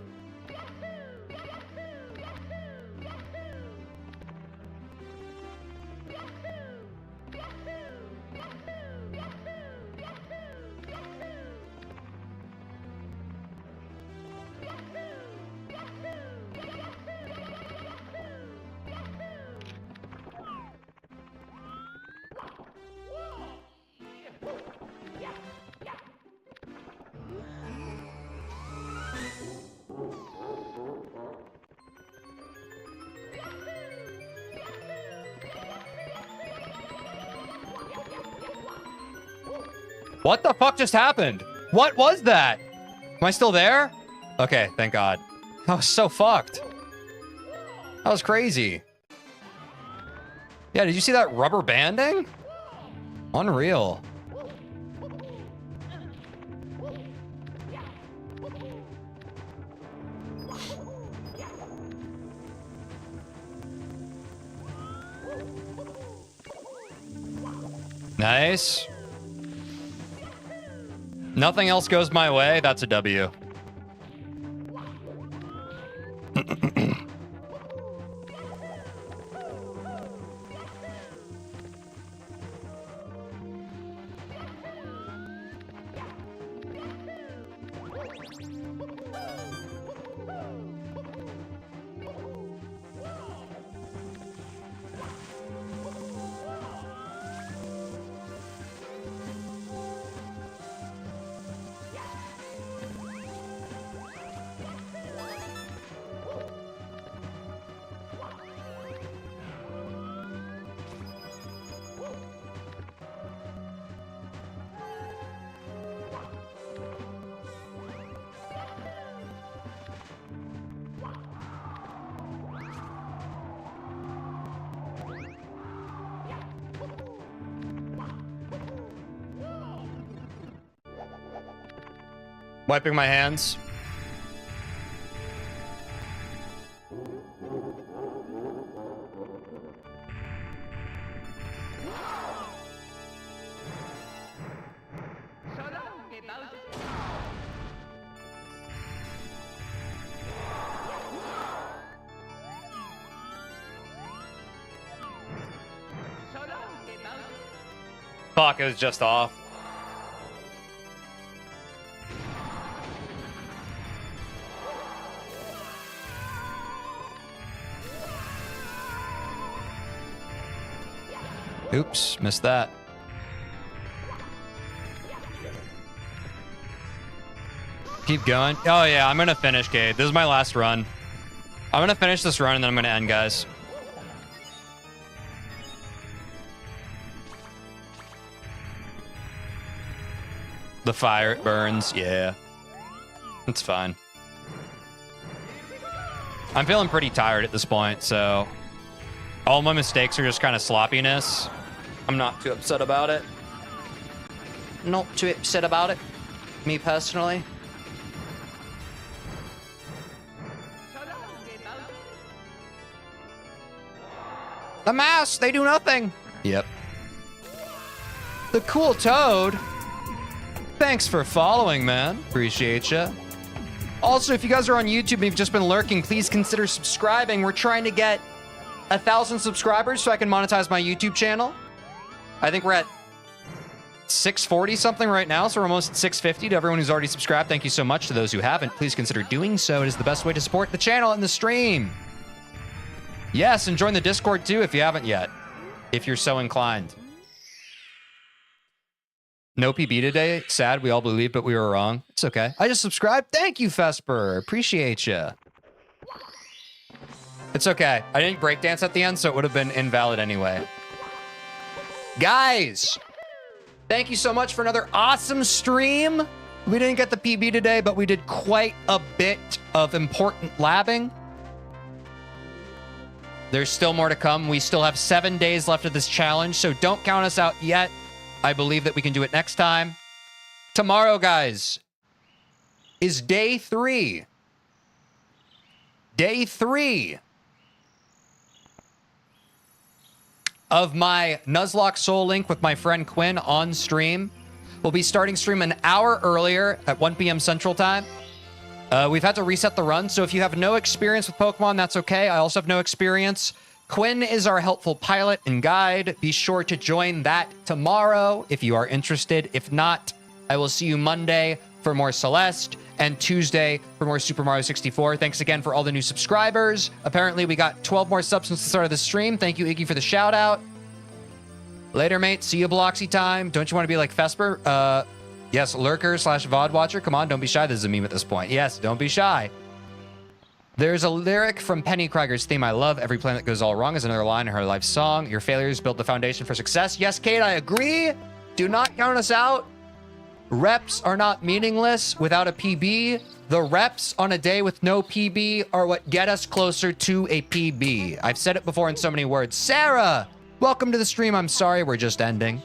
A: What the fuck just happened? What was that? Am I still there? Okay, thank God. That was so fucked. That was crazy. Yeah, did you see that rubber banding? Unreal. Nice. Nothing else goes my way. That's a W. Wiping my hands. Fuck, it was just off. Oops, missed that. Keep going. Oh, yeah, I'm going to finish, Cade. This is my last run. I'm going to finish this run, and then I'm going to end, guys. The fire, it burns. Yeah. It's fine. I'm feeling pretty tired at this point, so... all my mistakes are just kind of sloppiness. I'm not too upset about it. Not too upset about it. Me, personally. The mouse, they do nothing. Yep. The cool toad. Thanks for following, man. Appreciate ya. Also, if you guys are on YouTube and you've just been lurking, please consider subscribing. We're trying to get 1,000 subscribers so I can monetize my YouTube channel. I think we're at 640 something right now, so we're almost at 650. To everyone who's already subscribed, thank you so much. To those who haven't, please consider doing so. It is the best way to support the channel and the stream. Yes, and join the Discord too if you haven't yet, if you're so inclined. No PB today. Sad, we all believed, but we were wrong. It's okay. I just subscribed. Thank you, Vesper. Appreciate you. It's okay. I didn't breakdance at the end, so it would have been invalid anyway. Guys, thank you so much for another awesome stream. We didn't get the PB today, but we did quite a bit of important labbing. There's still more to come. We still have 7 days left of this challenge, so don't count us out yet. I believe that we can do it next time. Tomorrow, guys, is day 3. Day 3 of my Nuzlocke Soul Link with my friend Quinn on stream. We'll be starting stream an hour earlier at 1 p.m. Central Time. We've had to reset the run, so if you have no experience with Pokemon, that's okay. I also have no experience. Quinn is our helpful pilot and guide. Be sure to join that tomorrow if you are interested. If not, I will see you Monday for more Celeste and Tuesday for more Super Mario 64. Thanks again for all the new subscribers. Apparently, we got 12 more subs since the start of the stream. Thank you, Iggy, for the shout out. Later, mate. See you, Bloxy time. Don't you want to be like Vesper? Yes, lurker / VOD watcher. Come on, don't be shy. This is a meme at this point. Yes, don't be shy. There's a lyric from Penny Krieger's theme I love. Every plan that goes all wrong is another line in her life song. Your failures build the foundation for success. Yes, Kate, I agree. Do not count us out. Reps are not meaningless without a PB. The reps on a day with no PB are what get us closer to a PB. I've said it before in so many words. Sarah, welcome to the stream. I'm sorry, we're just ending.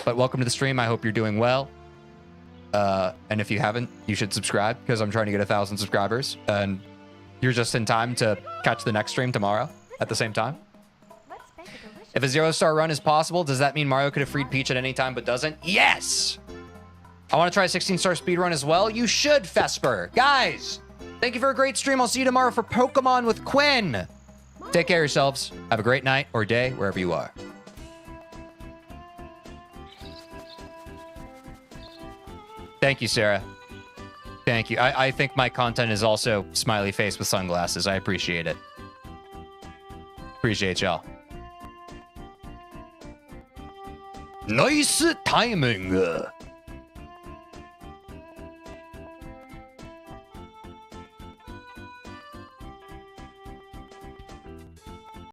A: But welcome to the stream. I hope you're doing well. And if you haven't, you should subscribe because I'm trying to get 1,000 subscribers. And you're just in time to catch the next stream tomorrow at the same time. If a 0-star run is possible, does that mean Mario could have freed Peach at any time but doesn't? Yes! I want to try a 16-star speedrun as well. You should, Vesper. Guys, thank you for a great stream. I'll see you tomorrow for Pokemon with Quinn. Take care of yourselves. Have a great night or day wherever you are. Thank you, Sarah. Thank you. I think my content is also smiley face with sunglasses. I appreciate it. Appreciate y'all. Nice timing.